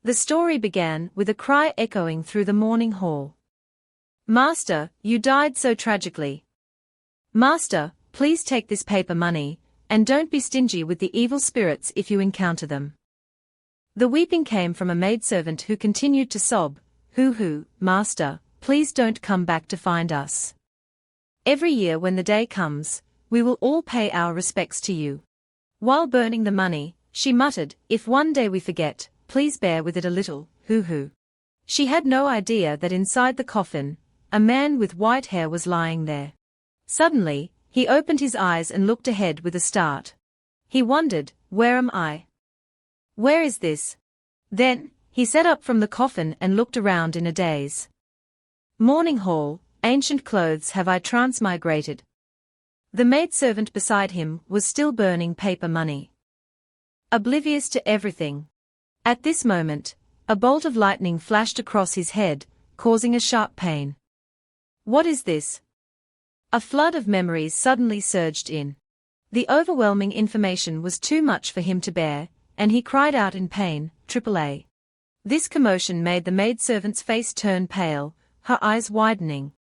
The story began with a cry echoing through the morning hall. "Master, you died so tragically. Master, please take this paper money, and don't be stingy with the evil spirits if you encounter them." The weeping came from a maidservant who continued to sob, "Hoo-hoo, master, please don't come back to find us. Every year when the day comes, we will all pay our respects to you." While burning the money, she muttered, "If one day we forget, please bear with it a little, hoo-hoo." She had no idea that inside the coffin, a man with white hair was lying there. Suddenly, he opened his eyes and looked ahead with a start. He wondered, "Where am I? Where is this?" Then, he sat up from the coffin and looked around in a daze. "Morning hall, ancient clothes, have I transmigrated?" The maidservant beside him was still burning paper money, oblivious to everything. At this moment, a bolt of lightning flashed across his head, causing a sharp pain. What is this? A flood of memories suddenly surged in. The overwhelming information was too much for him to bear, and he cried out in pain, "AAA." This commotion made the maidservant's face turn pale, her eyes widening.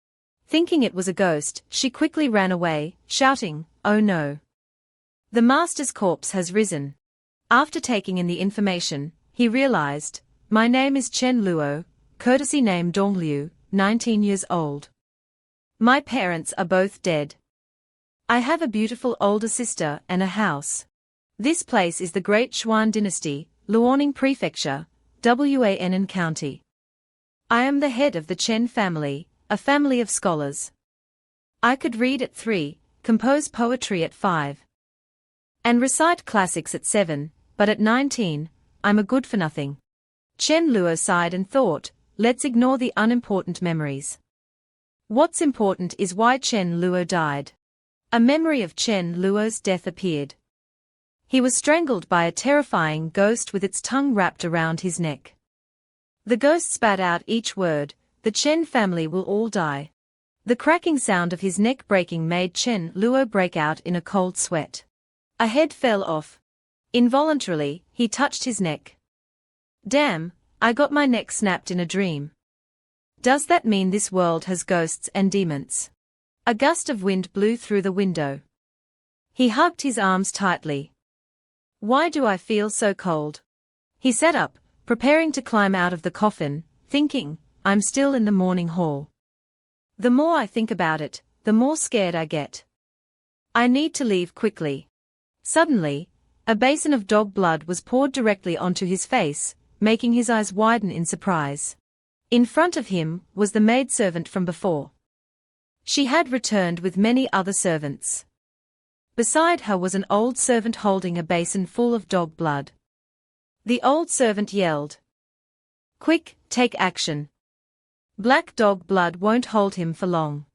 Thinking it was a ghost, she quickly ran away, shouting, "Oh no! The master's corpse has risen." After taking in the information, he realized, "My name is Chen Luo, courtesy name Dongliu, 19 years old. My parents are both dead. I have a beautiful older sister and a house. This place is the Great Xuan Dynasty, Luoning Prefecture, Wannan County. I am the head of the Chen family, a family of scholars. I could read at 3, compose poetry at 5, and recite classics at 7, but at 19, I'm a good-for-nothing." Chen Luo sighed and thought, "Let's ignore the unimportant memories. What's important is why Chen Luo died." A memory of Chen Luo's death appeared. He was strangled by a terrifying ghost with its tongue wrapped around his neck. The ghost spat out each word, "The Chen family will all die." The cracking sound of his neck breaking made Chen Luo break out in a cold sweat. A head fell off. Involuntarily, he touched his neck. "Damn, I got my neck snapped in a dream. Does that mean this world has ghosts and demons?" A gust of wind blew through the window. He hugged his arms tightly. "Why do I feel so cold?" He sat up, preparing to climb out of the coffin, thinking, "I'm still in the morning hall. The more I think about it, the more scared I get. I need to leave quickly." Suddenly, a basin of dog blood was poured directly onto his face, making his eyes widen in surprise. In front of him was the maidservant from before. She had returned with many other servants. Beside her was an old servant holding a basin full of dog blood. The old servant yelled, "Quick, take action. Black dog blood won't hold him for long."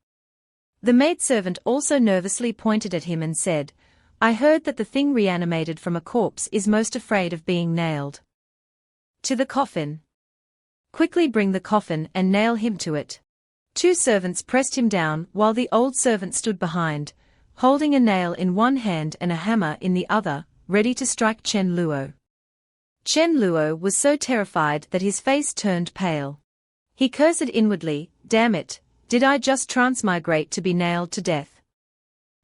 The maidservant also nervously pointed at him and said, "I heard that the thing reanimated from a corpse is most afraid of being nailed to the coffin. Quickly bring the coffin and nail him to it." 2 servants pressed him down while the old servant stood behind, holding a nail in one hand and a hammer in the other, ready to strike Chen Luo. Chen Luo was so terrified that his face turned pale. He cursed inwardly, "Damn it, did I just transmigrate to be nailed to death?"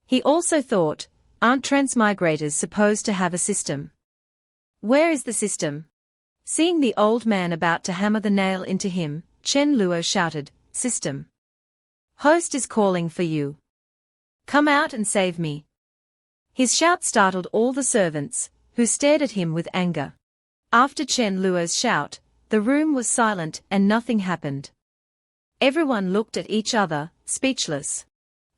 He also thought, aren't transmigrators supposed to have a system? Where is the system? Seeing the old man about to hammer the nail into him, Chen Luo shouted, "System. Host is calling for you. Come out and save me." His shout startled all the servants, who stared at him with anger. After Chen Luo's shout, the room was silent and nothing happened. Everyone looked at each other, speechless.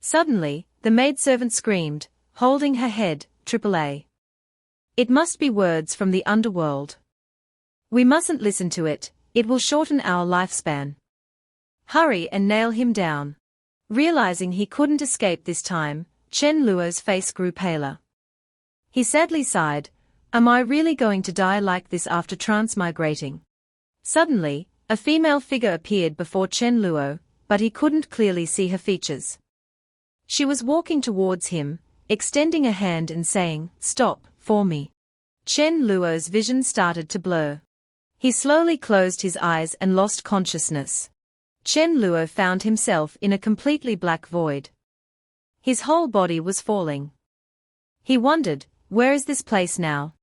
Suddenly, the maidservant screamed, holding her head, "AAA. It must be words from the underworld. We mustn't listen to it, it will shorten our lifespan. Hurry and nail him down." Realizing he couldn't escape this time, Chen Luo's face grew paler. He sadly sighed, "Am I really going to die like this after transmigrating?" Suddenly, a female figure appeared before Chen Luo, but he couldn't clearly see her features. She was walking towards him, extending a hand and saying, "Stop, for me." Chen Luo's vision started to blur. He slowly closed his eyes and lost consciousness. Chen Luo found himself in a completely black void. His whole body was falling. He wondered, where is this place now?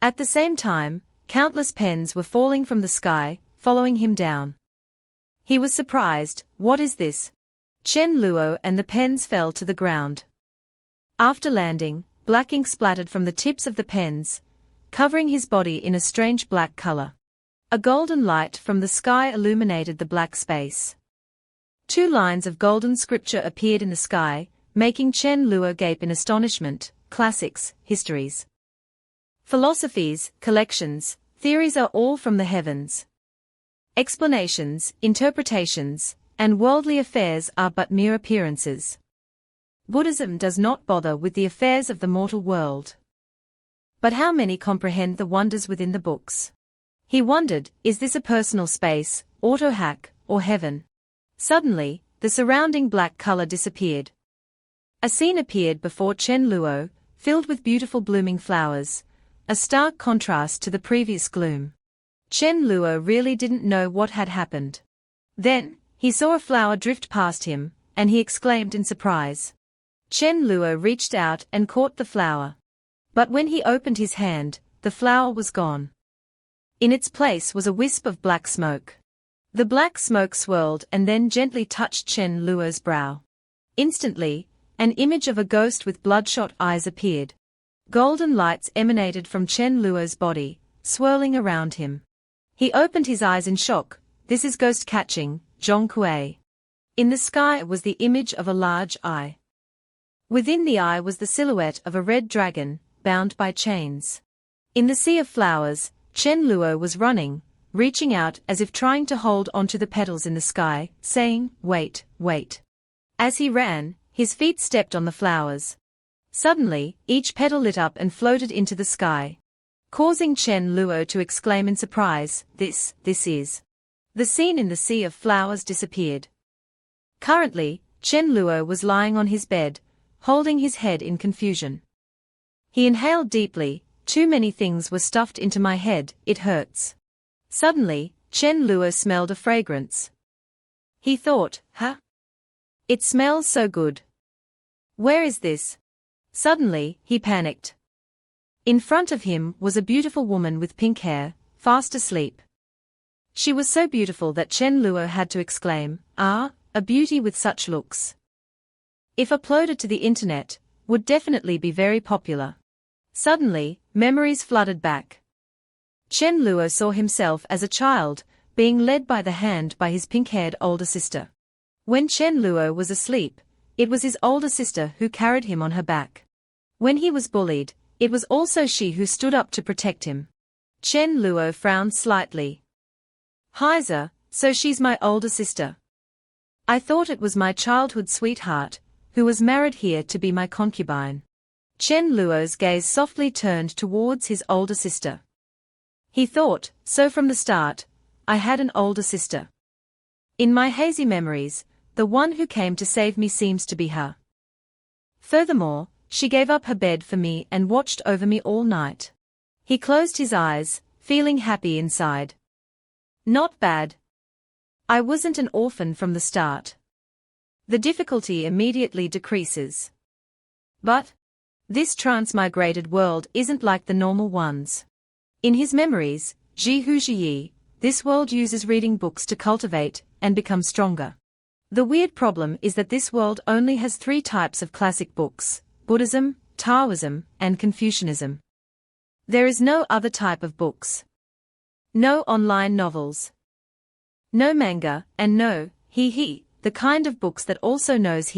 At the same time, countless pens were falling from the sky, following him down. He was surprised, what is this? Chen Luo and the pens fell to the ground. After landing, black ink splattered from the tips of the pens, covering his body in a strange black color. A golden light from the sky illuminated the black space. 2 lines of golden scripture appeared in the sky, making Chen Luo gape in astonishment. Classics, histories, philosophies, collections, theories are all from the heavens. Explanations, interpretations, and worldly affairs are but mere appearances. Buddhism does not bother with the affairs of the mortal world. But how many comprehend the wonders within the books? He wondered, is this a personal space, auto-hack, or heaven? Suddenly, the surrounding black color disappeared. A scene appeared before Chen Luo, filled with beautiful blooming flowers, a stark contrast to the previous gloom. Chen Luo really didn't know what had happened. Then, he saw a flower drift past him, and he exclaimed in surprise. Chen Luo reached out and caught the flower. But when he opened his hand, the flower was gone. In its place was a wisp of black smoke. The black smoke swirled and then gently touched Chen Luo's brow. Instantly, an image of a ghost with bloodshot eyes appeared. Golden lights emanated from Chen Luo's body, swirling around him. He opened his eyes in shock. This is ghost catching, Zhongkue. In the sky was the image of a large eye. Within the eye was the silhouette of a red dragon, bound by chains. In the sea of flowers, Chen Luo was running, reaching out as if trying to hold onto the petals in the sky, saying, wait, wait. As he ran, his feet stepped on the flowers. Suddenly, each petal lit up and floated into the sky, causing Chen Luo to exclaim in surprise, this is. The scene in the sea of flowers disappeared. Currently, Chen Luo was lying on his bed, holding his head in confusion. He inhaled deeply. Too many things were stuffed into my head, it hurts. Suddenly, Chen Luo smelled a fragrance. He thought, huh? It smells so good. Where is this? Suddenly, he panicked. In front of him was a beautiful woman with pink hair, fast asleep. She was so beautiful that Chen Luo had to exclaim, ah, a beauty with such looks. If uploaded to the internet, would definitely be very popular. Suddenly, memories flooded back. Chen Luo saw himself as a child, being led by the hand by his pink-haired older sister. When Chen Luo was asleep, it was his older sister who carried him on her back. When he was bullied, it was also she who stood up to protect him. Chen Luo frowned slightly. Heiser, so she's my older sister. I thought it was my childhood sweetheart, who was married here to be my concubine. Chen Luo's gaze softly turned towards his older sister. He thought, so from the start, I had an older sister. In my hazy memories, the one who came to save me seems to be her. Furthermore, she gave up her bed for me and watched over me all night. He closed his eyes, feeling happy inside. Not bad. I wasn't an orphan from the start. The difficulty immediately decreases. But this transmigrated world isn't like the normal ones. In his memories, Ji, this world uses reading books to cultivate and become stronger. The weird problem is that this world only has 3 types of classic books: Buddhism, Taoism, and Confucianism. There is no other type of books. No online novels. No manga, and no, the kind of books that also knows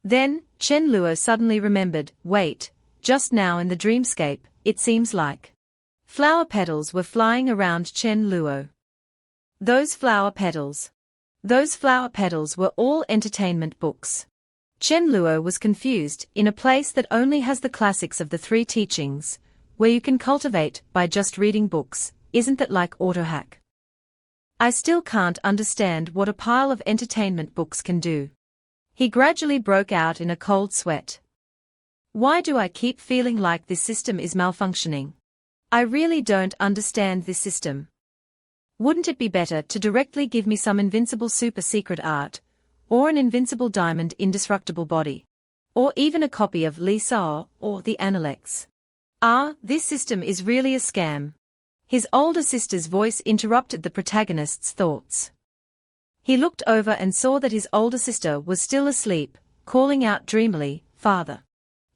Then, Chen Luo suddenly remembered, wait, just now in the dreamscape, it seems like flower petals were flying around Chen Luo. Those flower petals were all entertainment books. Chen Luo was confused. In a place that only has the classics of the 3 teachings, where you can cultivate by just reading books, isn't that like autohack? I still can't understand what a pile of entertainment books can do. He gradually broke out in a cold sweat. Why do I keep feeling like this system is malfunctioning? I really don't understand this system. Wouldn't it be better to directly give me some invincible super-secret art, or an invincible diamond indestructible body? Or even a copy of Lisa or the Analects? Ah, this system is really a scam. His older sister's voice interrupted the protagonist's thoughts. He looked over and saw that his older sister was still asleep, calling out dreamily, "Father."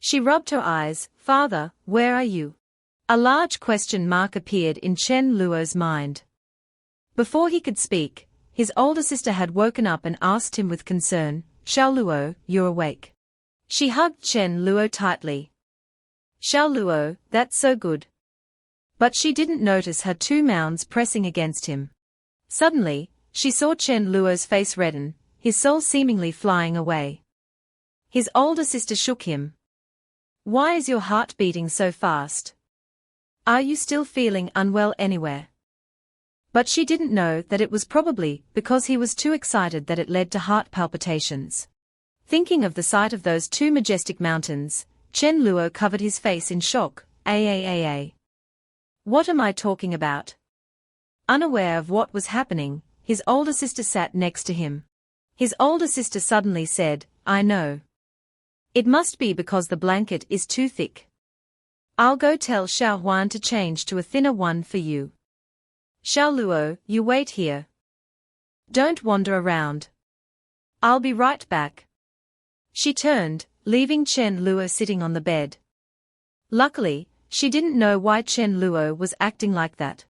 She rubbed her eyes. "Father, where are you?" A large question mark appeared in Chen Luo's mind. Before he could speak, his older sister had woken up and asked him with concern, "Xiao Luo, you're awake." She hugged Chen Luo tightly. "Xiao Luo, that's so good." But she didn't notice her two mounds pressing against him. Suddenly, she saw Chen Luo's face redden, his soul seemingly flying away. His older sister shook him. "Why is your heart beating so fast? Are you still feeling unwell anywhere?" But she didn't know that it was probably because he was too excited that it led to heart palpitations. Thinking of the sight of those two majestic mountains, Chen Luo covered his face in shock. What am I talking about?" Unaware of what was happening, his older sister sat next to him. His older sister suddenly said, "I know. It must be because the blanket is too thick. I'll go tell Xiao Huan to change to a thinner one for you. Xiao Luo, you wait here. Don't wander around. I'll be right back." She turned, leaving Chen Luo sitting on the bed. Luckily, she didn't know why Chen Luo was acting like that.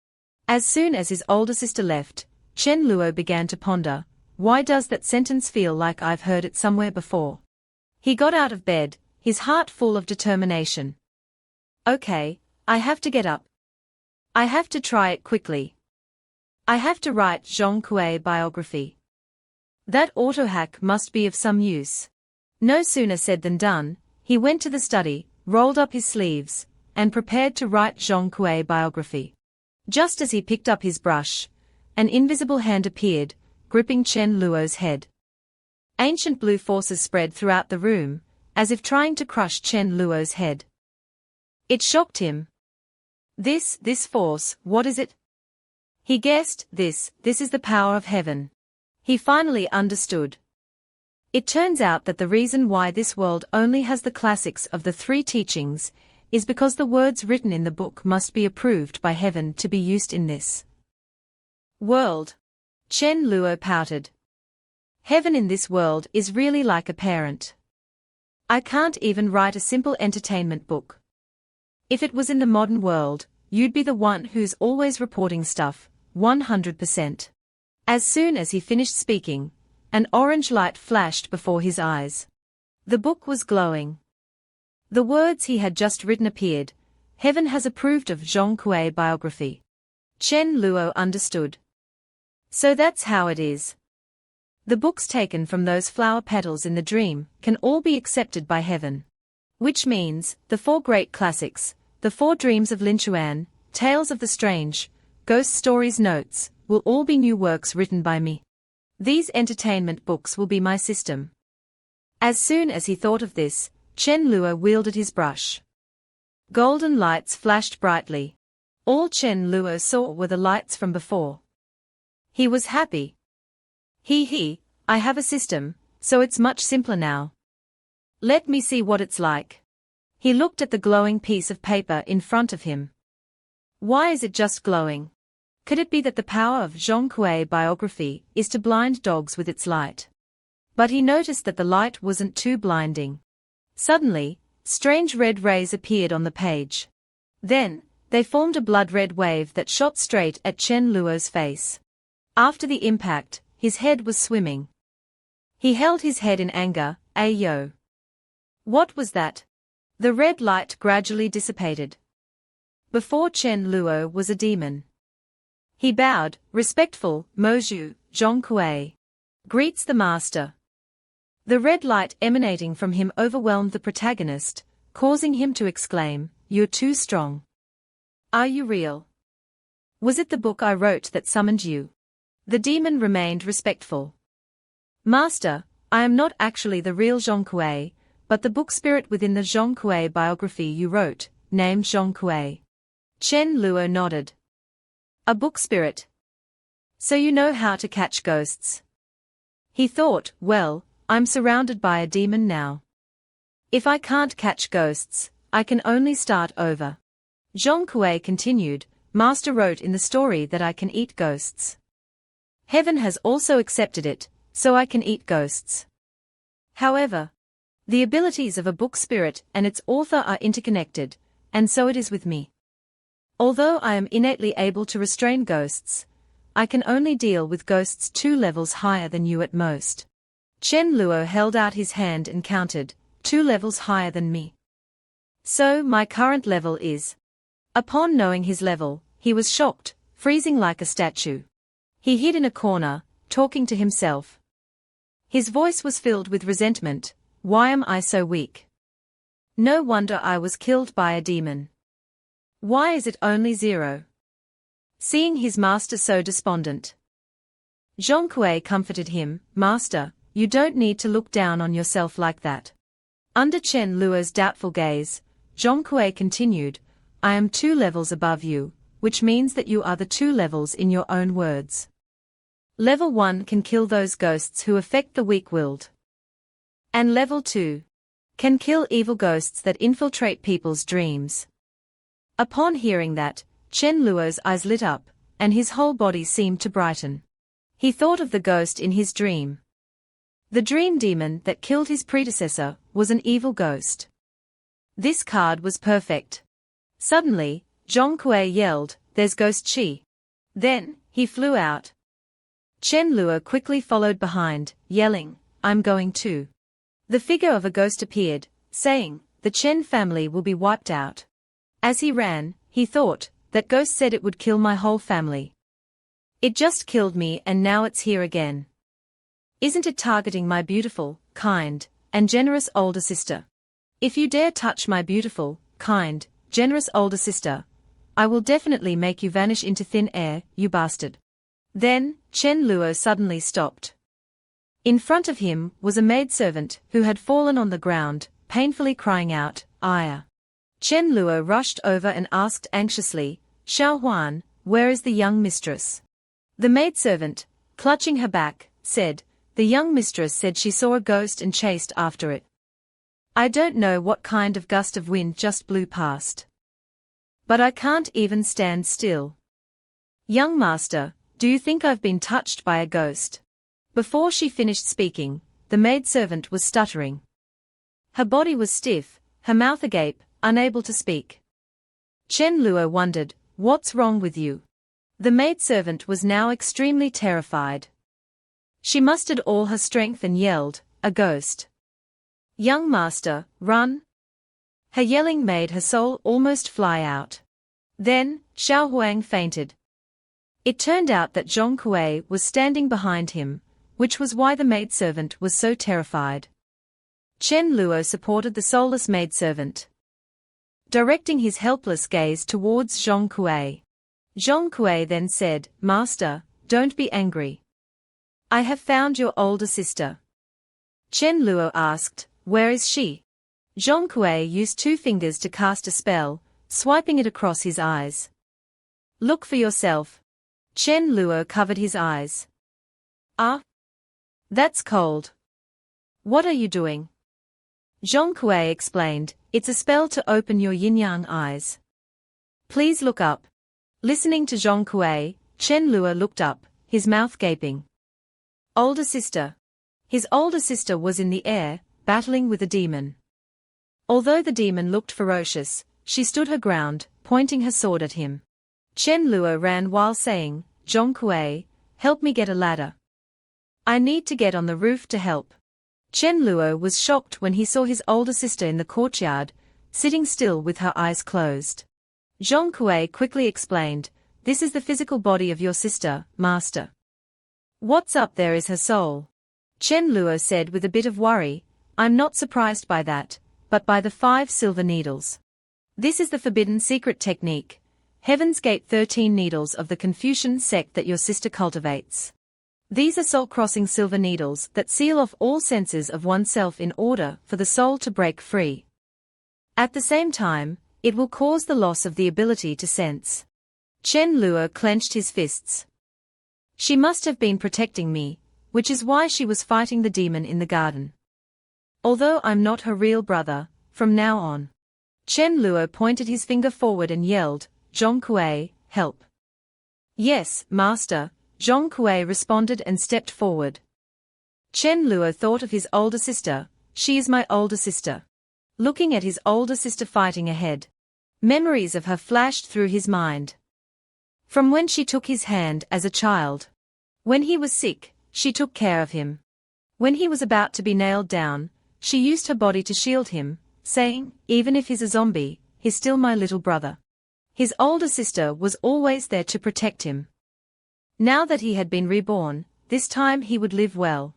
As soon as his older sister left, Chen Luo began to ponder, "Why does that sentence feel like I've heard it somewhere before?" He got out of bed, his heart full of determination. "Okay, I have to get up. I have to try it quickly. I have to write Zhong Kuei biography. That autohack must be of some use." No sooner said than done, he went to the study, rolled up his sleeves, and prepared to write Zhong Kuei biography. Just as he picked up his brush, an invisible hand appeared, gripping Chen Luo's head. Ancient blue forces spread throughout the room, as if trying to crush Chen Luo's head. It shocked him. This force, what is it?" He guessed, this is the power of heaven. He finally understood. It turns out that the reason why this world only has the classics of the three teachings is because the words written in the book must be approved by heaven to be used in this world. Chen Luo pouted. "Heaven in this world is really like a parent. I can't even write a simple entertainment book. If it was in the modern world, you'd be the one who's always reporting stuff, 100%. As soon as he finished speaking, an orange light flashed before his eyes. The book was glowing. The words he had just written appeared. "Heaven has approved of Zhong Kuei biography." Chen Luo understood. So that's how it is. The books taken from those flower petals in the dream can all be accepted by heaven. Which means, the four great classics, the four dreams of Lin Chuan, Tales of the Strange, Ghost Stories Notes, will all be new works written by me. These entertainment books will be my system. As soon as he thought of this, Chen Luo wielded his brush. Golden lights flashed brightly. All Chen Luo saw were the lights from before. He was happy. I have a system, so it's much simpler now. Let me see what it's like." He looked at the glowing piece of paper in front of him. Why is it just glowing? Could it be that the power of Zhong Kuei biography is to blind dogs with its light? But he noticed that the light wasn't too blinding. Suddenly, strange red rays appeared on the page. Then, they formed a blood-red wave that shot straight at Chen Luo's face. After the impact, his head was swimming. He held his head in anger. Ayo. What was that? The red light gradually dissipated. Before Chen Luo was a demon. He bowed, respectful, "Moju, Zhong Kuei. Greets the master." The red light emanating from him overwhelmed the protagonist, causing him to exclaim, "You're too strong. Are you real? Was it the book I wrote that summoned you?" The demon remained respectful. "Master, I am not actually the real Zhong Kuei, but the book spirit within the Zhong Kuei biography you wrote, named Zhong Kuei." Chen Luo nodded. "A book spirit. So you know how to catch ghosts. He thought, well, I'm surrounded by a demon now. If I can't catch ghosts, I can only start over. Zhong Kuei continued, Master wrote in the story that I can eat ghosts. Heaven has also accepted it, so I can eat ghosts. However, the abilities of a book spirit and its author are interconnected, and so it is with me. Although I am innately able to restrain ghosts, I can only deal with ghosts 2 levels higher than you at most. Chen Luo held out his hand and counted, 2 levels higher than me. So my current level is. Upon knowing his level, he was shocked, freezing like a statue. He hid in a corner, talking to himself. His voice was filled with resentment. Why am I so weak? No wonder I was killed by a demon. Why is it only 0? Seeing his master so despondent, Zhong Kuei comforted him, Master, you don't need to look down on yourself like that. Under Chen Luo's doubtful gaze, Zhong Kuei continued, I am 2 levels above you, which means that you are the 2 levels in your own words. Level 1 can kill those ghosts who affect the weak-willed. And level 2 can kill evil ghosts that infiltrate people's dreams. Upon hearing that, Chen Luo's eyes lit up, and his whole body seemed to brighten. He thought of the ghost in his dream. The dream demon that killed his predecessor was an evil ghost. This card was perfect. Suddenly, Zhong Kuei yelled, There's Ghost Chi. Then, he flew out. Chen Luo quickly followed behind, yelling, I'm going too. The figure of a ghost appeared, saying, The Chen family will be wiped out. As he ran, he thought, that ghost said it would kill my whole family. It just killed me and now it's here again. Isn't it targeting my beautiful, kind, and generous older sister? If you dare touch my beautiful, kind, generous older sister, I will definitely make you vanish into thin air, you bastard. Then, Chen Luo suddenly stopped. In front of him was a maidservant who had fallen on the ground, painfully crying out, Aya. Chen Luo rushed over and asked anxiously, Xiao Huan, where is the young mistress? The maidservant, clutching her back, said, The young mistress said she saw a ghost and chased after it. I don't know what kind of gust of wind just blew past. But I can't even stand still. Young master, do you think I've been touched by a ghost? Before she finished speaking, the maidservant was stuttering. Her body was stiff, her mouth agape, unable to speak. Chen Luo wondered, What's wrong with you? The maidservant was now extremely terrified. She mustered all her strength and yelled, A ghost. Young master, run! Her yelling made her soul almost fly out. Then, Xiao Huang fainted. It turned out that Zhong Kuei was standing behind him, which was why the maidservant was so terrified. Chen Luo supported the soulless maidservant, directing his helpless gaze towards Zhong Kuei. Zhong Kuei then said, Master, don't be angry. I have found your older sister. Chen Luo asked, Where is she? Zhong Kuei used 2 fingers to cast a spell, swiping it across his eyes. Look for yourself. Chen Luo covered his eyes. Ah? That's cold. What are you doing? Zhong Kuei explained, It's a spell to open your yin-yang eyes. Please look up. Listening to Zhong Kuei, Chen Luo looked up, his mouth gaping. Older sister. His older sister was in the air, battling with a demon. Although the demon looked ferocious, she stood her ground, pointing her sword at him. Chen Luo ran while saying, Zhong Kuei, help me get a ladder. I need to get on the roof to help. Chen Luo was shocked when he saw his older sister in the courtyard, sitting still with her eyes closed. Zhong Kuei quickly explained, This is the physical body of your sister, master. What's up there is her soul. Chen Luo said with a bit of worry, I'm not surprised by that, but by the 5 silver needles. This is the forbidden secret technique, Heaven's Gate 13 needles of the Confucian sect that your sister cultivates. These are soul-crossing silver needles that seal off all senses of oneself in order for the soul to break free. At the same time, it will cause the loss of the ability to sense. Chen Luo clenched his fists. She must have been protecting me, which is why she was fighting the demon in the garden. Although I'm not her real brother, from now on. Chen Luo pointed his finger forward and yelled, Zhong Kuei, help. Yes, master, Zhong Kuei responded and stepped forward. Chen Luo thought of his older sister, she is my older sister. Looking at his older sister fighting ahead. Memories of her flashed through his mind. From when she took his hand as a child. When he was sick, she took care of him. When he was about to be nailed down, she used her body to shield him, saying, even if he's a zombie, he's still my little brother. His older sister was always there to protect him. Now that he had been reborn, this time he would live well.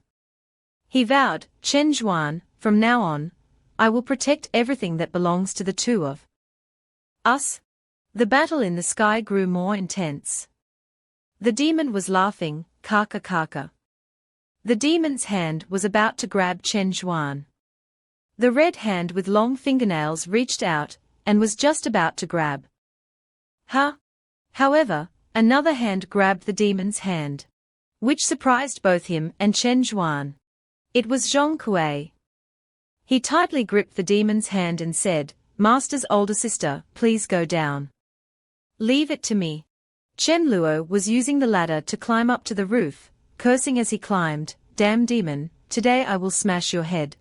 He vowed, Chen Zhuan, from now on, I will protect everything that belongs to the two of us. The battle in the sky grew more intense. The demon was laughing, kaka kaka. The demon's hand was about to grab Chen Zhuan. The red hand with long fingernails reached out, and was just about to grab. However, another hand grabbed the demon's hand. Which surprised both him and Chen Zhuan. It was Zhong Kuei. He tightly gripped the demon's hand and said, Master's older sister, please go down. Leave it to me. Chen Luo was using the ladder to climb up to the roof, cursing as he climbed, damn demon, today I will smash your head.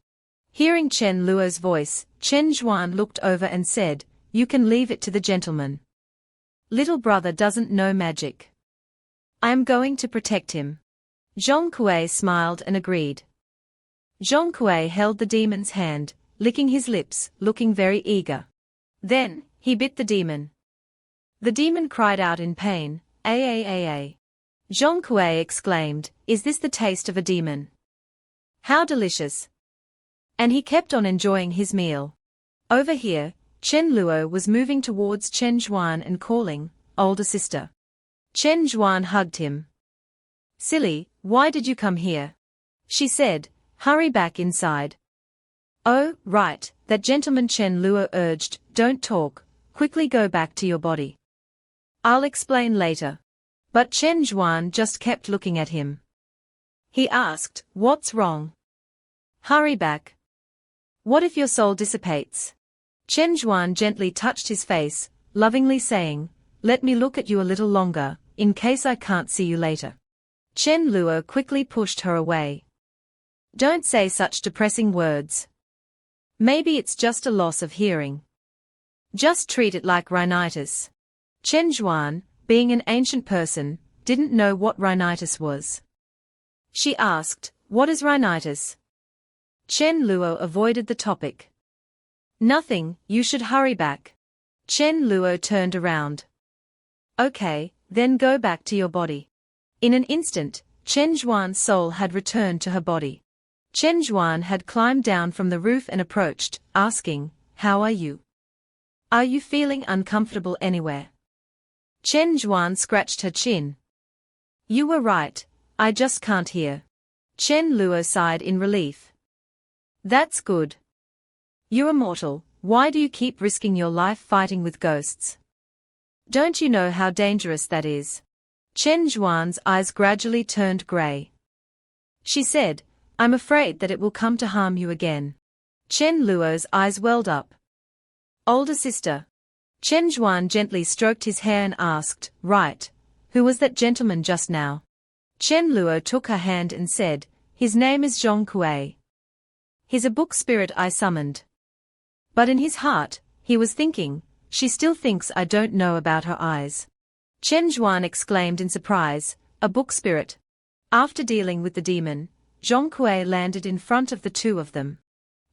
Hearing Chen Luo's voice, Chen Zhuan looked over and said, you can leave it to the gentleman. Little brother doesn't know magic. I am going to protect him. Zhong Kuei smiled and agreed. Zhong Kuei held the demon's hand, licking his lips, looking very eager. Then, he bit the demon. The demon cried out in pain, "Aa." Zhong Kuei exclaimed, is this the taste of a demon? How delicious. And he kept on enjoying his meal. Over here, Chen Luo was moving towards Chen Zhuan and calling, older sister. Chen Zhuan hugged him. Silly, why did you come here? She said, hurry back inside. Oh, right, that gentleman Chen Luo urged, don't talk, quickly go back to your body. I'll explain later. But Chen Zhuan just kept looking at him. He asked, what's wrong? Hurry back. What if your soul dissipates? Chen Zhuan gently touched his face, lovingly saying, let me look at you a little longer, in case I can't see you later. Chen Luo quickly pushed her away. Don't say such depressing words. Maybe it's just a loss of hearing. Just treat it like rhinitis. Chen Zhuan, being an ancient person, didn't know what rhinitis was. She asked, what is rhinitis? Chen Luo avoided the topic. Nothing, you should hurry back. Chen Luo turned around. Okay, then go back to your body. In an instant, Chen Zhuan's soul had returned to her body. Chen Zhuan had climbed down from the roof and approached, asking, how are you? Are you feeling uncomfortable anywhere? Chen Zhuan scratched her chin. You were right, I just can't hear. Chen Luo sighed in relief. That's good. You're immortal, why do you keep risking your life fighting with ghosts? Don't you know how dangerous that is? Chen Zhuan's eyes gradually turned grey. She said, I'm afraid that it will come to harm you again. Chen Luo's eyes welled up. Older sister. Chen Zhuan gently stroked his hair and asked, right, who was that gentleman just now? Chen Luo took her hand and said, his name is Zhong Kuei. He's a book spirit I summoned. But in his heart, he was thinking, she still thinks I don't know about her eyes. Chen Zhuan exclaimed in surprise, a book spirit. After dealing with the demon, Zhong Kuei landed in front of the two of them.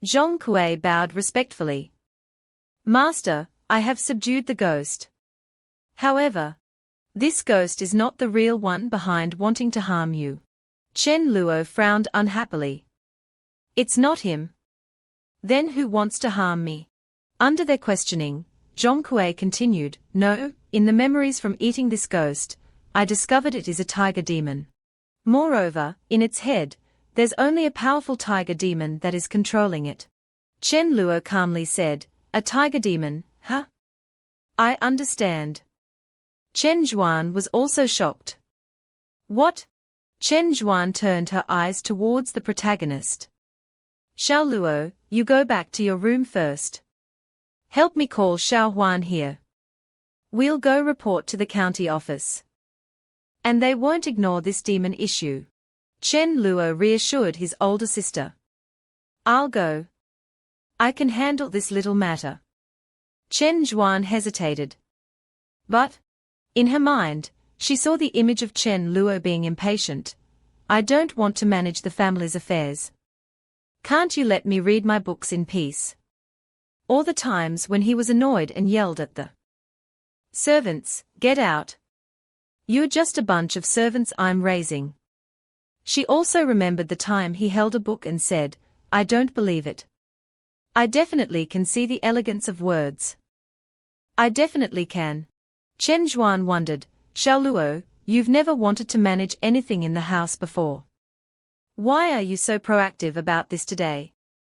Zhong Kuei bowed respectfully. Master, I have subdued the ghost. However, this ghost is not the real one behind wanting to harm you. Chen Luo frowned unhappily. It's not him. Then who wants to harm me? Under their questioning, Zhong Kuei continued, no, in the memories from eating this ghost, I discovered it is a tiger demon. Moreover, in its head, there's only a powerful tiger demon that is controlling it. Chen Luo calmly said, a tiger demon, huh? I understand. Chen Zhuan was also shocked. What? Chen Zhuan turned her eyes towards the protagonist. Xiao Luo, you go back to your room first. Help me call Xiao Huan here. We'll go report to the county office. And they won't ignore this demon issue. Chen Luo reassured his older sister. I'll go. I can handle this little matter. Chen Zhuan hesitated. But, in her mind, she saw the image of Chen Luo being impatient. I don't want to manage the family's affairs. Can't you let me read my books in peace? Or the times when he was annoyed and yelled at the servants, get out. You're just a bunch of servants I'm raising. She also remembered the time he held a book and said, I don't believe it. I definitely can see the elegance of words. I definitely can. Chen Zhuan wondered, Xiao Luo, you've never wanted to manage anything in the house before. Why are you so proactive about this today?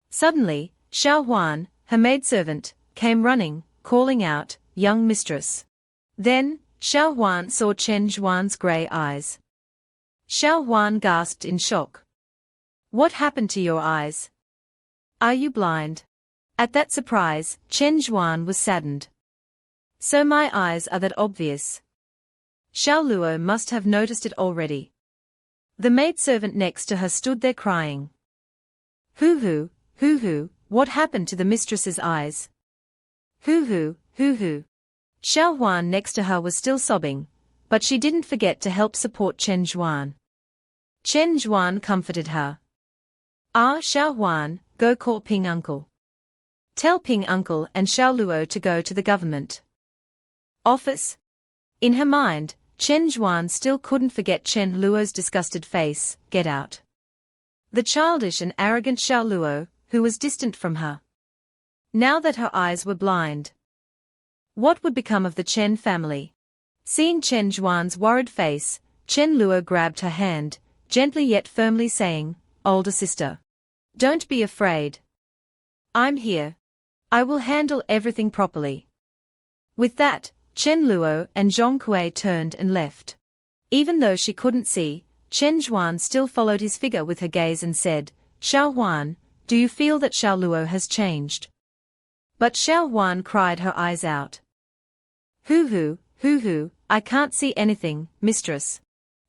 Suddenly, Xiao Huan, her maidservant, came running, calling out, young mistress. Then, Xiao Huan saw Chen Zhuan's grey eyes. Xiao Huan gasped in shock. What happened to your eyes? Are you blind? At that surprise, Chen Zhuan was saddened. So my eyes are that obvious. Xiao Luo must have noticed it already. The maidservant next to her stood there crying. Hoo-hoo, what happened to the mistress's eyes? Hoo-hoo. Xiao Huan next to her was still sobbing, but she didn't forget to help support Chen Zhuan. Chen Zhuan comforted her. Xiao Huan, go call Ping Uncle. Tell Ping Uncle and Xiao Luo to go to the government office. In her mind, Chen Zhuan still couldn't forget Chen Luo's disgusted face, get out. The childish and arrogant Xiao Luo, who was distant from her. Now that her eyes were blind. What would become of the Chen family? Seeing Chen Zhuan's worried face, Chen Luo grabbed her hand, gently yet firmly saying, older sister. Don't be afraid. I'm here. I will handle everything properly. With that, Chen Luo and Zhong Kuei turned and left. Even though she couldn't see, Chen Zhuan still followed his figure with her gaze and said, Xiao Huan, do you feel that Xiao Luo has changed? But Xiao Huan cried her eyes out. Hoo-hoo, I can't see anything, mistress.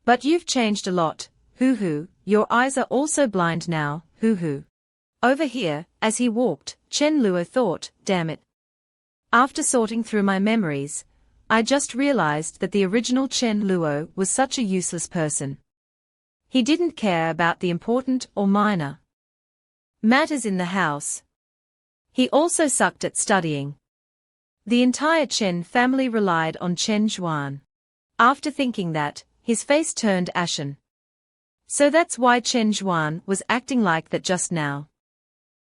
But you've changed a lot, hoo-hoo, your eyes are also blind now, hoo-hoo. Over here, as he walked, Chen Luo thought, damn it. After sorting through my memories, I just realized that the original Chen Luo was such a useless person. He didn't care about the important or minor matters in the house. He also sucked at studying. The entire Chen family relied on Chen Zhuan. After thinking that, his face turned ashen. So that's why Chen Zhuan was acting like that just now.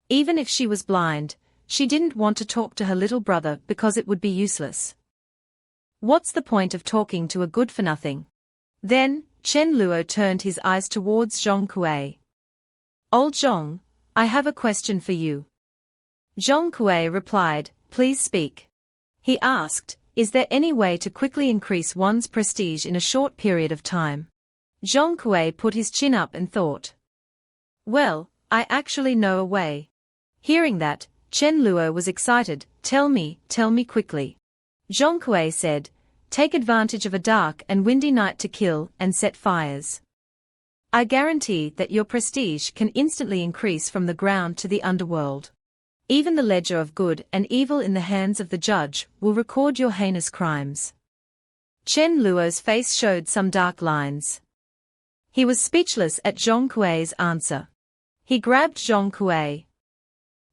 Even if she was blind, she didn't want to talk to her little brother because it would be useless. What's the point of talking to a good-for-nothing? Then, Chen Luo turned his eyes towards Zhong Kuei. Old Zhong, I have a question for you. Zhong Kuei replied, please speak. He asked, is there any way to quickly increase one's prestige in a short period of time? Zhong Kuei put his chin up and thought. Well, I actually know a way. Hearing that, Chen Luo was excited, tell me quickly. Zhong Kuei said, take advantage of a dark and windy night to kill and set fires. I guarantee that your prestige can instantly increase from the ground to the underworld. Even the ledger of good and evil in the hands of the judge will record your heinous crimes. Chen Luo's face showed some dark lines. He was speechless at Zhong Kuei's answer. He grabbed Zhong Kuei.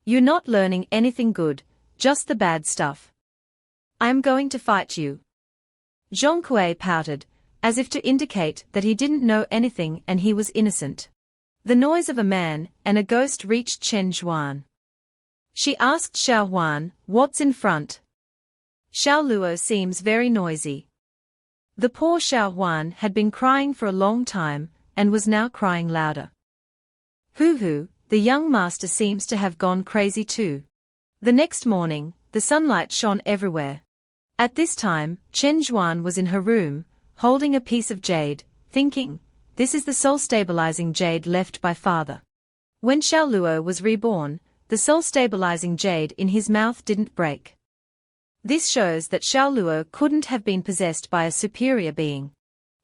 You're not learning anything good, just the bad stuff. I am going to fight you. Zhong Kuei pouted, as if to indicate that he didn't know anything and he was innocent. The noise of a man and a ghost reached Chen Zhuan. She asked Xiao Huan, what's in front? Xiao Luo seems very noisy. The poor Xiao Huan had been crying for a long time, and was now crying louder. Hoo-hoo, the young master seems to have gone crazy too. The next morning, the sunlight shone everywhere. At this time, Chen Zhuan was in her room, holding a piece of jade, thinking, this is the soul-stabilizing jade left by father. When Xiao Luo was reborn, the soul-stabilizing jade in his mouth didn't break. This shows that Xiao Luo couldn't have been possessed by a superior being.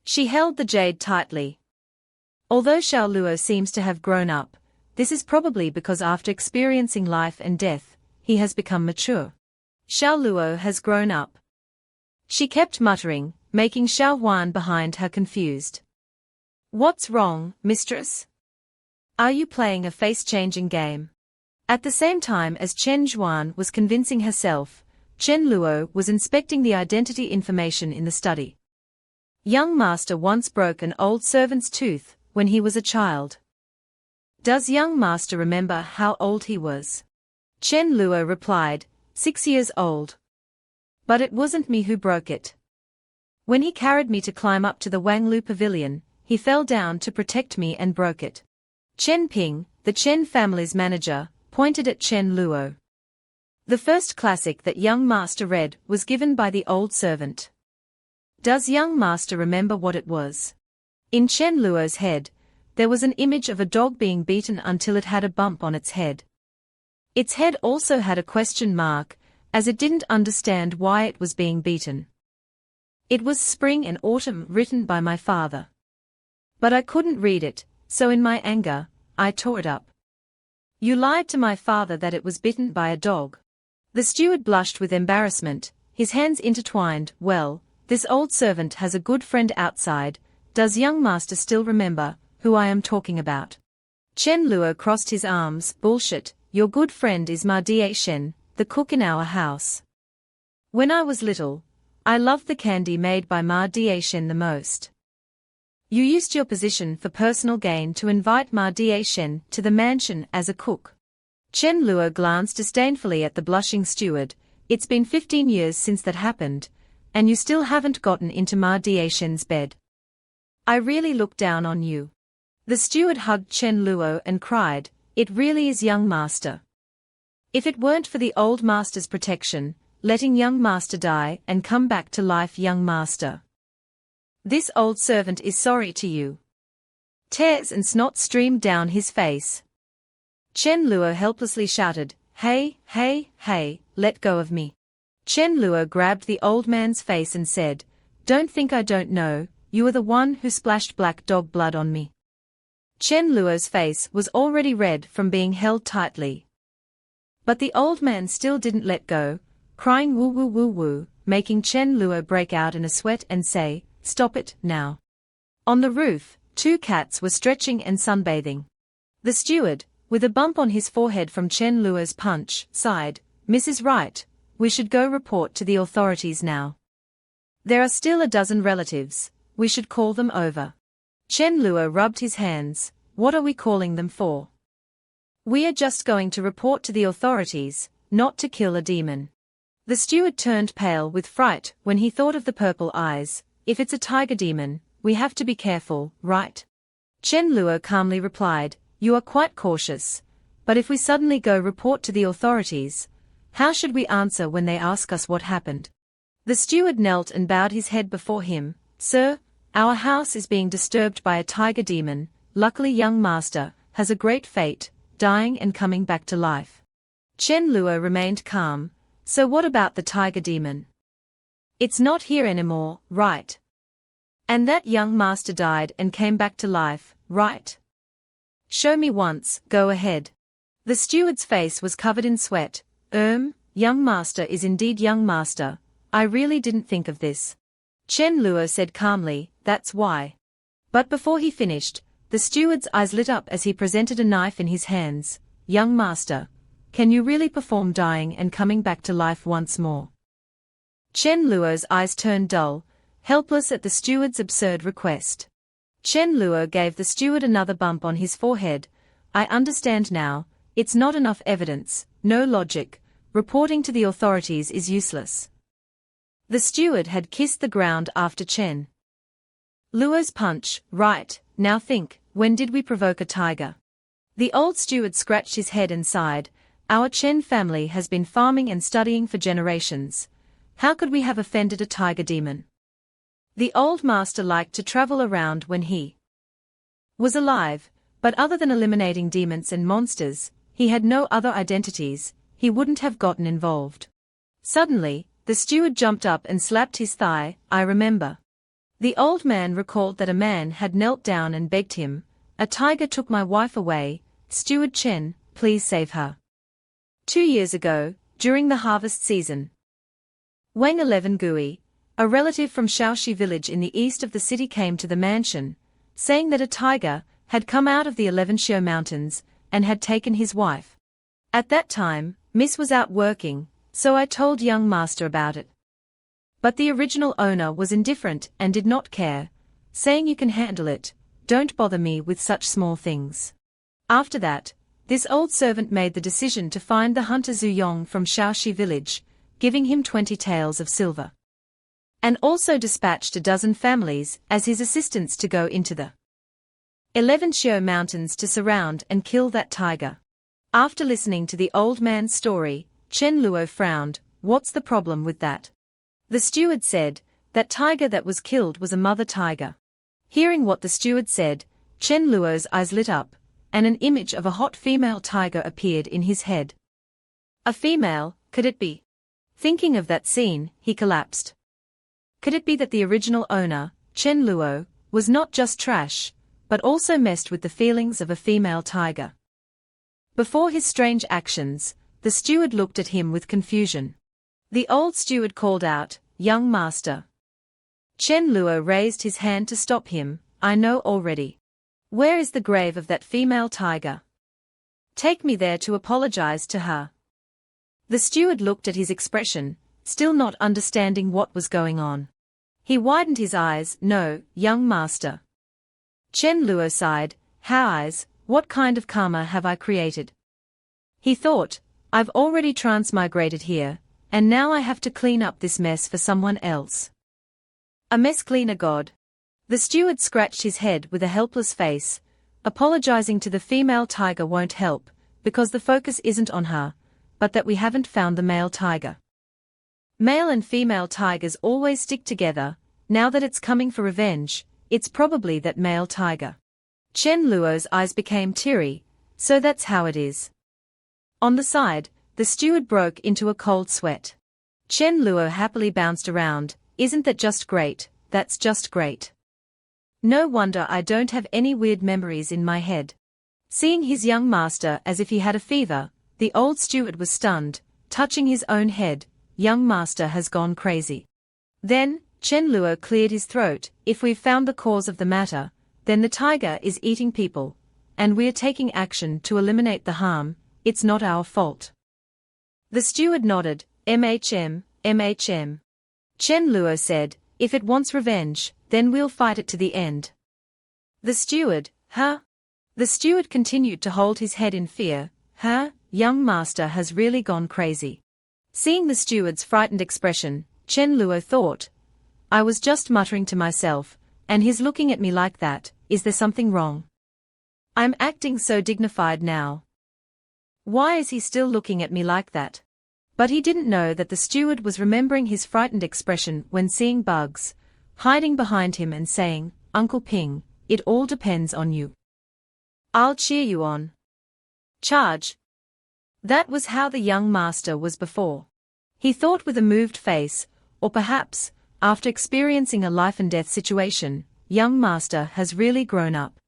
She held the jade tightly. Although Xiao Luo seems to have grown up, this is probably because after experiencing life and death, he has become mature. Xiao Luo has grown up. She kept muttering, making Xiao Huan behind her confused. What's wrong, mistress? Are you playing a face-changing game? At the same time as Chen Zhuan was convincing herself, Chen Luo was inspecting the identity information in the study. Young master once broke an old servant's tooth when he was a child. Does young master remember how old he was? Chen Luo replied, 6 years old. But it wasn't me who broke it. When he carried me to climb up to the Wanglu pavilion, he fell down to protect me and broke it. Chen Ping, the Chen family's manager, pointed at Chen Luo. The first classic that young master read was given by the old servant. Does young master remember what it was? In Chen Luo's head, there was an image of a dog being beaten until it had a bump on its head. Its head also had a question mark, as it didn't understand why it was being beaten. It was Spring and Autumn written by my father. But I couldn't read it, so in my anger, I tore it up. You lied to my father that it was bitten by a dog. The steward blushed with embarrassment, his hands intertwined. Well, this old servant has a good friend outside. Does young master still remember who I am talking about? Chen Luo crossed his arms. Bullshit, your good friend is Ma Shen, the cook in our house. When I was little, I loved the candy made by Ma Shen the most. You used your position for personal gain to invite Ma Shen to the mansion as a cook. Chen Luo glanced disdainfully at the blushing steward. It's been 15 years since that happened, and you still haven't gotten into Ma Shen's bed. I really look down on you. The steward hugged Chen Luo and cried, it really is young master. If it weren't for the old master's protection, letting young master die and come back to life, young master. This old servant is sorry to you. Tears and snot streamed down his face. Chen Luo helplessly shouted, hey, hey, hey, let go of me. Chen Luo grabbed the old man's face and said, don't think I don't know, you are the one who splashed black dog blood on me. Chen Luo's face was already red from being held tightly. But the old man still didn't let go, crying woo woo woo woo, making Chen Luo break out in a sweat and say, stop it, now. On the roof, 2 cats were stretching and sunbathing. The steward, with a bump on his forehead from Chen Luo's punch, sighed, Mrs. Wright, we should go report to the authorities now. There are still a dozen relatives, we should call them over. Chen Luo rubbed his hands, what are we calling them for? We are just going to report to the authorities, not to kill a demon. The steward turned pale with fright when he thought of the purple eyes. If it's a tiger demon, we have to be careful, right? Chen Luo calmly replied, you are quite cautious, but if we suddenly go report to the authorities, how should we answer when they ask us what happened? The steward knelt and bowed his head before him, sir, our house is being disturbed by a tiger demon. Luckily young master has a great fate, dying and coming back to life. Chen Luo remained calm, so what about the tiger demon? It's not here anymore, right? And that young master died and came back to life, right? Show me once, go ahead. The steward's face was covered in sweat. Young master is indeed young master, I really didn't think of this. Chen Luo said calmly, that's why. But before he finished, the steward's eyes lit up as he presented a knife in his hands. Young master, can you really perform dying and coming back to life once more? Chen Luo's eyes turned dull, helpless at the steward's absurd request. Chen Luo gave the steward another bump on his forehead. I understand now, it's not enough evidence, no logic, reporting to the authorities is useless. The steward had kissed the ground after Chen Luo's punch. Right, now think, when did we provoke a tiger? The old steward scratched his head and sighed, our Chen family has been farming and studying for generations. How could we have offended a tiger demon? The old master liked to travel around when he was alive, but other than eliminating demons and monsters, he had no other identities. He wouldn't have gotten involved. Suddenly, the steward jumped up and slapped his thigh. I remember. The old man recalled that a man had knelt down and begged him, "A tiger took my wife away, Steward Chen, please save her." 2 years ago, during the harvest season. Wang 11 Gui, a relative from Shaoxi village in the east of the city, came to the mansion, saying that a tiger had come out of the 11 Xiu mountains and had taken his wife. At that time, Miss was out working, so I told young master about it. But the original owner was indifferent and did not care, saying, "You can handle it, don't bother me with such small things." After that, this old servant made the decision to find the hunter Zhu Yong from Shaoxi village, giving him 20 taels of silver. And also dispatched a dozen families as his assistants to go into the 11 Xiu mountains to surround and kill that tiger. After listening to the old man's story, Chen Luo frowned. "What's the problem with that?" The steward said, "That tiger that was killed was a mother tiger." Hearing what the steward said, Chen Luo's eyes lit up, and an image of a hot female tiger appeared in his head. A female, could it be? Thinking of that scene, he collapsed. Could it be that the original owner, Chen Luo, was not just trash, but also messed with the feelings of a female tiger? Before his strange actions, the steward looked at him with confusion. The old steward called out, "Young master." Chen Luo raised his hand to stop him. "I know already. Where is the grave of that female tiger? Take me there to apologize to her." The steward looked at his expression, still not understanding what was going on. He widened his eyes. "No, young master." Chen Luo sighed. "How eyes? What kind of karma have I created?" He thought, "I've already transmigrated here, and now I have to clean up this mess for someone else. A mess cleaner god." The steward scratched his head with a helpless face. "Apologizing to the female tiger won't help, because the focus isn't on her, but that we haven't found the male tiger. Male and female tigers always stick together. Now that it's coming for revenge, it's probably that male tiger." Chen Luo's eyes became teary. "So that's how it is." On the side, the steward broke into a cold sweat. Chen Luo happily bounced around. "Isn't that just great? That's just great. No wonder I don't have any weird memories in my head." Seeing his young master as if he had a fever, the old steward was stunned, touching his own head. "Young master has gone crazy." Then, Chen Luo cleared his throat. "If we've found the cause of the matter, then the tiger is eating people, and we're taking action to eliminate the harm. It's not our fault." The steward nodded. "MHM, MHM. Chen Luo said, "If it wants revenge, then we'll fight it to the end." The steward, "Huh?" The steward continued to hold his head in fear. "Huh? Young master has really gone crazy." Seeing the steward's frightened expression, Chen Luo thought, "I was just muttering to myself, and he's looking at me like that. Is there something wrong? I'm acting so dignified now. Why is he still looking at me like that?" But he didn't know that the steward was remembering his frightened expression when seeing bugs hiding behind him and saying, "Uncle Ping, it all depends on you. I'll cheer you on. Charge." That was how the young master was before. He thought with a moved face, or perhaps, after experiencing a life-and-death situation, young master has really grown up.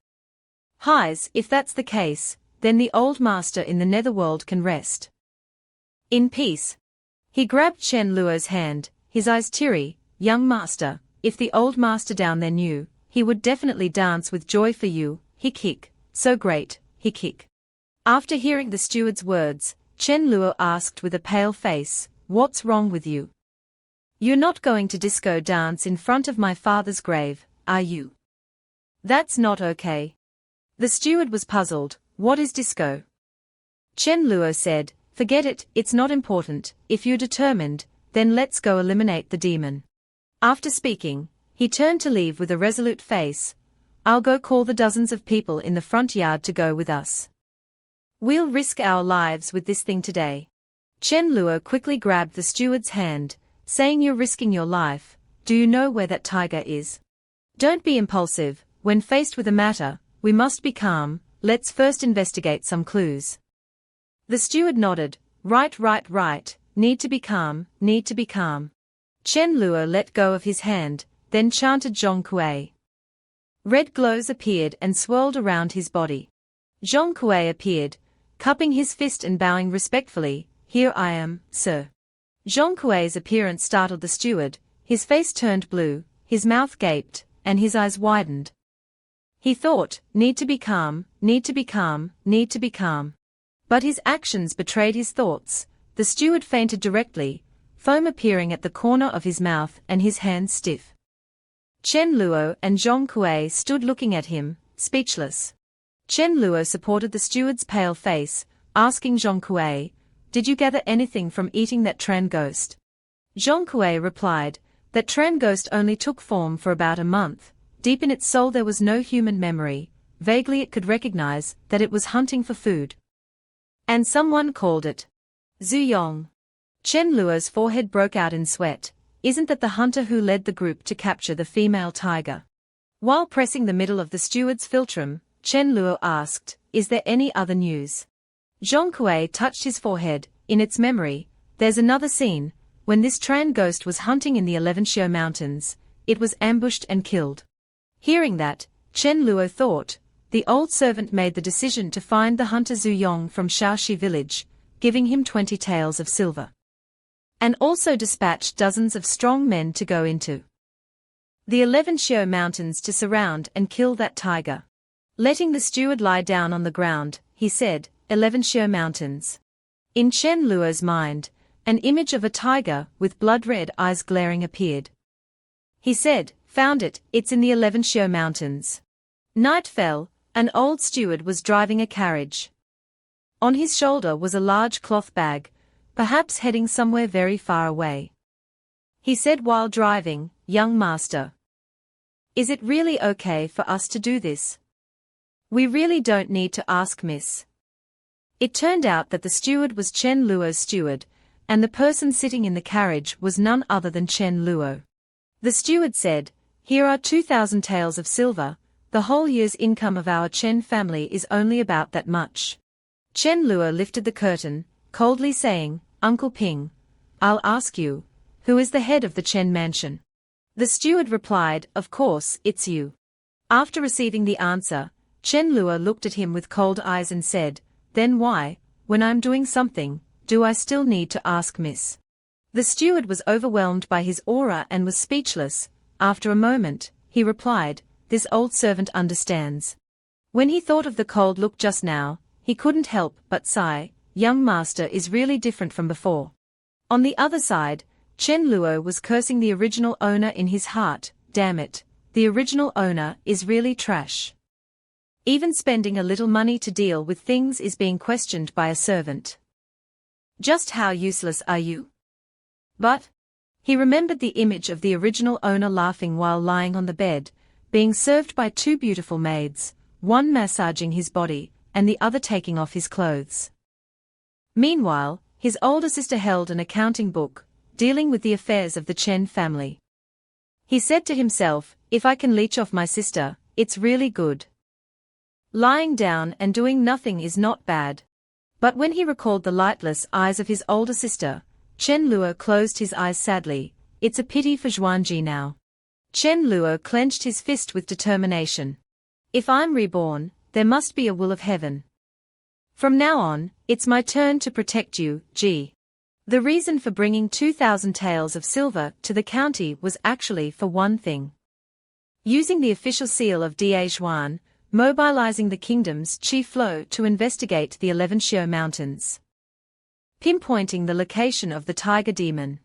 Highs, if that's the case, then the old master in the netherworld can rest in peace. He grabbed Chen Luo's hand, his eyes teary. "Young master, if the old master down there knew, he would definitely dance with joy for you." He kick. "So great, he kick." After hearing the steward's words, Chen Luo asked with a pale face, "What's wrong with you? You're not going to disco dance in front of my father's grave, are you? That's not okay." The steward was puzzled. "What is disco?" Chen Luo said, "Forget it, it's not important. If you're determined, then let's go eliminate the demon." After speaking, he turned to leave with a resolute face. "I'll go call the dozens of people in the front yard to go with us. We'll risk our lives with this thing today." Chen Luo quickly grabbed the steward's hand, saying, "You're risking your life, do you know where that tiger is? Don't be impulsive. When faced with a matter, we must be calm. Let's first investigate some clues. The steward nodded. Right. Need to be calm, need to be calm. Chen Luo let go of his hand, then chanted Zhong Kuei. Red glows appeared and swirled around his body. Zhong Kuei appeared, cupping his fist and bowing respectfully. Here I am, sir. Zhong Kuei's appearance startled the steward. His face turned blue, his mouth gaped, and his eyes widened. He thought, need to be calm, need to be calm, need to be calm. But his actions betrayed his thoughts. The steward fainted directly, foam appearing at the corner of his mouth and his hands stiff. Chen Luo and Zhong Kuei stood looking at him, speechless. Chen Luo supported the steward's pale face, asking Zhong Kuei, did you gather anything from eating that Tran ghost? Zhong Kuei replied, that Tran ghost only took form for about a month. Deep in its soul there was no human memory. Vaguely it could recognize that it was hunting for food. And someone called it Zhu Yong. Chen Luo's forehead broke out in sweat. Isn't that the hunter who led the group to capture the female tiger? While pressing the middle of the steward's philtrum, Chen Luo asked, is there any other news? Zhong Kuei touched his forehead. In its memory, there's another scene. When this Tran ghost was hunting in the 11 Xiu mountains, it was ambushed and killed. Hearing that, Chen Luo thought, the old servant made the decision to find the hunter Zhu Yong from Shaoxi village, giving him 20 taels of silver. And also dispatched dozens of strong men to go into the 11 Xiu mountains to surround and kill that tiger. Letting the steward lie down on the ground, he said, 11 Xiu mountains. In Chen Luo's mind, an image of a tiger with blood-red eyes glaring appeared. He said, found it, it's in the 11 Xiu mountains. Night fell, an old steward was driving a carriage. On his shoulder was a large cloth bag, perhaps heading somewhere very far away. He said while driving, young master. Is it really okay for us to do this? We really don't need to ask, miss. It turned out that the steward was Chen Luo's steward, and the person sitting in the carriage was none other than Chen Luo. The steward said, here are 2,000 taels of silver, the whole year's income of our Chen family is only about that much. Chen Luo lifted the curtain, coldly saying, Uncle Ping, I'll ask you, who is the head of the Chen mansion? The steward replied, of course, it's you. After receiving the answer, Chen Luo looked at him with cold eyes and said, then why, when I'm doing something, do I still need to ask, miss? The steward was overwhelmed by his aura and was speechless. After a moment, he replied, this old servant understands. When he thought of the cold look just now, he couldn't help but sigh, young master is really different from before. On the other side, Chen Luo was cursing the original owner in his heart, damn it, the original owner is really trash. Even spending a little money to deal with things is being questioned by a servant. Just how useless are you? But he remembered the image of the original owner laughing while lying on the bed, being served by two beautiful maids, one massaging his body, and the other taking off his clothes. Meanwhile, his older sister held an accounting book, dealing with the affairs of the Chen family. He said to himself, if I can leech off my sister, it's really good. Lying down and doing nothing is not bad. But when he recalled the lightless eyes of his older sister, Chen Luo closed his eyes sadly. It's a pity for Zhuangji now. Chen Luo clenched his fist with determination. If I'm reborn, there must be a will of heaven. From now on, it's my turn to protect you, Ji. The reason for bringing 2,000 taels of silver to the county was actually for one thing. Using the official seal of Da Zhuan, mobilizing the kingdom's chief flow to investigate the 11 Xiu mountains. Pinpointing the location of the tiger demon.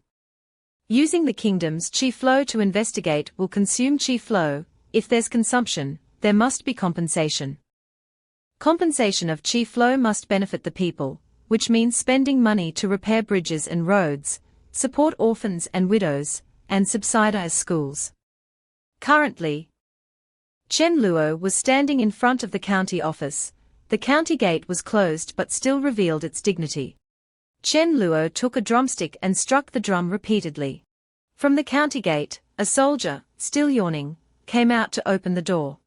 Using the kingdom's chief flow to investigate will consume chief flow. If there's consumption, there must be compensation. Compensation of chief flow must benefit the people, which means spending money to repair bridges and roads, support orphans and widows, and subsidize schools. Currently, Chen Luo was standing in front of the county office. The county gate was closed but still revealed its dignity. Chen Luo took a drumstick and struck the drum repeatedly. From the county gate, A soldier, still yawning, came out to open the door.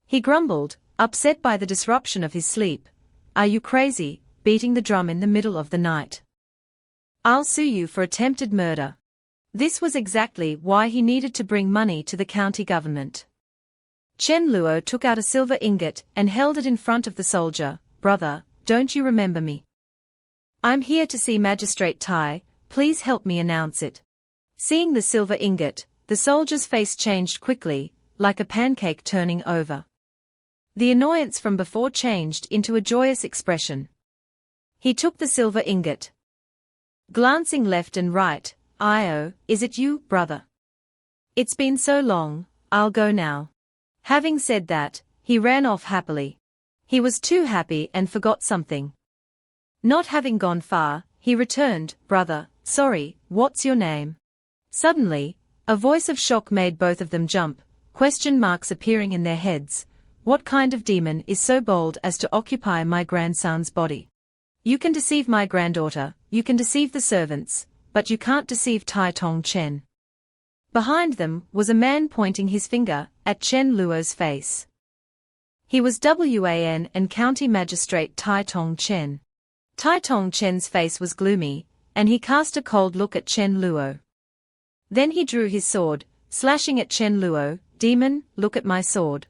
He grumbled, upset by the disruption of his sleep. "Are you crazy, beating the drum in the middle of the night? I'll sue you for attempted murder." This was exactly why he needed to bring money to the county government. Chen Luo took out a silver ingot and held it in front of the soldier. "Brother, don't you remember me? I'm here to see Magistrate Tai, please help me announce it." Seeing the silver ingot, the soldier's face changed quickly, like a pancake turning over. The annoyance from before changed into a joyous expression. He took the silver ingot. Glancing left and right, "Oh, is it you, brother? It's been so long, I'll go now." Having said that, he ran off happily. He was too happy and forgot something. Not having gone far, he returned. "Brother, sorry, what's your name?" Suddenly, a voice of shock made both of them jump, question marks appearing in their heads. What kind of demon is so bold as to occupy my grandson's body? You can deceive my granddaughter, you can deceive the servants, but you can't deceive Tai Tong Chen. Behind them was a man pointing his finger at Chen Luo's face. He was Wan and County Magistrate Tai Tong Chen. Tai Tong Chen's face was gloomy, and he cast a cold look at Chen Luo. Then he drew his sword, slashing at Chen Luo. "Demon, look at my sword."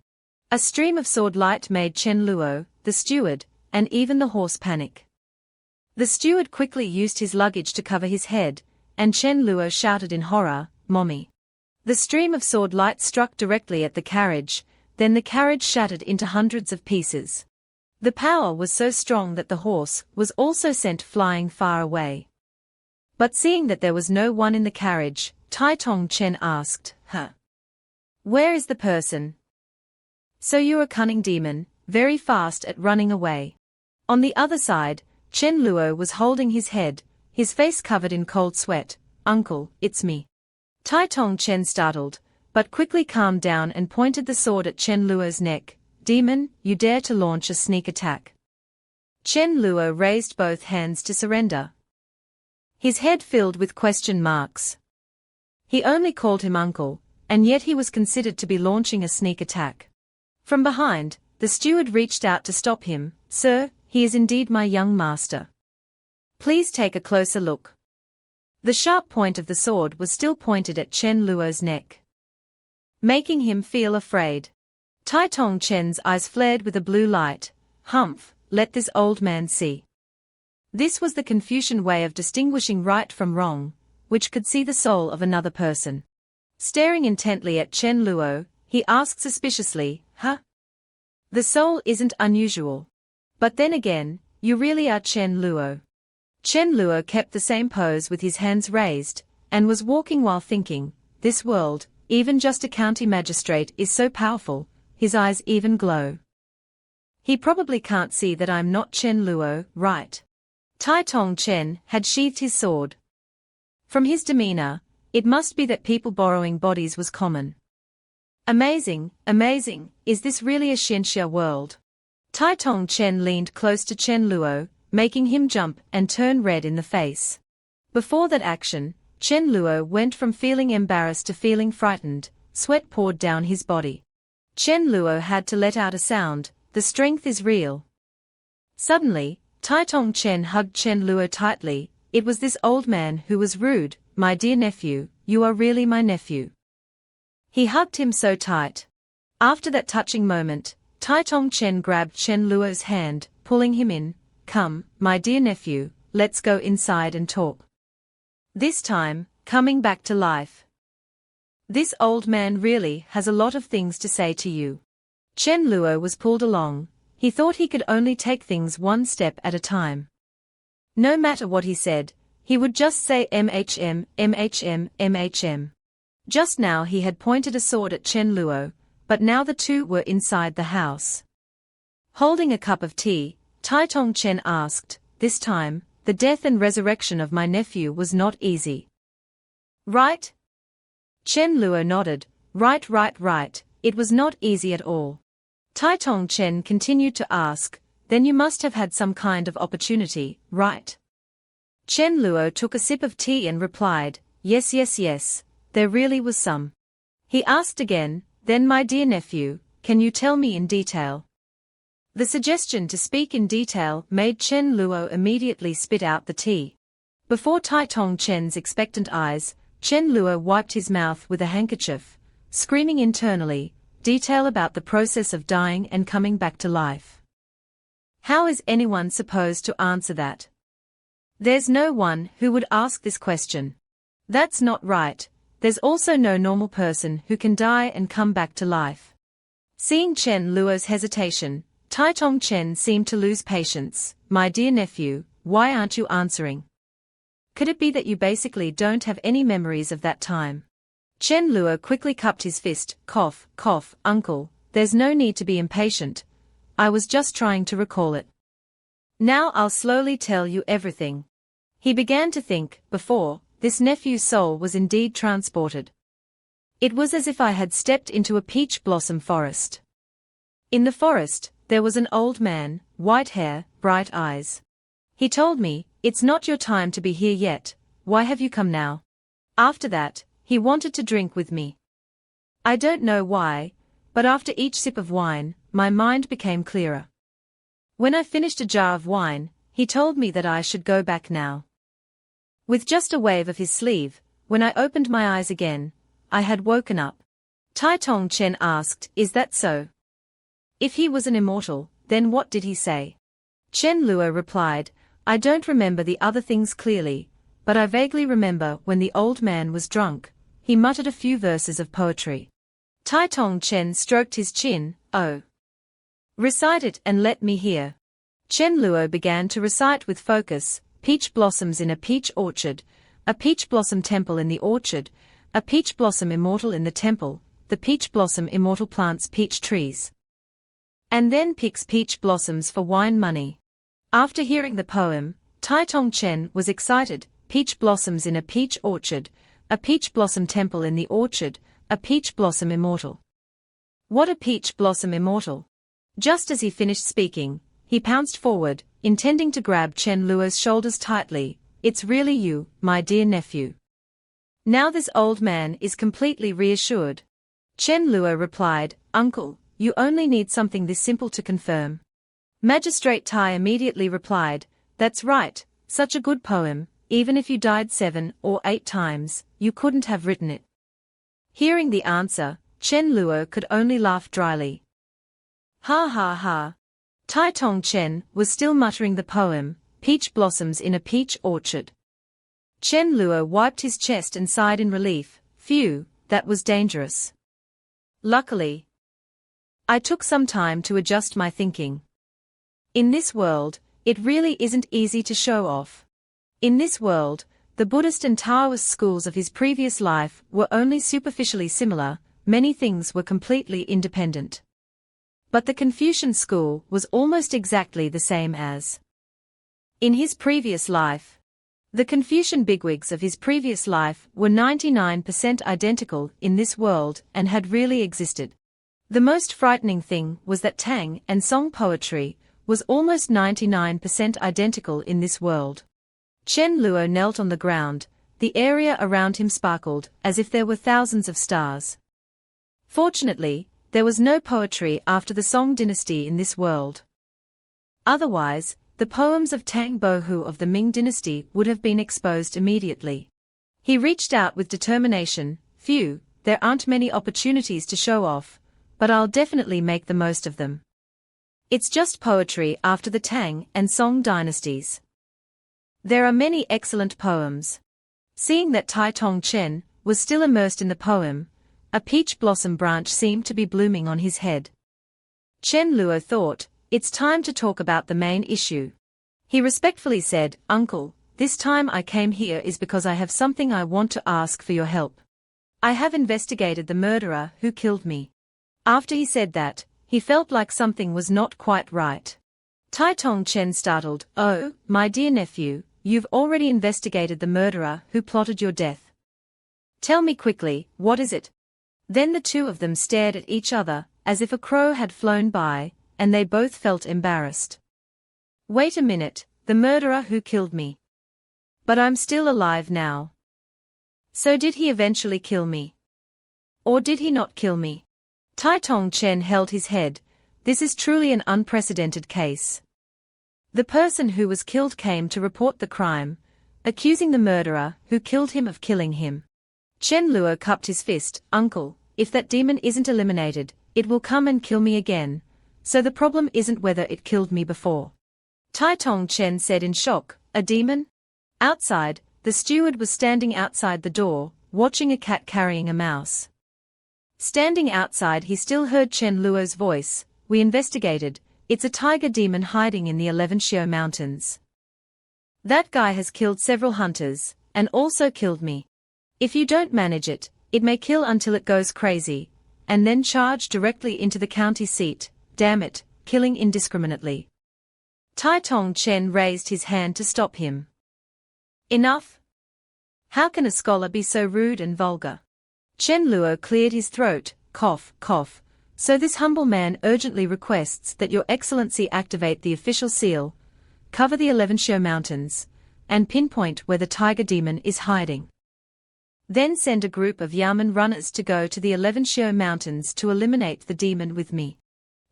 A stream of sword light made Chen Luo, the steward, and even the horse panic. The steward quickly used his luggage to cover his head, and Chen Luo shouted in horror, "Mommy." The stream of sword light struck directly at the carriage, then the carriage shattered into hundreds of pieces. The power was so strong that the horse was also sent flying far away. But seeing that there was no one in the carriage, Tai Tong Chen asked, "Where is the person?" "So you're a cunning demon, very fast at running away." On the other side, Chen Luo was holding his head, his face covered in cold sweat. "Uncle, it's me." Tai Tong Chen startled, but quickly calmed down and pointed the sword at Chen Luo's neck. "Demon, you dare to launch a sneak attack." Chen Luo raised both hands to surrender. His head filled with question marks. He only called him uncle, and yet he was considered to be launching a sneak attack. From behind, the steward reached out to stop him. "Sir, he is indeed my young master. Please take a closer look." The sharp point of the sword was still pointed at Chen Luo's neck, making him feel afraid. Tai Tong Chen's eyes flared with a blue light. "Humph, let this old man see." This was the Confucian way of distinguishing right from wrong, which could see the soul of another person. Staring intently at Chen Luo, he asked suspiciously, "The soul isn't unusual. But then again, you really are Chen Luo." Chen Luo kept the same pose with his hands raised, and was walking while thinking, "This world, even just a county magistrate is so powerful," his eyes even glow. "He probably can't see that I'm not Chen Luo, right?" Tai Tong Chen had sheathed his sword. From his demeanor, it must be that people borrowing bodies was common. Amazing, amazing, is this really a Xianxia world? Tai Tong Chen leaned close to Chen Luo, making him jump and turn red in the face. Before that action, Chen Luo went from feeling embarrassed to feeling frightened, sweat poured down his body. Chen Luo had to let out a sound, "The strength is real." Suddenly, Tai Tong Chen hugged Chen Luo tightly. It was this old man who was rude. "My dear nephew, you are really my nephew." He hugged him so tight. After that touching moment, Tai Tong Chen grabbed Chen Luo's hand, pulling him in. "Come, my dear nephew, let's go inside and talk. This time, coming back to life. This old man really has a lot of things to say to you." Chen Luo was pulled along. He thought he could only take things one step at a time. No matter what he said, he would just say MHM, MHM, MHM. Just now he had pointed a sword at Chen Luo, but now the two were inside the house. Holding a cup of tea, Tai Tong Chen asked, "This time, the death and resurrection of my nephew was not easy, right?" Chen Luo nodded. Right, it was not easy at all." Tai Tong Chen continued to ask, "Then you must have had some kind of opportunity, right?" Chen Luo took a sip of tea and replied, yes. there really was some. He asked again, then my dear nephew, can you tell me in detail? The suggestion to speak in detail made Chen Luo immediately spit out the tea. Before Tai Tong Chen's expectant eyes, Chen Luo wiped his mouth with a handkerchief, screaming internally, detail about the process of dying and coming back to life. How is anyone supposed to answer that? There's no one who would ask this question. That's not right. There's also no normal person who can die and come back to life. Seeing Chen Luo's hesitation, Tai Tong Chen seemed to lose patience. My dear nephew, why aren't you answering? Could it be that you basically don't have any memories of that time? Chen Luo quickly cupped his fist. Cough, cough, uncle, there's no need to be impatient. I was just trying to recall it. Now I'll slowly tell you everything. He began to think, before, this nephew's soul was indeed transported. It was as if I had stepped into a peach blossom forest. In the forest, there was an old man, white hair, bright eyes. He told me, it's not your time to be here yet, why have you come now? After that, he wanted to drink with me. I don't know why, but after each sip of wine, my mind became clearer. When I finished a jar of wine, he told me that I should go back now. With just a wave of his sleeve, when I opened my eyes again, I had woken up. Tai Tong Chen asked, is that so? If he was an immortal, then what did he say? Chen Luo replied, I don't remember the other things clearly, but I vaguely remember when the old man was drunk, he muttered a few verses of poetry. Tai Tong Chen stroked his chin, oh. Recite it and let me hear. Chen Luo began to recite with focus, peach blossoms in a peach orchard, a peach blossom temple in the orchard, a peach blossom immortal in the temple, the peach blossom immortal plants peach trees. And then picks peach blossoms for wine money. After hearing the poem, Tai Tong Chen was excited, peach blossoms in a peach orchard, a peach blossom temple in the orchard, a peach blossom immortal. What a peach blossom immortal! Just as he finished speaking, he pounced forward, intending to grab Chen Luo's shoulders tightly. It's really you, my dear nephew. Now this old man is completely reassured. Chen Luo replied, Uncle, you only need something this simple to confirm. Magistrate Tai immediately replied, that's right, such a good poem, even if you died 7 or 8 times, you couldn't have written it. Hearing the answer, Chen Luo could only laugh dryly. Ha ha ha. Tai Tong Chen was still muttering the poem, peach blossoms in a peach orchard. Chen Luo wiped his chest and sighed in relief, phew, that was dangerous. Luckily, I took some time to adjust my thinking. In this world, it really isn't easy to show off. In this world, the Buddhist and Taoist schools of his previous life were only superficially similar, many things were completely independent. But the Confucian school was almost exactly the same as in his previous life. The Confucian bigwigs of his previous life were 99% identical in this world and had really existed. The most frightening thing was that Tang and Song poetry was almost 99% identical in this world. Chen Luo knelt on the ground, the area around him sparkled as if there were thousands of stars. Fortunately, there was no poetry after the Song dynasty in this world. Otherwise, the poems of Tang Bohu of the Ming dynasty would have been exposed immediately. He reached out with determination, phew, there aren't many opportunities to show off, but I'll definitely make the most of them. It's just poetry after the Tang and Song dynasties. There are many excellent poems. Seeing that Tai Tong Chen was still immersed in the poem, a peach blossom branch seemed to be blooming on his head. Chen Luo thought, it's time to talk about the main issue. He respectfully said, Uncle, this time I came here is because I have something I want to ask for your help. I have investigated the murderer who killed me. After he said that, he felt like something was not quite right. Tai Tong Chen startled, oh, my dear nephew, you've already investigated the murderer who plotted your death. Tell me quickly, what is it? Then the two of them stared at each other, as if a crow had flown by, and they both felt embarrassed. Wait a minute, the murderer who killed me. But I'm still alive now. So did he eventually kill me? Or did he not kill me? Tai Tong Chen held his head. This is truly an unprecedented case. The person who was killed came to report the crime, accusing the murderer who killed him of killing him. Chen Luo cupped his fist. Uncle, if that demon isn't eliminated, it will come and kill me again, so the problem isn't whether it killed me before. Tai Tong Chen said in shock, a demon? Outside, the steward was standing outside the door, watching a cat carrying a mouse. Standing outside, he still heard Chen Luo's voice. We investigated, it's a tiger demon hiding in the 11 Xiao Mountains. That guy has killed several hunters, and also killed me. If you don't manage it, it may kill until it goes crazy, and then charge directly into the county seat, damn it, killing indiscriminately. Tai Tong Chen raised his hand to stop him. Enough! How can a scholar be so rude and vulgar? Chen Luo cleared his throat, cough, cough. So this humble man urgently requests that Your Excellency activate the official seal, cover the 11 Xiao Mountains, and pinpoint where the tiger demon is hiding. Then send a group of Yamen runners to go to the 11 Xiao Mountains to eliminate the demon with me.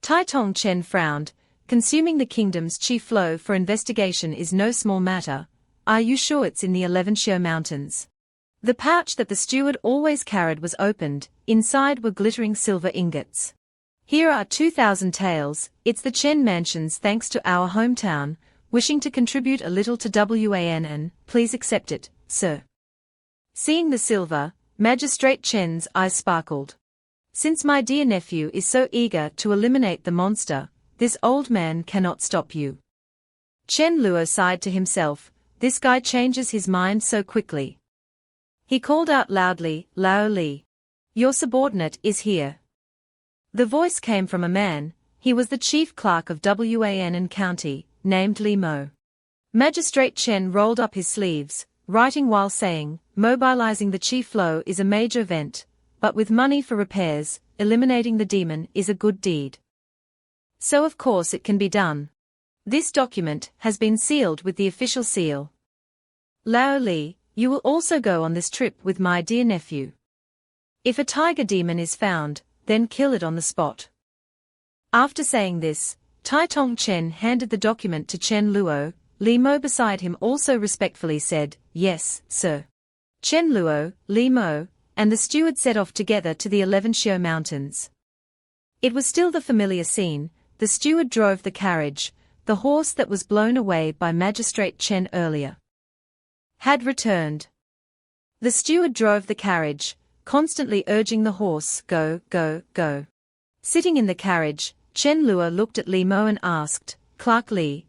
Tai Tong Chen frowned. Consuming the kingdom's chief flow for investigation is no small matter. Are you sure it's in the 11 Xiao Mountains? The pouch that the steward always carried was opened. Inside were glittering silver ingots. Here are 2,000 taels. It's the Chen mansions thanks to our hometown, wishing to contribute a little to WANN, please accept it, sir. Seeing the silver, Magistrate Chen's eyes sparkled. Since my dear nephew is so eager to eliminate the monster, this old man cannot stop you. Chen Luo sighed to himself, this guy changes his mind so quickly. He called out loudly, Lao Li. Your subordinate is here. The voice came from a man. He was the chief clerk of WANN County, named Li Mo. Magistrate Chen rolled up his sleeves, writing while saying, mobilizing the chief flow is a major event, but with money for repairs, eliminating the demon is a good deed. So of course it can be done. This document has been sealed with the official seal. Lao Li, you will also go on this trip with my dear nephew. If a tiger demon is found, then kill it on the spot. After saying this, Tai Tong Chen handed the document to Chen Luo. Li Mo beside him also respectfully said, yes, sir. Chen Luo, Li Mo, and the steward set off together to the 11 Xiao Mountains. It was still the familiar scene. The steward drove the carriage. The horse that was blown away by Magistrate Chen earlier had returned. The steward drove the carriage, constantly urging the horse, go, go, go. Sitting in the carriage, Chen Luo looked at Li Mo and asked, Clerk Li,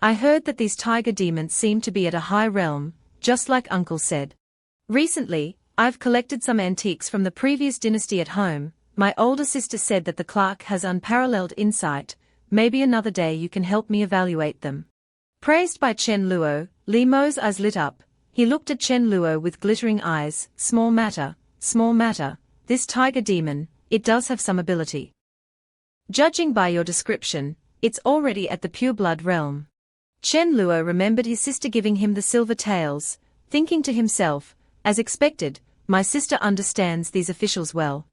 I heard that these tiger demons seem to be at a high realm, just like Uncle said. Recently, I've collected some antiques from the previous dynasty at home. My older sister said that the clerk has unparalleled insight. Maybe another day you can help me evaluate them. Praised by Chen Luo, Li Mo's eyes lit up. He looked at Chen Luo with glittering eyes. Small matter, this tiger demon, it does have some ability. Judging by your description, it's already at the pure blood realm. Chen Luo remembered his sister giving him the silver taels, thinking to himself, as expected, my sister understands these officials well.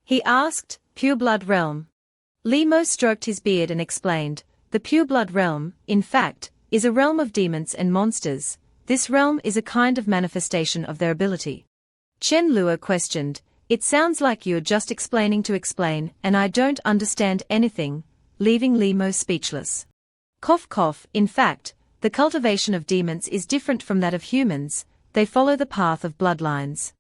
He asked, pure blood realm. Li Mo stroked his beard and explained, the pure blood realm, in fact, is a realm of demons and monsters. This realm is a kind of manifestation of their ability. Chen Luo questioned, it sounds like you're just explaining to explain and I don't understand anything, leaving Li Mo speechless. Cough cough, in fact, the cultivation of demons is different from that of humans, they follow the path of bloodlines.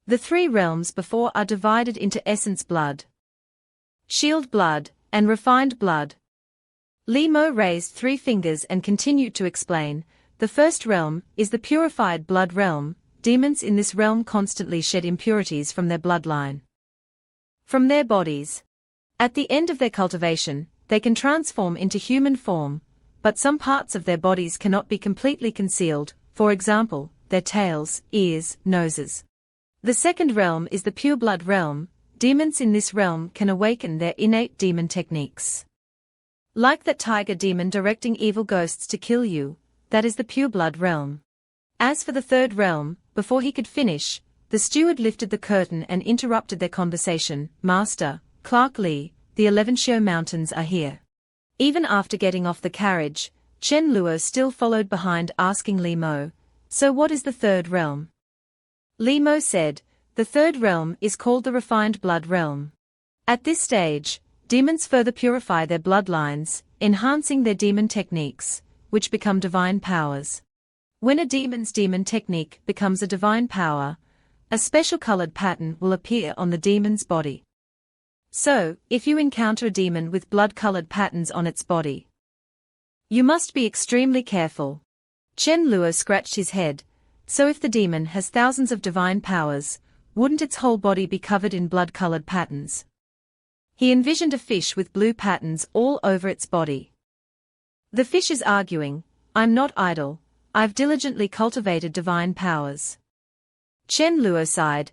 The three realms before are divided into essence blood, shield blood, and refined blood. Li Mo raised 3 fingers and continued to explain, the first realm is the purified blood realm. Demons in this realm constantly shed impurities from their bloodline, from their bodies. At the end of their cultivation, they can transform into human form, but some parts of their bodies cannot be completely concealed, for example, their tails, ears, noses. The second realm is the pure blood realm. Demons in this realm can awaken their innate demon techniques. Like that tiger demon directing evil ghosts to kill you, that is the pure blood realm. As for the third realm, before he could finish, the steward lifted the curtain and interrupted their conversation. "Master, Clark Lee, the 11 Mountains are here." Even after getting off the carriage, Chen Luo still followed behind asking Li Mo, "So what is the third realm?" Li Mo said, "The third realm is called the refined blood realm. At this stage, demons further purify their bloodlines, enhancing their demon techniques, which become divine powers. When a demon's demon technique becomes a divine power, a special colored pattern will appear on the demon's body. So, if you encounter a demon with blood-colored patterns on its body, you must be extremely careful." Chen Luo scratched his head. So if the demon has thousands of divine powers, wouldn't its whole body be covered in blood-colored patterns? He envisioned a fish with blue patterns all over its body. The fish is arguing, "I'm not idle, I've diligently cultivated divine powers." Chen Luo sighed,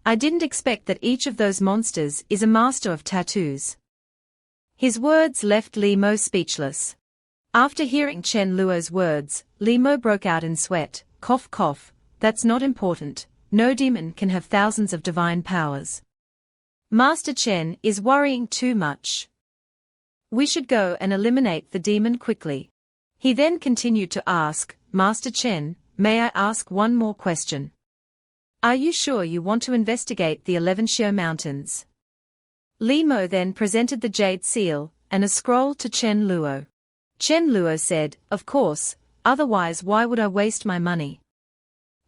"I didn't expect that each of those monsters is a master of tattoos." His words left Li Mo speechless. After hearing Chen Luo's words, Li Mo broke out in sweat. "Cough cough, that's not important, no demon can have thousands of divine powers. Master Chen is worrying too much. We should go and eliminate the demon quickly." He then continued to ask, "Master Chen, may I ask one more question? Are you sure you want to investigate the 11 Mountains?" Li Mo then presented the jade seal and a scroll to Chen Luo. Chen Luo said, "Of course, otherwise why would I waste my money?"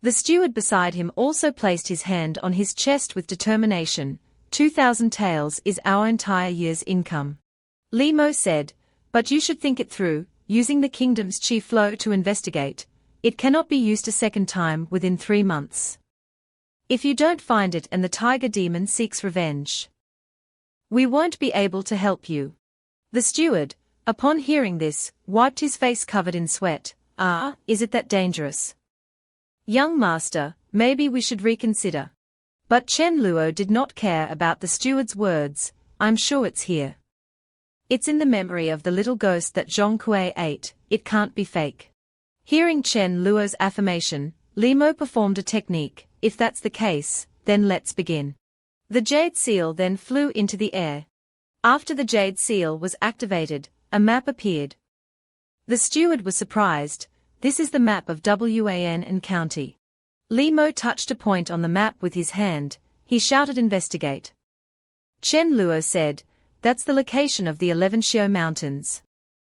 The steward beside him also placed his hand on his chest with determination. 2,000 taels is our entire year's income. Li Mo said, "But you should think it through, using the kingdom's chi flow to investigate. It cannot be used a second time within 3 months. If you don't find it and the tiger demon seeks revenge, we won't be able to help you." The steward, upon hearing this, wiped his face covered in sweat. "Ah, is it that dangerous? Young master, maybe we should reconsider." But Chen Luo did not care about the steward's words. "I'm sure it's here. It's in the memory of the little ghost that Zhong Kuei ate, it can't be fake." Hearing Chen Luo's affirmation, Li Mo performed a technique. "If that's the case, then let's begin." The jade seal then flew into the air. After the jade seal was activated, a map appeared. The steward was surprised. "This is the map of Wan and County." Li Mo touched a point on the map with his hand. He shouted, "Investigate." Chen Luo said, "That's the location of the 11 Mountains."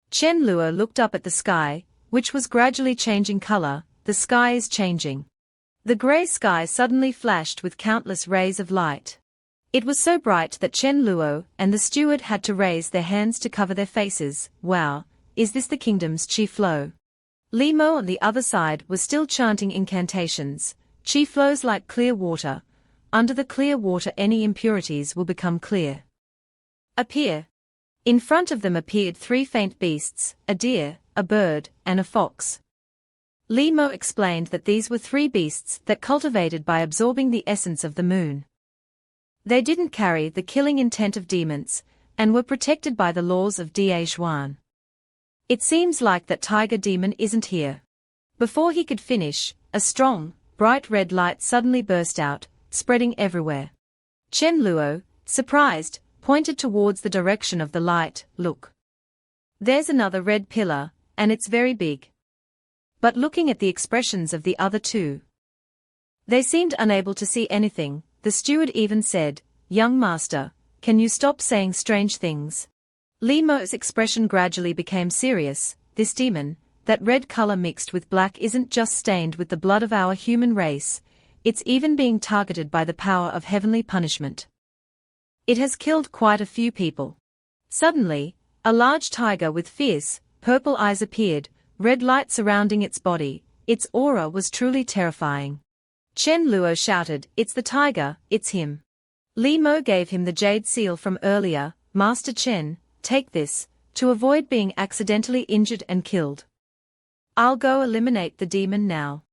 Chen Luo looked up at the sky, which was gradually changing color. "The sky is changing." The gray sky suddenly flashed with countless rays of light. It was so bright that Chen Luo and the steward had to raise their hands to cover their faces. "Wow, is this the kingdom's chi flow?" Li Mo on the other side was still chanting incantations. "Chi flows like clear water. Under the clear water any impurities will become clear. Appear." In front of them appeared 3 faint beasts, a deer, a bird, and a fox. Li Mo explained that these were 3 beasts that cultivated by absorbing the essence of the moon. They didn't carry the killing intent of demons, and were protected by the laws of Da Xuan. It seems like that tiger demon isn't here. Before he could finish, a strong, bright red light suddenly burst out, spreading everywhere. Chen Luo, surprised, pointed towards the direction of the light. "Look. There's another red pillar, and it's very big." But looking at the expressions of the other 2, they seemed unable to see anything. The steward even said, "Young master, can you stop saying strange things?" Li Mo's expression gradually became serious. "This demon, that red color mixed with black, isn't just stained with the blood of our human race, it's even being targeted by the power of heavenly punishment. It has killed quite a few people." Suddenly, a large tiger with fierce, purple eyes appeared, red light surrounding its body. Its aura was truly terrifying. Chen Luo shouted, "It's the tiger, it's him." Li Mo gave him the jade seal from earlier. "Master Chen, take this, to avoid being accidentally injured and killed. I'll go eliminate the demon now."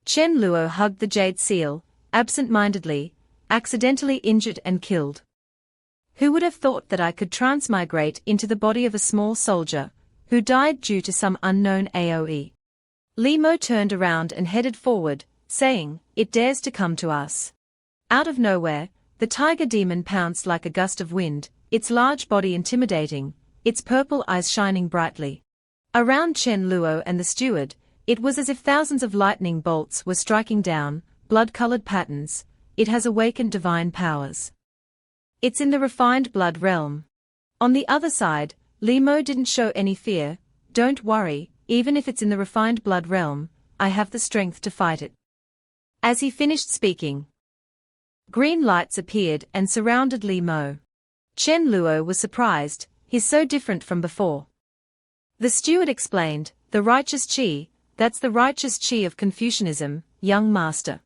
Chen Luo hugged the jade seal, absent-mindedly. "Accidentally injured and killed. Who would have thought that I could transmigrate into the body of a small soldier, who died due to some unknown AoE?" Li Mo turned around and headed forward, saying, it dares to come to us. Out of nowhere, the tiger demon pounced like a gust of wind, its large body intimidating, its purple eyes shining brightly. Around Chen Luo and the steward, it was as if thousands of lightning bolts were striking down, blood-colored patterns. It has awakened divine powers. It's in the refined blood realm. On the other side, Li Mo didn't show any fear. Don't worry, even if it's in the refined blood realm, I have the strength to fight it. As he finished speaking, green lights appeared and surrounded Li Mo. Chen Luo was surprised, he's so different from before. The steward explained, the righteous qi, that's the righteous qi of Confucianism, young master.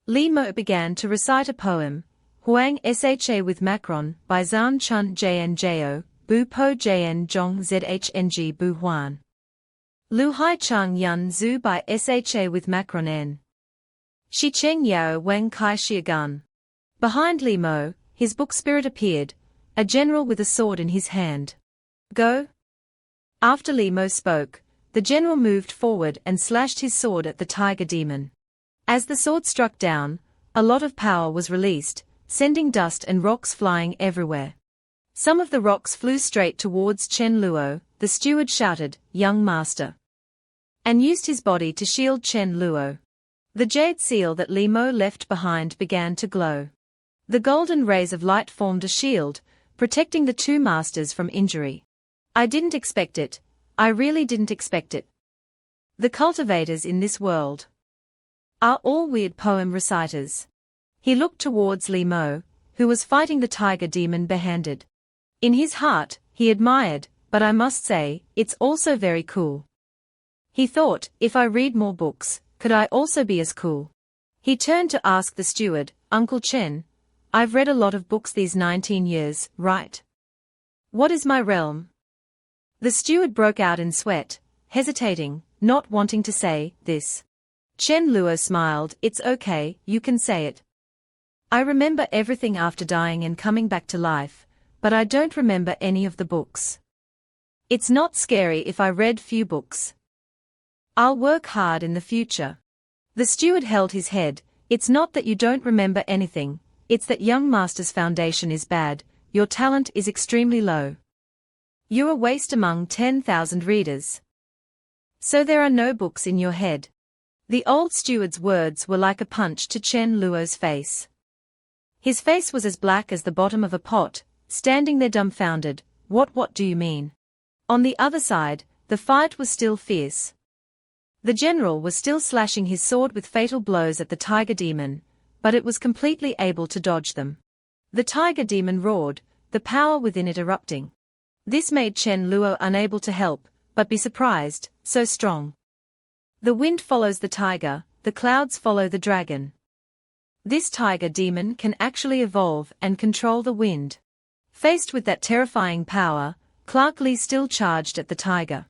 Li Mo began to recite a poem, Huang Sha with Macron by Zhan Chun Jnjo, Bu Po Jn Zhong Zhng Bu Huan. Lu Hai Chang Yun Zhu by Sha with Macron N. Shi Cheng Yao Wen Kai Shiagun. Behind Li Mo, his book spirit appeared, a general with a sword in his hand. Go. After Li Mo spoke, the general moved forward and slashed his sword at the tiger demon. As the sword struck down, a lot of power was released, sending dust and rocks flying everywhere. Some of the rocks flew straight towards Chen Luo. The steward shouted, young master, and used his body to shield Chen Luo. The jade seal that Li Mo left behind began to glow. The golden rays of light formed a shield, protecting the two masters from injury. I didn't expect it. I really didn't expect it. The cultivators in this world are all weird poem reciters. He looked towards Li Mo, who was fighting the tiger demon barehanded. In his heart, he admired, but I must say, it's also very cool. He thought, if I read more books, could I also be as cool? He turned to ask the steward, Uncle Chen, I've read a lot of books these 19 years, right? What is my realm? The steward broke out in sweat, hesitating, not wanting to say this. Chen Luo smiled, it's okay, you can say it. I remember everything after dying and coming back to life, but I don't remember any of the books. It's not scary if I read few books. I'll work hard in the future. The steward held his head, it's not that you don't remember anything, it's that young master's foundation is bad, your talent is extremely low. You're a waste among 10,000 readers. So there are no books in your head. The old steward's words were like a punch to Chen Luo's face. His face was as black as the bottom of a pot, standing there dumbfounded. What do you mean? On the other side, the fight was still fierce. The general was still slashing his sword with fatal blows at the tiger demon, but it was completely able to dodge them. The tiger demon roared, the power within it erupting. This made Chen Luo unable to help but be surprised, so strong. The wind follows the tiger, the clouds follow the dragon. This tiger demon can actually evolve and control the wind. Faced with that terrifying power, Clark Li still charged at the tiger.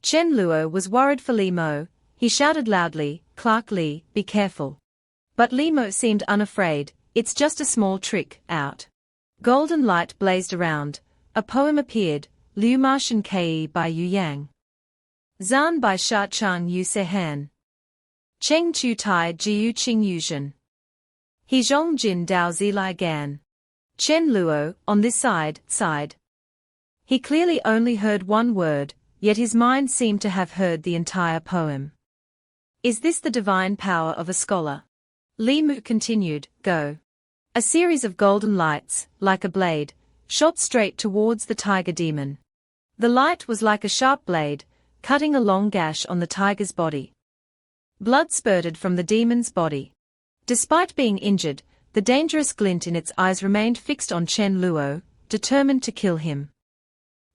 Chen Luo was worried for Li Mo. He shouted loudly, Clark Li, be careful. But Li Mo seemed unafraid, it's just a small trick, out. Golden light blazed around, a poem appeared, Liu Ma Shen Kei by Yu Yang. Zan by Sha Chang Yu Sehan. Cheng Chu Tai Jiu Qing Yuzhen. He Zhong Jin Dao Zilai Gan. Chen Luo, on this side. He clearly only heard one word, yet his mind seemed to have heard the entire poem. Is this the divine power of a scholar? Li Mu continued, go. A series of golden lights, like a blade, shot straight towards the tiger demon. The light was like a sharp blade, cutting a long gash on the tiger's body. Blood spurted from the demon's body. Despite being injured, the dangerous glint in its eyes remained fixed on Chen Luo, determined to kill him.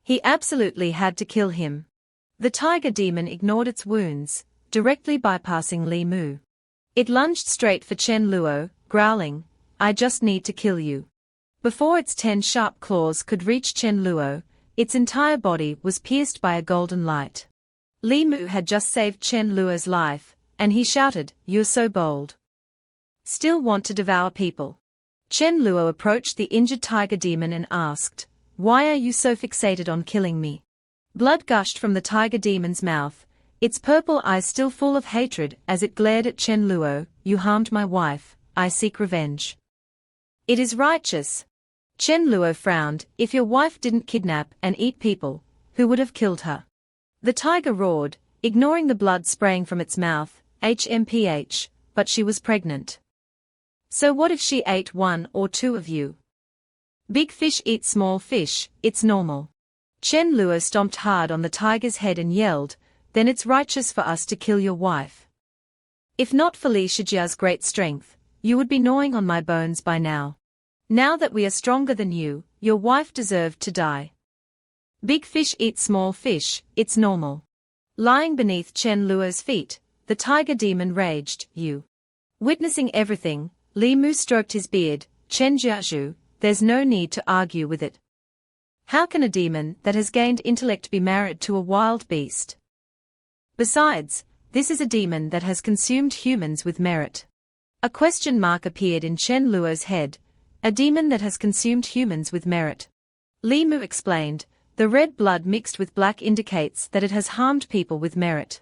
He absolutely had to kill him. The tiger demon ignored its wounds, directly bypassing Li Mu. It lunged straight for Chen Luo, growling, I just need to kill you. Before its 10 sharp claws could reach Chen Luo, its entire body was pierced by a golden light. Li Mu had just saved Chen Luo's life, and he shouted, you're so bold. Still want to devour people? Chen Luo approached the injured tiger demon and asked, why are you so fixated on killing me? Blood gushed from the tiger demon's mouth, its purple eyes still full of hatred as it glared at Chen Luo. You harmed my wife, I seek revenge. It is righteous. Chen Luo frowned. If your wife didn't kidnap and eat people, who would have killed her? The tiger roared, ignoring the blood spraying from its mouth. HMPH, but she was pregnant. So what if she ate one or two of you? Big fish eat small fish, it's normal. Chen Luo stomped hard on the tiger's head and yelled, then it's righteous for us to kill your wife. If not for Li Shijia's great strength, you would be gnawing on my bones by now. Now that we are stronger than you, your wife deserved to die. Big fish eat small fish, it's normal. Lying beneath Chen Luo's feet, the tiger demon raged. You. Witnessing everything, Li Mu stroked his beard. Chen Jiazhu, there's no need to argue with it. How can a demon that has gained intellect be married to a wild beast? Besides, this is a demon that has consumed humans with merit. A question mark appeared in Chen Luo's head. A demon that has consumed humans with merit. Li Mu explained, the red blood mixed with black indicates that it has harmed people with merit.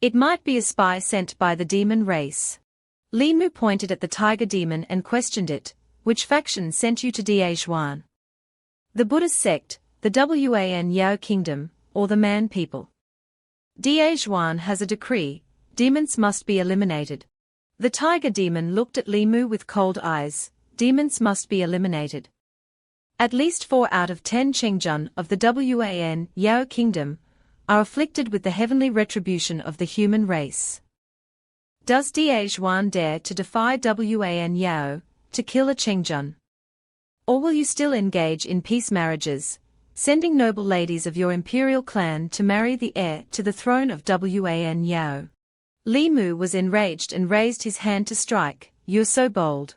It might be a spy sent by the demon race. Li Mu pointed at the tiger demon and questioned it, which faction sent you to Daejuan? The Buddhist sect, the Wan Yao kingdom, or the man people? Daejuan has a decree, demons must be eliminated. The tiger demon looked at Li Mu with cold eyes. Demons must be eliminated. At least 4 out of 10 Chengjun of the Wan Yao kingdom are afflicted with the heavenly retribution of the human race. Does Daejuan dare to defy Wan Yao, to kill a Chengjun? Or will you still engage in peace marriages, sending noble ladies of your imperial clan to marry the heir to the throne of Wan Yao? Li Mu was enraged and raised his hand to strike. You're so bold.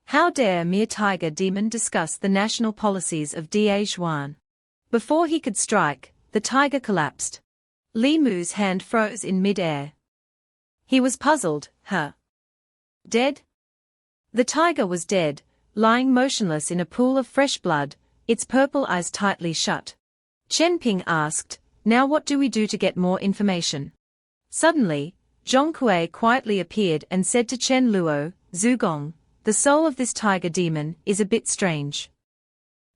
How dare mere tiger demon discuss the national policies of Daejuan? Before he could strike, the tiger collapsed. Li Mu's hand froze in mid-air. He was puzzled. Huh? Dead? The tiger was dead, lying motionless in a pool of fresh blood, its purple eyes tightly shut. Chen Ping asked, now what do we do to get more information? Suddenly, Zhong Kuei quietly appeared and said to Chen Luo, Zugong, the soul of this tiger demon is a bit strange.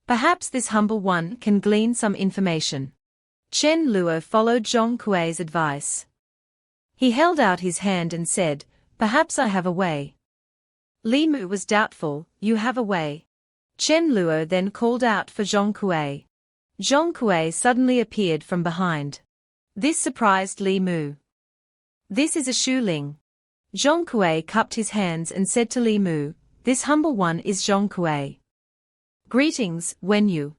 Perhaps this humble one can glean some information. Chen Luo followed Zhong Kuei's advice. He held out his hand and said, perhaps I have a way. Li Mu was doubtful. You have a way? Chen Luo then called out for Zhong Kuei. Zhong Kuei suddenly appeared from behind. This surprised Li Mu. This is a Shuling. Zhong Kuei cupped his hands and said to Li Mu, this humble one is Zhong Kuei. Greetings, Wen Yu.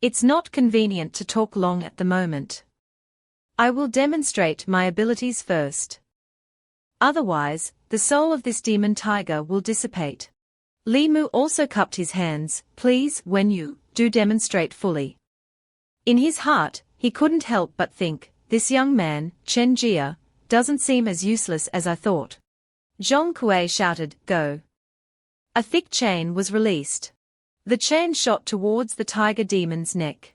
It's not convenient to talk long at the moment. I will demonstrate my abilities first. Otherwise, the soul of this demon tiger will dissipate. Li Mu also cupped his hands. Please, Wen Yu, do demonstrate fully. In his heart, he couldn't help but think, this young man, Chen Jia, doesn't seem as useless as I thought. Zhong Kuei shouted, go. A thick chain was released. The chain shot towards the tiger demon's neck.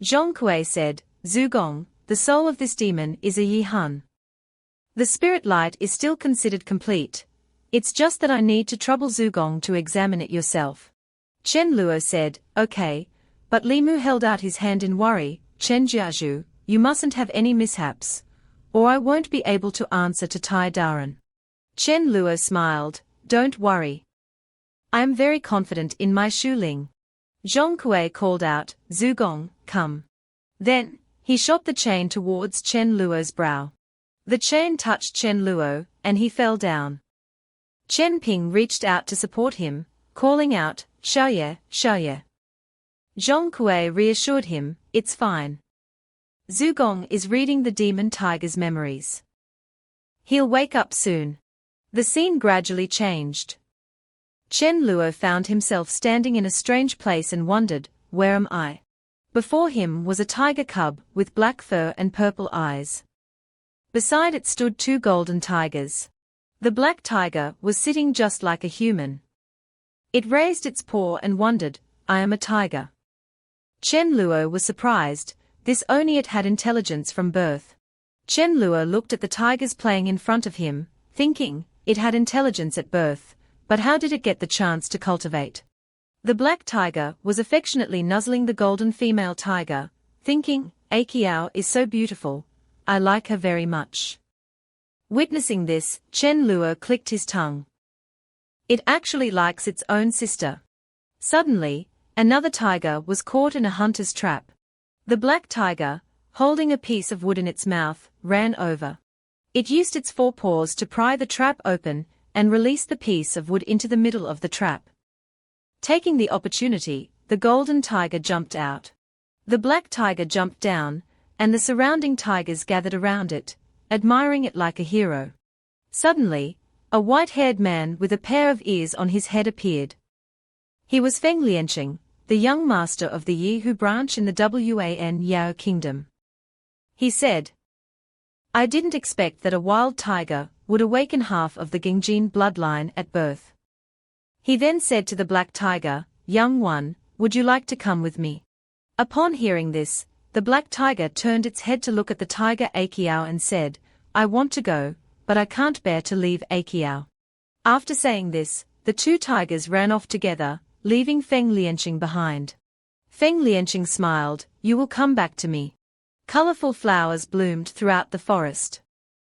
Zhong Kuei said, Zugong, the soul of this demon is a Yi Han. The spirit light is still considered complete. It's just that I need to trouble Zugong to examine it yourself. Chen Luo said, okay, but Li Mu held out his hand in worry. Chen Jiazhu, you mustn't have any mishaps, or I won't be able to answer to Tai Daran. Chen Luo smiled, don't worry. I am very confident in my Shuling. Zhong Kuei called out, Zugong, come. Then, he shot the chain towards Chen Luo's brow. The chain touched Chen Luo, and he fell down. Chen Ping reached out to support him, calling out, Xiaoye, Xiaoye. Zhong Kuei reassured him, it's fine. Zugong is reading the demon tiger's memories. He'll wake up soon. The scene gradually changed. Chen Luo found himself standing in a strange place and wondered, where am I? Before him was a tiger cub with black fur and purple eyes. Beside it stood 2 golden tigers. The black tiger was sitting just like a human. It raised its paw and wondered, I am a tiger. Chen Luo was surprised, this Oni it had intelligence from birth. Chen Luo looked at the tigers playing in front of him, thinking, it had intelligence at birth, but how did it get the chance to cultivate? The black tiger was affectionately nuzzling the golden female tiger, thinking, Akiao is so beautiful, I like her very much. Witnessing this, Chen Luo clicked his tongue. It actually likes its own sister. Suddenly, another tiger was caught in a hunter's trap. The black tiger, holding a piece of wood in its mouth, ran over. It used its forepaws to pry the trap open and release the piece of wood into the middle of the trap. Taking the opportunity, the golden tiger jumped out. The black tiger jumped down, and the surrounding tigers gathered around it, admiring it like a hero. Suddenly, a white-haired man with a pair of ears on his head appeared. He was Feng Lianqing, the young master of the Yihu branch in the Wan Yao kingdom. He said, I didn't expect that a wild tiger would awaken half of the Gengjin bloodline at birth. He then said to the black tiger, Young one, would you like to come with me? Upon hearing this, the black tiger turned its head to look at the tiger Akiao and said, I want to go, but I can't bear to leave Akiao. After saying this, the two tigers ran off together, leaving Feng Lianqing behind. Feng Lianqing smiled, You will come back to me. Colorful flowers bloomed throughout the forest.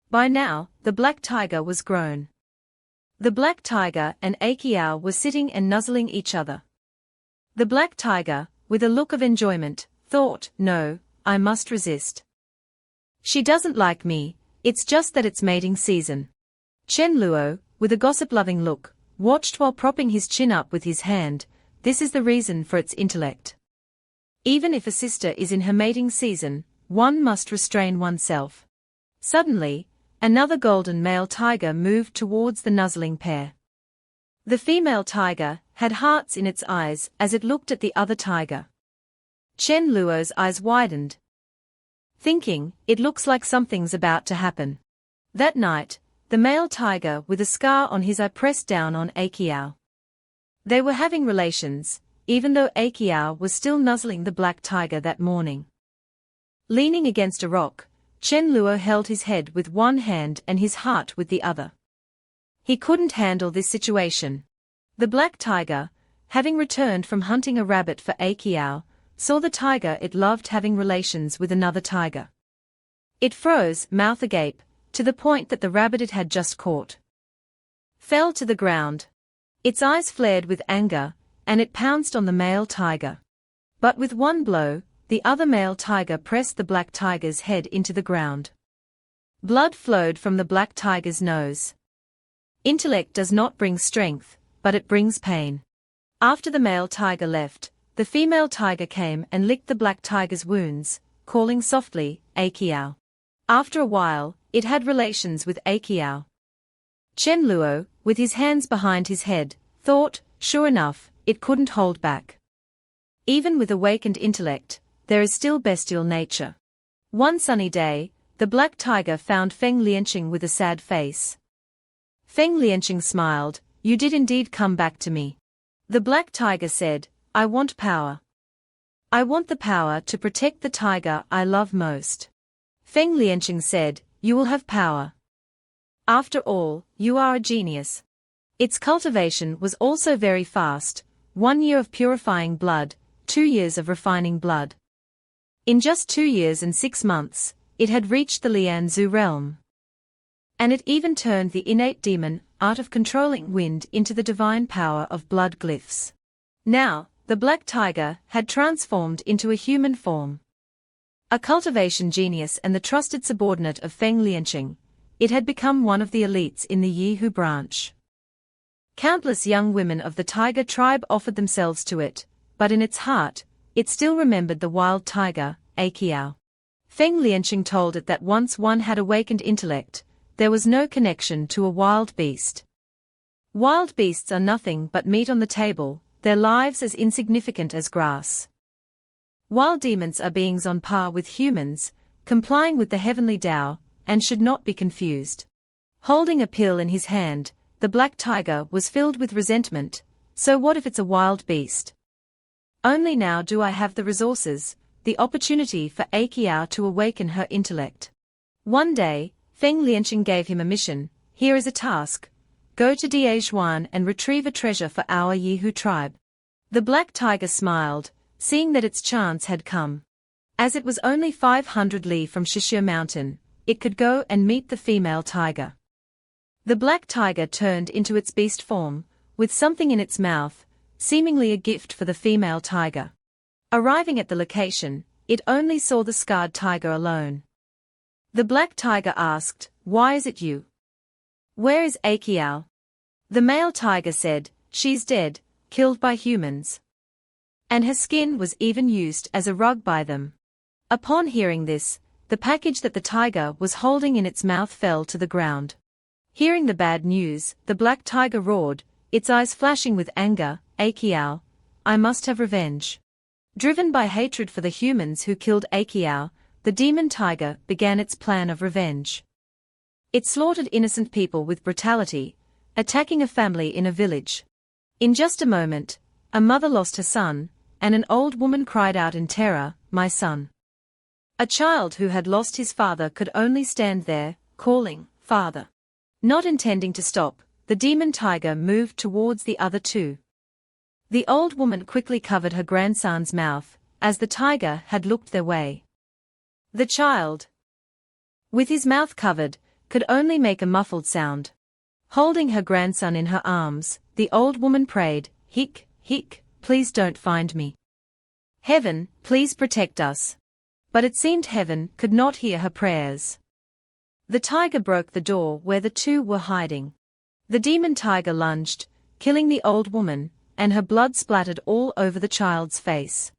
By now, the black tiger was grown. The black tiger and Akiao were sitting and nuzzling each other. The black tiger, with a look of enjoyment, thought, No, I must resist. She doesn't like me, it's just that it's mating season. Chen Luo, with a gossip-loving look, watched while propping his chin up with his hand. This is the reason for its intellect. Even if a sister is in her mating season, one must restrain oneself. Suddenly, another golden male tiger moved towards the nuzzling pair. The female tiger had hearts in its eyes as it looked at the other tiger. Chen Luo's eyes widened, thinking, it looks like something's about to happen. That night, the male tiger with a scar on his eye pressed down on Akiao. They were having relations, even though Akiao was still nuzzling the black tiger that morning. Leaning against a rock, Chen Luo held his head with one hand and his heart with the other. He couldn't handle this situation. The black tiger, having returned from hunting a rabbit for Akiao, saw the tiger it loved having relations with another tiger. It froze, mouth agape, to the point that the rabbit it had just caught fell to the ground. Its eyes flared with anger, and it pounced on the male tiger. But with one blow, the other male tiger pressed the black tiger's head into the ground. Blood flowed from the black tiger's nose. Intellect does not bring strength, but it brings pain. After the male tiger left, the female tiger came and licked the black tiger's wounds, calling softly, Akiao. After a while, it had relations with Akiao. Chen Luo, with his hands behind his head, thought, sure enough, it couldn't hold back. Even with awakened intellect, there is still bestial nature. One sunny day, the black tiger found Feng Lianqing with a sad face. Feng Lianqing smiled, You did indeed come back to me. The black tiger said, I want power. I want the power to protect the tiger I love most. Feng Lianqing said, You will have power. After all, you are a genius. Its cultivation was also very fast, 1 year of purifying blood, 2 years of refining blood. In just 2 years and 6 months, it had reached the Lianzu realm. And it even turned the innate demon art of controlling wind into the divine power of blood glyphs. Now, the black tiger had transformed into a human form. A cultivation genius and the trusted subordinate of Feng Lianqing, it had become one of the elites in the Yihu branch. Countless young women of the tiger tribe offered themselves to it, but in its heart, it still remembered the wild tiger, Akiao. Feng Lianqing told it that once one had awakened intellect, there was no connection to a wild beast. Wild beasts are nothing but meat on the table, their lives as insignificant as grass. Wild demons are beings on par with humans, complying with the heavenly Tao, and should not be confused. Holding a pill in his hand, the black tiger was filled with resentment. So what if it's a wild beast? Only now do I have the resources, the opportunity for Akiao to awaken her intellect. One day, Feng Lianqing gave him a mission. Here is a task. Go to Daejuan and retrieve a treasure for our Yihu tribe. The black tiger smiled, seeing that its chance had come. As it was only 500 li from Shishir Mountain, it could go and meet the female tiger. The black tiger turned into its beast form, with something in its mouth, seemingly a gift for the female tiger. Arriving at the location, it only saw the scarred tiger alone. The black tiger asked, "Why is it you? Where is Akiao?" The male tiger said, "She's dead, killed by humans. And her skin was even used as a rug by them." Upon hearing this, the package that the tiger was holding in its mouth fell to the ground. Hearing the bad news, the black tiger roared, its eyes flashing with anger, "Akiao, I must have revenge." Driven by hatred for the humans who killed Akiao, the demon tiger began its plan of revenge. It slaughtered innocent people with brutality, attacking a family in a village. In just a moment, a mother lost her son, and an old woman cried out in terror, "My son." A child who had lost his father could only stand there, calling, "Father." Not intending to stop, the demon tiger moved towards the other two. The old woman quickly covered her grandson's mouth, as the tiger had looked their way. The child, with his mouth covered, could only make a muffled sound. Holding her grandson in her arms, the old woman prayed, "Hick, hick, please don't find me. Heaven, please protect us." But it seemed heaven could not hear her prayers. The tiger broke the door where the two were hiding. The demon tiger lunged, killing the old woman, and her blood splattered all over the child's face.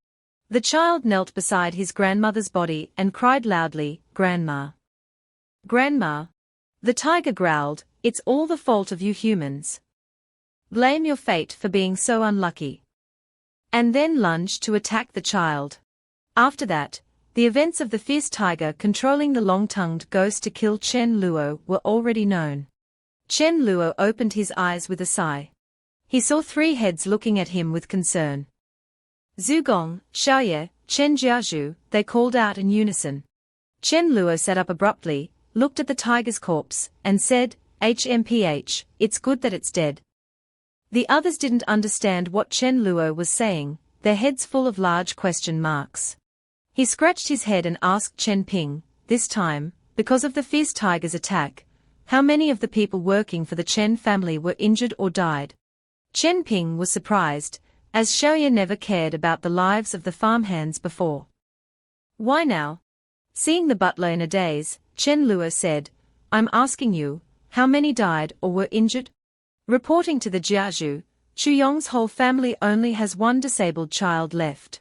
The child knelt beside his grandmother's body and cried loudly, "Grandma. Grandma." The tiger growled, "It's all the fault of you humans. Blame your fate for being so unlucky." And then lunged to attack the child. After that, the events of the fierce tiger controlling the long-tongued ghost to kill Chen Luo were already known. Chen Luo opened his eyes with a sigh. He saw three heads looking at him with concern. "Zugong, Xiaoye, Chen Jiazhu," they called out in unison. Chen Luo sat up abruptly, looked at the tiger's corpse, and said, "HMPH, it's good that it's dead." The others didn't understand what Chen Luo was saying, their heads full of large question marks. He scratched his head and asked Chen Ping, this time, because of the fierce tiger's attack, how many of the people working for the Chen family were injured or died. Chen Ping was surprised, as Xiaoye never cared about the lives of the farmhands before. "Why now?" Seeing the butler in a daze, Chen Luo said, "I'm asking you, how many died or were injured?" Reporting to the Jiazhu, Chuyong's whole family only has one disabled child left.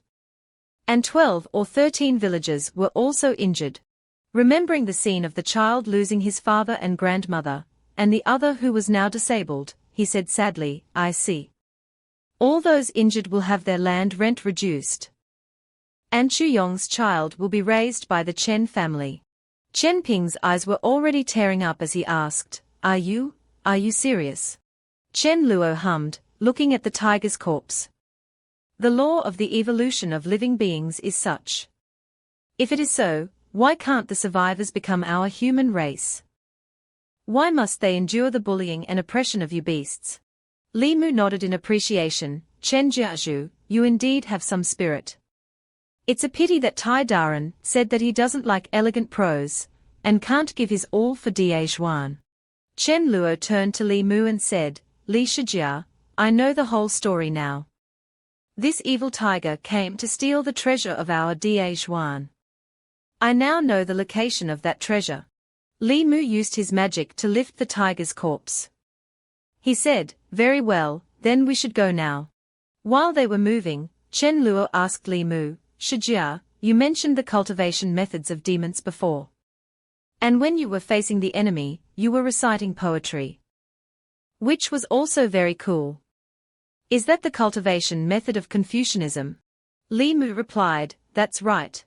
And 12 or 13 villagers were also injured. Remembering the scene of the child losing his father and grandmother, and the other who was now disabled, he said sadly, "I see. All those injured will have their land rent reduced. And Chuyong's child will be raised by the Chen family." Chen Ping's eyes were already tearing up as he asked, Are you serious?" Chen Luo hummed, looking at the tiger's corpse. "The law of the evolution of living beings is such. If it is so, why can't the survivors become our human race? Why must they endure the bullying and oppression of you beasts?" Li Mu nodded in appreciation. "Chen Jiazhu, you indeed have some spirit. It's a pity that Tai Daran said that he doesn't like elegant prose, and can't give his all for Daejuan." Chen Luo turned to Li Mu and said, "Li Shijia, I know the whole story now. This evil tiger came to steal the treasure of our Daejuan. I now know the location of that treasure." Li Mu used his magic to lift the tiger's corpse. He said, "Very well, then we should go now." While they were moving, Chen Luo asked Li Mu, "Shijia, you mentioned the cultivation methods of demons before. And when you were facing the enemy, you were reciting poetry. Which was also very cool. Is that the cultivation method of Confucianism?" Li Mu replied, "That's right.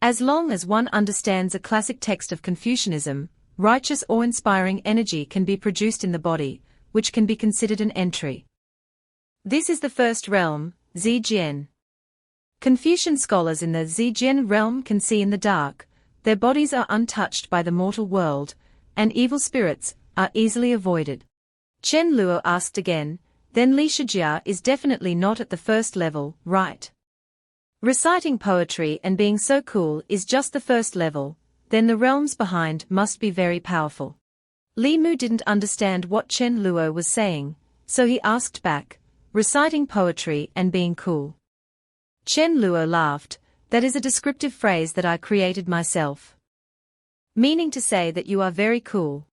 As long as one understands a classic text of Confucianism, righteous or inspiring energy can be produced in the body, which can be considered an entry. This is the first realm, Zijian. Confucian scholars in the Zijian realm can see in the dark, their bodies are untouched by the mortal world, and evil spirits are easily avoided. Chen Luo asked again, then Li Shijia is definitely not at the first level, right? Reciting poetry and being so cool is just the first level, then the realms behind must be very powerful. Li Mu didn't understand what Chen Luo was saying, so he asked back, reciting poetry and being cool. Chen Luo laughed, that is a descriptive phrase that I created myself. Meaning to say that you are very cool.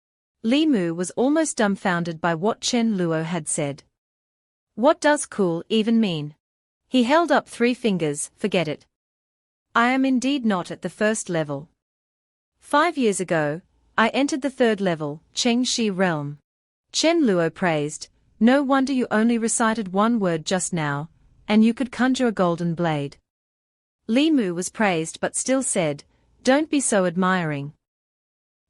Li Mu was almost dumbfounded by what Chen Luo had said. What does cool even mean? He held up 3 fingers, forget it. I am indeed not at the first level. 5 years ago, I entered the 3rd level, Chengxi realm. Chen Luo praised, no wonder you only recited 1 word just now, and you could conjure a golden blade. Li Mu was praised but still said, don't be so admiring.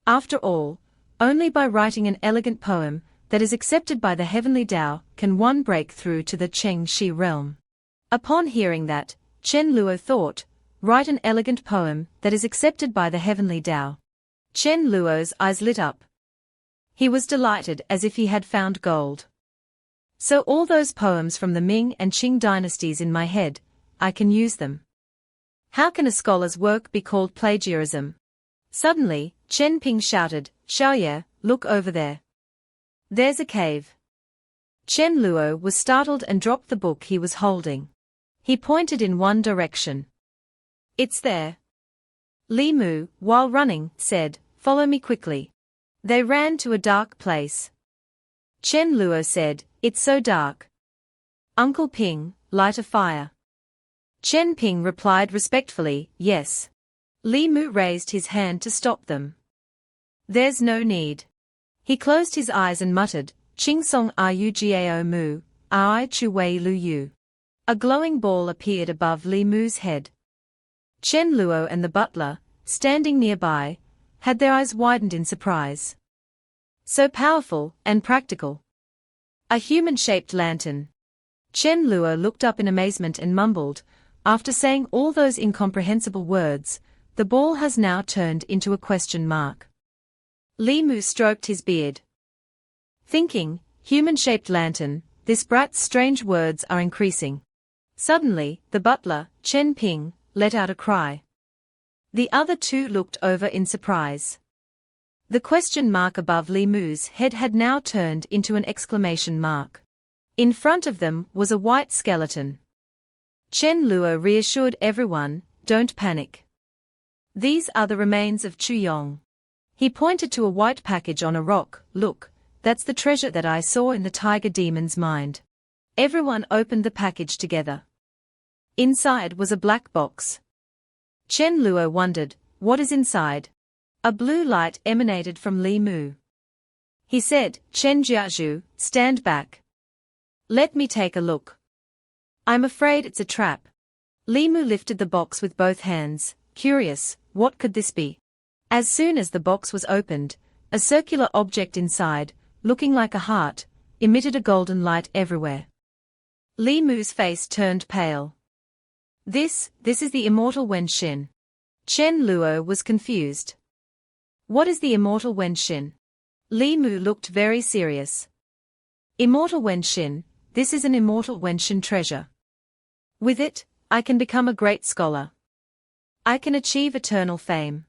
After all, only by writing an elegant poem that is accepted by the heavenly Tao can one break through to the Chengxi realm. Upon hearing that, Chen Luo thought, write an elegant poem that is accepted by the heavenly Tao. Chen Luo's eyes lit up. He was delighted as if he had found gold. So all those poems from the Ming and Qing dynasties in my head, I can use them. How can a scholar's work be called plagiarism? Suddenly, Chen Ping shouted, Xiaoye, look over there. There's a cave. Chen Luo was startled and dropped the book he was holding. He pointed in one direction. It's there. Li Mu, while running, said, follow me quickly. They ran to a dark place. Chen Luo said, it's so dark. Uncle Ping, light a fire. Chen Ping replied respectfully, yes. Li Mu raised his hand to stop them. There's no need. He closed his eyes and muttered, Ching Song Ru Gao Mu, Ai Chu Wei Lu Yu. A glowing ball appeared above Li Mu's head. Chen Luo and the butler, standing nearby, had their eyes widened in surprise. So powerful and practical. A human-shaped lantern. Chen Luo looked up in amazement and mumbled, after saying all those incomprehensible words, the ball has now turned into a question mark. Li Mu stroked his beard. Thinking, human-shaped lantern, this brat's strange words are increasing. Suddenly, the butler, Chen Ping, let out a cry. The other 2 looked over in surprise. The question mark above Li Mu's head had now turned into an exclamation mark. In front of them was a white skeleton. Chen Luo reassured everyone, don't panic. These are the remains of Chu Yong. He pointed to a white package on a rock, look, that's the treasure that I saw in the tiger demon's mind. Everyone opened the package together. Inside was a black box. Chen Luo wondered, what is inside? A blue light emanated from Li Mu. He said, Chen Jiazhu, stand back. Let me take a look. I'm afraid it's a trap. Li Mu lifted the box with both hands, curious, what could this be? As soon as the box was opened, a circular object inside, looking like a heart, emitted a golden light everywhere. Li Mu's face turned pale. This is the immortal Wen Xin. Chen Luo was confused. What is the immortal Wen Xin? Li Mu looked very serious. Immortal Wen Xin, this is an immortal Wen Xin treasure. With it, I can become a great scholar. I can achieve eternal fame.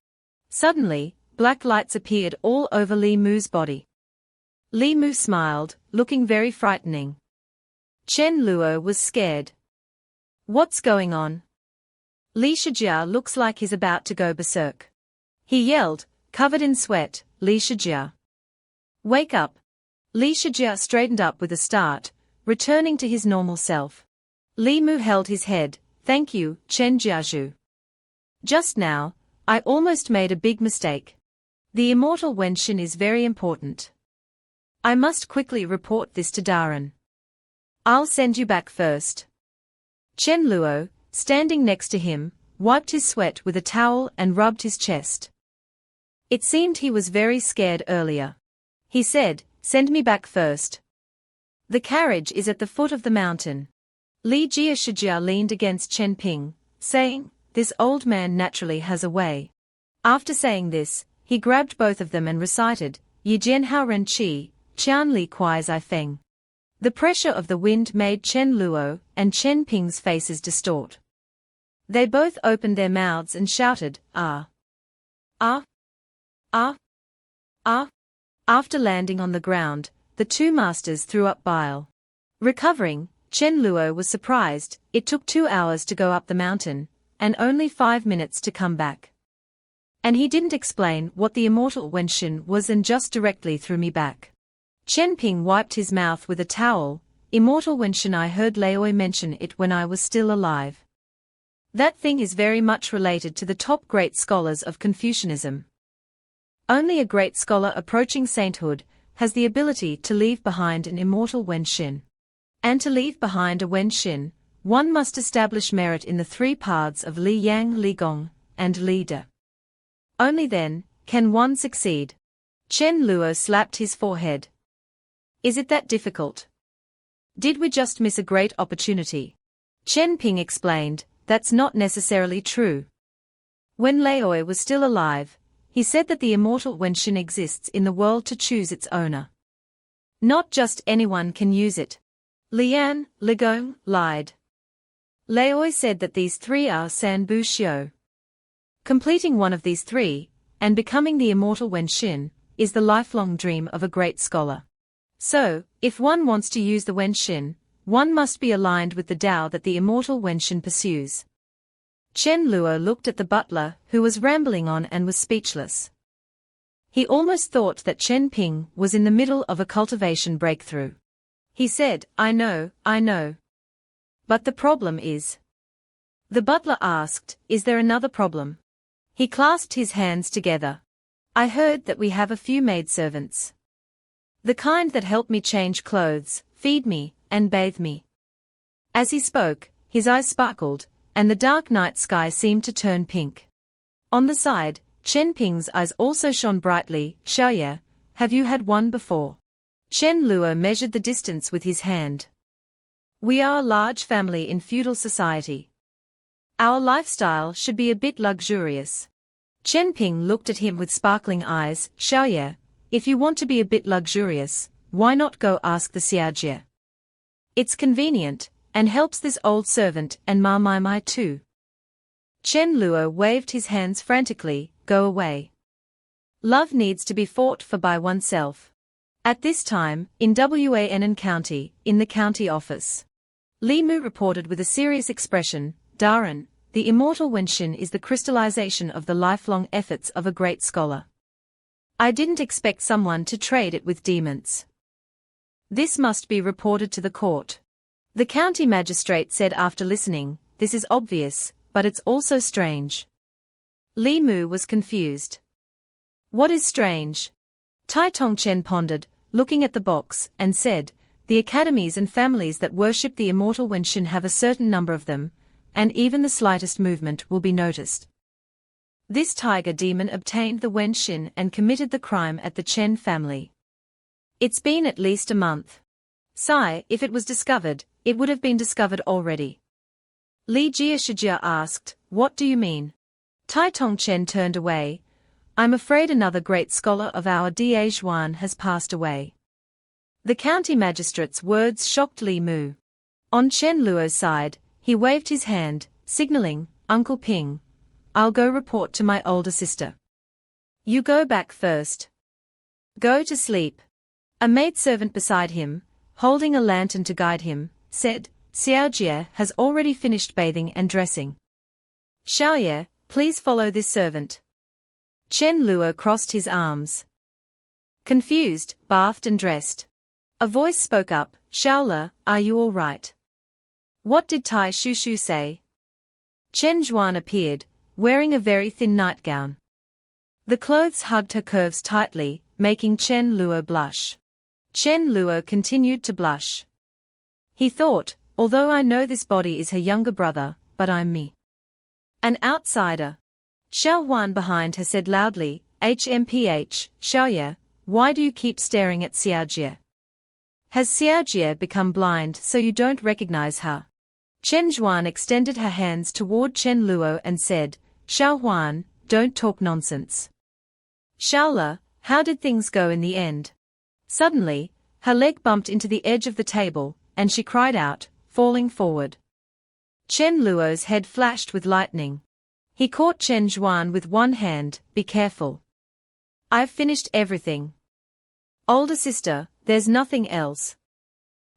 Suddenly, black lights appeared all over Li Mu's body. Li Mu smiled, looking very frightening. Chen Luo was scared. What's going on? Li Shijia looks like he's about to go berserk. He yelled, covered in sweat, Li Shijia. Wake up. Li Shijia straightened up with a start, returning to his normal self. Li Mu held his head, thank you, Chen Jiazhu. Just now, I almost made a big mistake. The immortal Wen Xin is very important. I must quickly report this to Daren. I'll send you back first. Chen Luo, standing next to him, wiped his sweat with a towel and rubbed his chest. It seemed he was very scared earlier. He said, send me back first. The carriage is at the foot of the mountain. Li Shijia leaned against Chen Ping, saying, this old man naturally has a way. After saying this, he grabbed both of them and recited, Yi jian hao ren qi, qian li kuai zai feng. The pressure of the wind made Chen Luo and Chen Ping's faces distort. They both opened their mouths and shouted, ah! Ah! Ah! Ah! After landing on the ground, the two masters threw up bile. Recovering, Chen Luo was surprised. It took 2 hours to go up the mountain, and only 5 minutes to come back. And he didn't explain what the immortal Wenshin was and just directly threw me back. Chen Ping wiped his mouth with a towel. Immortal Wenshin, I heard Laoi mention it when I was still alive. That thing is very much related to the top great scholars of Confucianism. Only a great scholar approaching sainthood has the ability to leave behind an immortal Wenshin. And to leave behind a Wenshin, one must establish merit in the 3 paths of Li Yang, Li Gong, and Li De. Only then can one succeed. Chen Luo slapped his forehead. Is it that difficult? Did we just miss a great opportunity? Chen Ping explained, that's not necessarily true. When Laoi was still alive, he said that the immortal Wenshin exists in the world to choose its owner. Not just anyone can use it. Lian, Ligong, lied. Laoi said that these 3 are San Bu Xiu. Completing one of these 3, and becoming the immortal Wenshin, is the lifelong dream of a great scholar. So, if one wants to use the Wenshin, one must be aligned with the Tao that the immortal Wenshin pursues. Chen Luo looked at the butler, who was rambling on and was speechless. He almost thought that Chen Ping was in the middle of a cultivation breakthrough. He said, I know. But the problem is. The butler asked, is there another problem? He clasped his hands together. I heard that we have a few maidservants. The kind that help me change clothes, feed me, and bathe me. As he spoke, his eyes sparkled, and the dark night sky seemed to turn pink. On the side, Chen Ping's eyes also shone brightly. Xiaoye, have you had one before? Chen Luo measured the distance with his hand. We are a large family in feudal society. Our lifestyle should be a bit luxurious. Chen Ping looked at him with sparkling eyes. Xiaoye, if you want to be a bit luxurious, why not go ask the Xiaojie? It's convenient, and helps this old servant and Ma Mai Mai too. Chen Luo waved his hands frantically, go away. Love needs to be fought for by oneself. At this time, in Wannan County, in the county office, Li Mu reported with a serious expression, Daren, the immortal Wenshin is the crystallization of the lifelong efforts of a great scholar. I didn't expect someone to trade it with demons. This must be reported to the court. The county magistrate said after listening, this is obvious, but it's also strange. Li Mu was confused. What is strange? Tai Tongchen pondered, looking at the box, and said, the academies and families that worship the immortal Wenshin have a certain number of them, and even the slightest movement will be noticed. This tiger demon obtained the Wenshin and committed the crime at the Chen family. It's been at least a month. Sai, if it was discovered, it would have been discovered already. Li Jiashijia asked, what do you mean? Tai Tongchen turned away. I'm afraid another great scholar of our Da Zhuan has passed away. The county magistrate's words shocked Li Mu. On Chen Luo's side, he waved his hand, signaling, Uncle Ping, I'll go report to my older sister. You go back first. Go to sleep. A maidservant beside him, holding a lantern to guide him, said, Xiaojie has already finished bathing and dressing. Xiaoye, please follow this servant. Chen Luo crossed his arms. Confused, bathed and dressed. A voice spoke up, Shaola, are you all right? What did Tai Shushu say? Chen Zhuan appeared, wearing a very thin nightgown. The clothes hugged her curves tightly, making Chen Luo blush. Chen Luo continued to blush. He thought, although I know this body is her younger brother, but I'm me. An outsider. Xiao Huan behind her said loudly, HMPH, Xiaoye, why do you keep staring at Xiaojie? Has Xiaojie become blind so you don't recognize her? Chen Zhuan extended her hands toward Chen Luo and said, Xiao Huan, don't talk nonsense. Shaola, how did things go in the end? Suddenly, her leg bumped into the edge of the table, and she cried out, falling forward. Chen Luo's head flashed with lightning. He caught Chen Zhuan with one hand. Be careful. I've finished everything. Older sister, there's nothing else.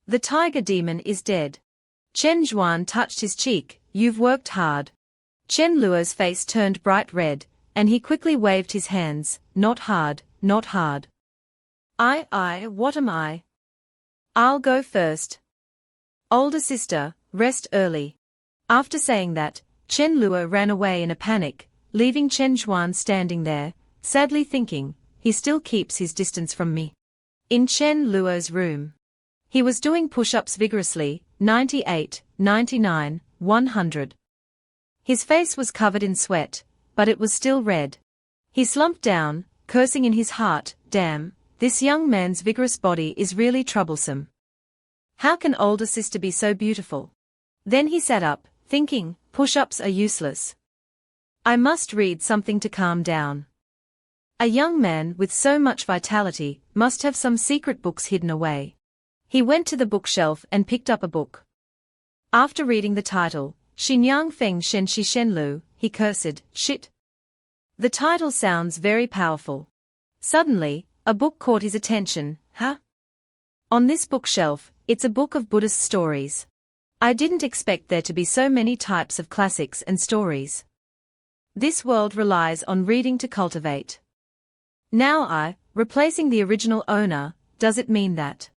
The tiger demon is dead. Chen Zhuan touched his cheek. You've worked hard. Chen Luo's face turned bright red, and he quickly waved his hands. Not hard, not hard. What am I? I'll go first. Older sister, rest early. After saying that, Chen Luo ran away in a panic, leaving Chen Zhuan standing there, sadly thinking, he still keeps his distance from me. In Chen Luo's room. He was doing push-ups vigorously, 98, 99, 100. His face was covered in sweat, but it was still red. He slumped down, cursing in his heart, damn, this young man's vigorous body is really troublesome. How can older sister be so beautiful? Then he sat up, thinking, push-ups are useless. I must read something to calm down. A young man with so much vitality must have some secret books hidden away. He went to the bookshelf and picked up a book. After reading the title, Xinyang Feng Shen Shi Shen Lu, he cursed, shit. The title sounds very powerful. Suddenly, a book caught his attention, huh? On this bookshelf, it's a book of Buddhist stories. I didn't expect there to be so many types of classics and stories. This world relies on reading to cultivate. Now replacing the original owner, does it mean that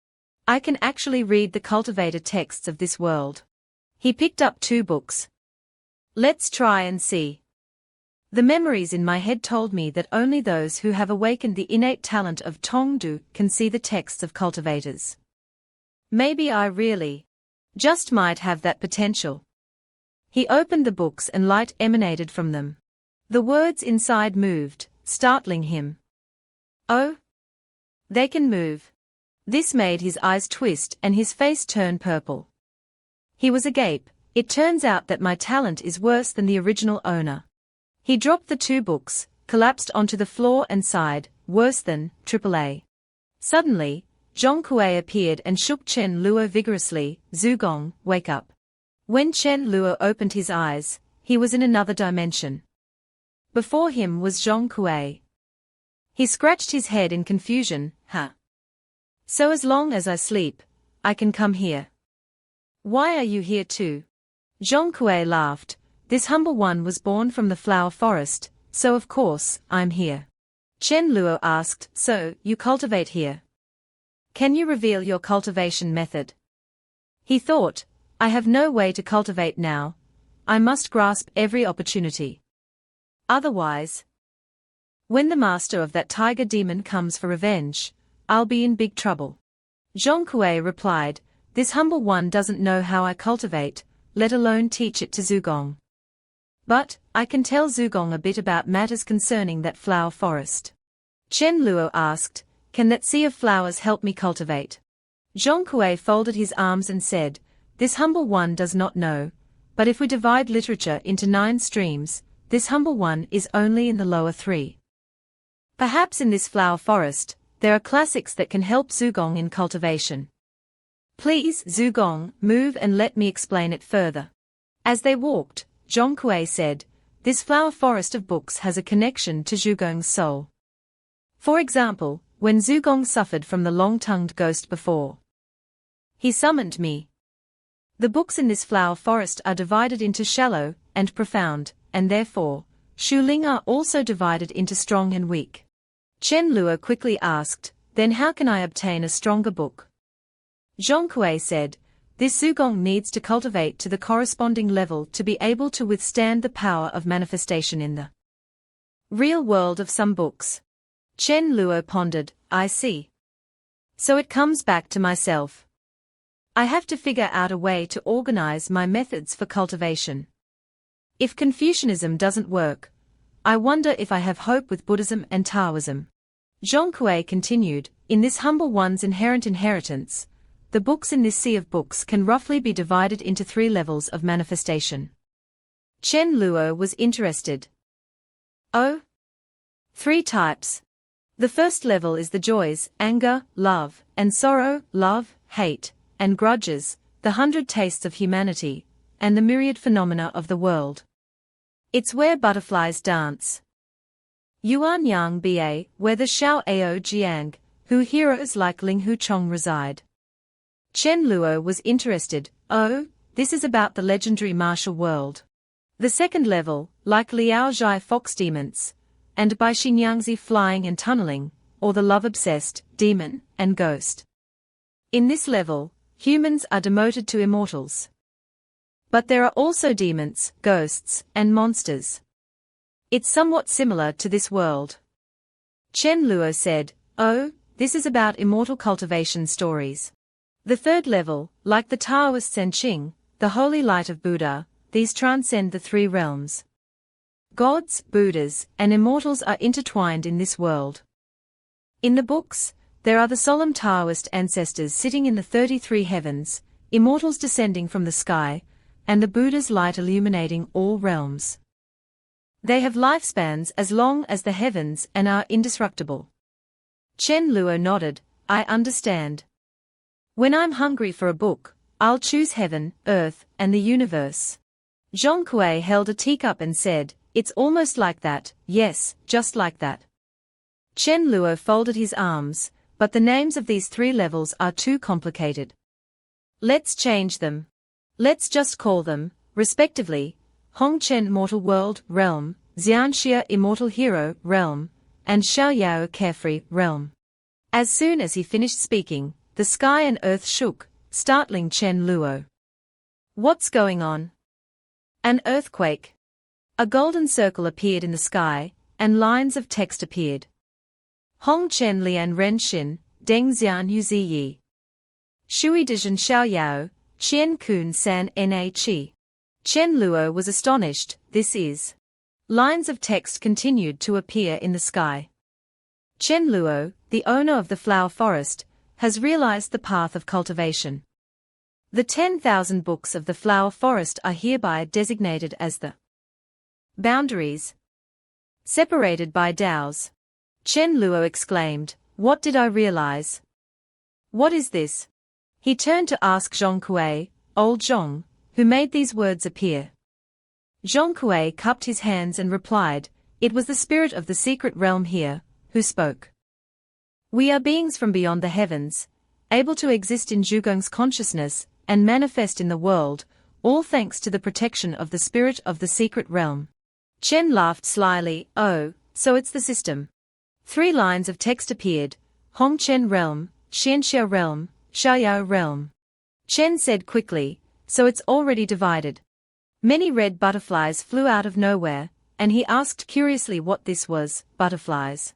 I can actually read the cultivated texts of this world? He picked up 2 books. Let's try and see. The memories in my head told me that only those who have awakened the innate talent of Tongdu can see the texts of cultivators. Maybe I really just might have that potential. He opened the books and light emanated from them. The words inside moved, startling him. Oh? They can move. This made his eyes twist and his face turn purple. He was agape. It turns out that my talent is worse than the original owner. He dropped the 2 books, collapsed onto the floor and sighed, worse than AAA. Suddenly, Zhong Kuei appeared and shook Chen Luo vigorously. Zugong, wake up. When Chen Luo opened his eyes, he was in another dimension. Before him was Zhong Kuei. He scratched his head in confusion, huh? So as long as I sleep, I can come here. Why are you here too? Zhong Kuei laughed. This humble one was born from the flower forest, so of course, I'm here. Chen Luo asked, so, you cultivate here? Can you reveal your cultivation method? He thought, I have no way to cultivate now. I must grasp every opportunity. Otherwise, when the master of that tiger demon comes for revenge, I'll be in big trouble. Zhong Kuei replied, this humble one doesn't know how I cultivate, let alone teach it to Zugong. But, I can tell Zugong a bit about matters concerning that flower forest. Chen Luo asked, can that sea of flowers help me cultivate? Zhong Kuei folded his arms and said, this humble one does not know, but if we divide literature into 9 streams, this humble one is only in the lower 3. Perhaps in this flower forest, there are classics that can help Zugong in cultivation. Please, Zugong, move and let me explain it further. As they walked, Zhong Kuei said, this flower forest of books has a connection to Zugong's soul. For example, when Zugong suffered from the long-tongued ghost before he summoned me. The books in this flower forest are divided into shallow and profound, and therefore, Shuling are also divided into strong and weak. Chen Luo quickly asked, then how can I obtain a stronger book? Zhong Kuei said, this Zugong needs to cultivate to the corresponding level to be able to withstand the power of manifestation in the real world of some books. Chen Luo pondered, I see. So it comes back to myself. I have to figure out a way to organize my methods for cultivation. If Confucianism doesn't work, I wonder if I have hope with Buddhism and Taoism. Zhong Kuei continued, in this humble one's inherent inheritance, the books in this sea of books can roughly be divided into 3 levels of manifestation. Chen Luo was interested. Oh. 3 types. The first level is the joys, anger, love, and sorrow, love, hate, and grudges, the 100 tastes of humanity, and the myriad phenomena of the world. It's where butterflies dance. Yuan Yang Ba, where the Xiao Ao Jiang, who heroes like Ling Hu Chong reside. Chen Luo was interested. Oh, this is about the legendary martial world. The second level, like Liao Zhai fox demons, and by Xinyangzi flying and tunneling, or the love-obsessed, demon, and ghost. In this level, humans are demoted to immortals. But there are also demons, ghosts, and monsters. It's somewhat similar to this world. Chen Luo said, oh, this is about immortal cultivation stories. The third level, like the Taoist Senqing, the holy light of Buddha, these transcend the 3 realms. Gods, Buddhas, and immortals are intertwined in this world. In the books, there are the solemn Taoist ancestors sitting in the 33 heavens, immortals descending from the sky, and the Buddha's light illuminating all realms. They have lifespans as long as the heavens and are indestructible. Chen Luo nodded, I understand. When I'm hungry for a book, I'll choose heaven, earth, and the universe. Zhong Kuei held a teacup and said, it's almost like that, yes, just like that. Chen Luo folded his arms, but the names of these 3 levels are too complicated. Let's change them. Let's just call them, respectively, Hongchen Mortal World Realm, Xianxia Immortal Hero Realm, and Xiaoyao Carefree Realm. As soon as he finished speaking, the sky and earth shook, startling Chen Luo. What's going on? An earthquake. A golden circle appeared in the sky, and lines of text appeared. Hong Chen Lian Ren Xin, Deng Xian Yu Zi Yi. Shui Dizhen Xiaoyao, Qian Kun San Na Qi. Chen Luo was astonished, this is. Lines of text continued to appear in the sky. Chen Luo, the owner of the flower forest, has realized the path of cultivation. The 10,000 books of the flower forest are hereby designated as the boundaries. Separated by Daos. Chen Luo exclaimed, what did I realize? What is this? He turned to ask Zhong Kuei, old Zhong, who made these words appear. Zhong Kuei cupped his hands and replied, it was the spirit of the secret realm here, who spoke. We are beings from beyond the heavens, able to exist in Zhugong's consciousness, and manifest in the world, all thanks to the protection of the spirit of the secret realm. Chen laughed slyly, oh, so it's the system. 3 lines of text appeared, Hongchen Realm, Xianxia Realm, Xiaoyao Realm. Chen said quickly, so it's already divided. Many red butterflies flew out of nowhere, and he asked curiously what this was, butterflies.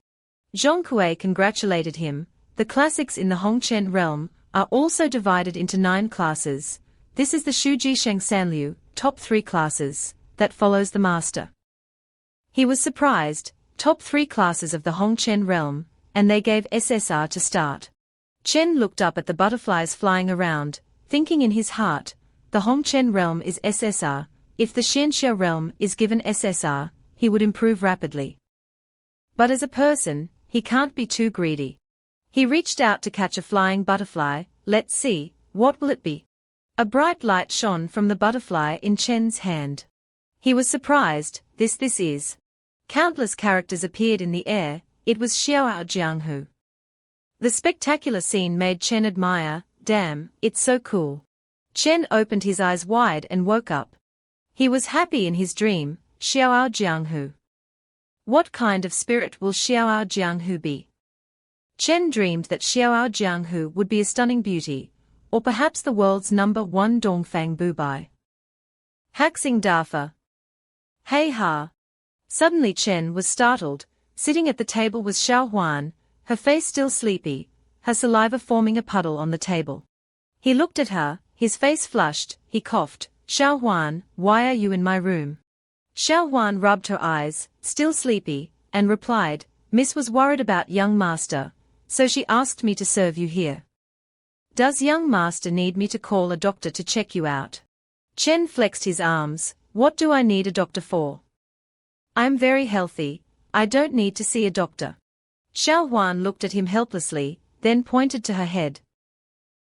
Zhong Kuei congratulated him, the classics in the Hongchen realm are also divided into 9 classes. This is the Shuji Sheng Sanliu, top 3 classes, that follows the master. He was surprised, top 3 classes of the Hongchen realm, and they gave SSR to start. Chen looked up at the butterflies flying around, thinking in his heart, the Hongchen realm is SSR, if the Xianxia realm is given SSR, he would improve rapidly. But as a person, he can't be too greedy. He reached out to catch a flying butterfly, let's see, what will it be? A bright light shone from the butterfly in Chen's hand. He was surprised, this is. Countless characters appeared in the air, it was Xiaoao Jianghu. The spectacular scene made Chen admire, damn, it's so cool. Chen opened his eyes wide and woke up. He was happy in his dream, Xiaoao Jianghu. What kind of spirit will Xiaoao Jianghu be? Chen dreamed that Xiaoao Jianghu would be a stunning beauty, or perhaps the world's #1 Dongfang Bubai. Haxing Dafa. Hey ha. Suddenly Chen was startled, sitting at the table was Xiao Huan, her face still sleepy, her saliva forming a puddle on the table. He looked at her, his face flushed, he coughed, Xiao Huan, why are you in my room? Xiao Huan rubbed her eyes, still sleepy, and replied, Miss was worried about young master, so she asked me to serve you here. Does young master need me to call a doctor to check you out? Chen flexed his arms, what do I need a doctor for? I'm very healthy, I don't need to see a doctor. Xiao Huan looked at him helplessly, then pointed to her head.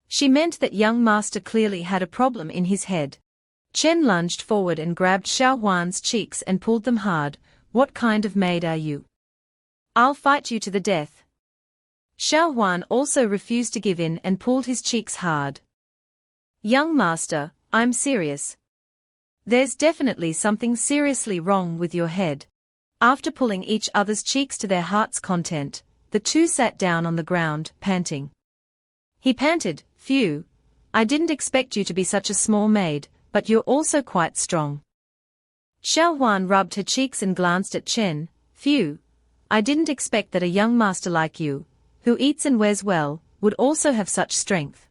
She meant that young master clearly had a problem in his head. Chen lunged forward and grabbed Xiao Huan's cheeks and pulled them hard. What kind of maid are you? I'll fight you to the death. Xiao Huan also refused to give in and pulled his cheeks hard. Young master, I'm serious. There's definitely something seriously wrong with your head. After pulling each other's cheeks to their heart's content, the two sat down on the ground, panting. He panted, Phew. I didn't expect you to be such a small maid, but you're also quite strong. Xiao Huan rubbed her cheeks and glanced at Chen. Phew. I didn't expect that a young master like you, who eats and wears well, would also have such strength.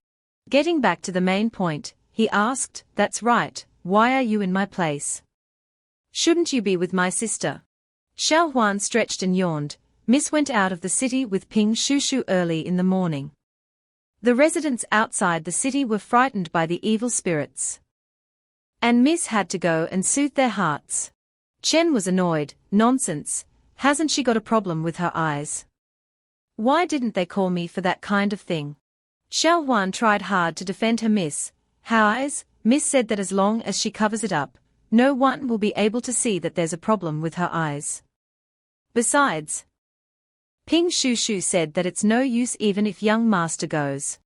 Getting back to the main point, he asked, That's right, why are you in my place? Shouldn't you be with my sister? Xiao Huan stretched and yawned. Miss went out of the city with Ping Shushu early in the morning. The residents outside the city were frightened by the evil spirits. And Miss had to go and soothe their hearts. Chen was annoyed. Nonsense, hasn't she got a problem with her eyes? Why didn't they call me for that kind of thing? Xiao Huan tried hard to defend her Miss. Her eyes? Miss said that as long as she covers it up, no one will be able to see that there's a problem with her eyes. Besides, Ping Shushu said that it's no use even if young master goes.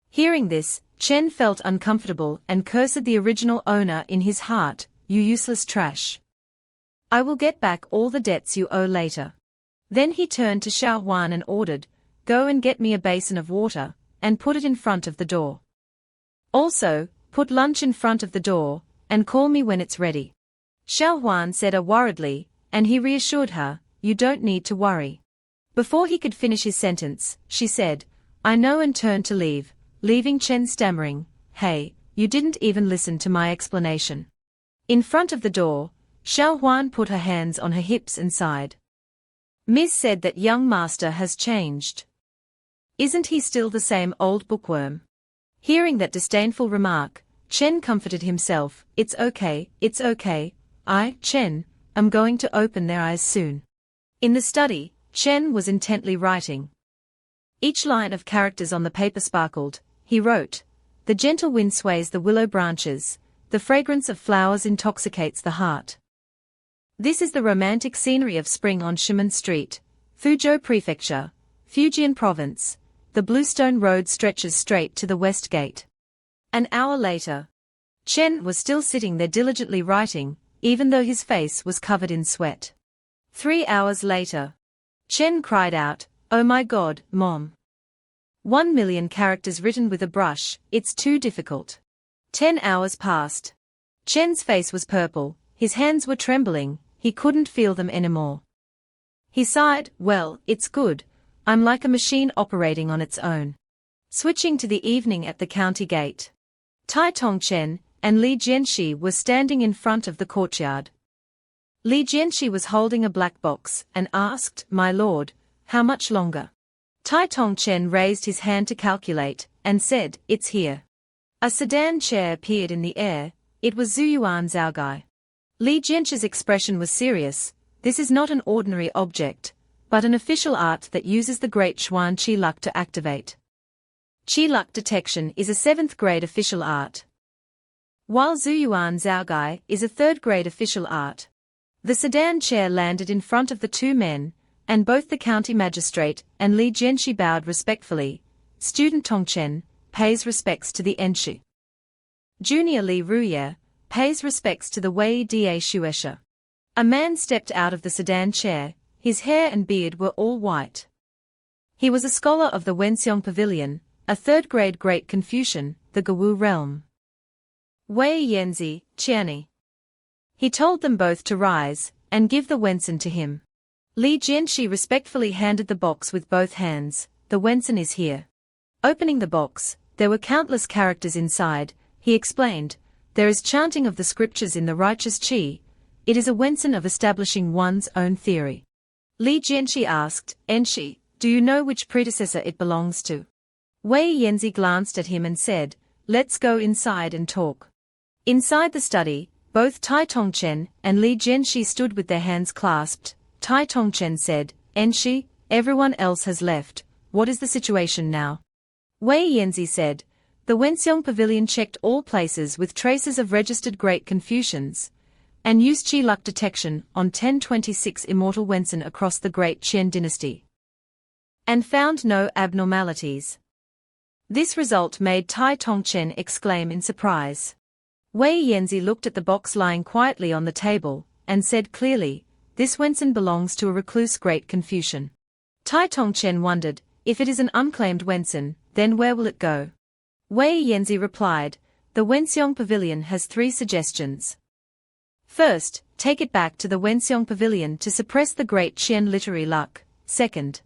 Hearing this, Chen felt uncomfortable and cursed the original owner in his heart, You useless trash. I will get back all the debts you owe later. Then he turned to Xiao Huan and ordered, Go and get me a basin of water, and put it in front of the door. Also, put lunch in front of the door, and call me when it's ready. Xiao Huan said worriedly, and he reassured her, You don't need to worry. Before he could finish his sentence, she said, I know, and turned to leave, leaving Chen stammering, Hey, you didn't even listen to my explanation. In front of the door, Xiao Huan put her hands on her hips and sighed. Miss said that young master has changed. Isn't he still the same old bookworm? Hearing that disdainful remark, Chen comforted himself, It's okay, Chen, am going to open their eyes soon. In the study, Chen was intently writing. Each line of characters on the paper sparkled. He wrote, The gentle wind sways the willow branches, the fragrance of flowers intoxicates the heart. This is the romantic scenery of spring on Shimen Street, Fuzhou Prefecture, Fujian Province. The bluestone road stretches straight to the west gate. An hour later, Chen was still sitting there diligently writing, even though his face was covered in sweat. 3 hours later, Chen cried out, Oh my God, Mom. 1 million characters written with a brush, it's too difficult. 10 hours passed. Chen's face was purple, his hands were trembling, he couldn't feel them anymore. He sighed, Well, it's good, I'm like a machine operating on its own. Switching to the evening at the county gate. Tai Tongchen and Li Jianxi were standing in front of the courtyard. Li Jianxi was holding a black box and asked, My lord, how much longer? Tai Tongchen raised his hand to calculate and said, It's here. A sedan chair appeared in the air. It was Zuyuan Zhaogai. Li Jianxi's expression was serious. This is not an ordinary object, but an official art that uses the great Xuan Qi luck to activate. Qi luck detection is a 7th grade official art, while Zuyuan Zhaogai is a 3rd grade official art. The sedan chair landed in front of the two men, and both the county magistrate and Li Jianxi bowed respectfully. Student Tongchen pays respects to the Enshi. Junior Li Ruye pays respects to the Wei Da Shuesha. A man stepped out of the sedan chair, his hair and beard were all white. He was a scholar of the Wenxiong Pavilion, a 3rd grade Great Confucian, the Gawu realm. Wei Yanzi, Qiani. He told them both to rise, and give the Wensen to him. Li Jianxi respectfully handed the box with both hands, The Wensen is here. Opening the box, there were countless characters inside. He explained, There is chanting of the scriptures in the righteous Qi. It is a Wensen of establishing one's own theory. Li Jianxi asked, Enshi, do you know which predecessor it belongs to? Wei Yanzi glanced at him and said, Let's go inside and talk. Inside the study, Both Tai Tongchen and Li Jianxi stood with their hands clasped. Tai Tongchen said, "Enshi, everyone else has left. What is the situation now?" Wei Yanzi said, "The Wenxiong Pavilion checked all places with traces of registered Great Confucians, and used Qi luck detection on 1026 immortal Wensen across the Great Qian dynasty, and found no abnormalities." This result made Tai Tongchen exclaim in surprise. Wei Yanzi looked at the box lying quietly on the table, and said clearly, "This Wensen belongs to a recluse Great Confucian." Tai Tongchen wondered, if it is an unclaimed Wensen, then where will it go? Wei Yanzi replied, "The Wenxiong Pavilion has 3 suggestions. First, take it back to the Wenxiong Pavilion to suppress the Great Qian literary luck. Second,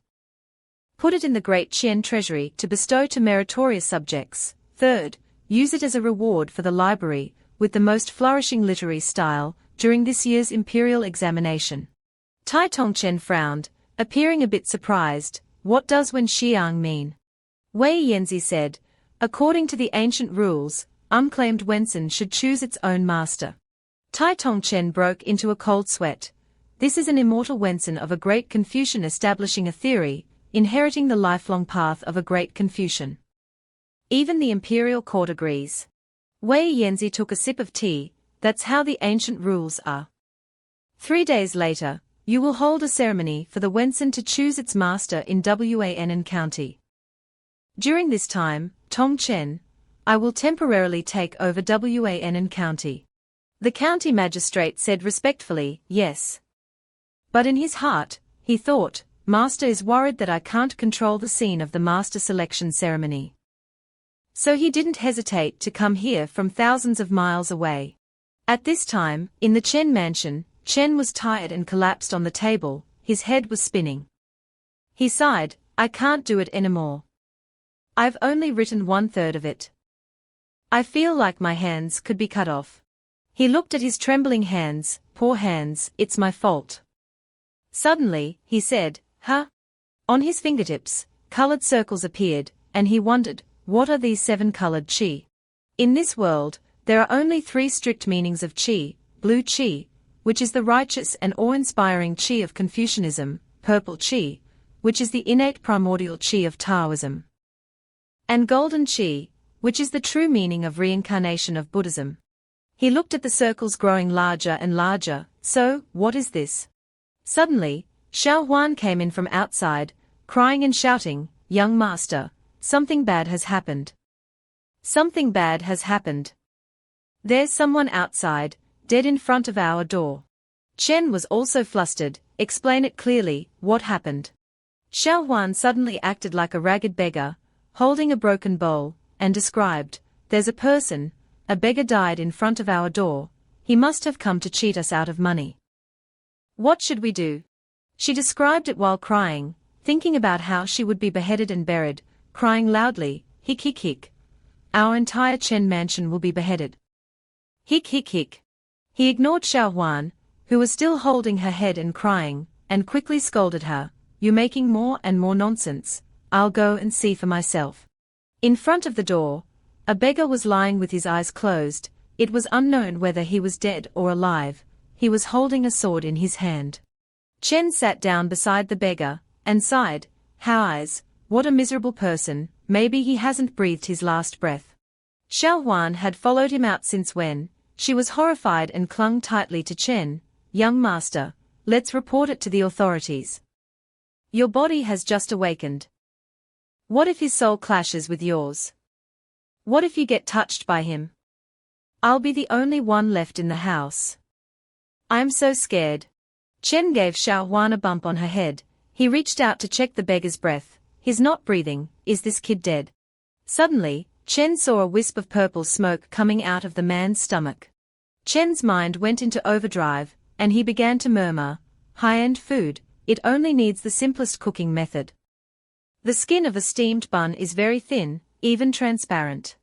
put it in the Great Qian treasury to bestow to meritorious subjects. Third, use it as a reward for the library, with the most flourishing literary style, during this year's imperial examination." Tai Tongchen frowned, appearing a bit surprised. "What does Wen Xiang mean?" Wei Yanzi said, "According to the ancient rules, unclaimed Wensen should choose its own master." Tai Tongchen broke into a cold sweat. This is an immortal Wensen of a Great Confucian establishing a theory, inheriting the lifelong path of a Great Confucian. Even the imperial court agrees. Wei Yanzi took a sip of tea. "That's how the ancient rules are. 3 days later, you will hold a ceremony for the Wensen to choose its master in Wan County. During this time, Tongchen, I will temporarily take over Wan County." The county magistrate said respectfully, "Yes." But in his heart, he thought, "Master is worried that I can't control the scene of the master selection ceremony." So he didn't hesitate to come here from thousands of miles away. At this time, in the Chen mansion, Chen was tired and collapsed on the table, his head was spinning. He sighed, "I can't do it anymore. I've only written 1/3 of it. I feel like my hands could be cut off." He looked at his trembling hands. "Poor hands, it's my fault." Suddenly, he said, "Huh?" On his fingertips, colored circles appeared, and he wondered, what are these 7 colored qi? In this world, there are only 3 strict meanings of qi: blue qi, which is the righteous and awe-inspiring qi of Confucianism; purple qi, which is the innate primordial qi of Taoism; and golden qi, which is the true meaning of reincarnation of Buddhism. He looked at the circles growing larger and larger. "So, what is this?" Suddenly, Xiao Huan came in from outside, crying and shouting, "Young master, something bad has happened. Something bad has happened. There's someone outside, dead in front of our door." Chen was also flustered. "Explain it clearly, what happened?" Xiao Huan suddenly acted like a ragged beggar, holding a broken bowl, and described, "There's a person, a beggar died in front of our door. He must have come to cheat us out of money. What should we do?" She described it while crying, thinking about how she would be beheaded and buried, crying loudly, "Hick hick hick. Our entire Chen mansion will be beheaded. Hick hick hick." He ignored Xiao Huan, who was still holding her head and crying, and quickly scolded her, "You're making more and more nonsense. I'll go and see for myself." In front of the door, a beggar was lying with his eyes closed. It was unknown whether he was dead or alive. He was holding a sword in his hand. Chen sat down beside the beggar, and sighed, "How eyes, what a miserable person, maybe he hasn't breathed his last breath." Xiao Huan had followed him out since when. She was horrified and clung tightly to Chen. "Young master, let's report it to the authorities. Your body has just awakened. What if his soul clashes with yours? What if you get touched by him? I'll be the only one left in the house. I'm so scared." Chen gave Xiao Huan a bump on her head. He reached out to check the beggar's breath. "He's not breathing. Is this kid dead?" Suddenly, Chen saw a wisp of purple smoke coming out of the man's stomach. Chen's mind went into overdrive, and he began to murmur, "High-end food, it only needs the simplest cooking method. The skin of a steamed bun is very thin, even transparent.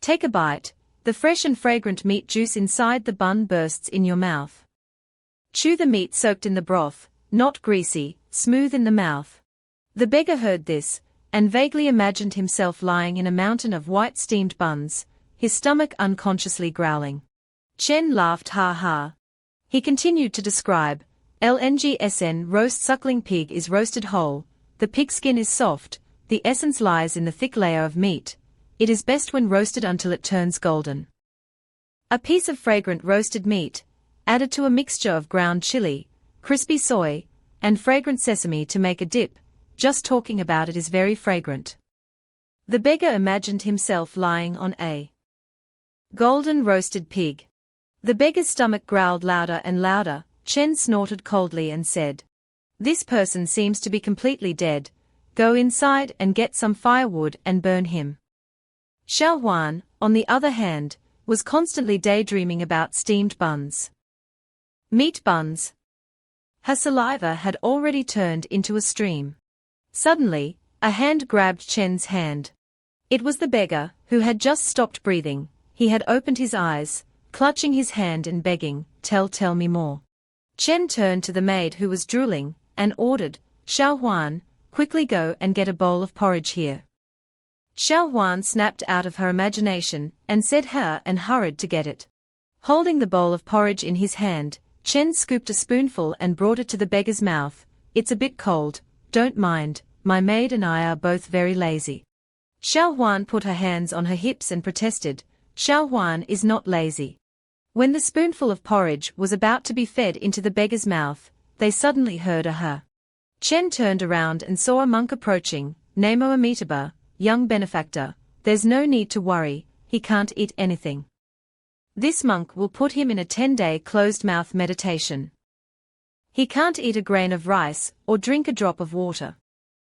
Take a bite, the fresh and fragrant meat juice inside the bun bursts in your mouth. Chew the meat soaked in the broth, not greasy, smooth in the mouth." The beggar heard this, and vaguely imagined himself lying in a mountain of white steamed buns, his stomach unconsciously growling. Chen laughed ha ha. He continued to describe, LNGSN roast suckling pig is roasted whole, the pig skin is soft, the essence lies in the thick layer of meat, it is best when roasted until it turns golden. A piece of fragrant roasted meat, added to a mixture of ground chili, crispy soy, and fragrant sesame to make a dip, just talking about it is very fragrant. The beggar imagined himself lying on a golden roasted pig. The beggar's stomach growled louder and louder. Chen snorted coldly and said, "This person seems to be completely dead. Go inside and get some firewood and burn him." Xiao Huan, on the other hand, was constantly daydreaming about steamed buns. Meat buns. Her saliva had already turned into a stream. Suddenly, a hand grabbed Chen's hand. It was the beggar, who had just stopped breathing. He had opened his eyes, clutching his hand and begging, tell me more." Chen turned to the maid who was drooling, and ordered, "Xiao Huan, quickly go and get a bowl of porridge here." Xiao Huan snapped out of her imagination, and said her and hurried to get it. Holding the bowl of porridge in his hand, Chen scooped a spoonful and brought it to the beggar's mouth. "It's a bit cold, don't mind, my maid and I are both very lazy." Xiao Huan put her hands on her hips and protested, "Xiao Huan is not lazy." When the spoonful of porridge was about to be fed into the beggar's mouth, they suddenly heard a her. Chen turned around and saw a monk approaching. "Namo Amitabha, young benefactor, there's no need to worry, he can't eat anything. This monk will put him in a 10-day closed-mouth meditation. He can't eat a grain of rice or drink a drop of water."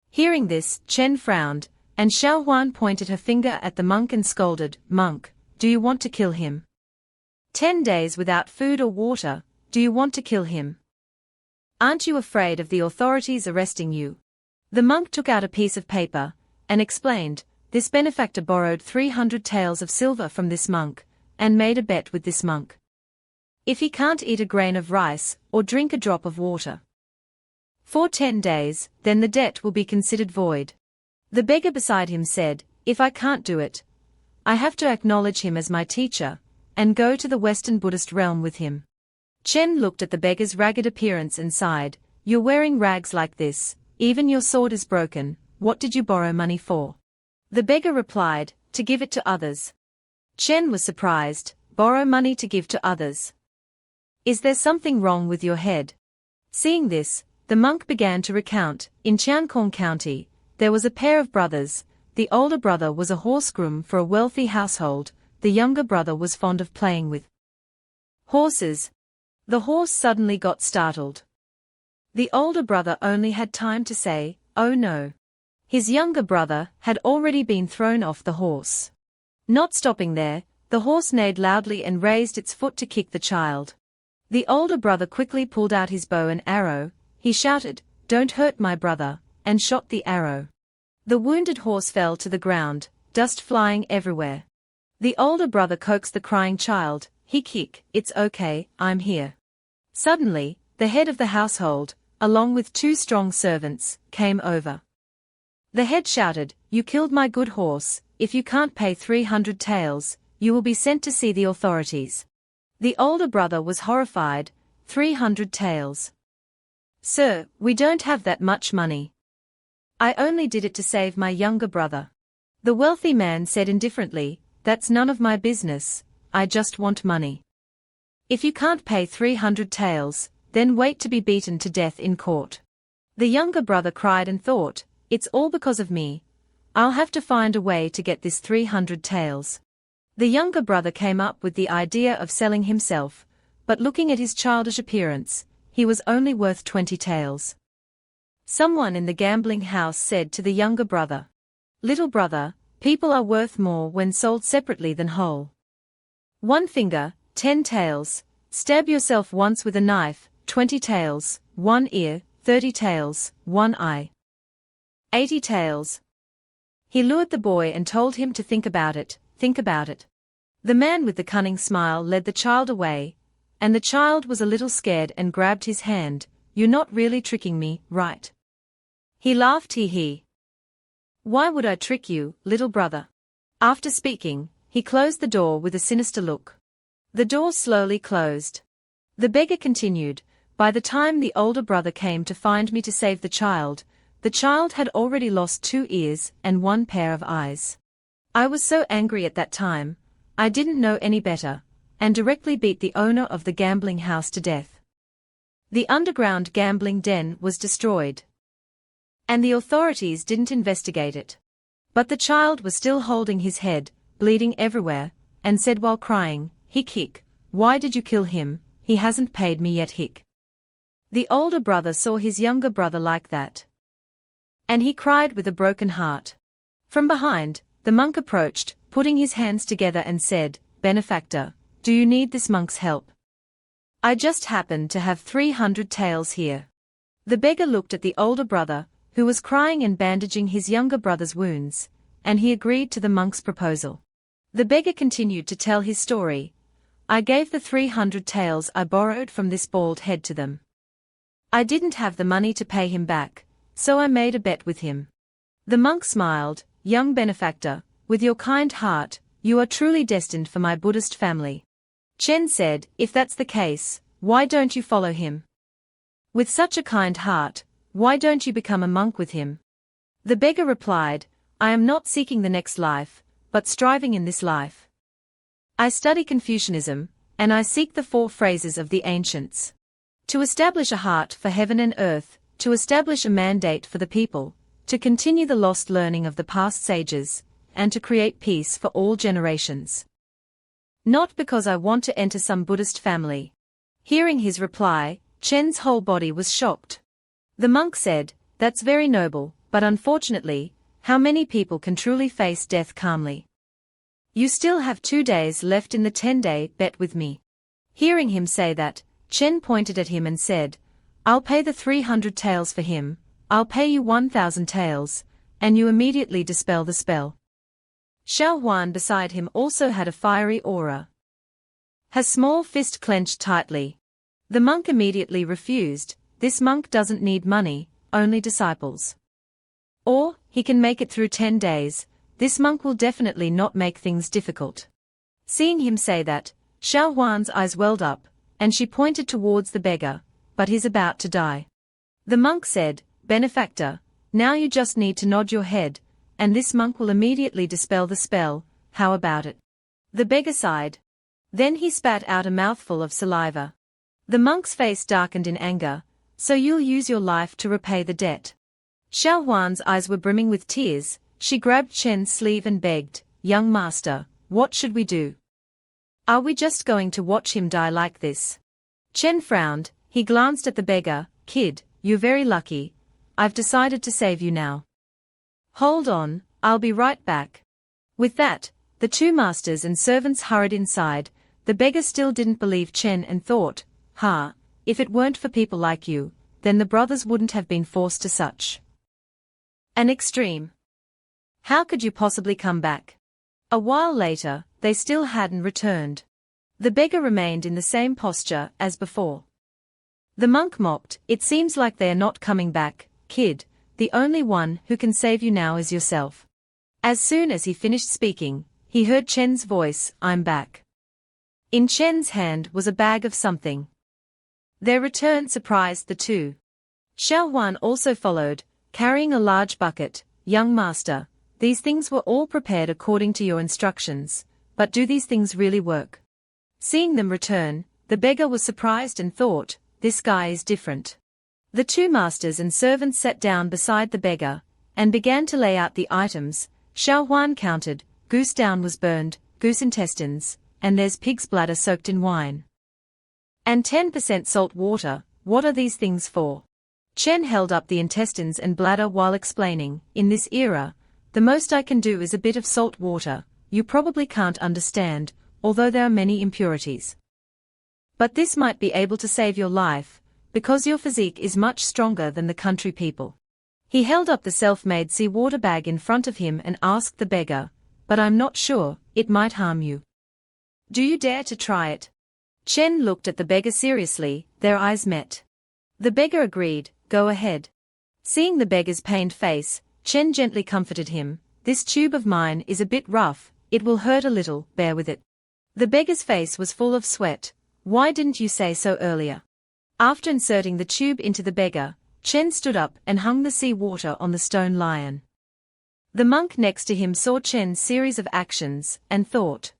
Hearing this, Chen frowned, and Xiao Huan pointed her finger at the monk and scolded, "Monk, do you want to kill him? 10 days without food or water, do you want to kill him? Aren't you afraid of the authorities arresting you?" The monk took out a piece of paper, and explained, "This benefactor borrowed 300 taels of silver from this monk, and made a bet with this monk. If he can't eat a grain of rice, or drink a drop of water for 10 days, then the debt will be considered void." The beggar beside him said, "If I can't do it, I have to acknowledge him as my teacher, and go to the Western Buddhist realm with him." Chen looked at the beggar's ragged appearance and sighed, "You're wearing rags like this, even your sword is broken, what did you borrow money for?" The beggar replied, "To give it to others." Chen was surprised, "Borrow money to give to others? Is there something wrong with your head?" Seeing this, the monk began to recount, in Qiankong County, there was a pair of brothers. The older brother was a horse groom for a wealthy household, the younger brother was fond of playing with horses. The horse suddenly got startled. The older brother only had time to say, "Oh no." His younger brother had already been thrown off the horse. Not stopping there, the horse neighed loudly and raised its foot to kick the child. The older brother quickly pulled out his bow and arrow. He shouted, "Don't hurt my brother," and shot the arrow. The wounded horse fell to the ground, dust flying everywhere. The older brother coaxed the crying child, "Kick, it's okay, I'm here." Suddenly, the head of the household, along with 2 strong servants, came over. The head shouted, "You killed my good horse, if you can't pay 300 taels, you will be sent to see the authorities." The older brother was horrified, 300 taels. "Sir, we don't have that much money. I only did it to save my younger brother." The wealthy man said indifferently, "That's none of my business, I just want money. If you can't pay 300 taels, then wait to be beaten to death in court." The younger brother cried and thought, "It's all because of me. I'll have to find a way to get this 300 taels." The younger brother came up with the idea of selling himself, but looking at his childish appearance, he was only worth 20 taels. Someone in the gambling house said to the younger brother, "Little brother, people are worth more when sold separately than whole. 1 finger, 10 taels, stab yourself once with a knife, 20 taels, 1 ear, 30 taels, 1 eye, 80 taels." He lured the boy and told him to think about it. The man with the cunning smile led the child away, and the child was a little scared and grabbed his hand. "You're not really tricking me, right?" He laughed, he. "Why would I trick you, little brother?" After speaking, he closed the door with a sinister look. The door slowly closed. The beggar continued, "By the time the older brother came to find me to save the child had already lost 2 ears and 1 pair of eyes. I was so angry at that time, I didn't know any better, and directly beat the owner of the gambling house to death. The underground gambling den was destroyed, and the authorities didn't investigate it. But the child was still holding his head, bleeding everywhere, and said while crying, 'Hick, why did you kill him? He hasn't paid me yet, hick.' The older brother saw his younger brother like that, and he cried with a broken heart. From behind, the monk approached, putting his hands together and said, 'Benefactor, do you need this monk's help? I just happen to have 300 taels here.' The beggar looked at the older brother, who was crying and bandaging his younger brother's wounds, and he agreed to the monk's proposal. The beggar continued to tell his story. "I gave the 300 taels I borrowed from this bald head to them. I didn't have the money to pay him back, so I made a bet with him." The monk smiled, "Young benefactor, with your kind heart, you are truly destined for my Buddhist family." Chen said, "If that's the case, why don't you follow him? With such a kind heart, why don't you become a monk with him?" The beggar replied, "I am not seeking the next life, but striving in this life. I study Confucianism, and I seek the 4 phrases of the ancients. To establish a heart for heaven and earth, to establish a mandate for the people, to continue the lost learning of the past sages, and to create peace for all generations. Not because I want to enter some Buddhist family." Hearing his reply, Chen's whole body was shocked. The monk said, "That's very noble, but unfortunately, how many people can truly face death calmly? You still have 2 days left in the 10-day bet with me." Hearing him say that, Chen pointed at him and said, "I'll pay the 300 taels for him, I'll pay you 1,000 taels, and you immediately dispel the spell." Xiao Huan beside him also had a fiery aura. His small fist clenched tightly. The monk immediately refused. This monk doesn't need money, only disciples. Or, he can make it through 10 days, this monk will definitely not make things difficult. Seeing him say that, Xiao Huan's eyes welled up, and she pointed towards the beggar, "But he's about to die." The monk said, "Benefactor, now you just need to nod your head, and this monk will immediately dispel the spell, how about it?" The beggar sighed. Then he spat out a mouthful of saliva. The monk's face darkened in anger, "So you'll use your life to repay the debt?" Xiao Huan's eyes were brimming with tears, she grabbed Chen's sleeve and begged, "Young master, what should we do? Are we just going to watch him die like this?" Chen frowned, he glanced at the beggar, "Kid, you're very lucky, I've decided to save you now. Hold on, I'll be right back." With that, the 2 masters and servants hurried inside. The beggar still didn't believe Chen and thought, if it weren't for people like you, then the brothers wouldn't have been forced to such an extreme. How could you possibly come back? A while later, they still hadn't returned. The beggar remained in the same posture as before. The monk mocked, "It seems like they're not coming back, kid, the only one who can save you now is yourself." As soon as he finished speaking, he heard Chen's voice, "I'm back." In Chen's hand was a bag of something. Their return surprised the 2. Xiao Huan also followed, carrying a large bucket. "Young master, these things were all prepared according to your instructions, but do these things really work?" Seeing them return, the beggar was surprised and thought, "This guy is different." The 2 masters and servants sat down beside the beggar, and began to lay out the items. Xiao Huan counted, "Goose down was burned, goose intestines, and there's pig's bladder soaked in wine. And 10% salt water, what are these things for?" Chen held up the intestines and bladder while explaining, "In this era, the most I can do is a bit of salt water, you probably can't understand, although there are many impurities. But this might be able to save your life, because your physique is much stronger than the country people." He held up the self-made seawater bag in front of him and asked the beggar, "But I'm not sure, it might harm you. Do you dare to try it?" Chen looked at the beggar seriously, their eyes met. The beggar agreed, "Go ahead." Seeing the beggar's pained face, Chen gently comforted him, "This tube of mine is a bit rough, it will hurt a little, bear with it." The beggar's face was full of sweat. Why didn't you say so earlier? After inserting the tube into the beggar, Chen stood up and hung the sea water on the stone lion. The monk next to him saw Chen's series of actions and thought,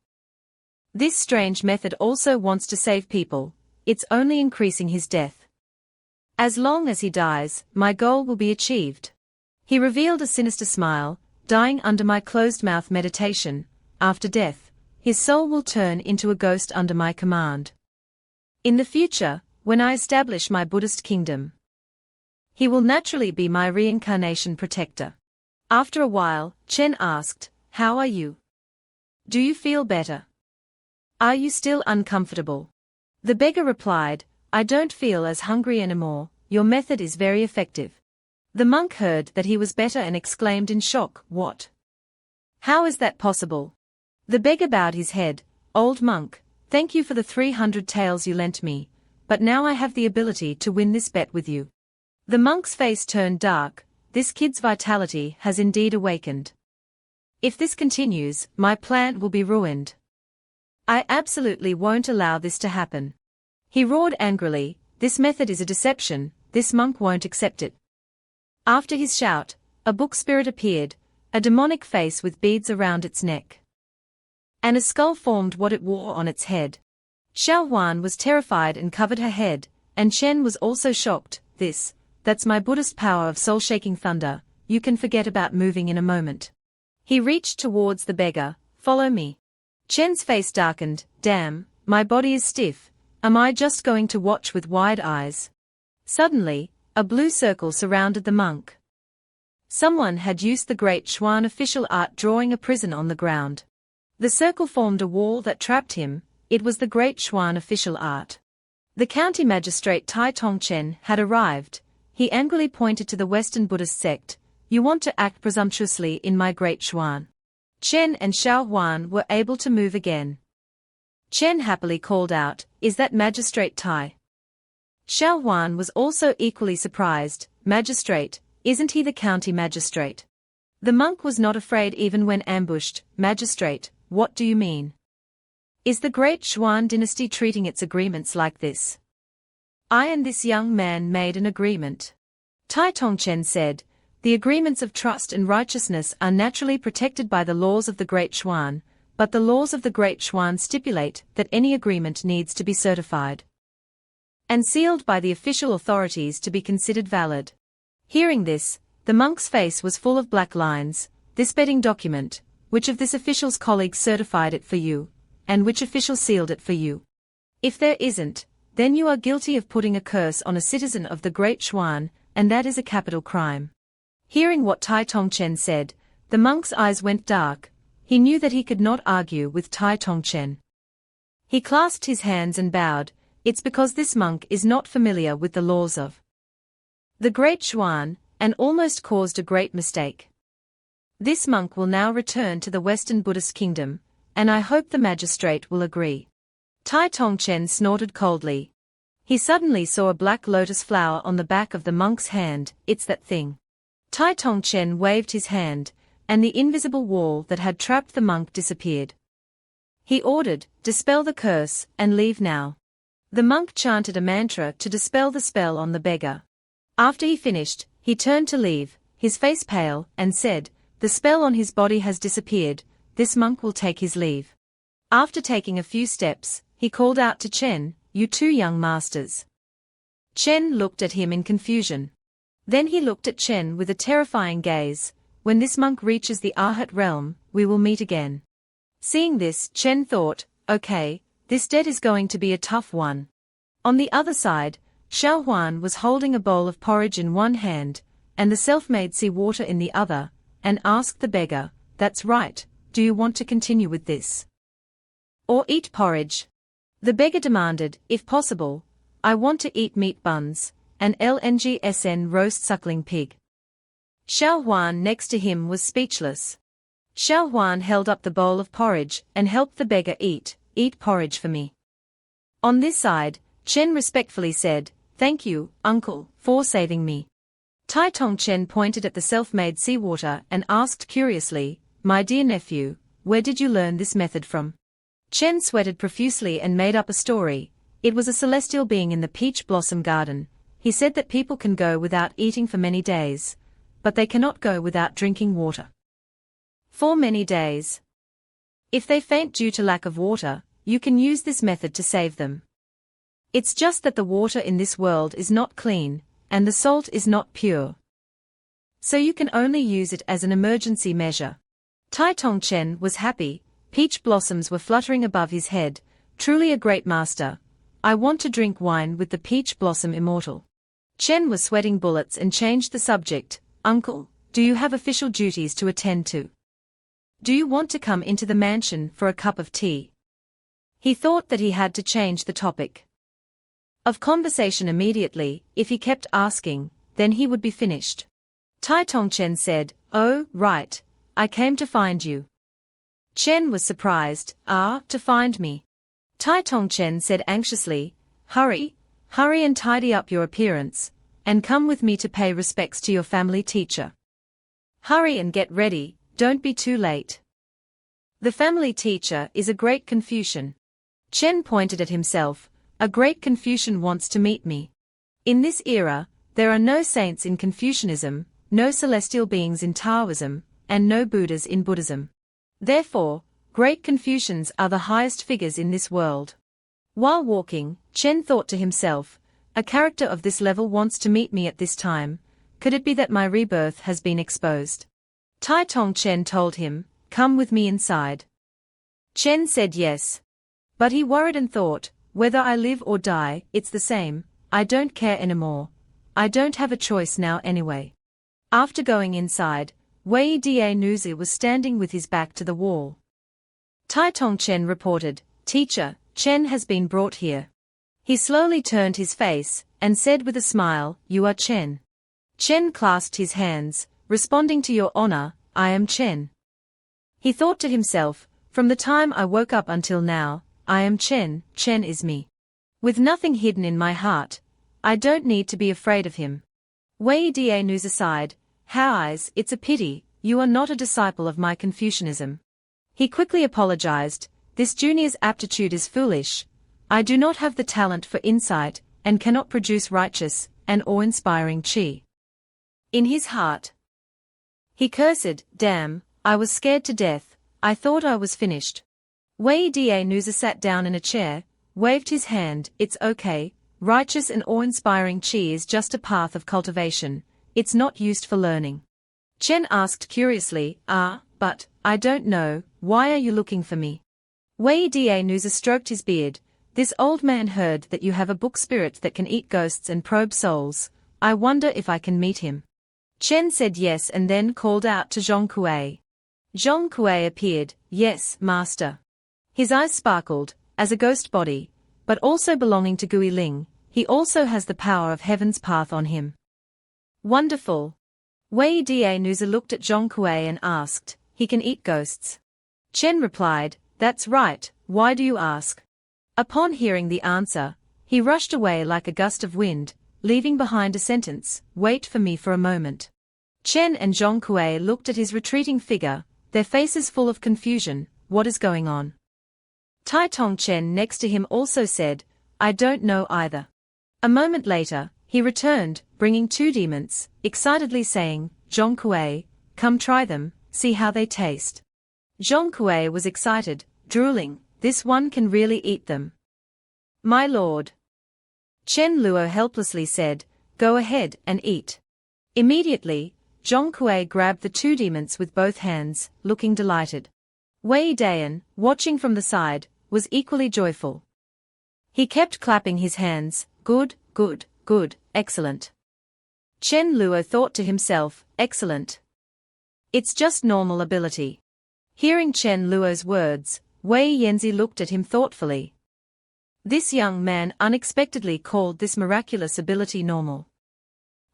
"This strange method also wants to save people, it's only increasing his death. As long as he dies, my goal will be achieved." He revealed a sinister smile, "Dying under my closed-mouth meditation, after death, his soul will turn into a ghost under my command. In the future, when I establish my Buddhist kingdom, he will naturally be my reincarnation protector." After a while, Chen asked, "How are you? Do you feel better? Are you still uncomfortable?" The beggar replied, "I don't feel as hungry anymore, your method is very effective." The monk heard that he was better and exclaimed in shock, "What? How is that possible?" The beggar bowed his head, "Old monk, thank you for the 300 taels you lent me, but now I have the ability to win this bet with you." The monk's face turned dark. This kid's vitality has indeed awakened. If this continues, my plan will be ruined. I absolutely won't allow this to happen. He roared angrily, "This method is a deception, this monk won't accept it." After his shout, a book spirit appeared, a demonic face with beads around its neck. And a skull formed what it wore on its head. Xiao Huan was terrified and covered her head, and Chen was also shocked. That's my Buddhist power of soul-shaking thunder, you can forget about moving in a moment." He reached towards the beggar, "Follow me." Chen's face darkened, "Damn, my body is stiff, am I just going to watch with wide eyes?" Suddenly, a blue circle surrounded the monk. Someone had used the Great Xuan official art drawing a prison on the ground. The circle formed a wall that trapped him, it was the Great Xuan official art. The county magistrate Tai Tongchen had arrived. He angrily pointed to the Western Buddhist sect, "You want to act presumptuously in my Great Xuan." Chen and Xiao Huan were able to move again. Chen happily called out, "Is that Magistrate Tai?" Xiao Huan was also equally surprised, "Magistrate, isn't he the county magistrate?" The monk was not afraid even when ambushed. "Magistrate, what do you mean? Is the Great Xuan dynasty treating its agreements like this?" "I and this young man made an agreement," Tai Tongchen said. "The agreements of trust and righteousness are naturally protected by the laws of the Great Xuan, but the laws of the Great Xuan stipulate that any agreement needs to be certified and sealed by the official authorities to be considered valid." Hearing this, the monk's face was full of black lines. "This betting document, which of this official's colleagues certified it for you, and which official sealed it for you? If there isn't, then you are guilty of putting a curse on a citizen of the Great Xuan, and that is a capital crime." Hearing what Tai Tongchen said, the monk's eyes went dark. He knew that he could not argue with Tai Tongchen. He clasped his hands and bowed. "It's because this monk is not familiar with the laws of the Great Xuan, and almost caused a great mistake. This monk will now return to the Western Buddhist kingdom, and I hope the magistrate will agree." Tai Tongchen snorted coldly. He suddenly saw a black lotus flower on the back of the monk's hand. "It's that thing." Tai Tongchen waved his hand, and the invisible wall that had trapped the monk disappeared. He ordered, "Dispel the curse, and leave now." The monk chanted a mantra to dispel the spell on the beggar. After he finished, he turned to leave, his face pale, and said, "The spell on his body has disappeared, this monk will take his leave." After taking a few steps, he called out to Chen, "You two young masters." Chen looked at him in confusion. Then he looked at Chen with a terrifying gaze. "When this monk reaches the Arhat realm, we will meet again." Seeing this, Chen thought, "Okay, this debt is going to be a tough one." On the other side, Xiao Huan was holding a bowl of porridge in one hand, and the self-made sea water in the other, and asked the beggar, "That's right, do you want to continue with this? Or eat porridge?" The beggar demanded, "If possible, I want to eat meat buns, and LNGSN roast suckling pig." Xiao Huan next to him was speechless. Xiao Huan held up the bowl of porridge and helped the beggar eat porridge for me. On this side, Chen respectfully said, "Thank you, uncle, for saving me." Tai Tongchen pointed at the self-made seawater and asked curiously, "My dear nephew, where did you learn this method from?" Chen sweated profusely and made up a story. It was a celestial being in the peach blossom garden. He said that people can go without eating for many days, but they cannot go without drinking water for many days. If they faint due to lack of water, you can use this method to save them. It's just that the water in this world is not clean, and the salt is not pure. So you can only use it as an emergency measure. Tai Tongchen was happy. Peach blossoms were fluttering above his head. Truly a great master. I want to drink wine with the peach blossom immortal. Chen was sweating bullets and changed the subject. Uncle, do you have official duties to attend to? Do you want to come into the mansion for a cup of tea? He thought that he had to change the topic of conversation immediately. If he kept asking, then he would be finished. Tai Tongchen said, "Oh, right. I came to find you." Chen was surprised. "Ah, to find me?" Tai Tongchen said anxiously, Hurry and tidy up your appearance, and come with me to pay respects to your family teacher. Hurry and get ready, don't be too late. The family teacher is a great Confucian. Chen pointed at himself. A great Confucian wants to meet me. In this era, there are no saints in Confucianism, no celestial beings in Taoism, and no Buddhas in Buddhism. Therefore, great Confucians are the highest figures in this world. While walking, Chen thought to himself, a character of this level wants to meet me at this time. Could it be that my rebirth has been exposed? Tai Tongchen told him, come with me inside. Chen said yes. But he worried and thought, whether I live or die, it's the same, I don't care anymore. I don't have a choice now anyway. After going inside, Wei Da Nuzi was standing with his back to the wall. Tai Tongchen reported, Teacher, Chen has been brought here. He slowly turned his face, and said with a smile, You are Chen. Chen clasped his hands, responding to your honor, I am Chen. He thought to himself, from the time I woke up until now, I am Chen, Chen is me. With nothing hidden in my heart, I don't need to be afraid of him. Wei Da Nuzi sighed, How eyes, it's a pity, you are not a disciple of my Confucianism. He quickly apologized, this junior's aptitude is foolish. I do not have the talent for insight, and cannot produce righteous and awe-inspiring qi. In his heart, he cursed, damn, I was scared to death, I thought I was finished. Wei Da Nuzi sat down in a chair, waved his hand, it's okay, righteous and awe-inspiring qi is just a path of cultivation, it's not used for learning. Chen asked curiously, but, I don't know, why are you looking for me? Wei Da Nuzi stroked his beard, this old man heard that you have a book spirit that can eat ghosts and probe souls, I wonder if I can meet him. Chen said yes and then called out to Zhong Kuei. Zhong Kuei appeared, yes, master. His eyes sparkled, as a ghost body, but also belonging to Gui Ling, he also has the power of heaven's path on him. Wonderful. Wei Da Nuzi looked at Zhong Kuei and asked, he can eat ghosts? Chen replied, that's right, why do you ask? Upon hearing the answer, he rushed away like a gust of wind, leaving behind a sentence, wait for me for a moment. Chen and Zhong Kuei looked at his retreating figure, their faces full of confusion, what is going on? Tai Tongchen next to him also said, I don't know either. A moment later, he returned, bringing 2 demons, excitedly saying, Zhong Kuei, come try them, see how they taste. Zhong Kuei was excited, drooling, this one can really eat them. My lord. Chen Luo helplessly said, go ahead and eat. Immediately, Zhong Kuei grabbed the 2 demons with both hands, looking delighted. Wei Dan, watching from the side, was equally joyful. He kept clapping his hands, good, good, good, excellent. Chen Luo thought to himself, excellent. It's just normal ability. Hearing Chen Luo's words, Wei Yanzi looked at him thoughtfully. This young man unexpectedly called this miraculous ability normal.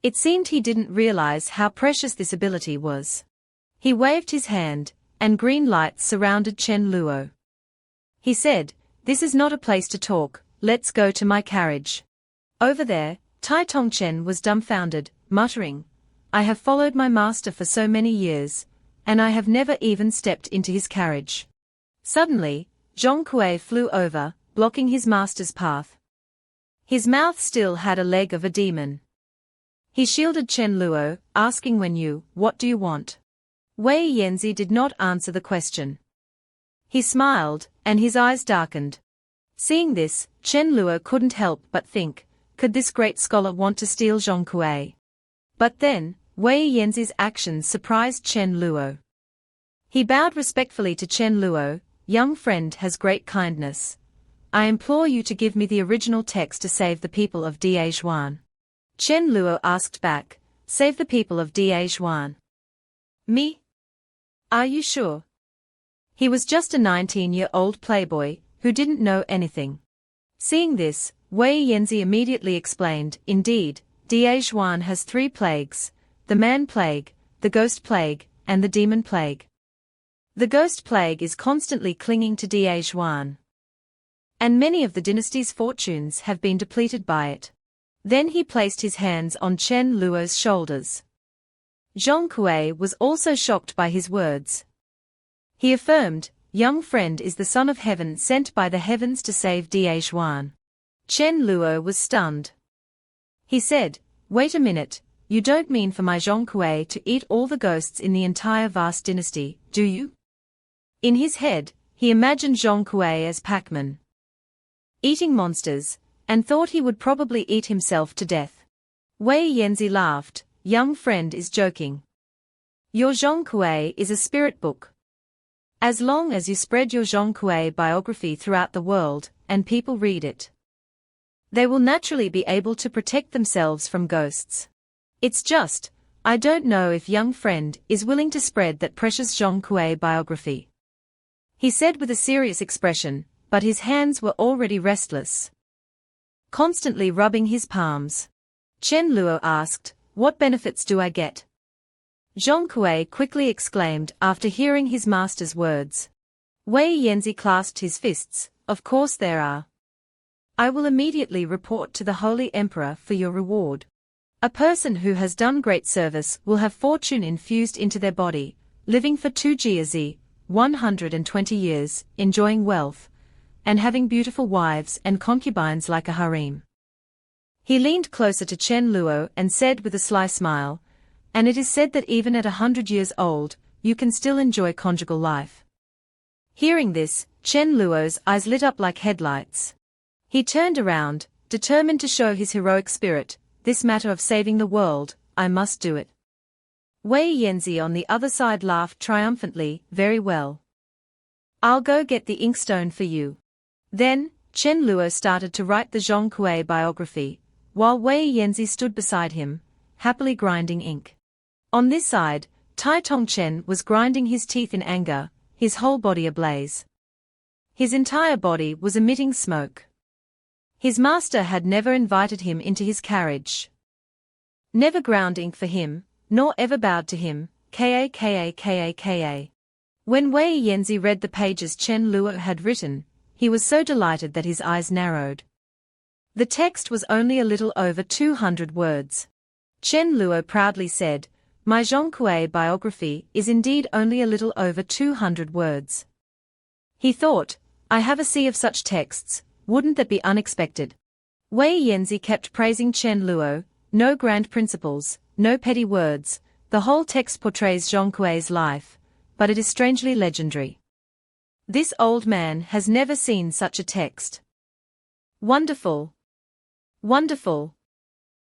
It seemed he didn't realize how precious this ability was. He waved his hand, and green lights surrounded Chen Luo. He said, this is not a place to talk, let's go to my carriage. Over there, Tai Tongchen was dumbfounded, muttering, I have followed my master for so many years, and I have never even stepped into his carriage. Suddenly, Zhong Kuei flew over, blocking his master's path. His mouth still had a leg of a demon. He shielded Chen Luo, asking what do you want? Wei Yanzi did not answer the question. He smiled, and his eyes darkened. Seeing this, Chen Luo couldn't help but think, could this great scholar want to steal Zhong Kuei? But then, Wei Yanzi's actions surprised Chen Luo. He bowed respectfully to Chen Luo. Young friend has great kindness. I implore you to give me the original text to save the people of Daishuan. Chen Luo asked back, save the people of Daishuan? Me? Are you sure? He was just a 19-year-old playboy, who didn't know anything. Seeing this, Wei Yanzi immediately explained, indeed, Daishuan has 3 plagues, the man plague, the ghost plague, and the demon plague. The ghost plague is constantly clinging to Daishuan. And many of the dynasty's fortunes have been depleted by it. Then he placed his hands on Chen Luo's shoulders. Zhong Kuei was also shocked by his words. He affirmed, young friend is the son of heaven sent by the heavens to save Daishuan. Chen Luo was stunned. He said, wait a minute, you don't mean for my Zhong Kuei to eat all the ghosts in the entire vast dynasty, do you? In his head, he imagined Zhong Kuei as Pac-Man, eating monsters, and thought he would probably eat himself to death. Wei Yanzi laughed, young friend is joking. Your Zhong Kuei is a spirit book. As long as you spread your Zhong Kuei biography throughout the world, and people read it, they will naturally be able to protect themselves from ghosts. It's just, I don't know if young friend is willing to spread that precious Zhong Kuei biography. He said with a serious expression, but his hands were already restless, constantly rubbing his palms. Chen Luo asked, what benefits do I get? Zhong Kuei quickly exclaimed after hearing his master's words. Wei Yanzi clasped his fists, of course there are. I will immediately report to the Holy Emperor for your reward. A person who has done great service will have fortune infused into their body, living for 2 jiazi, 120 years, enjoying wealth, and having beautiful wives and concubines like a harem. He leaned closer to Chen Luo and said with a sly smile, and it is said that even at 100 years old, you can still enjoy conjugal life. Hearing this, Chen Luo's eyes lit up like headlights. He turned around, determined to show his heroic spirit, this matter of saving the world, I must do it. Wei Yanzi on the other side laughed triumphantly, very well. I'll go get the inkstone for you. Then, Chen Luo started to write the Zhong Kuei biography, while Wei Yanzi stood beside him, happily grinding ink. On this side, Tai Tongchen was grinding his teeth in anger, his whole body ablaze. His entire body was emitting smoke. His master had never invited him into his carriage, never ground ink for him, nor ever bowed to him, ka. When Wei Yanzi read the pages Chen Luo had written, he was so delighted that his eyes narrowed. The text was only a little over 200 words. Chen Luo proudly said, my Zhong Kuei biography is indeed only a little over 200 words. He thought, I have a sea of such texts, wouldn't that be unexpected? Wei Yanzi kept praising Chen Luo, no grand principles, no petty words, the whole text portrays Zhong Kuei's life, but it is strangely legendary. This old man has never seen such a text. Wonderful! Wonderful!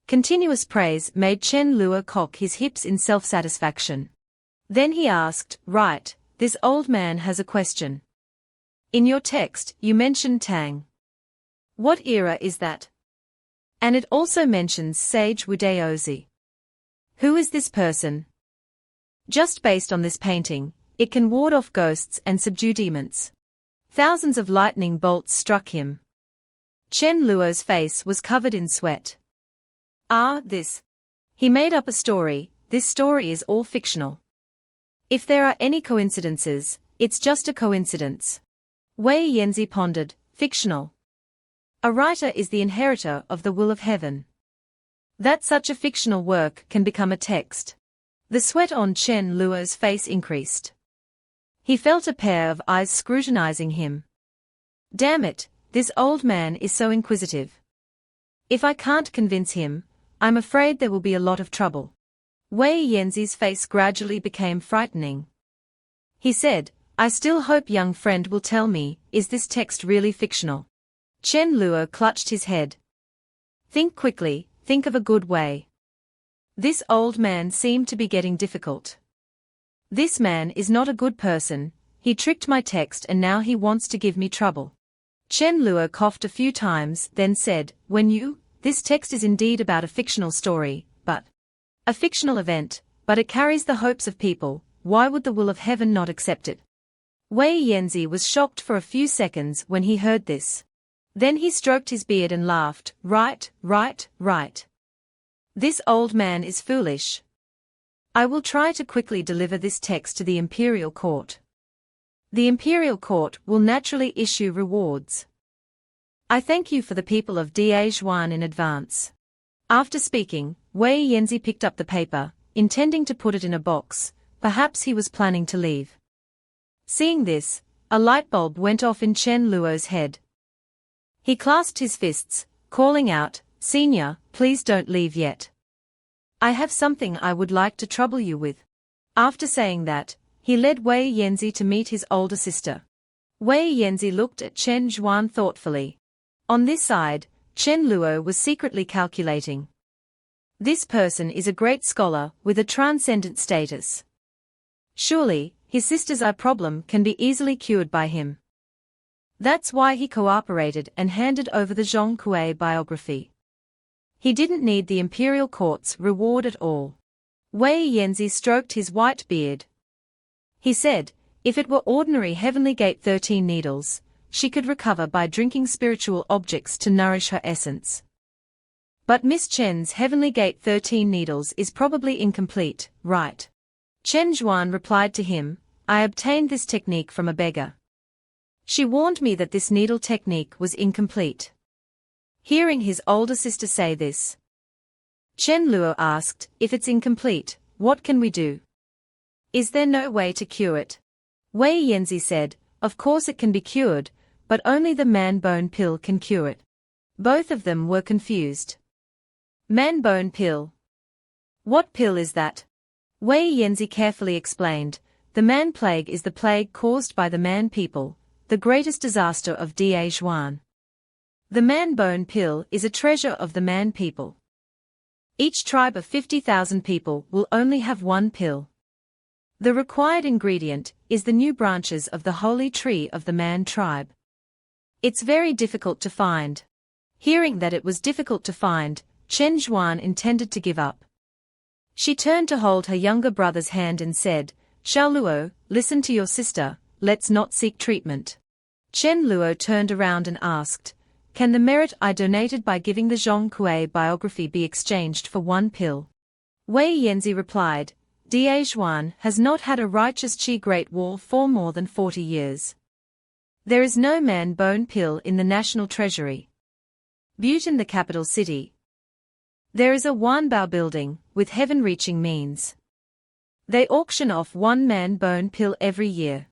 Continuous praise made Chen Luo cock his hips in self-satisfaction. Then he asked, right, this old man has a question. In your text, you mentioned Tang. What era is that? And it also mentions Sage Wudaozi. Who is this person? Just based on this painting, it can ward off ghosts and subdue demons. Thousands of lightning bolts struck him. Chen Luo's face was covered in sweat. This. He made up a story, this story is all fictional. If there are any coincidences, it's just a coincidence. Wei Yanzi pondered, fictional. A writer is the inheritor of the will of heaven. That such a fictional work can become a text. The sweat on Chen Luo's face increased. He felt a pair of eyes scrutinizing him. Damn it, this old man is so inquisitive. If I can't convince him, I'm afraid there will be a lot of trouble. Wei Yanzi's face gradually became frightening. He said, I still hope young friend will tell me, is this text really fictional? Chen Luo clutched his head. Think quickly, think of a good way. This old man seemed to be getting difficult. This man is not a good person, he tricked my text and now he wants to give me trouble. Chen Luo coughed a few times, then said, this text is indeed about a fictional story, but a fictional event, but it carries the hopes of people, why would the will of heaven not accept it? Wei Yanzi was shocked for a few seconds when he heard this. Then he stroked his beard and laughed, right. This old man is foolish. I will try to quickly deliver this text to the imperial court. The imperial court will naturally issue rewards. I thank you for the people of Daejuan in advance. After speaking, Wei Yanzi picked up the paper, intending to put it in a box, perhaps he was planning to leave. Seeing this, a light bulb went off in Chen Luo's head. He clasped his fists, calling out, Senior, please don't leave yet. I have something I would like to trouble you with. After saying that, he led Wei Yanzi to meet his older sister. Wei Yanzi looked at Chen Zhuan thoughtfully. On this side, Chen Luo was secretly calculating. This person is a great scholar with a transcendent status. Surely, his sister's eye problem can be easily cured by him. That's why he cooperated and handed over the Zhong Kuei biography. He didn't need the imperial court's reward at all. Wei Yanzi stroked his white beard. He said, if it were ordinary Heavenly Gate 13 needles, she could recover by drinking spiritual objects to nourish her essence. But Miss Chen's Heavenly Gate 13 needles is probably incomplete, right? Chen Zhuan replied to him, I obtained this technique from a beggar. She warned me that this needle technique was incomplete. Hearing his older sister say this, Chen Luo asked, if it's incomplete, what can we do? Is there no way to cure it? Wei Yanzi said, of course it can be cured, but only the man-bone pill can cure it. Both of them were confused. Man-bone pill? What pill is that? Wei Yanzi carefully explained, the man plague is the plague caused by the man people, the greatest disaster of Daejuan. The man-bone pill is a treasure of the man people. Each tribe of 50,000 people will only have one pill. The required ingredient is the new branches of the holy tree of the man tribe. It's very difficult to find. Hearing that it was difficult to find, Chen Zhuan intended to give up. She turned to hold her younger brother's hand and said, Xiao Luo, listen to your sister, let's not seek treatment. Chen Luo turned around and asked, can the merit I donated by giving the Zhong Kuei biography be exchanged for one pill? Wei Yanzi replied, Daejuan has not had a righteous Qi Great War for more than 40 years. There is no man-bone pill in the national treasury. Bhutan, the capital city. There is a Wanbao building, with heaven-reaching means. They auction off one man-bone pill every year.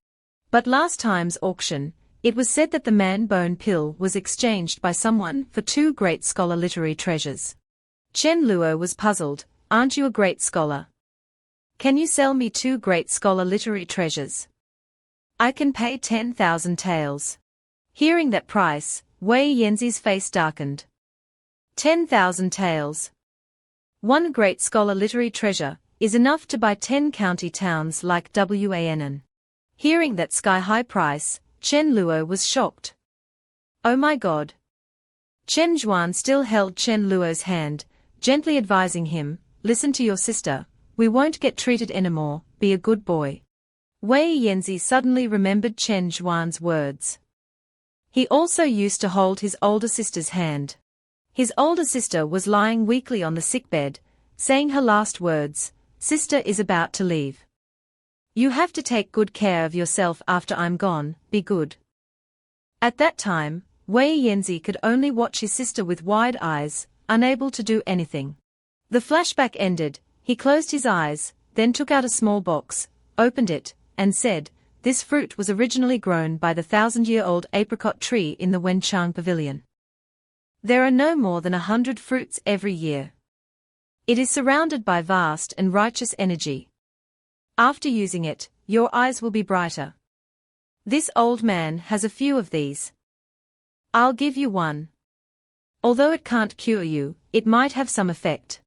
But last time's auction, it was said that the man-bone pill was exchanged by someone for 2 great scholar literary treasures. Chen Luo was puzzled, aren't you a great scholar? Can you sell me 2 great scholar literary treasures? I can pay 10,000 taels. Hearing that price, Wei Yanzi's face darkened. 10,000 taels. One great scholar literary treasure is enough to buy 10 county towns like Wann. Hearing that sky-high price, Chen Luo was shocked. Oh my God. Chen Zhuan still held Chen Luo's hand, gently advising him, listen to your sister, we won't get treated anymore, be a good boy. Wei Yanzi suddenly remembered Chen Zhuan's words. He also used to hold his older sister's hand. His older sister was lying weakly on the sickbed, saying her last words, sister is about to leave. You have to take good care of yourself after I'm gone, be good. At that time, Wei Yanzi could only watch his sister with wide eyes, unable to do anything. The flashback ended, he closed his eyes, then took out a small box, opened it, and said, this fruit was originally grown by the 1,000-year-old apricot tree in the Wenchang Pavilion. There are no more than 100 fruits every year. It is surrounded by vast and righteous energy. After using it, your eyes will be brighter. This old man has a few of these. I'll give you one. Although it can't cure you, it might have some effect.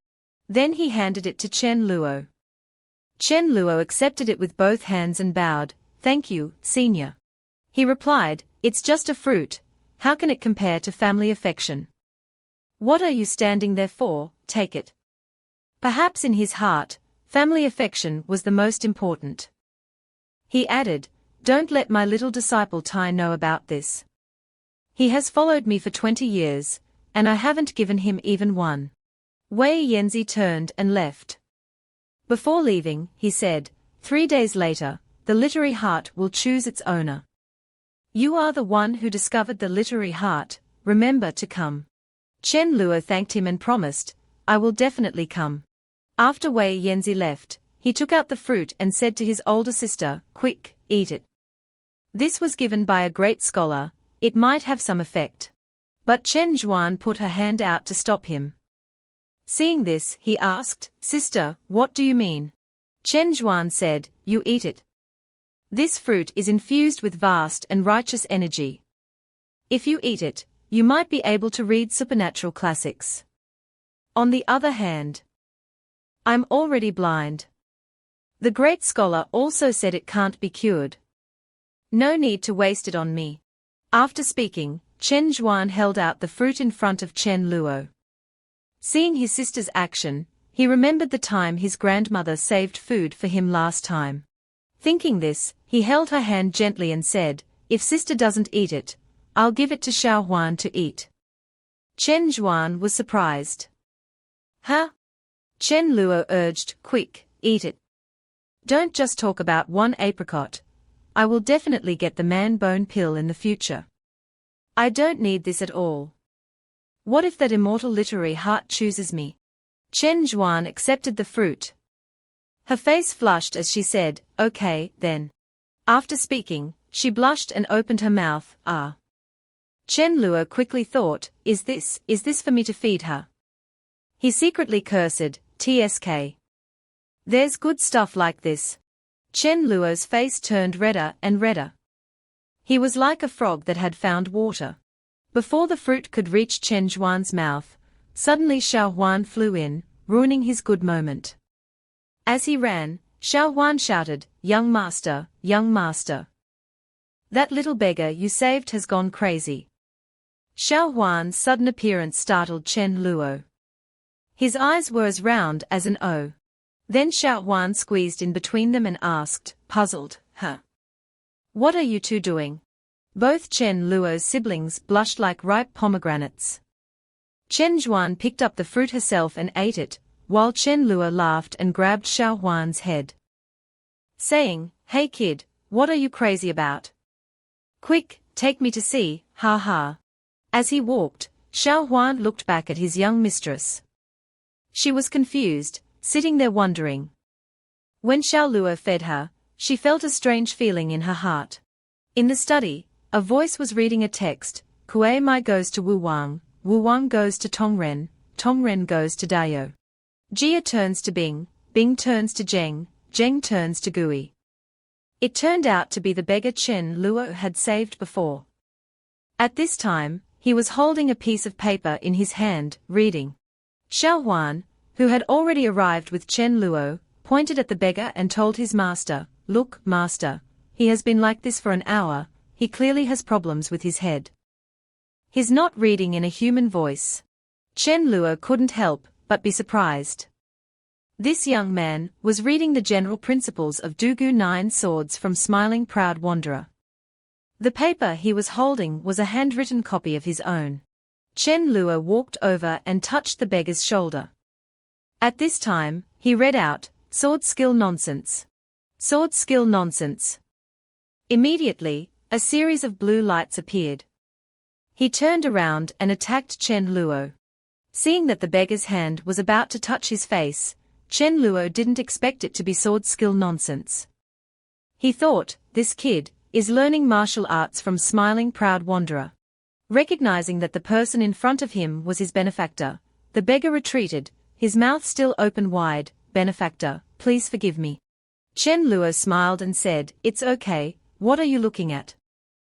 Then he handed it to Chen Luo. Chen Luo accepted it with both hands and bowed. Thank you, senior. He replied, it's just a fruit, how can it compare to family affection? What are you standing there for, take it. Perhaps in his heart, family affection was the most important. He added, don't let my little disciple Tai know about this. He has followed me for 20 years, and I haven't given him even one. Wei Yanzi turned and left. Before leaving, he said, 3 days later, the literary heart will choose its owner. You are the one who discovered the literary heart, remember to come. Chen Luo thanked him and promised, I will definitely come. After Wei Yanzi left, he took out the fruit and said to his older sister, quick, eat it. This was given by a great scholar, it might have some effect. But Chen Zhuan put her hand out to stop him. Seeing this, he asked, sister, what do you mean? Chen Zhuan said, you eat it. This fruit is infused with vast and righteous energy. If you eat it, you might be able to read supernatural classics. On the other hand, I'm already blind. The great scholar also said it can't be cured. No need to waste it on me. After speaking, Chen Zhuan held out the fruit in front of Chen Luo. Seeing his sister's action, he remembered the time his grandmother saved food for him last time. Thinking this, he held her hand gently and said, if sister doesn't eat it, I'll give it to Xiao Huan to eat. Chen Zhuan was surprised. Huh? Chen Luo urged, quick, eat it. Don't just talk about one apricot. I will definitely get the man-bone pill in the future. I don't need this at all. What if that immortal literary heart chooses me? Chen Zhuan accepted the fruit. Her face flushed as she said, okay, then. After speaking, she blushed and opened her mouth, ah. Chen Luo quickly thought, is this for me to feed her? He secretly cursed, TSK. There's good stuff like this. Chen Luo's face turned redder and redder. He was like a frog that had found water. Before the fruit could reach Chen Zhuan's mouth, suddenly Xiao Huan flew in, ruining his good moment. As he ran, Xiao Huan shouted, young master, that little beggar you saved has gone crazy. Xiao Huan's sudden appearance startled Chen Luo. His eyes were as round as an O. Then Xiao Huan squeezed in between them and asked, puzzled, huh? What are you two doing? Both Chen Luo's siblings blushed like ripe pomegranates. Chen Zhuan picked up the fruit herself and ate it, while Chen Luo laughed and grabbed Xiao Huan's head, saying, hey kid, what are you crazy about? Quick, take me to see, ha ha. As he walked, Xiao Huan looked back at his young mistress. She was confused, sitting there wondering. When Xiao Luo fed her, she felt a strange feeling in her heart. In the study, a voice was reading a text, Kuei Mai goes to Wu Wang goes to Tongren goes to Dayo. Jia turns to Bing turns to Zheng turns to Gui. It turned out to be the beggar Chen Luo had saved before. At this time, he was holding a piece of paper in his hand, reading. Xiao Huan, who had already arrived with Chen Luo, pointed at the beggar and told his master, look, master, he has been like this for an hour, he clearly has problems with his head. He's not reading in a human voice. Chen Luo couldn't help but be surprised. This young man was reading the general principles of Dugu 9 Swords from Smiling Proud Wanderer. The paper he was holding was a handwritten copy of his own. Chen Luo walked over and touched the beggar's shoulder. At this time, he read out, sword skill nonsense. Sword skill nonsense. Immediately, a series of blue lights appeared. He turned around and attacked Chen Luo. Seeing that the beggar's hand was about to touch his face, Chen Luo didn't expect it to be sword skill nonsense. He thought, this kid is learning martial arts from smiling proud wanderer. Recognizing that the person in front of him was his benefactor, the beggar retreated, his mouth still open wide. Benefactor, please forgive me. Chen Luo smiled and said, it's okay, what are you looking at?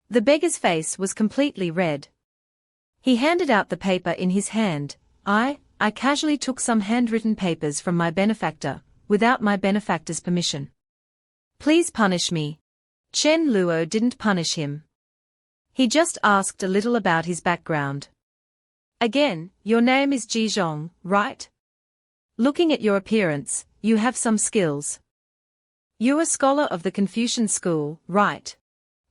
The beggar's face was completely red. He handed out the paper in his hand. I casually took some handwritten papers from my benefactor, without my benefactor's permission. Please punish me. Chen Luo didn't punish him. He just asked a little about his background. Again, your name is Ji Zhong, right? Looking at your appearance, you have some skills. You're a scholar of the Confucian school, right?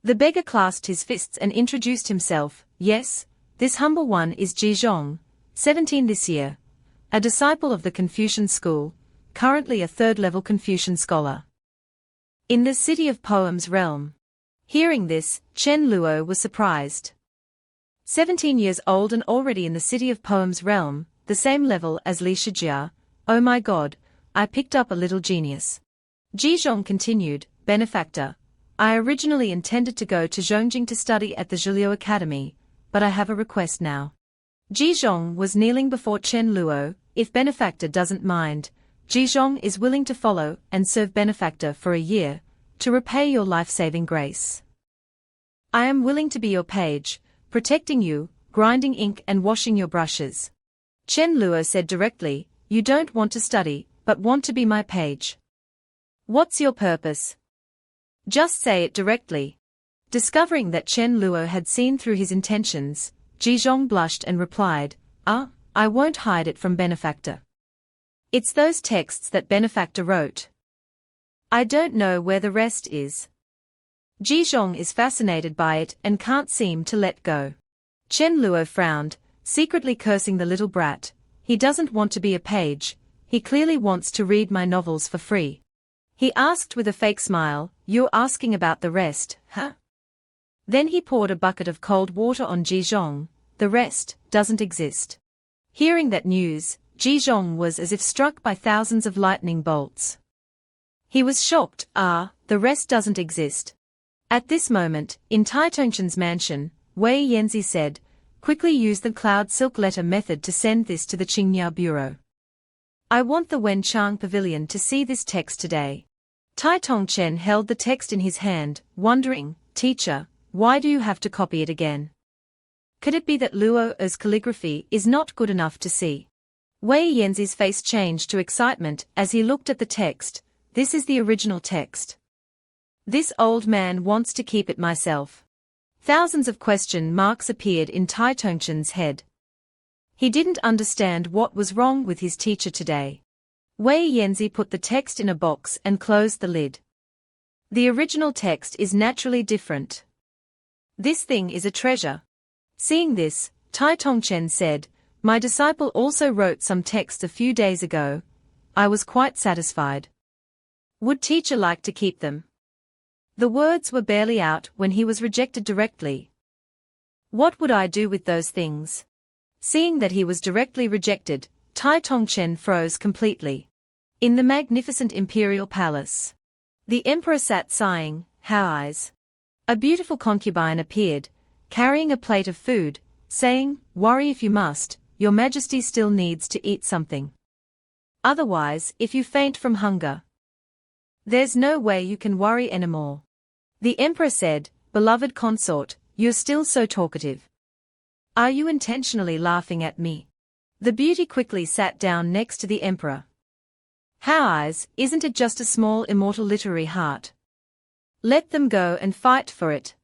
The beggar clasped his fists and introduced himself. Yes, this humble one is Ji Zhong, 17 this year, a disciple of the Confucian school, currently a third-level Confucian scholar. In the City of Poems realm. Hearing this, Chen Luo was surprised. 17 years old and already in the City of Poems realm, the same level as Li Shijia. Oh my god, I picked up a little genius. Ji Zhong continued, benefactor, I originally intended to go to Zhongjing to study at the Zhiliu Academy, but I have a request now. Ji Zhong was kneeling before Chen Luo. If benefactor doesn't mind, Ji Zhong is willing to follow and serve benefactor for a year, to repay your life-saving grace. I am willing to be your page, protecting you, grinding ink and washing your brushes. Chen Luo said directly, you don't want to study, but want to be my page. What's your purpose? Just say it directly. Discovering that Chen Luo had seen through his intentions, Ji Zhong blushed and replied, I won't hide it from benefactor. It's those texts that benefactor wrote. I don't know where the rest is. Ji Zhong is fascinated by it and can't seem to let go. Chen Luo frowned, secretly cursing the little brat. He doesn't want to be a page, he clearly wants to read my novels for free. He asked with a fake smile, you're asking about the rest, huh? Then he poured a bucket of cold water on Ji Zhong. The rest doesn't exist. Hearing that news, Ji Zhong was as if struck by thousands of lightning bolts. He was shocked. The rest doesn't exist. At this moment, in Tai Tongshen's mansion, Wei Yanzi said, quickly use the cloud silk letter method to send this to the Qingmiao Bureau. I want the Wenchang Pavilion to see this text today. Tai Tongchen held the text in his hand, wondering, teacher, why do you have to copy it again? Could it be that Luo's calligraphy is not good enough to see? Wei Yanzi's face changed to excitement as he looked at the text. This is the original text. This old man wants to keep it myself. Thousands of question marks appeared in Tai Tongchen's head. He didn't understand what was wrong with his teacher today. Wei Yanzi put the text in a box and closed the lid. The original text is naturally different. This thing is a treasure. Seeing this, Tai Tongchen said, my disciple also wrote some texts a few days ago. I was quite satisfied. Would teacher like to keep them? The words were barely out when he was rejected directly. What would I do with those things? Seeing that he was directly rejected, Tai Tongchen froze completely. In the magnificent imperial palace, the emperor sat sighing, how eyes. A beautiful concubine appeared, carrying a plate of food, saying, worry if you must, your majesty still needs to eat something. Otherwise, if you faint from hunger, there's no way you can worry anymore. The emperor said, beloved consort, you're still so talkative. Are you intentionally laughing at me? The beauty quickly sat down next to the emperor. How eyes, isn't it just a small immortal literary heart? Let them go and fight for it.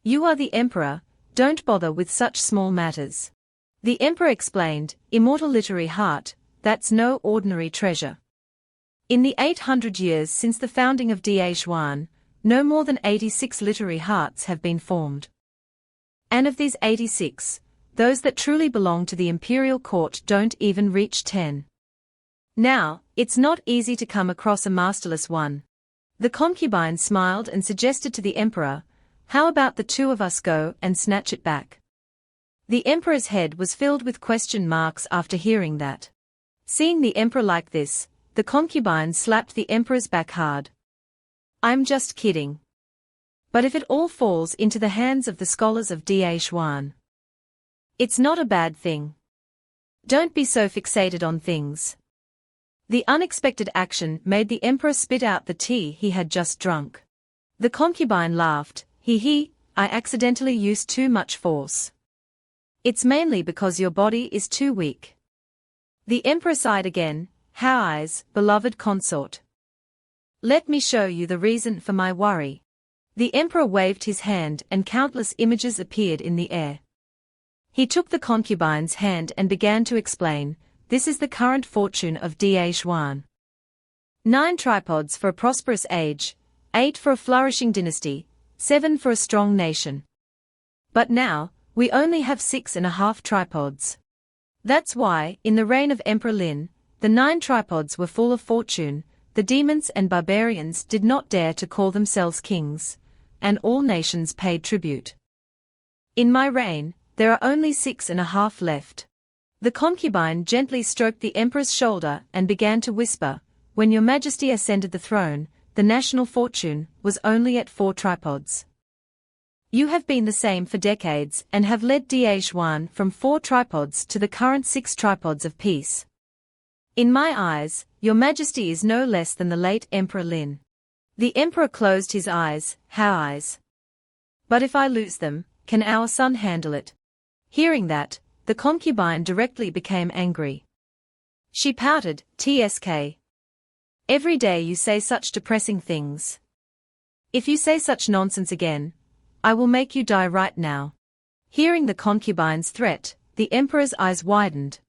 You are the emperor, don't bother with such small matters. The emperor explained, immortal literary heart, that's no ordinary treasure. In the 800 years since the founding of Daishuan, no more than 86 literary hearts have been formed. And of these 86, those that truly belong to the imperial court don't even reach 10. Now, it's not easy to come across a masterless one. The concubine smiled and suggested to the emperor, how about the two of us go and snatch it back? The emperor's head was filled with question marks after hearing that. Seeing the emperor like this, the concubine slapped the emperor's back hard. I'm just kidding. But if it all falls into the hands of the scholars of Daeshuan, it's not a bad thing. Don't be so fixated on things. The unexpected action made the emperor spit out the tea he had just drunk. The concubine laughed, "He, I accidentally used too much force. It's mainly because your body is too weak." The emperor sighed again, "How eyes, beloved consort. Let me show you the reason for my worry." The emperor waved his hand and countless images appeared in the air. He took the concubine's hand and began to explain, "This is the current fortune of Daeshuan. 9 tripods for a prosperous age, 8 for a flourishing dynasty, 7 for a strong nation. But now, we only have 6.5 tripods. That's why, in the reign of Emperor Lin, the 9 tripods were full of fortune, the demons and barbarians did not dare to call themselves kings, and all nations paid tribute. In my reign, there are only 6.5 left." The concubine gently stroked the emperor's shoulder and began to whisper, "When your majesty ascended the throne, the national fortune was only at 4 tripods. You have been the same for decades and have led Daeshuan from 4 tripods to the current 6 tripods of peace. In my eyes, your majesty is no less than the late Emperor Lin." The emperor closed his eyes, "How eyes? But if I lose them, can our son handle it?" Hearing that, the concubine directly became angry. She pouted, "Tsk. Every day you say such depressing things. If you say such nonsense again, I will make you die right now." Hearing the concubine's threat, the emperor's eyes widened.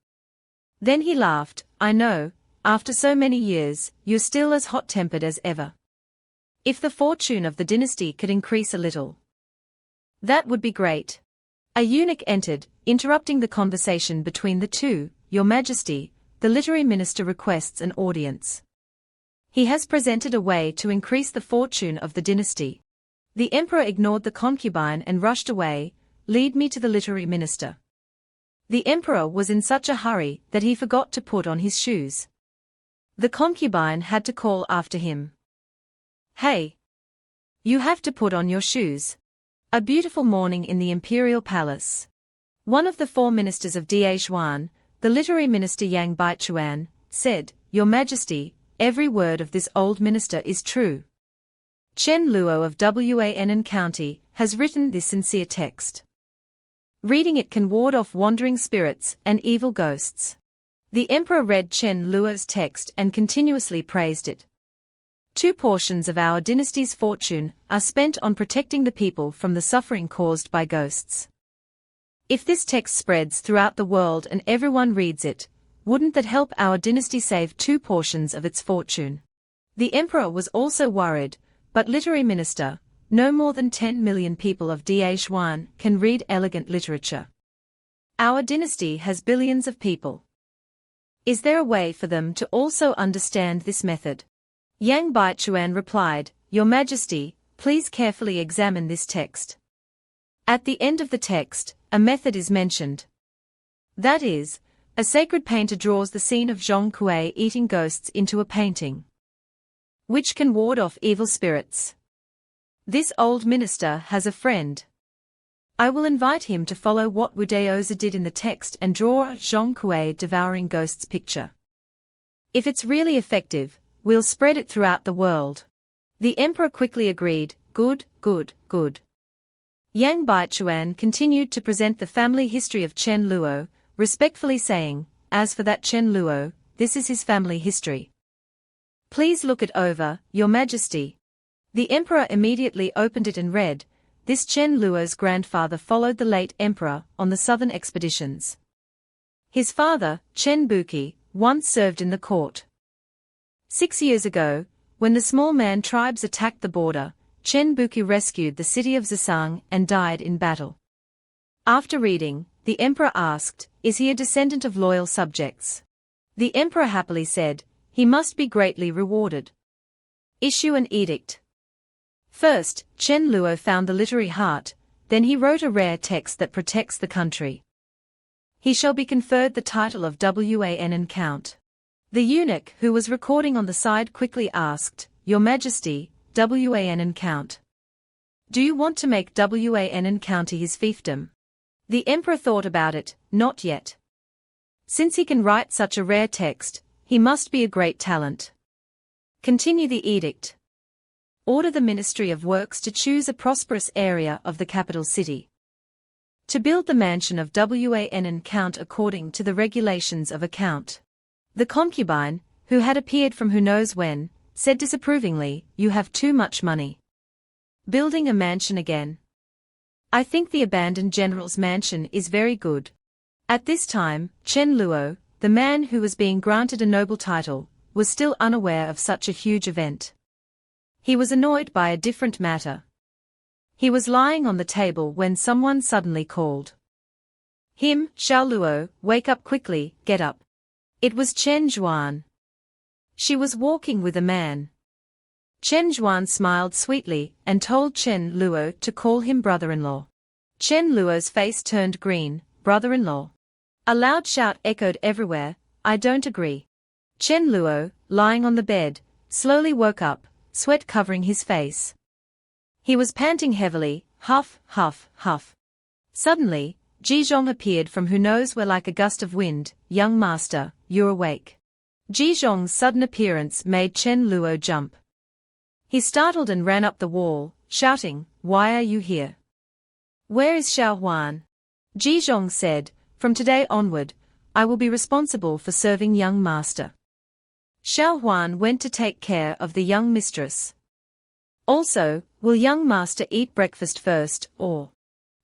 Then he laughed, "I know, after so many years, you're still as hot-tempered as ever. If the fortune of the dynasty could increase a little, that would be great." A eunuch entered, interrupting the conversation between the two. "Your Majesty, the literary minister requests an audience. He has presented a way to increase the fortune of the dynasty." The emperor ignored the concubine and rushed away, "Lead me to the literary minister." The emperor was in such a hurry that he forgot to put on his shoes. The concubine had to call after him, "Hey! You have to put on your shoes." A beautiful morning in the imperial palace. One of the 4 ministers of Daeshuan, the literary minister Yang Baichuan, said, "Your Majesty, every word of this old minister is true. Chen Luo of Wan County has written this sincere text. Reading it can ward off wandering spirits and evil ghosts." The emperor read Chen Luo's text and continuously praised it. 2 portions of our dynasty's fortune are spent on protecting the people from the suffering caused by ghosts. If this text spreads throughout the world and everyone reads it, wouldn't that help our dynasty save 2 portions of its fortune? The emperor was also worried, but literary minister, no more than 10 million people of Daeshuan can read elegant literature. Our dynasty has billions of people. Is there a way for them to also understand this method? Yang Baichuan replied, "Your Majesty, please carefully examine this text. At the end of the text, a method is mentioned. That is, a sacred painter draws the scene of Zhong Kuei eating ghosts into a painting, which can ward off evil spirits. This old minister has a friend. I will invite him to follow what Wudeoza did in the text and draw a Zhong Kuei devouring ghosts picture. If it's really effective, we'll spread it throughout the world." The emperor quickly agreed, "Good, good, good." Yang Baichuan continued to present the family history of Chen Luo, respectfully saying, "As for that Chen Luo, this is his family history. Please look it over, Your Majesty." The emperor immediately opened it and read, "This Chen Luo's grandfather followed the late emperor on the southern expeditions. His father, Chen Buki, once served in the court. 6 years ago, when the small man tribes attacked the border, Chen Buki rescued the city of Zisang and died in battle." After reading, the emperor asked, "Is he a descendant of loyal subjects?" The emperor happily said, "He must be greatly rewarded. Issue an edict." First, Chen Luo found the literary heart, then he wrote a rare text that protects the country. He shall be conferred the title of Wan Count. The eunuch who was recording on the side quickly asked, "Your Majesty, Wan count. Do you want to make Wan County his fiefdom? The emperor thought about it, not yet. Since he can write such a rare text, he must be a great talent. Continue the edict. Order the Ministry of Works to choose a prosperous area of the capital city, to build the mansion of Wan count according to the regulations of account. The concubine, who had appeared from who knows when, said disapprovingly, "You have too much money. Building a mansion again. I think the abandoned general's mansion is very good." At this time, Chen Luo, the man who was being granted a noble title, was still unaware of such a huge event. He was annoyed by a different matter. He was lying on the table when someone suddenly called him. "Xiao Luo, wake up quickly, get up." It was Chen Zhuan. She was walking with a man. Chen Zhuan smiled sweetly and told Chen Luo to call him brother-in-law. Chen Luo's face turned green. Brother-in-law. A loud shout echoed everywhere. "I don't agree." Chen Luo, lying on the bed, slowly woke up, sweat covering his face. He was panting heavily, huff, huff, huff. Suddenly, Jizhong appeared from who knows where like a gust of wind. "Young master, you're awake." Jizhong's sudden appearance made Chen Luo jump. He startled and ran up the wall, shouting, "Why are you here? Where is Xiao Huan?" Jizhong said, "From today onward, I will be responsible for serving young master." Xiao Huan went to take care of the young mistress. "Also, will young master eat breakfast first, or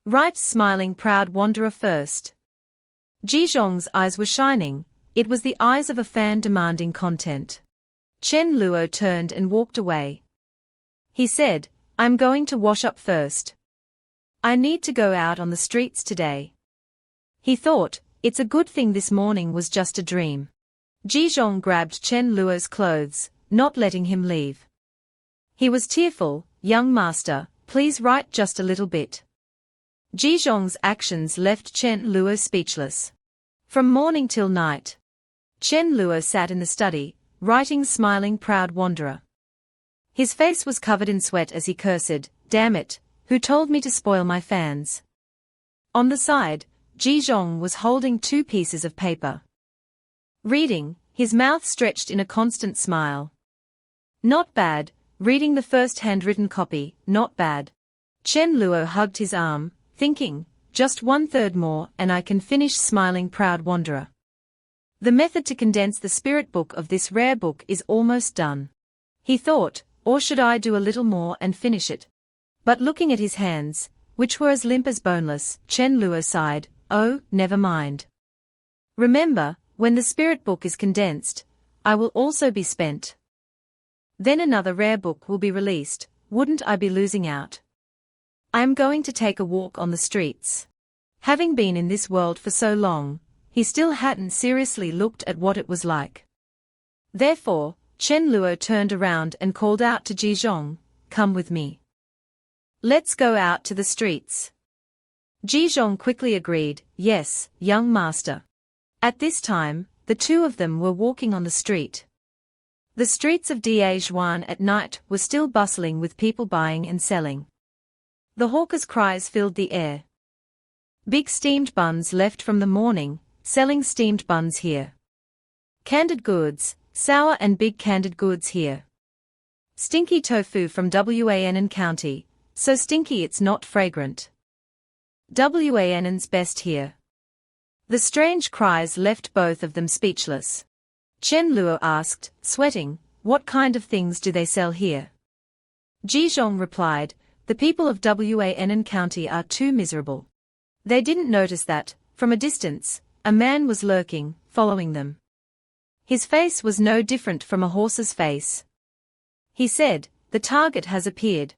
right smiling proud wanderer first?" Jizhong's eyes were shining. It was the eyes of a fan demanding content. Chen Luo turned and walked away. He said, "I'm going to wash up first. I need to go out on the streets today." He thought, it's a good thing this morning was just a dream. Jizhong grabbed Chen Luo's clothes, not letting him leave. He was tearful. "Young master, please write just a little bit." Jizhong's actions left Chen Luo speechless. From morning till night, Chen Luo sat in the study, writing smiling proud wanderer. His face was covered in sweat as he cursed, "Damn it, who told me to spoil my fans?" On the side, Jizhong was holding 2 pieces of paper. Reading, his mouth stretched in a constant smile. "Not bad," reading the first handwritten copy, "not bad." Chen Luo hugged his arm, thinking, just 1/3 more and I can finish smiling proud wanderer. The method to condense the spirit book of this rare book is almost done. He thought, or should I do a little more and finish it? But looking at his hands, which were as limp as boneless, Chen Luo sighed, "Oh, never mind. Remember, when the spirit book is condensed, I will also be spent. Then another rare book will be released, wouldn't I be losing out? I am going to take a walk on the streets." Having been in this world for so long, he still hadn't seriously looked at what it was like. Therefore, Chen Luo turned around and called out to Jizhong, "Come with me. Let's go out to the streets." Jizhong quickly agreed, "Yes, young master." At this time, the 2 of them were walking on the street. The streets of Dajuan at night were still bustling with people buying and selling. The hawkers' cries filled the air. Big steamed buns left from the morning, selling steamed buns here. Candied goods, sour and big candied goods here. Stinky tofu from Wan County, so stinky it's not fragrant. Wan's best here. The strange cries left both of them speechless. Chen Luo asked, sweating, "What kind of things do they sell here?" Jizhong replied, "The people of Wan County are too miserable." They didn't notice that, from a distance, a man was lurking, following them. His face was no different from a horse's face. He said, "The target has appeared."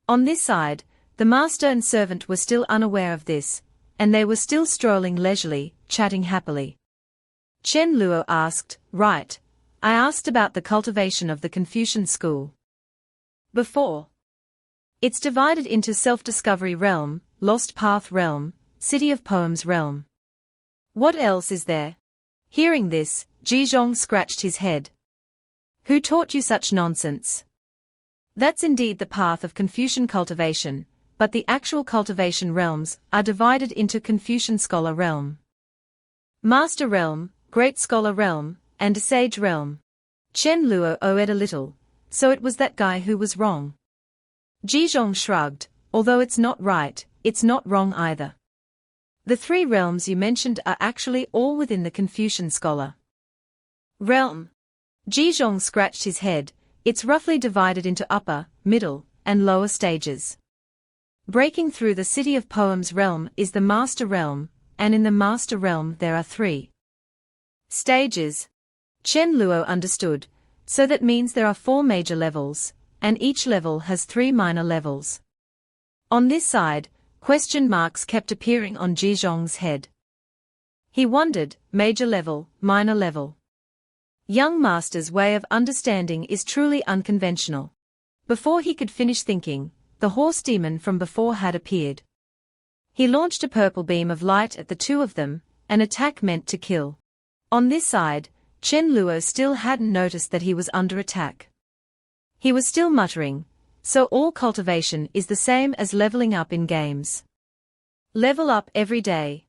On this side, the master and servant were still unaware of this, and they were still strolling leisurely, chatting happily. Chen Luo asked, "Right, I asked about the cultivation of the Confucian school before. It's divided into self-discovery realm, lost path realm, city of poems realm. What else is there?" Hearing this, Jizhong scratched his head. "Who taught you such nonsense?" That's indeed the path of Confucian cultivation, but the actual cultivation realms are divided into Confucian scholar realm, master realm, great scholar realm, and sage realm. Chen Luo owed a little, so it was that guy who was wrong. Jizhong shrugged, although it's not right, it's not wrong either. The three realms you mentioned are actually all within the Confucian scholar realm. Jizhong scratched his head. It's roughly divided into upper, middle, and lower stages. Breaking through the city of poems realm is the master realm, and in the master realm there are 3 stages. Chen Luo understood, so that means there are 4 major levels, and each level has 3 minor levels. On this side, question marks kept appearing on Jizhong's head. He wondered, major level, minor level. Young master's way of understanding is truly unconventional. Before he could finish thinking, the horse demon from before had appeared. He launched a purple beam of light at the 2 of them, an attack meant to kill. On this side, Chen Luo still hadn't noticed that he was under attack. He was still muttering, so all cultivation is the same as leveling up in games. Level up every day.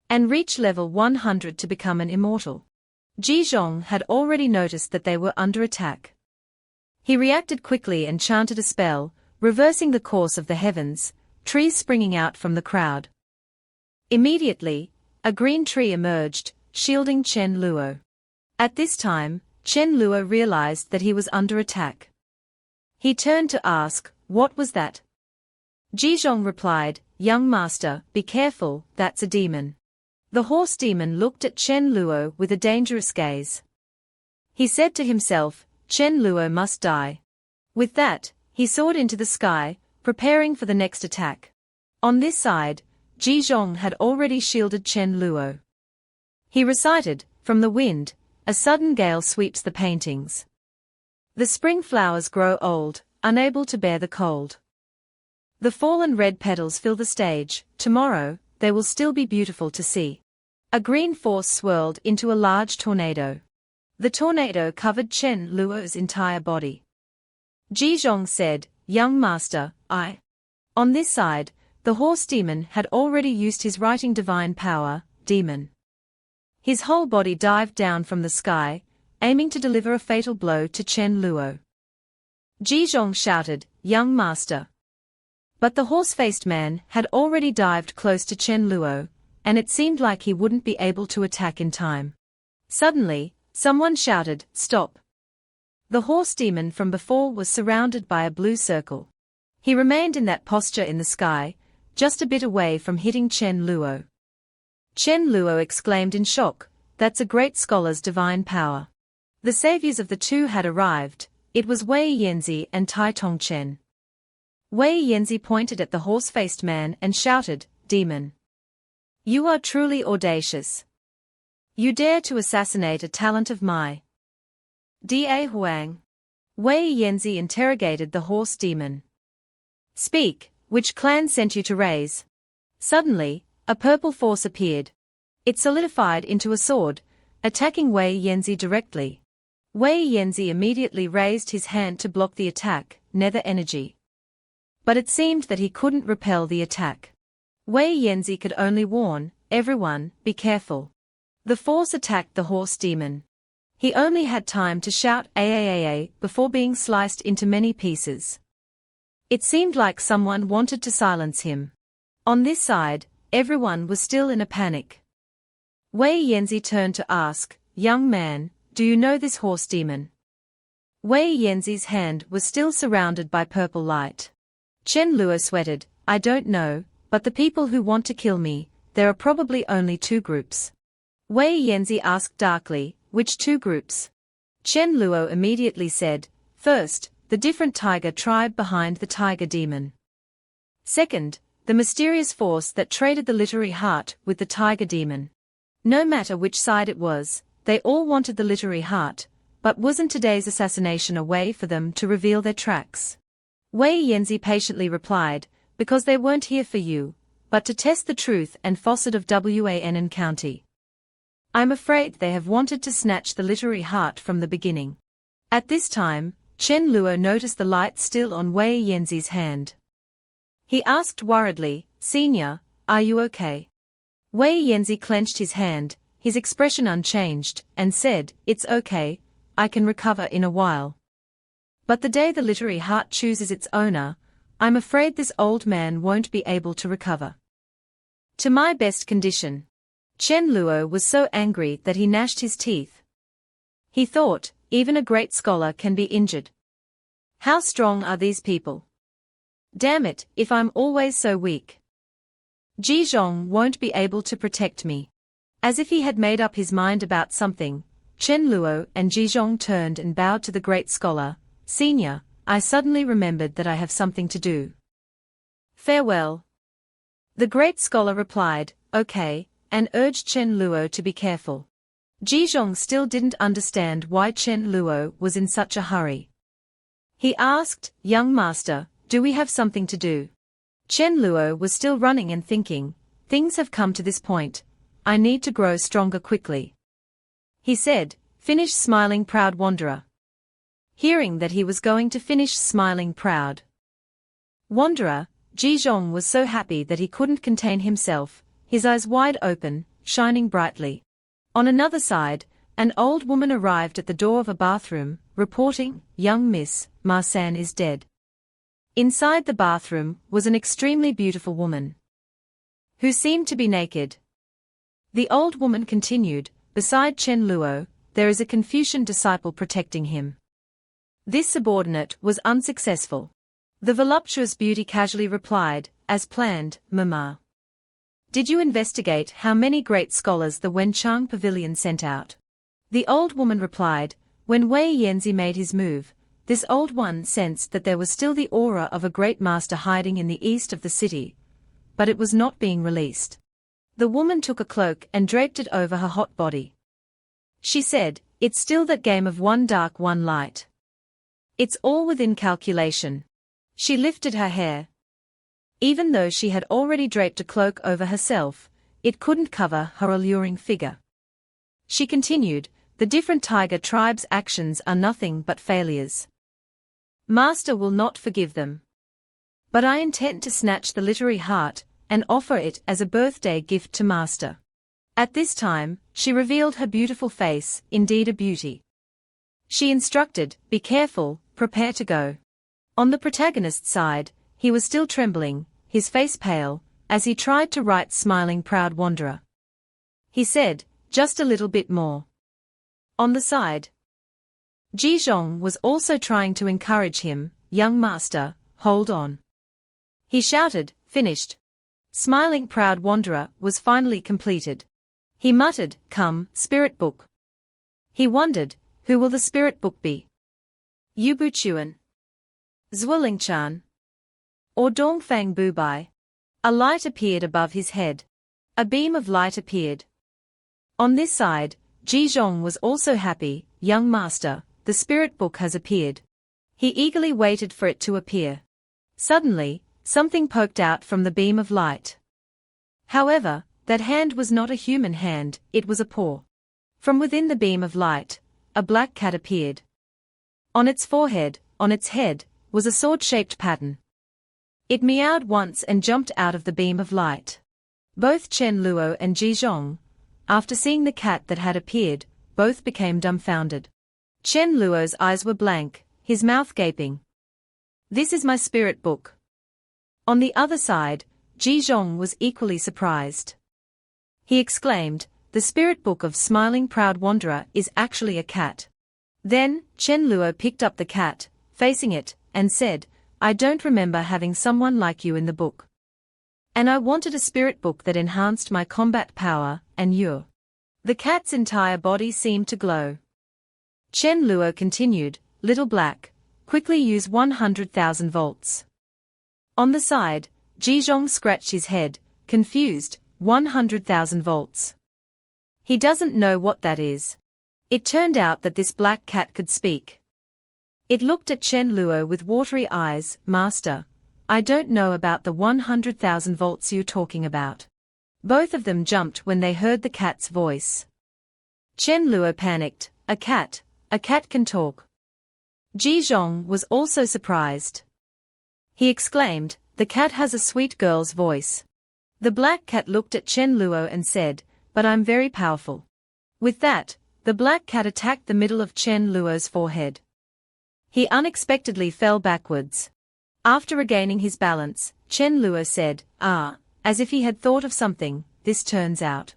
And reach level 100 to become an immortal. Jizhong had already noticed that they were under attack. He reacted quickly and chanted a spell, reversing the course of the heavens, trees springing out from the crowd. Immediately, a green tree emerged, shielding Chen Luo. At this time, Chen Luo realized that he was under attack. He turned to ask, "What was that?" Jizhong replied, "Young master, be careful, that's a demon." The horse demon looked at Chen Luo with a dangerous gaze. He said to himself, Chen Luo must die. With that, he soared into the sky, preparing for the next attack. On this side, Jizhong had already shielded Chen Luo. He recited, "From the wind, a sudden gale sweeps the paintings. The spring flowers grow old, unable to bear the cold. The fallen red petals fill the stage, tomorrow, they will still be beautiful to see." A green force swirled into a large tornado. The tornado covered Chen Luo's entire body. Jizhong said, "Young master, I." On this side, the horse demon had already used his writing divine power, demon. His whole body dived down from the sky, aiming to deliver a fatal blow to Chen Luo. Jizhong shouted, "Young master." But the horse-faced man had already dived close to Chen Luo, and it seemed like he wouldn't be able to attack in time. Suddenly, someone shouted, "Stop!" The horse demon from before was surrounded by a blue circle. He remained in that posture in the sky, just a bit away from hitting Chen Luo. Chen Luo exclaimed in shock, "That's a great scholar's divine power." The saviors of the 2 had arrived. It was Wei Yanzi and Tai Tongchen. Wei Yanzi pointed at the horse-faced man and shouted, "Demon! You are truly audacious. You dare to assassinate a talent of my Da Huang." Wei Yanzi interrogated the horse demon. "Speak, which clan sent you to raise?" Suddenly, a purple force appeared. It solidified into a sword, attacking Wei Yanzi directly. Wei Yanzi immediately raised his hand to block the attack, nether energy. But it seemed that he couldn't repel the attack. Wei Yanzi could only warn, "Everyone, be careful." The force attacked the horse demon. He only had time to shout "Aaaa" before being sliced into many pieces. It seemed like someone wanted to silence him. On this side, everyone was still in a panic. Wei Yanzi turned to ask, "Young man, do you know this horse demon?" Wei Yanzi's hand was still surrounded by purple light. Chen Luo sweated, "I don't know, but the people who want to kill me, there are probably only 2 groups. Wei Yanzi asked darkly, "Which 2 groups?" Chen Luo immediately said, "First, the different tiger tribe behind the tiger demon. Second, the mysterious force that traded the literary heart with the tiger demon. No matter which side it was, they all wanted the literary heart, but wasn't today's assassination a way for them to reveal their tracks?" Wei Yanzi patiently replied, "Because they weren't here for you, but to test the truth and falsehood of Wan County. I'm afraid they have wanted to snatch the literary heart from the beginning." At this time, Chen Luo noticed the light still on Wei Yanzi's hand. He asked worriedly, "Senior, are you okay?" Wei Yanzi clenched his hand, his expression unchanged, and said, "It's okay, I can recover in a while. But the day the literary heart chooses its owner, I'm afraid this old man won't be able to recover. To my best condition." Chen Luo was so angry that he gnashed his teeth. He thought, even a great scholar can be injured. How strong are these people? Damn it, if I'm always so weak. Jizhong won't be able to protect me. As if he had made up his mind about something, Chen Luo and Jizhong turned and bowed to the great scholar. "Senior, I suddenly remembered that I have something to do. Farewell." The great scholar replied, "Okay," and urged Chen Luo to be careful. Jizhong still didn't understand why Chen Luo was in such a hurry. He asked, "Young master, do we have something to do?" Chen Luo was still running and thinking, "Things have come to this point, I need to grow stronger quickly." He said, "Finish smiling proud wanderer." Hearing that he was going to finish smiling proud wanderer, Jizhong was so happy that he couldn't contain himself, his eyes wide open, shining brightly. On another side, an old woman arrived at the door of a bathroom, reporting, "Young Miss, Marsan is dead." Inside the bathroom was an extremely beautiful woman, who seemed to be naked. The old woman continued, "Beside Chen Luo, there is a Confucian disciple protecting him." This subordinate was unsuccessful. The voluptuous beauty casually replied, "As planned, Mama." "Did you investigate how many great scholars the Wenchang Pavilion sent out?" The old woman replied, "When Wei Yanzi made his move, this old one sensed that there was still the aura of a great master hiding in the east of the city, but it was not being released." The woman took a cloak and draped it over her hot body. She said, "It's still that game of one dark one light. It's all within calculation." She lifted her hair. Even though she had already draped a cloak over herself, it couldn't cover her alluring figure. She continued, "The different tiger tribes' actions are nothing but failures. Master will not forgive them. But I intend to snatch the literary heart and offer it as a birthday gift to Master." At this time, she revealed her beautiful face, indeed a beauty. She instructed, "Be careful, prepare to go." On the protagonist's side, he was still trembling, his face pale, as he tried to write smiling proud wanderer. He said, "Just a little bit more." On the side, Jizhong was also trying to encourage him, "Young master, hold on." He shouted, "Finished." Smiling proud wanderer was finally completed. He muttered, "Come, spirit book." He wondered, who will the spirit book be? Yubu Chuan, Zhuolingchan, or Dongfang Bubai? A light appeared above his head. A beam of light appeared. On this side, Jizhong was also happy, "Young master, the spirit book has appeared." He eagerly waited for it to appear. Suddenly, something poked out from the beam of light. However, that hand was not a human hand, it was a paw. From within the beam of light, a black cat appeared. On its forehead, on its head, was a sword-shaped pattern. It meowed once and jumped out of the beam of light. Both Chen Luo and Jizhong, after seeing the cat that had appeared, both became dumbfounded. Chen Luo's eyes were blank, his mouth gaping. "This is my spirit book." On the other side, Jizhong was equally surprised. He exclaimed, "The spirit book of Smiling Proud Wanderer is actually a cat." Then, Chen Luo picked up the cat, facing it, and said, "I don't remember having someone like you in the book. And I wanted a spirit book that enhanced my combat power, and you." The cat's entire body seemed to glow. Chen Luo continued, "Little Black, quickly use 100,000 volts." On the side, Jizhong scratched his head, confused, 100,000 volts. He doesn't know what that is. It turned out that this black cat could speak. It looked at Chen Luo with watery eyes, "Master, I don't know about the 100,000 volts you're talking about." Both of them jumped when they heard the cat's voice. Chen Luo panicked, A cat can talk." Ji Zhong was also surprised. He exclaimed, "The cat has a sweet girl's voice." The black cat looked at Chen Luo and said, "But I'm very powerful." With that, the black cat attacked the middle of Chen Luo's forehead. He unexpectedly fell backwards. After regaining his balance, Chen Luo said, as if he had thought of something, "This turns out."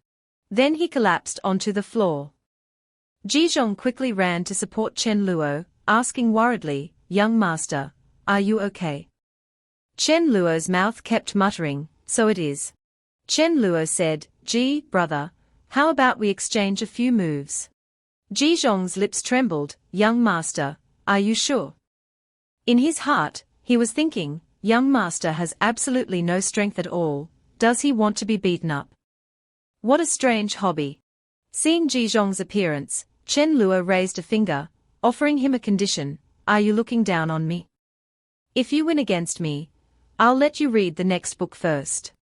Then he collapsed onto the floor. Ji Zhong quickly ran to support Chen Luo, asking worriedly, "Young master, are you okay?" Chen Luo's mouth kept muttering, "So it is." Chen Luo said, "Ji, brother, how about we exchange a few moves?" Ji Zhong's lips trembled, "Young master, are you sure?" In his heart, he was thinking, young master has absolutely no strength at all, does he want to be beaten up? What a strange hobby. Seeing Ji Zhong's appearance, Chen Luo raised a finger, offering him a condition, "Are you looking down on me? If you win against me, I'll let you read the next book first."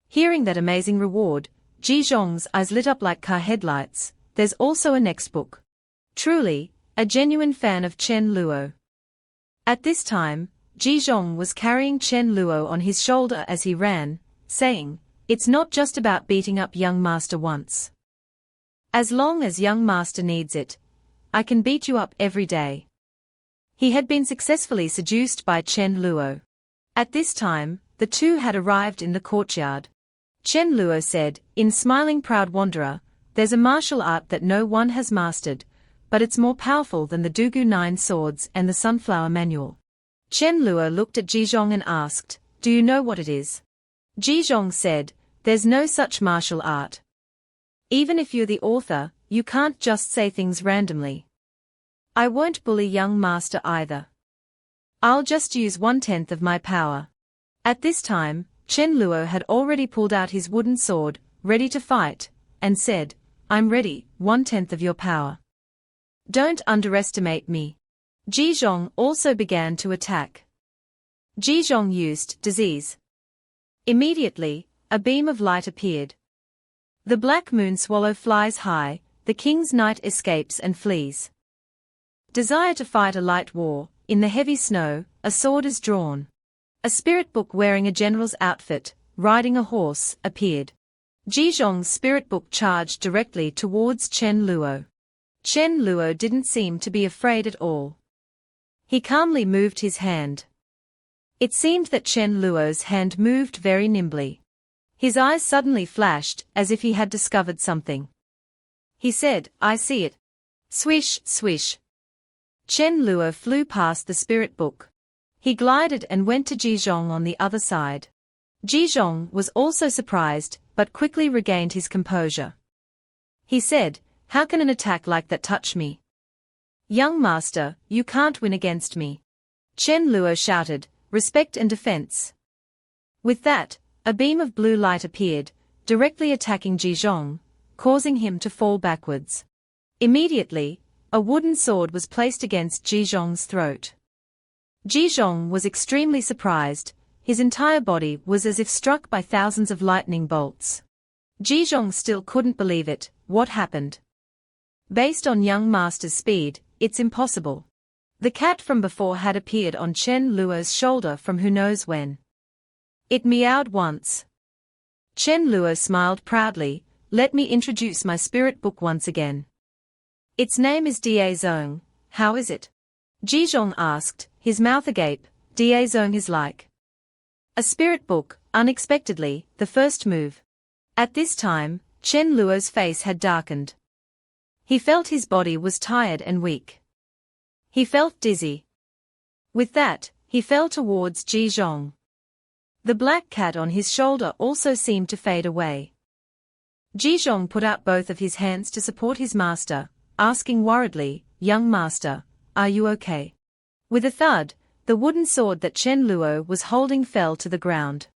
Hearing that amazing reward, Ji Zhong's eyes lit up like car headlights. There's also a next book. Truly, a genuine fan of Chen Luo. At this time, Ji Zhong was carrying Chen Luo on his shoulder as he ran, saying, "It's not just about beating up young master once. As long as young master needs it, I can beat you up every day." He had been successfully seduced by Chen Luo. At this time, the two had arrived in the courtyard. Chen Luo said, in smiling proud wanderer, "There's a martial art that no one has mastered, but it's more powerful than the Dugu 9 swords and the Sunflower Manual." Chen Luo looked at Ji Zhong and asked, "Do you know what it is?" Ji Zhong said, "There's no such martial art. Even if you're the author, you can't just say things randomly. I won't bully young master either. I'll just use 1/10 of my power." At this time, Chen Luo had already pulled out his wooden sword, ready to fight, and said, "I'm ready, 1/10 of your power. Don't underestimate me." Ji Zhong also began to attack. Ji Zhong used disease. Immediately, a beam of light appeared. The black moon swallow flies high, the king's knight escapes and flees. Desire to fight a light war, in the heavy snow, a sword is drawn. A spirit book wearing a general's outfit, riding a horse, appeared. Ji Zhong's spirit book charged directly towards Chen Luo. Chen Luo didn't seem to be afraid at all. He calmly moved his hand. It seemed that Chen Luo's hand moved very nimbly. His eyes suddenly flashed, as if he had discovered something. He said, "I see it." Swish, swish. Chen Luo flew past the spirit book. He glided and went to Ji Zhong on the other side. Ji Zhong was also surprised, but quickly regained his composure. He said, "How can an attack like that touch me? Young master, you can't win against me." Chen Luo shouted, "Respect and defense." With that, a beam of blue light appeared, directly attacking Ji Zhong, causing him to fall backwards. Immediately, a wooden sword was placed against Ji Zhong's throat. Ji Zhong was extremely surprised, his entire body was as if struck by thousands of lightning bolts. Ji Zhong still couldn't believe it. What happened? Based on young master's speed, it's impossible. The cat from before had appeared on Chen Luo's shoulder from who knows when. It meowed once. Chen Luo smiled proudly, "Let me introduce my spirit book once again. Its name is Da Zong, how is it?" Ji Zhong asked, his mouth agape. Da Zong is like a spirit book, unexpectedly, the first move. At this time, Chen Luo's face had darkened. He felt his body was tired and weak. He felt dizzy. With that, he fell towards Ji Zhong. The black cat on his shoulder also seemed to fade away. Ji Zhong put out both of his hands to support his master, asking worriedly, "Young master, are you okay?" With a thud, the wooden sword that Chen Luo was holding fell to the ground.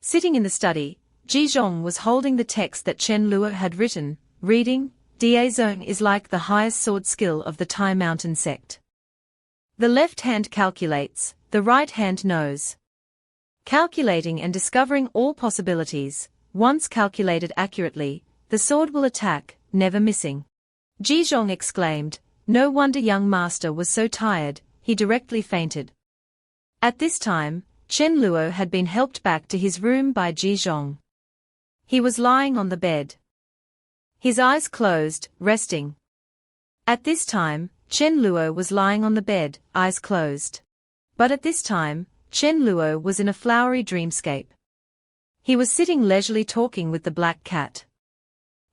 Sitting in the study, Ji Zhong was holding the text that Chen Luo had written, reading, "Da Zong is like the highest sword skill of the Tai Mountain sect. The left hand calculates, the right hand knows. Calculating and discovering all possibilities, once calculated accurately, the sword will attack, never missing." Ji Zhong exclaimed, "No wonder young master was so tired, he directly fainted. At this time, Chen Luo had been helped back to his room by Ji Zhong. He was lying on the bed. His eyes closed, resting. At this time, Chen Luo was lying on the bed, eyes closed. But at this time, Chen Luo was in a flowery dreamscape. He was sitting leisurely talking with the black cat.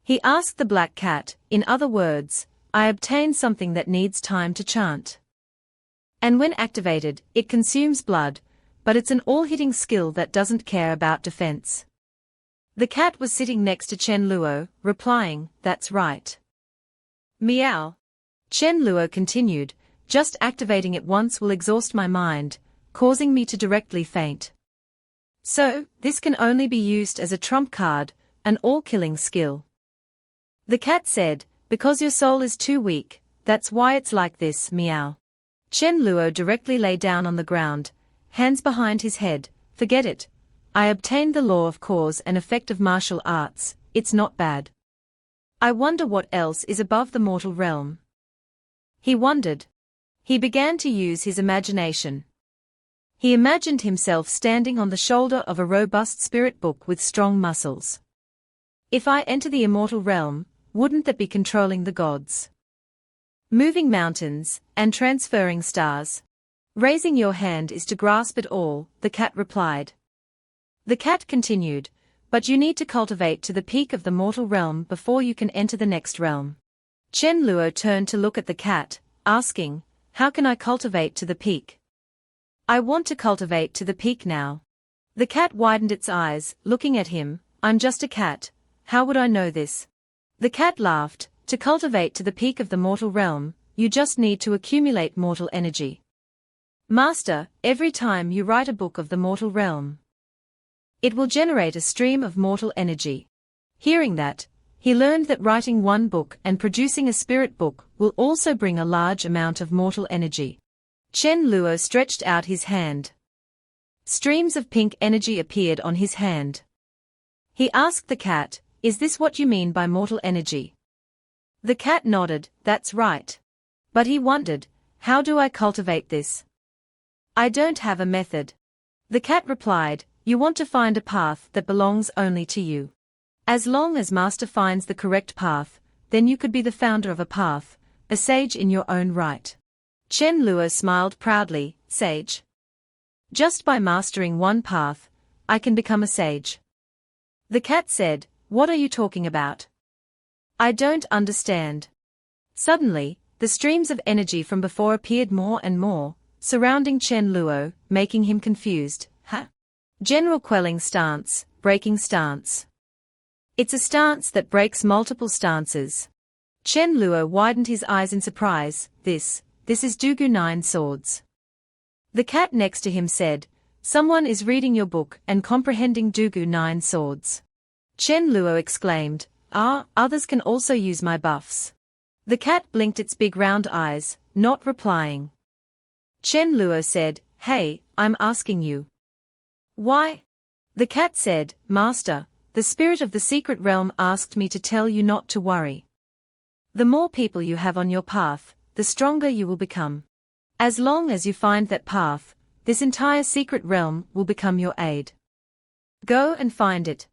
He asked the black cat, in other words, I obtained something that needs time to chant. And when activated, it consumes blood, but it's an all-hitting skill that doesn't care about defense. The cat was sitting next to Chen Luo, replying, that's right. Meow. Chen Luo continued, just activating it once will exhaust my mind, causing me to directly faint. So, this can only be used as a trump card, an all-killing skill. The cat said, because your soul is too weak, that's why it's like this, meow. Chen Luo directly lay down on the ground, hands behind his head, forget it. I obtained the law of cause and effect of martial arts, it's not bad. I wonder what else is above the mortal realm. He wondered. He began to use his imagination. He imagined himself standing on the shoulder of a robust spirit book with strong muscles. If I enter the immortal realm, wouldn't that be controlling the gods? Moving mountains, and transferring stars. Raising your hand is to grasp it all, the cat replied. The cat continued, but you need to cultivate to the peak of the mortal realm before you can enter the next realm. Chen Luo turned to look at the cat, asking, how can I cultivate to the peak? I want to cultivate to the peak now. The cat widened its eyes, looking at him, I'm just a cat, how would I know this? The cat laughed, to cultivate to the peak of the mortal realm, you just need to accumulate mortal energy. Master, every time you write a book of the mortal realm, it will generate a stream of mortal energy. Hearing that, he learned that writing one book and producing a spirit book will also bring a large amount of mortal energy. Chen Luo stretched out his hand. Streams of pink energy appeared on his hand. He asked the cat, is this what you mean by mortal energy? The cat nodded, that's right. But he wondered, how do I cultivate this? I don't have a method. The cat replied, you want to find a path that belongs only to you. As long as Master finds the correct path, then you could be the founder of a path, a sage in your own right. Chen Luo smiled proudly, sage. Just by mastering one path, I can become a sage. The cat said, what are you talking about? I don't understand. Suddenly, the streams of energy from before appeared more and more, surrounding Chen Luo, making him confused. General quelling stance, breaking stance. It's a stance that breaks multiple stances. Chen Luo widened his eyes in surprise, this is Dugu Nine Swords. The cat next to him said, someone is reading your book and comprehending Dugu Nine Swords. Chen Luo exclaimed, others can also use my buffs. The cat blinked its big round eyes, not replying. Chen Luo said, hey, I'm asking you. Why? The cat said, Master, the spirit of the secret realm asked me to tell you not to worry. The more people you have on your path, the stronger you will become. As long as you find that path, this entire secret realm will become your aid. Go and find it.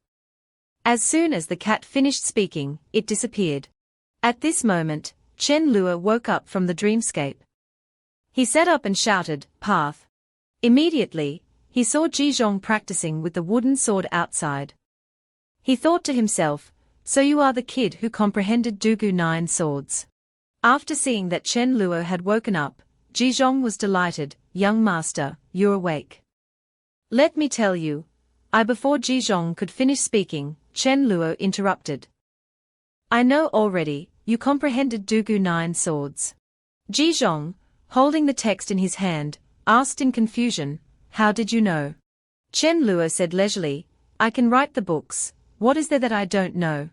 As soon as the cat finished speaking, it disappeared. At this moment, Chen Luo woke up from the dreamscape. He sat up and shouted, path. Immediately, he saw Ji Zhong practicing with the wooden sword outside. He thought to himself, so you are the kid who comprehended Dugu Nine Swords. After seeing that Chen Luo had woken up, Ji Zhong was delighted, young master, you're awake. Let me tell you. Before Ji Zhong could finish speaking, Chen Luo interrupted. I know already, you comprehended Dugu Nine Swords. Ji Zhong, holding the text in his hand, asked in confusion, how did you know? Chen Luo said leisurely, I can write the books, what is there that I don't know?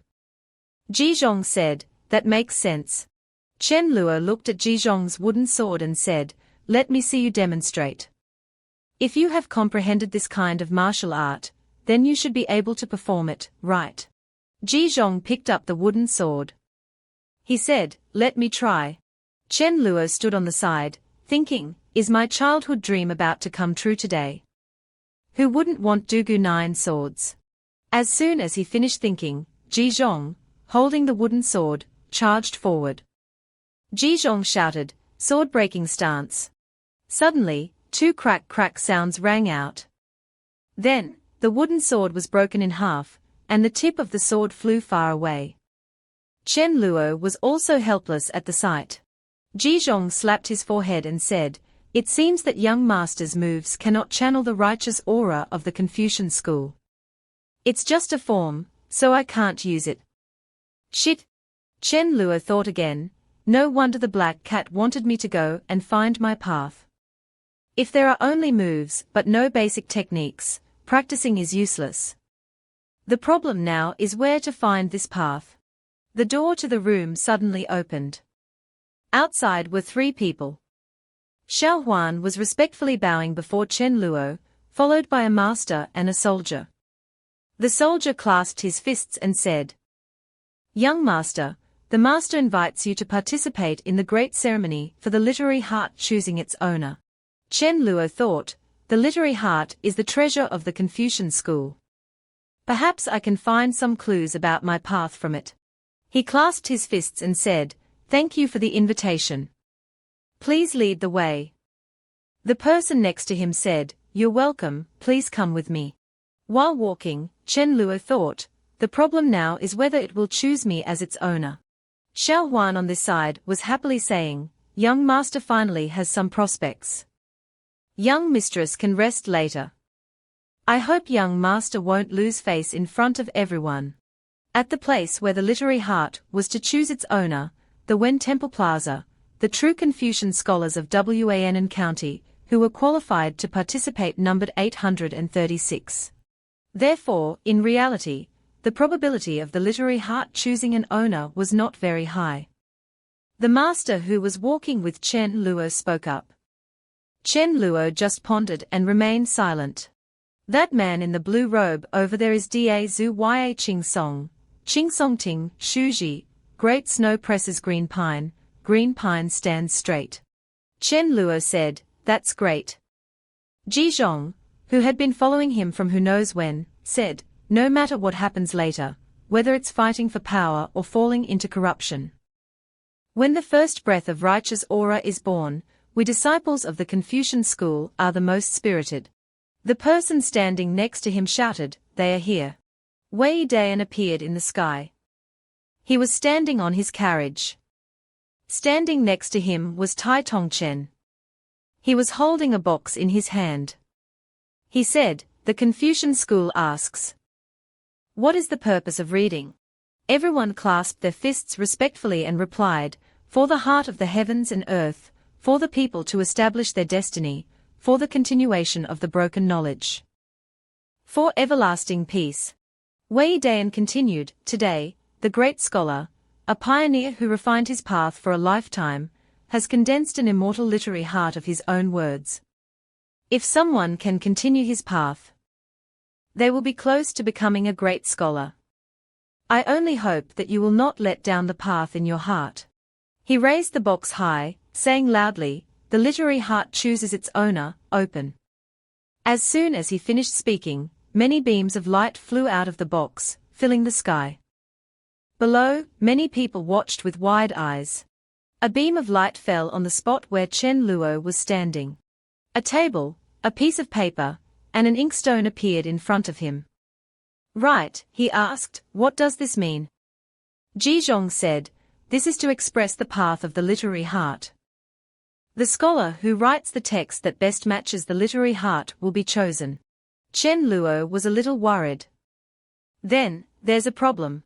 Ji Zhong said, that makes sense. Chen Luo looked at Ji Zhong's wooden sword and said, let me see you demonstrate. If you have comprehended this kind of martial art, then you should be able to perform it, right? Ji Zhong picked up the wooden sword. He said, let me try. Chen Luo stood on the side, thinking, is my childhood dream about to come true today? Who wouldn't want Dugu 9 swords? As soon as he finished thinking, Ji Zhong, holding the wooden sword, charged forward. Ji Zhong shouted, sword-breaking stance. Suddenly, 2 crack-crack sounds rang out. Then, the wooden sword was broken in half, and the tip of the sword flew far away. Chen Luo was also helpless at the sight. Ji Zhong slapped his forehead and said, "It seems that young master's moves cannot channel the righteous aura of the Confucian school. It's just a form, so I can't use it." Shit! Chen Luo thought again, no wonder the black cat wanted me to go and find my path. If there are only moves but no basic techniques, practicing is useless. The problem now is where to find this path. The door to the room suddenly opened. Outside were 3 people. Xiao Huan was respectfully bowing before Chen Luo, followed by a master and a soldier. The soldier clasped his fists and said, "Young master, the master invites you to participate in the great ceremony for the literary heart choosing its owner." Chen Luo thought, the literary heart is the treasure of the Confucian school. Perhaps I can find some clues about my path from it. He clasped his fists and said, "Thank you for the invitation. Please lead the way." The person next to him said, "You're welcome, please come with me." While walking, Chen Luo thought, the problem now is whether it will choose me as its owner. Xiao Huan on this side was happily saying, "Young master finally has some prospects. Young mistress can rest later. I hope young master won't lose face in front of everyone." At the place where the literary heart was to choose its owner, the Wen Temple Plaza, the true Confucian scholars of Wan County, who were qualified to participate numbered 836. Therefore, in reality, the probability of the literary heart choosing an owner was not very high. The master who was walking with Chen Luo spoke up. Chen Luo just pondered and remained silent. "That man in the blue robe over there is Da Zhu Ya Ching Song Ting, Shuji, Great Snow presses green pine stands straight." Chen Luo said, "That's great." Ji Zhong, who had been following him from who knows when, said, "No matter what happens later, whether it's fighting for power or falling into corruption, when the first breath of righteous aura is born, we disciples of the Confucian school are the most spirited." The person standing next to him shouted, "They are here." Wei Dayan appeared in the sky. He was standing on his carriage. Standing next to him was Tai Tongchen. He was holding a box in his hand. He said, "The Confucian school asks, what is the purpose of reading?" Everyone clasped their fists respectfully and replied, "For the heart of the heavens and earth, for the people to establish their destiny, for the continuation of the broken knowledge, for everlasting peace." Wei Dayan continued, "Today, the great scholar, a pioneer who refined his path for a lifetime, has condensed an immortal literary heart of his own words. If someone can continue his path, they will be close to becoming a great scholar. I only hope that you will not let down the path in your heart." He raised the box high, saying loudly, "The literary heart chooses its owner, open." As soon as he finished speaking, many beams of light flew out of the box, filling the sky. Below, many people watched with wide eyes. A beam of light fell on the spot where Chen Luo was standing. A table, a piece of paper, and an inkstone appeared in front of him. "Right," he asked, "what does this mean?" Ji Zhong said, "This is to express the path of the literary heart. The scholar who writes the text that best matches the literary heart will be chosen." Chen Luo was a little worried. "Then, there's a problem.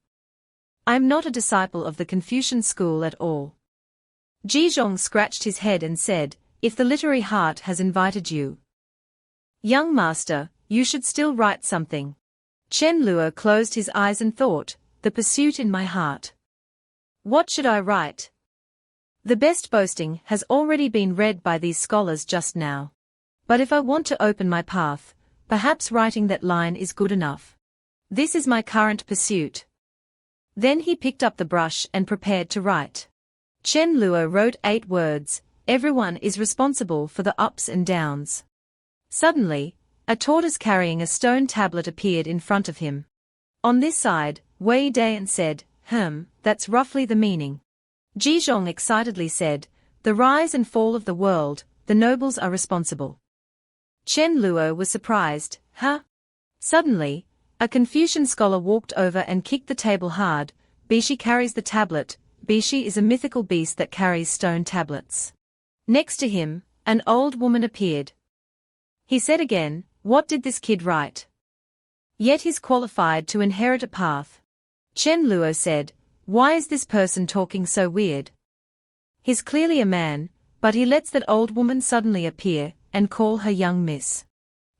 I'm not a disciple of the Confucian school at all." Ji Zhong scratched his head and said, "If the literary heart has invited you, young master, you should still write something." Chen Luo closed his eyes and thought, "The pursuit in my heart. What should I write?" The best boasting has already been read by these scholars just now. But if I want to open my path, perhaps writing that line is good enough. This is my current pursuit. Then he picked up the brush and prepared to write. Chen Luo wrote 8 words, Everyone is responsible for the ups and downs. Suddenly, a tortoise carrying a stone tablet appeared in front of him. On this side, Wei Dayan said, that's roughly the meaning. Jizhong excitedly said, the rise and fall of the world, the nobles are responsible. Chen Luo was surprised, Suddenly, a Confucian scholar walked over and kicked the table hard. Bishi carries the tablet. Bishi is a mythical beast that carries stone tablets. Next to him, an old woman appeared. He said again, what did this kid write? Yet he's qualified to inherit a path. Chen Luo said, why is this person talking so weird? He's clearly a man, but he lets that old woman suddenly appear and call her young miss.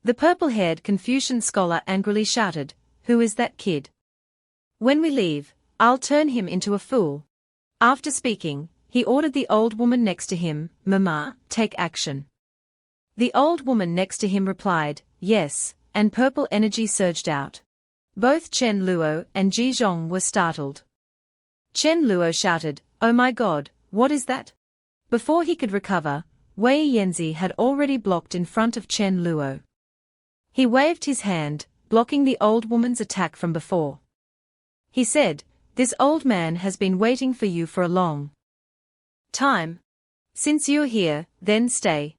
The purple-haired Confucian scholar angrily shouted, who is that kid? When we leave, I'll turn him into a fool. After speaking, he ordered the old woman next to him, Mama, take action. The old woman next to him replied, yes, and purple energy surged out. Both Chen Luo and Jizhong were startled. Chen Luo shouted, oh my god, what is that? Before he could recover, Wei Yanzi had already blocked in front of Chen Luo. He waved his hand, blocking the old woman's attack from before. He said, this old man has been waiting for you for a long time. Since you're here, then stay.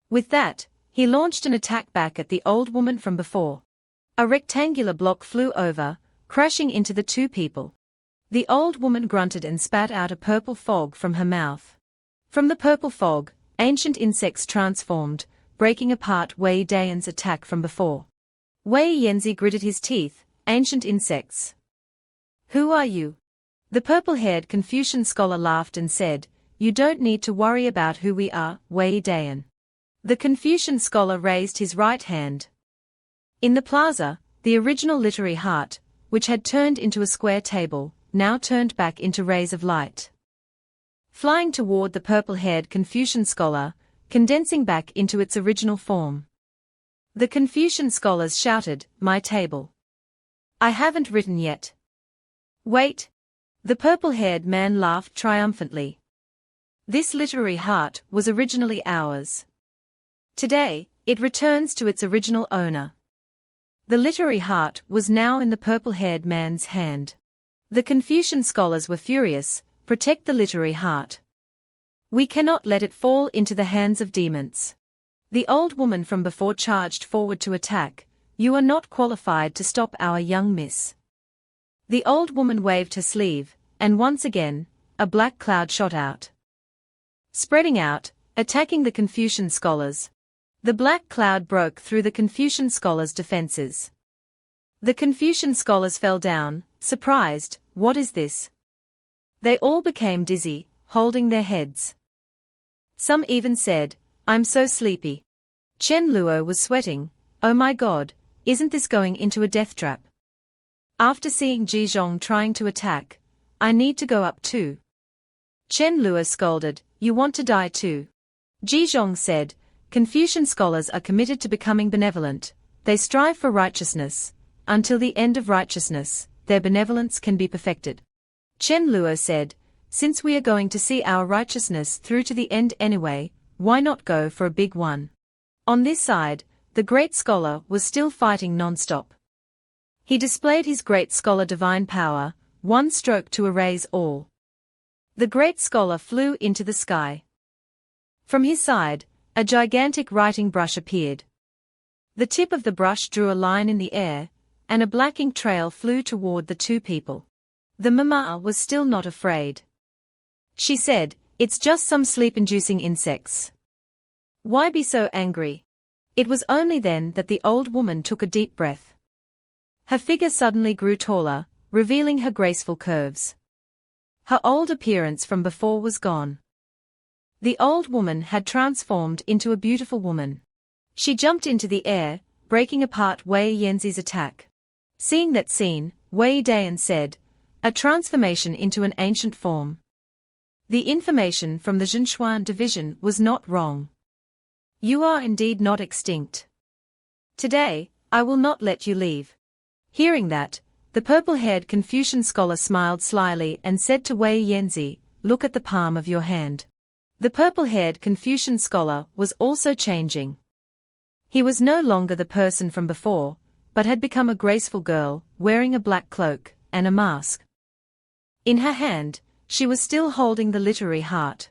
With that, he launched an attack back at the old woman from before. A rectangular block flew over, crashing into the two people. The old woman grunted and spat out a purple fog from her mouth. From the purple fog, ancient insects transformed, breaking apart Wei Dayan's attack from before. Wei Yanzi gritted his teeth, ancient insects. Who are you? The purple-haired Confucian scholar laughed and said, you don't need to worry about who we are, Wei Dayan. The Confucian scholar raised his right hand. In the plaza, the original literary heart, which had turned into a square table, now turned back into rays of light. Flying toward the purple-haired Confucian scholar, condensing back into its original form. The Confucian scholars shouted, my table. I haven't written yet. Wait. The purple-haired man laughed triumphantly. This literary heart was originally ours. Today, it returns to its original owner. The literary heart was now in the purple-haired man's hand. The Confucian scholars were furious, protect the literary heart. We cannot let it fall into the hands of demons. The old woman from before charged forward to attack. You are not qualified to stop our young miss. The old woman waved her sleeve, and once again, a black cloud shot out. Spreading out, attacking the Confucian scholars. The black cloud broke through the Confucian scholars' defenses. The Confucian scholars fell down, surprised, what is this? They all became dizzy, holding their heads. Some even said, I'm so sleepy. Chen Luo was sweating, oh my god, isn't this going into a death trap? After seeing Jizhong trying to attack, I need to go up too. Chen Luo scolded, you want to die too? Jizhong said, Confucian scholars are committed to becoming benevolent, they strive for righteousness. Until the end of righteousness, their benevolence can be perfected. Chen Luo said, since we are going to see our righteousness through to the end anyway, why not go for a big one? On this side, the great scholar was still fighting non-stop. He displayed his great scholar divine power, one stroke to erase all. The great scholar flew into the sky. From his side, a gigantic writing brush appeared. The tip of the brush drew a line in the air, and a black ink trail flew toward the two people. The mama was still not afraid. She said, it's just some sleep-inducing insects. Why be so angry? It was only then that the old woman took a deep breath. Her figure suddenly grew taller, revealing her graceful curves. Her old appearance from before was gone. The old woman had transformed into a beautiful woman. She jumped into the air, breaking apart Wei Yanzi's attack. Seeing that scene, Wei Dayan said, a transformation into an ancient form. The information from the Zhenxuan division was not wrong. You are indeed not extinct. Today, I will not let you leave. Hearing that, the purple-haired Confucian scholar smiled slyly and said to Wei Yanzi, look at the palm of your hand. The purple-haired Confucian scholar was also changing. He was no longer the person from before, but had become a graceful girl, wearing a black cloak and a mask. In her hand, she was still holding the literary heart.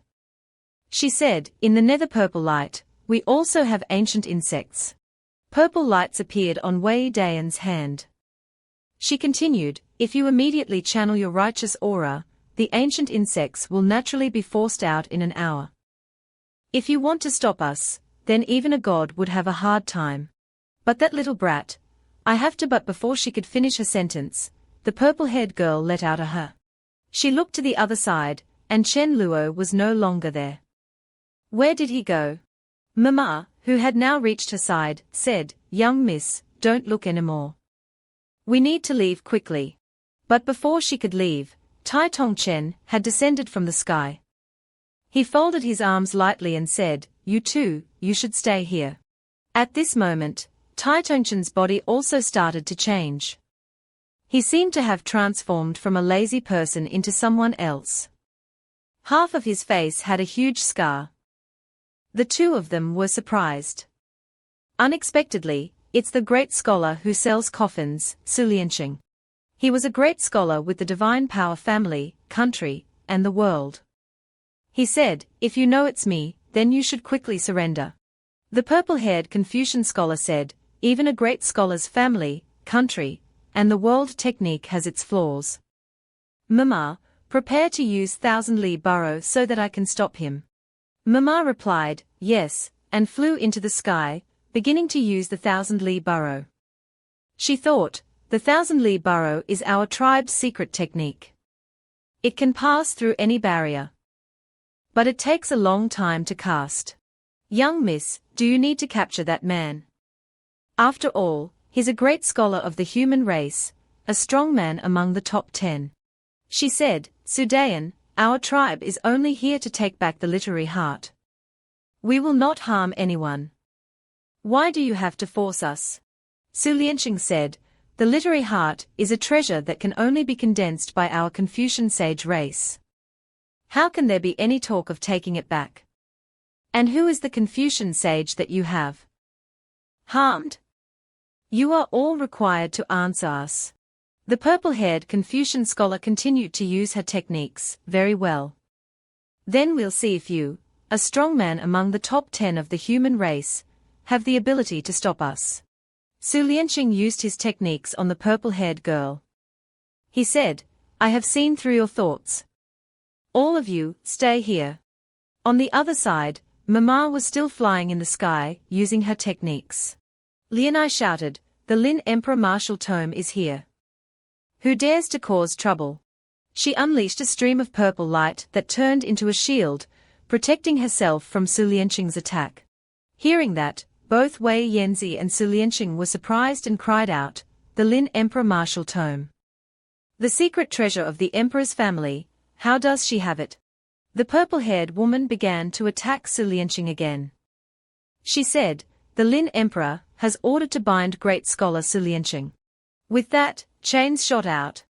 She said, "In the nether purple light, we also have ancient insects." Purple lights appeared on Wei Dayan's hand. She continued, "If you immediately channel your righteous aura, the ancient insects will naturally be forced out in an hour. If you want to stop us, then even a god would have a hard time. But that little brat, I have to." But before she could finish her sentence, the purple-haired girl let out a "huh." She looked to the other side, and Chen Luo was no longer there. Where did he go? Mama, who had now reached her side, said, "Young miss, don't look anymore. We need to leave quickly." But before she could leave, Tai Tongchen had descended from the sky. He folded his arms lightly and said, "You too, you should stay here." At this moment, Tai Tongchen's body also started to change. He seemed to have transformed from a lazy person into someone else. Half of his face had a huge scar. The two of them were surprised. Unexpectedly, "It's the great scholar who sells coffins, Su Lianqing. He was a great scholar with the divine power family, country, and the world. He said, 'If you know it's me, then you should quickly surrender.'" The purple-haired Confucian scholar said, "Even a great scholar's family, country, and the world technique has its flaws. Mama, prepare to use thousand-li burrow so that I can stop him." Mama replied, "Yes," and flew into the sky, beginning to use the thousand-li burrow. She thought, "The thousand-li burrow is our tribe's secret technique. It can pass through any barrier. But it takes a long time to cast. Young miss, do you need to capture that man? After all, he's a great scholar of the human race, a strong man among the top 10. She said, "Sudayan, our tribe is only here to take back the literary heart. We will not harm anyone. Why do you have to force us?" Su Lianqing said, "The literary heart is a treasure that can only be condensed by our Confucian sage race. How can there be any talk of taking it back? And who is the Confucian sage that you have harmed? You are all required to answer us." The purple-haired Confucian scholar continued to use her techniques very well. "Then we'll see if you, a strong man among the top 10 of the human race, have the ability to stop us." Su Lianqing used his techniques on the purple-haired girl. He said, "I have seen through your thoughts. All of you, stay here." On the other side, Mama was still flying in the sky, using her techniques. Lianai shouted, "The Lin Emperor Martial Tome is here. Who dares to cause trouble?" She unleashed a stream of purple light that turned into a shield, protecting herself from Su Lianqing's attack. Hearing that, both Wei Yanzi and Su Lianqing were surprised and cried out, "The Lin Emperor Martial Tome. The secret treasure of the Emperor's family, how does she have it?" The purple-haired woman began to attack Su Lianqing again. She said, "The Lin Emperor has ordered to bind great scholar Su Lianqing." With that, chains shot out.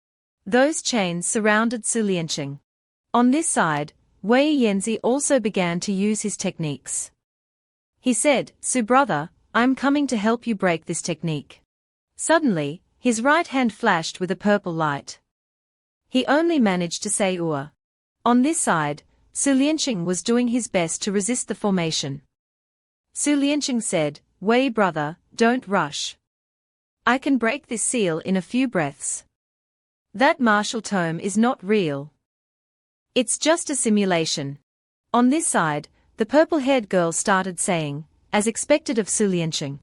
Those chains surrounded Su Lianqing. On this side, Wei Yanzi also began to use his techniques. He said, "Su brother, I'm coming to help you break this technique." Suddenly, his right hand flashed with a purple light. He only managed to say "Ua." On this side, Su Lianqing was doing his best to resist the formation. Su Lianqing said, "Wei brother, don't rush. I can break this seal in a few breaths. That martial tome is not real. It's just a simulation." On this side, the purple-haired girl started saying, as expected of Su Lianqing,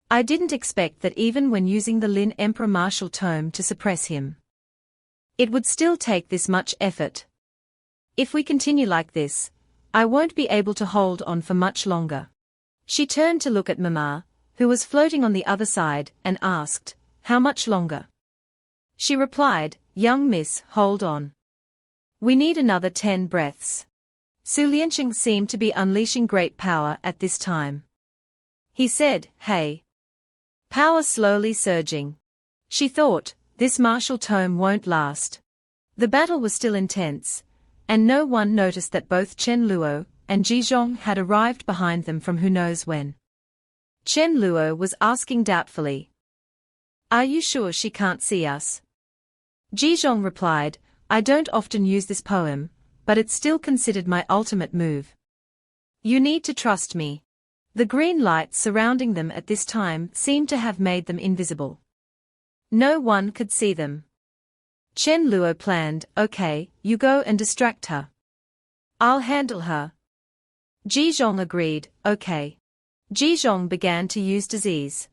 "I didn't expect that even when using the Lin Emperor martial tome to suppress him, it would still take this much effort. If we continue like this, I won't be able to hold on for much longer." She turned to look at Mama, who was floating on the other side, and asked, "How much longer?" She replied, "Young miss, hold on. We need another 10 breaths." Su Lianqing seemed to be unleashing great power at this time. He said, "Hey." Power slowly surging. She thought, this martial tome won't last. The battle was still intense, and no one noticed that both Chen Luo and Ji Zhong had arrived behind them from who knows when. Chen Luo was asking doubtfully, "Are you sure she can't see us?" Ji Zhong replied, "I don't often use this poem, but it's still considered my ultimate move. You need to trust me." The green lights surrounding them at this time seemed to have made them invisible. No one could see them. Chen Luo planned, "Okay, you go and distract her. I'll handle her." Ji Zhong agreed, "Okay." Ji Zhong began to use disease.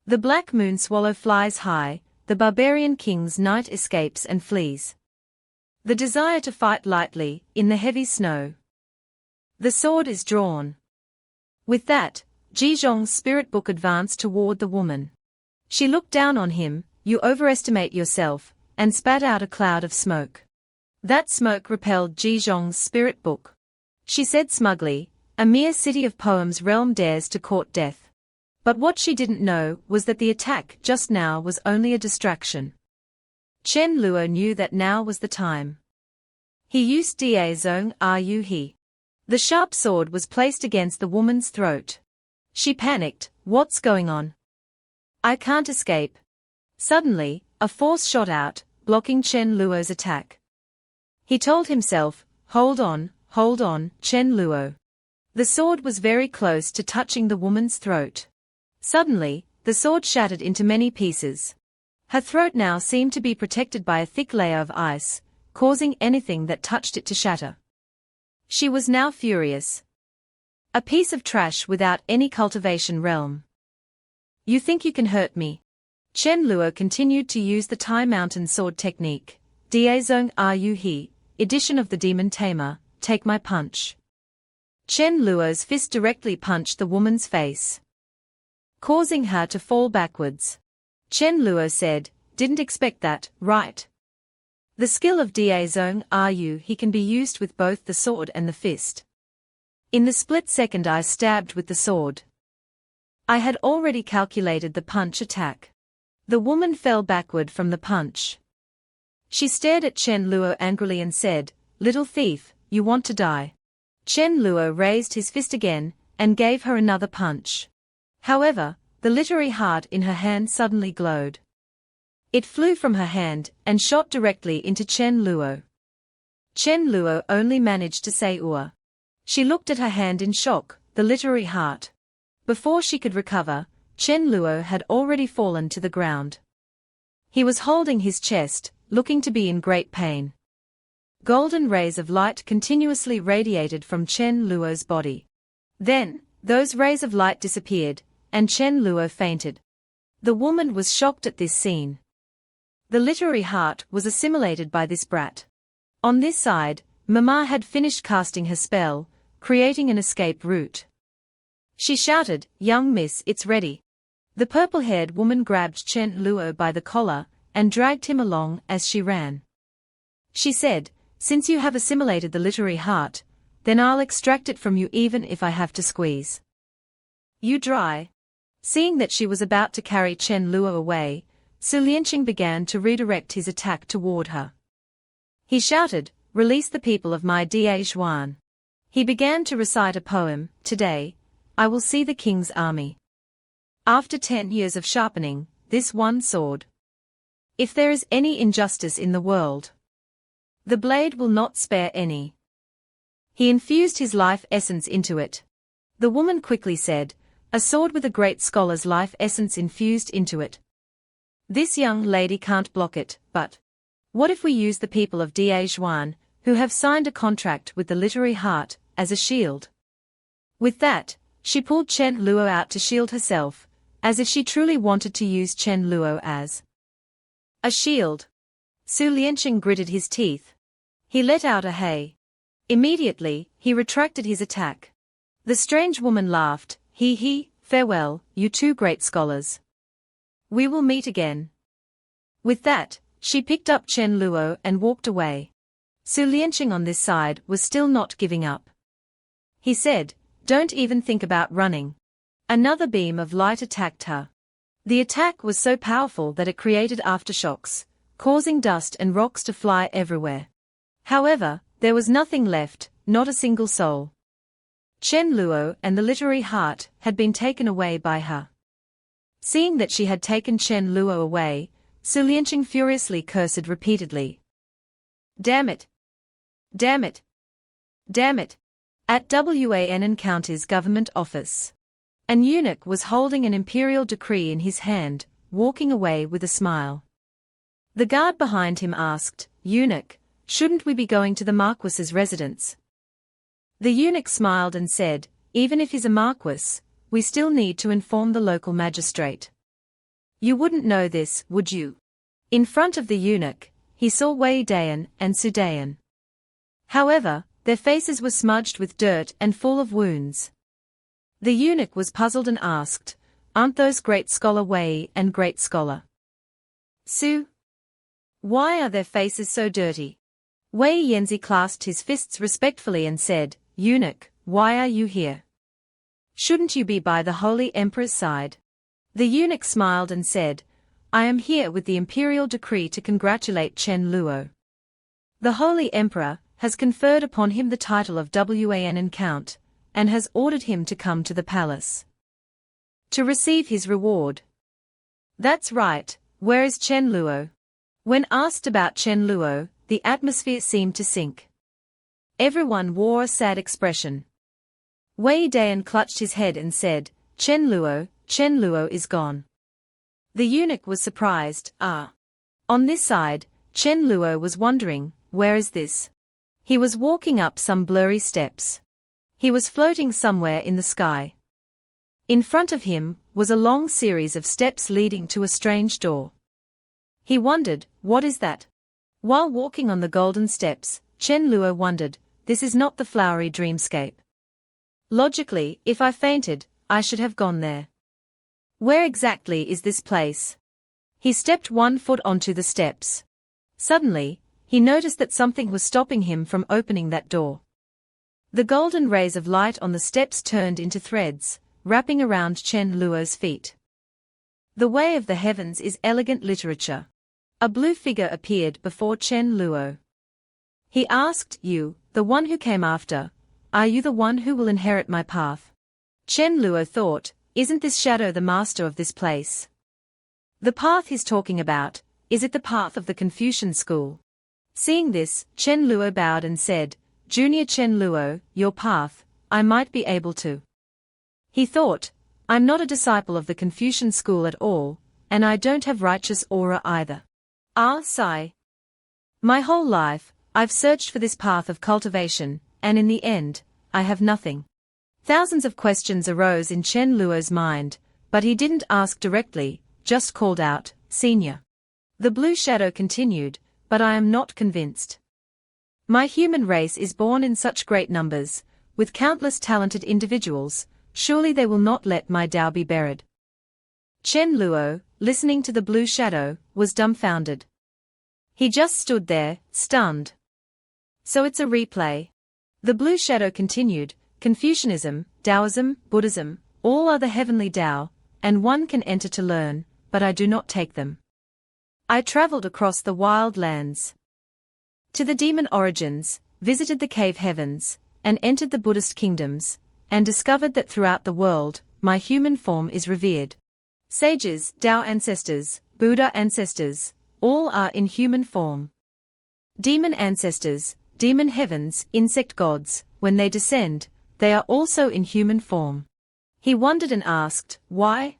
The black moon swallow flies high, the barbarian king's knight escapes and flees. The desire to fight lightly, in the heavy snow. The sword is drawn. With that, Ji Zhong's spirit book advanced toward the woman. She looked down on him, "You overestimate yourself," and spat out a cloud of smoke. That smoke repelled Ji Zhong's spirit book. She said smugly, "A mere city of poems realm dares to court death." But what she didn't know was that the attack just now was only a distraction. Chen Luo knew that now was the time. He used Da Zong Ru He. The sharp sword was placed against the woman's throat. She panicked, "What's going on? I can't escape." Suddenly, a force shot out, blocking Chen Luo's attack. He told himself, hold on, Chen Luo." The sword was very close to touching the woman's throat. Suddenly, the sword shattered into many pieces. Her throat now seemed to be protected by a thick layer of ice, causing anything that touched it to shatter. She was now furious. A piece of trash without any cultivation realm. "You think you can hurt me?" Chen Luo continued to use the Tai Mountain sword technique, Da Zong Ru He, edition of the Demon Tamer, "Take my punch." Chen Luo's fist directly punched the woman's face, causing her to fall backwards. Chen Luo said, "Didn't expect that, right?" The skill of Da Zong Ru He can be used with both the sword and the fist. In the split second I stabbed with the sword. I had already calculated the punch attack. The woman fell backward from the punch. She stared at Chen Luo angrily and said, "Little thief, you want to die." Chen Luo raised his fist again, and gave her another punch. However, the literary heart in her hand suddenly glowed. It flew from her hand, and shot directly into Chen Luo. Chen Luo only managed to say "Ua." She looked at her hand in shock, the literary heart. Before she could recover, Chen Luo had already fallen to the ground. He was holding his chest, looking to be in great pain. Golden rays of light continuously radiated from Chen Luo's body. Then, those rays of light disappeared, and Chen Luo fainted. The woman was shocked at this scene. The literary heart was assimilated by this brat. On this side, Mama had finished casting her spell, creating an escape route. She shouted, "Young miss, it's ready." The purple-haired woman grabbed Chen Luo by the collar, and dragged him along as she ran. She said, "Since you have assimilated the literary heart, then I'll extract it from you even if I have to squeeze you dry." Seeing that she was about to carry Chen Luo away, Su Lianqing began to redirect his attack toward her. He shouted, "Release the people of my Da Zhuan." He began to recite a poem, "Today, I will see the king's army. After 10 years of sharpening, this one sword. If there is any injustice in the world, the blade will not spare any." He infused his life essence into it. The woman quickly said, "A sword with a great scholar's life essence infused into it. This young lady can't block it, but what if we use the people of Da Zhuan, who have signed a contract with the literary heart, as a shield?" With that, she pulled Chen Luo out to shield herself, as if she truly wanted to use Chen Luo as a shield. Su Lianqing gritted his teeth. He let out a hey. Immediately, he retracted his attack. The strange woman laughed, "He, farewell, you two great scholars. We will meet again." With that, she picked up Chen Luo and walked away. Su Lianqing on this side was still not giving up. He said, "Don't even think about running." Another beam of light attacked her. The attack was so powerful that it created aftershocks, causing dust and rocks to fly everywhere. However, There was nothing left, not a single soul. Chen Luo and the literary heart had been taken away by her. Seeing that she had taken Chen Luo away, Su Lianqing furiously cursed repeatedly. Damn it! Damn it! Damn it! At Wan County's government office. An eunuch was holding an imperial decree in his hand, walking away with a smile. The guard behind him asked, "Eunuch, shouldn't we be going to the Marquis's residence?" The eunuch smiled and said, "Even if he's a Marquis, we still need to inform the local magistrate." You wouldn't know this, would you? In front of the eunuch, he saw Wei Dayan and Su Dayan. However, their faces were smudged with dirt and full of wounds. The eunuch was puzzled and asked, "Aren't those great scholar Wei and great scholar Su? Why are their faces so dirty?" Wei Yanzi clasped his fists respectfully and said, "Eunuch, why are you here? Shouldn't you be by the Holy Emperor's side?" The eunuch smiled and said, "I am here with the imperial decree to congratulate Chen Luo. The Holy Emperor has conferred upon him the title of Wan Count, and has ordered him to come to the palace to receive his reward." "That's right, where is Chen Luo?" When asked about Chen Luo, the atmosphere seemed to sink. Everyone wore a sad expression. Wei Dayan clutched his head and said, Chen Luo is gone." The eunuch was surprised. On this side, Chen Luo was wondering, where is this? He was walking up some blurry steps. He was floating somewhere in the sky. In front of him was a long series of steps leading to a strange door. He wondered, what is that? While walking on the golden steps, Chen Luo wondered, this is not the flowery dreamscape. Logically, if I fainted, I should have gone there. Where exactly is this place? He stepped 1 foot onto the steps. Suddenly, he noticed that something was stopping him from opening that door. The golden rays of light on the steps turned into threads, wrapping around Chen Luo's feet. The way of the heavens is elegant literature. A blue figure appeared before Chen Luo. He asked, "You, the one who came after, are you the one who will inherit my path?" Chen Luo thought, isn't this shadow the master of this place? The path he's talking about, is it the path of the Confucian school? Seeing this, Chen Luo bowed and said, "Junior Chen Luo, your path, I might be able to." He thought, I'm not a disciple of the Confucian school at all, and I don't have righteous aura either. Sigh. My whole life, I've searched for this path of cultivation, and in the end, I have nothing. Thousands of questions arose in Chen Luo's mind, but he didn't ask directly, just called out, "Senior." The blue shadow continued, "But I am not convinced. My human race is born in such great numbers, with countless talented individuals, surely they will not let my Tao be buried." Chen Luo, listening to the blue shadow, was dumbfounded. He just stood there, stunned. So it's a replay. The blue shadow continued, "Confucianism, Taoism, Buddhism, all are the heavenly Tao, and one can enter to learn, but I do not take them. I traveled across the wild lands to the demon origins, visited the cave heavens, and entered the Buddhist kingdoms, and discovered that throughout the world, my human form is revered. Sages, Tao ancestors, Buddha ancestors, all are in human form. Demon ancestors, demon heavens, insect gods, when they descend, they are also in human form." He wondered and asked, "Why?"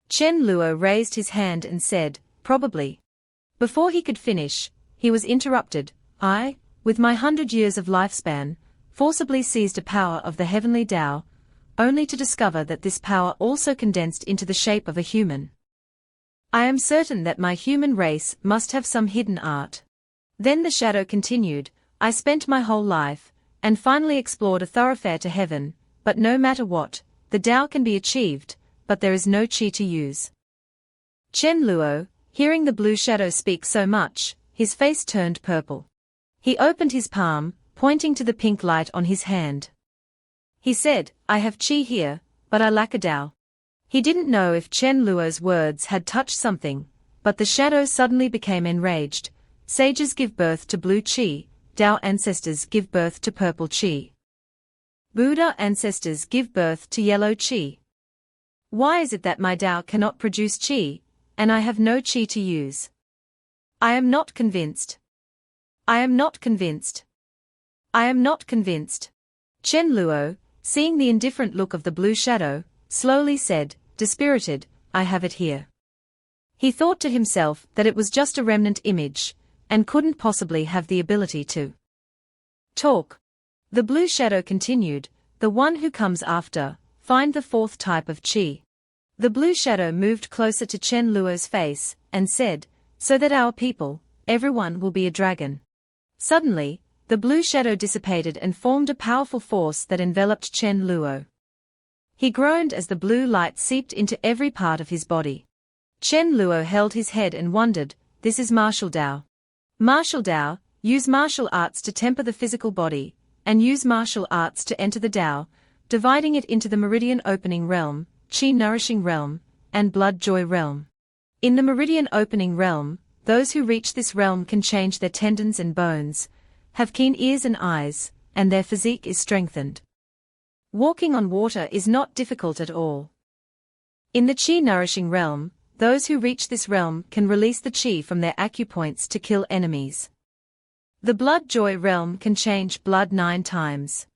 Chen Luo raised his hand and said, "Probably." Before he could finish, he was interrupted. "I, with my 100 years of lifespan, forcibly seized a power of the heavenly Tao, only to discover that this power also condensed into the shape of a human. I am certain that my human race must have some hidden art." Then the shadow continued, "I spent my whole life, and finally explored a thoroughfare to heaven, but no matter what, the Tao can be achieved, but there is no qi to use." Chen Luo, hearing the blue shadow speak so much, his face turned purple. He opened his palm, pointing to the pink light on his hand. He said, "I have qi here, but I lack a Tao." He didn't know if Chen Luo's words had touched something, but the shadow suddenly became enraged. "Sages give birth to blue qi, Dao ancestors give birth to purple chi. Buddha ancestors give birth to yellow chi. Why is it that my Dao cannot produce chi, and I have no chi to use? I am not convinced. I am not convinced. I am not convinced. Chen Luo, seeing the indifferent look of the blue shadow, slowly said, dispirited, I have it here. He thought to himself that it was just a remnant image, and couldn't possibly have the ability to talk. The blue shadow continued, the one who comes after, find the fourth type of chi. The blue shadow moved closer to Chen Luo's face, and said, so that our people, everyone will be a dragon. Suddenly, the blue shadow dissipated and formed a powerful force that enveloped Chen Luo. He groaned as the blue light seeped into every part of his body. Chen Luo held his head and wondered, this is martial Dao. Martial Dao, use martial arts to temper the physical body, and use martial arts to enter the Dao, dividing it into the meridian opening realm, chi nourishing realm, and blood joy realm. In the meridian opening realm, those who reach this realm can change their tendons and bones, have keen ears and eyes, and their physique is strengthened. Walking on water is not difficult at all. In the chi nourishing realm, those who reach this realm can release the chi from their acupoints to kill enemies. The blood joy realm can change blood 9 times.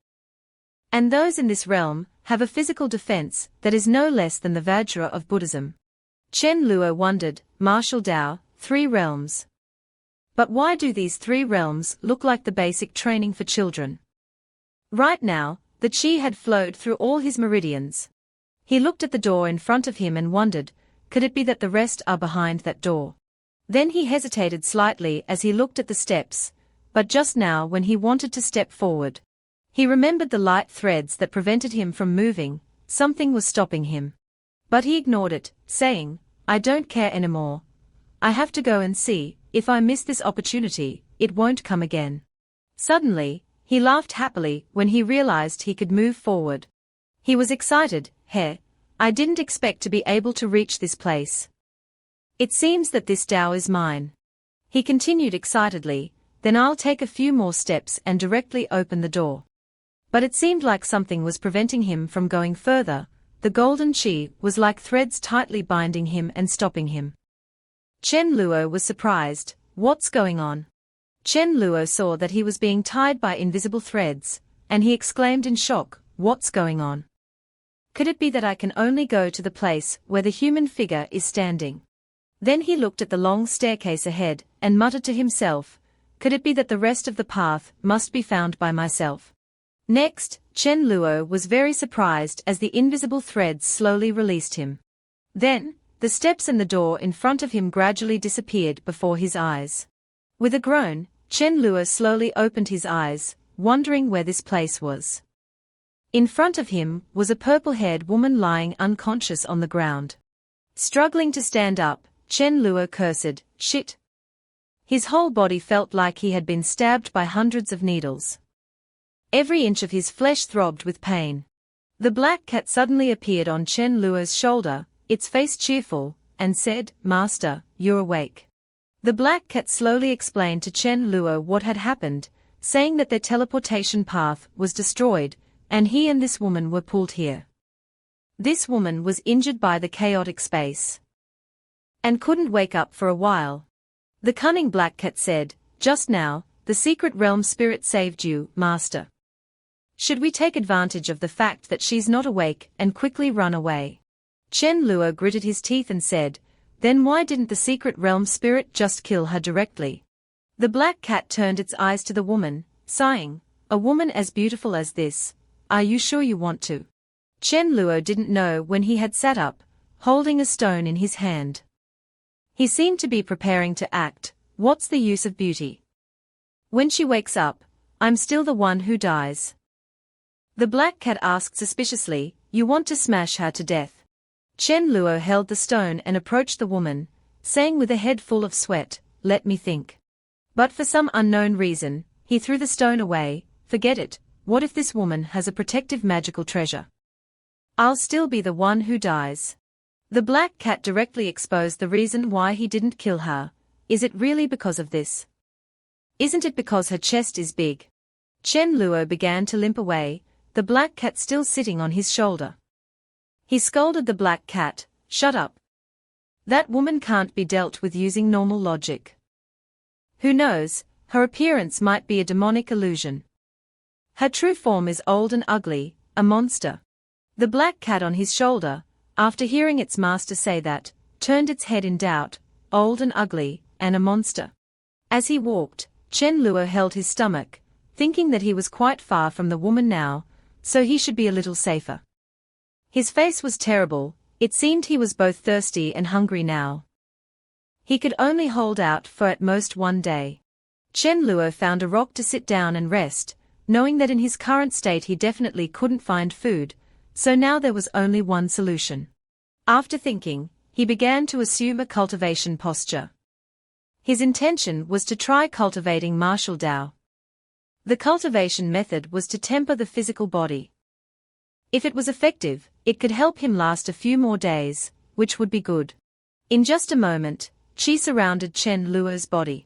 And those in this realm have a physical defense that is no less than the Vajra of Buddhism. Chen Luo wondered, martial Dao, 3 realms. But why do these 3 realms look like the basic training for children? Right now, the chi had flowed through all his meridians. He looked at the door in front of him and wondered, could it be that the rest are behind that door? Then he hesitated slightly as he looked at the steps, but just now when he wanted to step forward, he remembered the light threads that prevented him from moving, something was stopping him. But he ignored it, saying, I don't care anymore. I have to go and see. If I miss this opportunity, it won't come again. Suddenly, he laughed happily when he realized he could move forward. He was excited, I didn't expect to be able to reach this place. It seems that this Dao is mine. He continued excitedly, then I'll take a few more steps and directly open the door. But it seemed like something was preventing him from going further, the golden chi was like threads tightly binding him and stopping him. Chen Luo was surprised, what's going on? Chen Luo saw that he was being tied by invisible threads, and he exclaimed in shock, what's going on? Could it be that I can only go to the place where the human figure is standing? Then he looked at the long staircase ahead, and muttered to himself, could it be that the rest of the path must be found by myself? Next, Chen Luo was very surprised as the invisible threads slowly released him. Then, the steps and the door in front of him gradually disappeared before his eyes. With a groan, Chen Luo slowly opened his eyes, wondering where this place was. In front of him was a purple-haired woman lying unconscious on the ground. Struggling to stand up, Chen Luo cursed, shit. His whole body felt like he had been stabbed by hundreds of needles. Every inch of his flesh throbbed with pain. The black cat suddenly appeared on Chen Luo's shoulder, its face cheerful, and said, Master, you're awake. The black cat slowly explained to Chen Luo what had happened, saying that their teleportation path was destroyed, and he and this woman were pulled here. This woman was injured by the chaotic space and couldn't wake up for a while. The cunning black cat said, just now, the secret realm spirit saved you, Master. Should we take advantage of the fact that she's not awake and quickly run away? Chen Luo gritted his teeth and said, then why didn't the secret realm spirit just kill her directly? The black cat turned its eyes to the woman, sighing, a woman as beautiful as this, are you sure you want to? Chen Luo didn't know when he had sat up, holding a stone in his hand. He seemed to be preparing to act, what's the use of beauty? When she wakes up, I'm still the one who dies. The black cat asked suspiciously, you want to smash her to death? Chen Luo held the stone and approached the woman, saying with a head full of sweat, let me think. But for some unknown reason, he threw the stone away, forget it, what if this woman has a protective magical treasure? I'll still be the one who dies. The black cat directly exposed the reason why he didn't kill her, is it really because of this? Isn't it because her chest is big? Chen Luo began to limp away, the black cat still sitting on his shoulder. He scolded the black cat, "Shut up. That woman can't be dealt with using normal logic. Who knows, her appearance might be a demonic illusion. Her true form is old and ugly, a monster." The black cat on his shoulder, after hearing its master say that, turned its head in doubt, old and ugly, and a monster. As he walked, Chen Luo held his stomach, thinking that he was quite far from the woman now, so he should be a little safer. His face was terrible, it seemed he was both thirsty and hungry now. He could only hold out for at most one day. Chen Luo found a rock to sit down and rest, knowing that in his current state he definitely couldn't find food, so now there was only one solution. After thinking, he began to assume a cultivation posture. His intention was to try cultivating martial Tao. The cultivation method was to temper the physical body. If it was effective, it could help him last a few more days, which would be good. In just a moment, qi surrounded Chen Luo's body.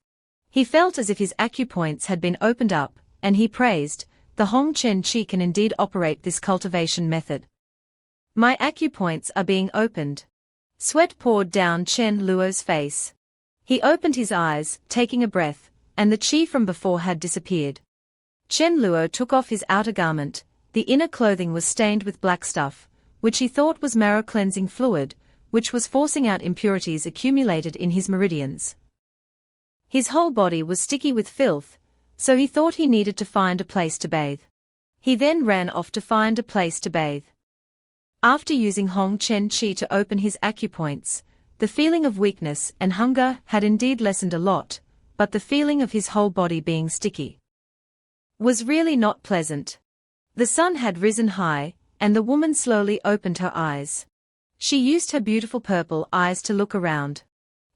He felt as if his acupoints had been opened up, and he praised, "The Hong Chen qi can indeed operate this cultivation method. My acupoints are being opened." Sweat poured down Chen Luo's face. He opened his eyes, taking a breath, and the qi from before had disappeared. Chen Luo took off his outer garment, the inner clothing was stained with black stuff, which he thought was marrow cleansing fluid, which was forcing out impurities accumulated in his meridians. His whole body was sticky with filth, so he thought he needed to find a place to bathe. He then ran off to find a place to bathe. After using Hong Chen qi to open his acupoints, the feeling of weakness and hunger had indeed lessened a lot, but the feeling of his whole body being sticky was really not pleasant. The sun had risen high, and the woman slowly opened her eyes. She used her beautiful purple eyes to look around.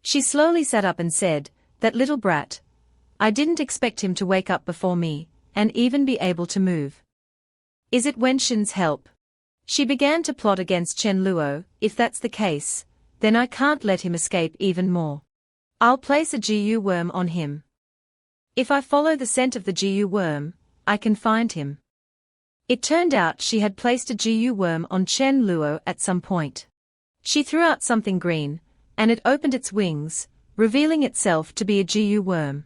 She slowly sat up and said, "That little brat. I didn't expect him to wake up before me, and even be able to move. Is it Wenshin's help?" She began to plot against Chen Luo. "If that's the case, then I can't let him escape even more. I'll place a GU worm on him. If I follow the scent of the GU worm, I can find him." It turned out she had placed a GU worm on Chen Luo at some point. She threw out something green, and it opened its wings, revealing itself to be a GU worm.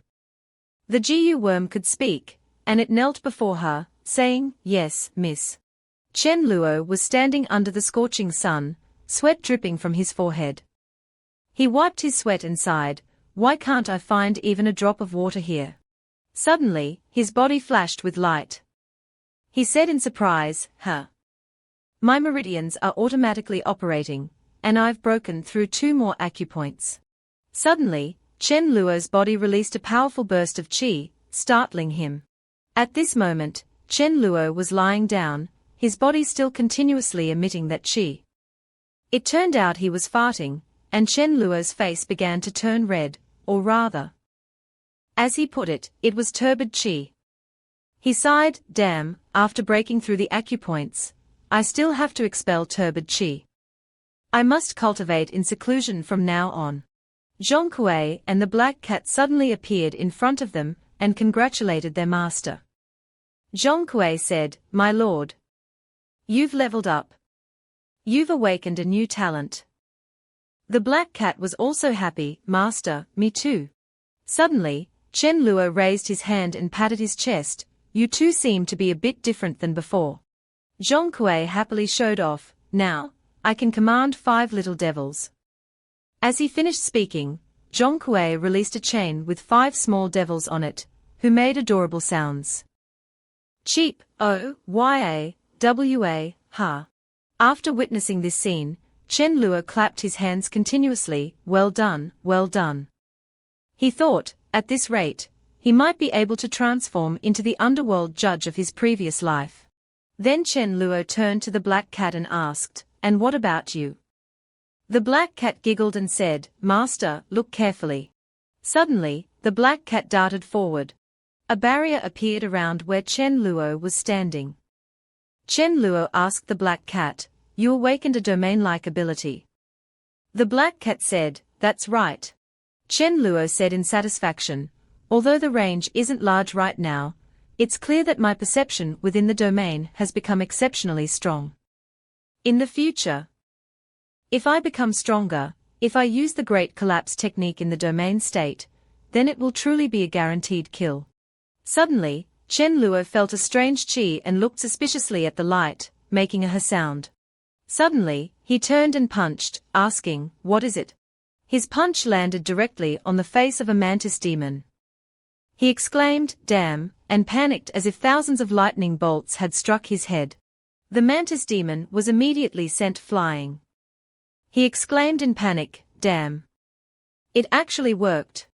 The GU worm could speak, and it knelt before her, saying, "Yes, miss." Chen Luo was standing under the scorching sun, sweat dripping from his forehead. He wiped his sweat and sighed, "Why can't I find even a drop of water here?" Suddenly, his body flashed with light. He said in surprise, "Huh. My meridians are automatically operating, and I've broken through 2 more acupoints." Suddenly, Chen Luo's body released a powerful burst of qi, startling him. At this moment, Chen Luo was lying down, his body still continuously emitting that qi. It turned out he was farting, and Chen Luo's face began to turn red, or rather, as he put it, it was turbid qi. He sighed, "Damn, after breaking through the acupoints, I still have to expel turbid qi. I must cultivate in seclusion from now on." Zhong Kuei and the black cat suddenly appeared in front of them and congratulated their master. Zhong Kuei said, "My lord, you've leveled up. You've awakened a new talent." The black cat was also happy, "Master, me too." Suddenly, Chen Luo raised his hand and patted his chest, "You two seem to be a bit different than before." Zhong Kuei happily showed off, "Now, I can command 5 little devils." As he finished speaking, Zhong Kuei released a chain with 5 small devils on it, who made adorable sounds. Cheap, O-Y-A-W-A, ha. After witnessing this scene, Chen Luo clapped his hands continuously, "Well done, well done." He thought, at this rate, he might be able to transform into the underworld judge of his previous life. Then Chen Luo turned to the black cat and asked, "And what about you?" The black cat giggled and said, "Master, look carefully." Suddenly, the black cat darted forward. A barrier appeared around where Chen Luo was standing. Chen Luo asked the black cat, "You awakened a domain-like ability." The black cat said, "That's right." Chen Luo said in satisfaction, Although the range isn't large right now, it's clear that my perception within the domain has become exceptionally strong. In the future, if I become stronger, if I use the Great Collapse technique in the domain state, then it will truly be a guaranteed kill. Suddenly, Chen Luo felt a strange chi and looked suspiciously at the light, making a sound. Suddenly, he turned and punched, asking, "What is it?" His punch landed directly on the face of a mantis demon. He exclaimed, "Damn," and panicked as if thousands of lightning bolts had struck his head. The mantis demon was immediately sent flying. He exclaimed in panic, "Damn. It actually worked."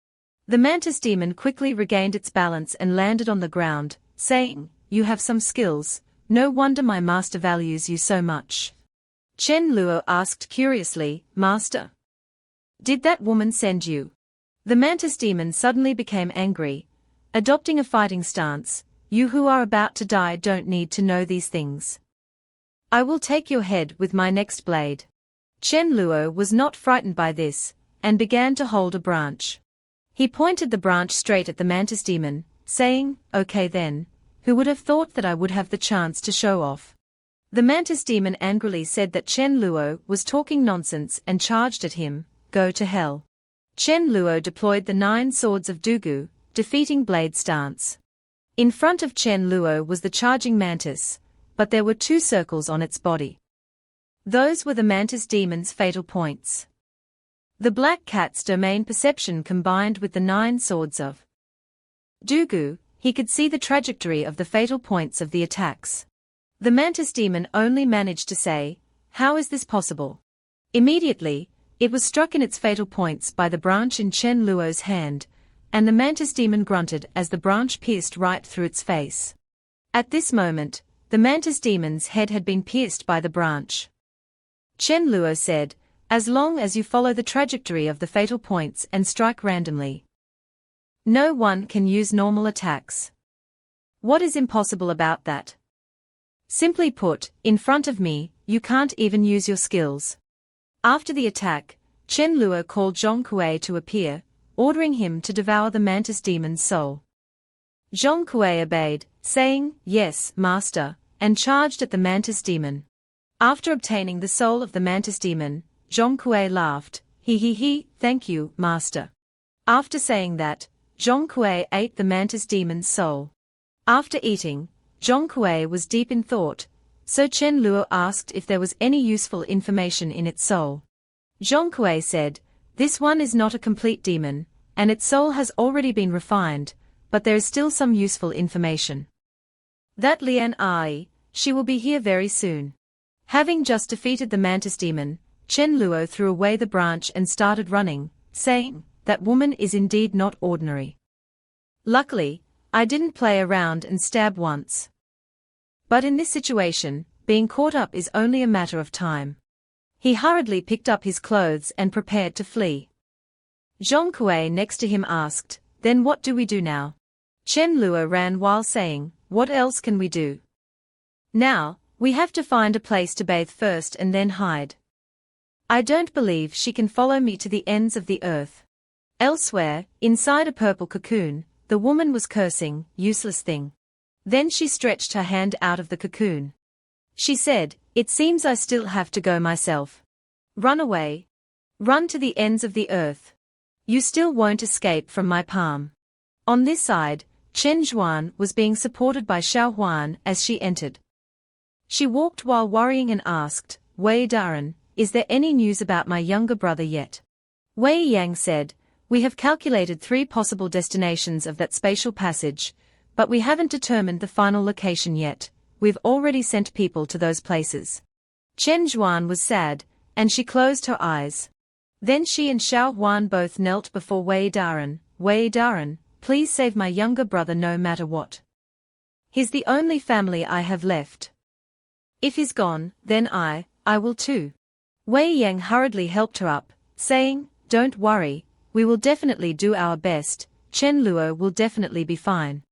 The mantis demon quickly regained its balance and landed on the ground, saying, "You have some skills, no wonder my master values you so much." Chen Luo asked curiously, "Master, did that woman send you?" The mantis demon suddenly became angry, adopting a fighting stance. "You who are about to die don't need to know these things. I will take your head with my next blade." Chen Luo was not frightened by this, and began to hold a branch. He pointed the branch straight at the mantis demon, saying, "Okay then, who would have thought that I would have the chance to show off?" The mantis demon angrily said that Chen Luo was talking nonsense and charged at him. "Go to hell." Chen Luo deployed the 9 swords of Dugu, defeating blade stance. In front of Chen Luo was the charging mantis, but there were 2 circles on its body. Those were the mantis demon's fatal points. The black cat's domain perception combined with the 9 swords of Dugu, he could see the trajectory of the fatal points of the attacks. The mantis demon only managed to say, "How is this possible?" Immediately, it was struck in its fatal points by the branch in Chen Luo's hand, and the mantis demon grunted as the branch pierced right through its face. At this moment, the mantis demon's head had been pierced by the branch. Chen Luo said, "As long as you follow the trajectory of the fatal points and strike randomly, no one can use normal attacks." "What is impossible about that?" "Simply put, in front of me, you can't even use your skills." After the attack, Chen Luo called Zhong Kuei to appear, ordering him to devour the mantis demon's soul. Zhong Kuei obeyed, saying, "Yes, master," and charged at the mantis demon. After obtaining the soul of the mantis demon, Zhong Kuei laughed, "He, thank you, master." After saying that, Zhong Kuei ate the mantis demon's soul. After eating, Zhong Kuei was deep in thought, so Chen Luo asked if there was any useful information in its soul. Zhong Kuei said, "This one is not a complete demon, and its soul has already been refined, but there is still some useful information. That Lian Ai, she will be here very soon." Having just defeated the mantis demon, Chen Luo threw away the branch and started running, saying, "That woman is indeed not ordinary. Luckily, I didn't play around and stab once. But in this situation, being caught up is only a matter of time." He hurriedly picked up his clothes and prepared to flee. Zhong Kuei next to him asked, "Then what do we do now?" Chen Luo ran while saying, "What else can we do? Now, we have to find a place to bathe first and then hide. I don't believe she can follow me to the ends of the earth." Elsewhere, inside a purple cocoon, the woman was cursing, "Useless thing." Then she stretched her hand out of the cocoon. She said, "It seems I still have to go myself. Run away. Run to the ends of the earth. You still won't escape from my palm." On this side, Chen Zhuan was being supported by Xiao Huan as she entered. She walked while worrying and asked, "Wei Daren, is there any news about my younger brother yet?" Wei Yang said, "We have calculated 3 possible destinations of that spatial passage, but we haven't determined the final location yet. We've already sent people to those places." Chen Zhuan was sad, and she closed her eyes. Then she and Xiao Huan both knelt before Wei Daren. "Wei Daren, please save my younger brother no matter what. He's the only family I have left. If he's gone, then I will too." Wei Yang hurriedly helped her up, saying, "Don't worry, we will definitely do our best, Chen Luo will definitely be fine."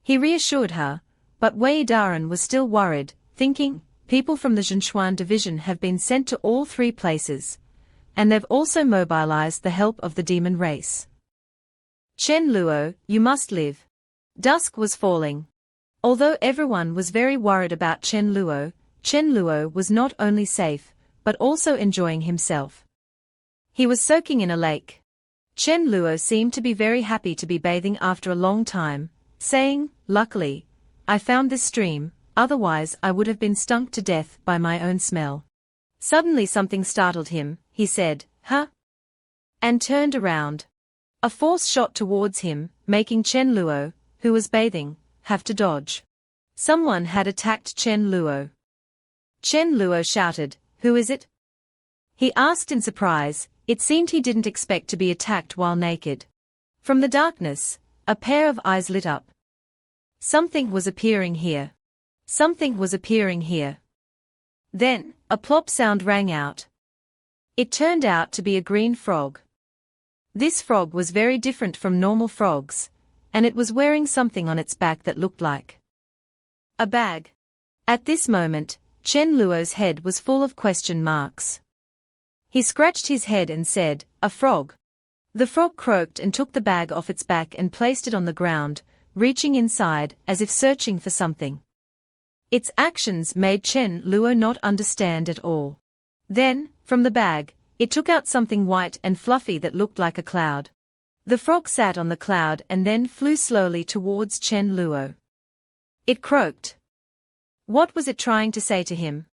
He reassured her, but Wei Daren was still worried, thinking, people from the Zhenchuan division have been sent to all 3 places, and they've also mobilized the help of the demon race. Chen Luo, you must live. Dusk was falling. Although everyone was very worried about Chen Luo was not only safe, but also enjoying himself. He was soaking in a lake. Chen Luo seemed to be very happy to be bathing after a long time, saying, "Luckily, I found this stream, otherwise I would have been stunk to death by my own smell." Suddenly something startled him. He said, "Huh?" and turned around. A force shot towards him, making Chen Luo, who was bathing, have to dodge. Someone had attacked Chen Luo. Chen Luo shouted, "Who is it?" He asked in surprise. It seemed he didn't expect to be attacked while naked. From the darkness, a pair of eyes lit up. Something was appearing here. Something was appearing here. Then, a plop sound rang out. It turned out to be a green frog. This frog was very different from normal frogs, and it was wearing something on its back that looked like a bag. At this moment, Chen Luo's head was full of question marks. He scratched his head and said, "A frog." The frog croaked and took the bag off its back and placed it on the ground, reaching inside as if searching for something. Its actions made Chen Luo not understand at all. Then, from the bag, it took out something white and fluffy that looked like a cloud. The frog sat on the cloud and then flew slowly towards Chen Luo. It croaked. What was it trying to say to him?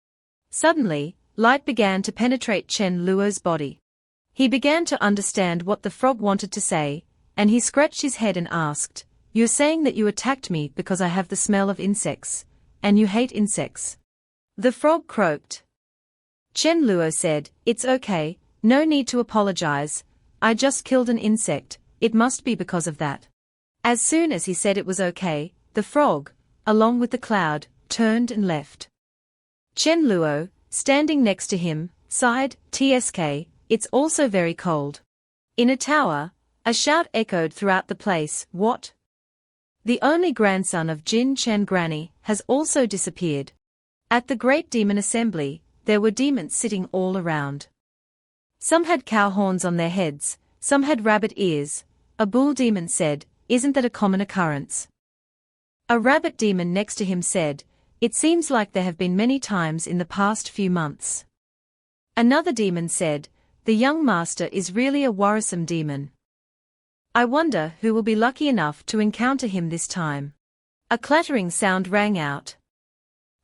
Suddenly, light began to penetrate Chen Luo's body. He began to understand what the frog wanted to say, and he scratched his head and asked, "You're saying that you attacked me because I have the smell of insects, and you hate insects?" The frog croaked. Chen Luo said, "It's okay, no need to apologize, I just killed an insect, it must be because of that." As soon as he said it was okay, the frog, along with the cloud, turned and left. Chen Luo, standing next to him, sighed, "Tsk, it's also very cold." In a tower, a shout echoed throughout the place, "What? The only grandson of Jin Chen Granny has also disappeared." At the Great Demon Assembly, there were demons sitting all around. Some had cow horns on their heads, some had rabbit ears. A bull demon said, "Isn't that a common occurrence?" A rabbit demon next to him said, "It seems like there have been many times in the past few months." Another demon said, "The young master is really a worrisome demon. I wonder who will be lucky enough to encounter him this time." A clattering sound rang out.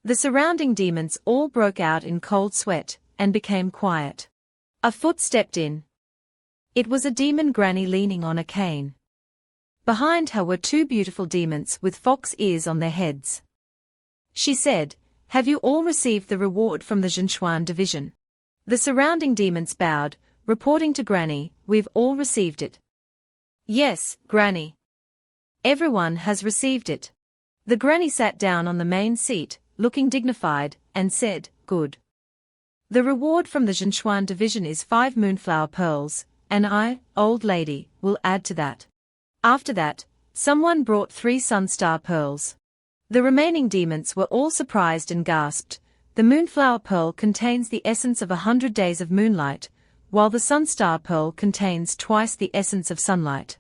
The surrounding demons all broke out in cold sweat, and became quiet. A foot stepped in. It was a demon granny leaning on a cane. Behind her were two beautiful demons with fox ears on their heads. She said, "Have you all received the reward from the Zhenchuan division?" The surrounding demons bowed, reporting to Granny, "We've all received it." "Yes, Granny. Everyone has received it." The Granny sat down on the main seat, looking dignified, and said, "Good. The reward from the Zhenchuan division is 5 moonflower pearls, and I, old lady, will add to that." After that, someone brought 3 sunstar pearls. The remaining demons were all surprised and gasped. The moonflower pearl contains the essence of 100 days of moonlight, while the sunstar pearl contains twice the essence of sunlight.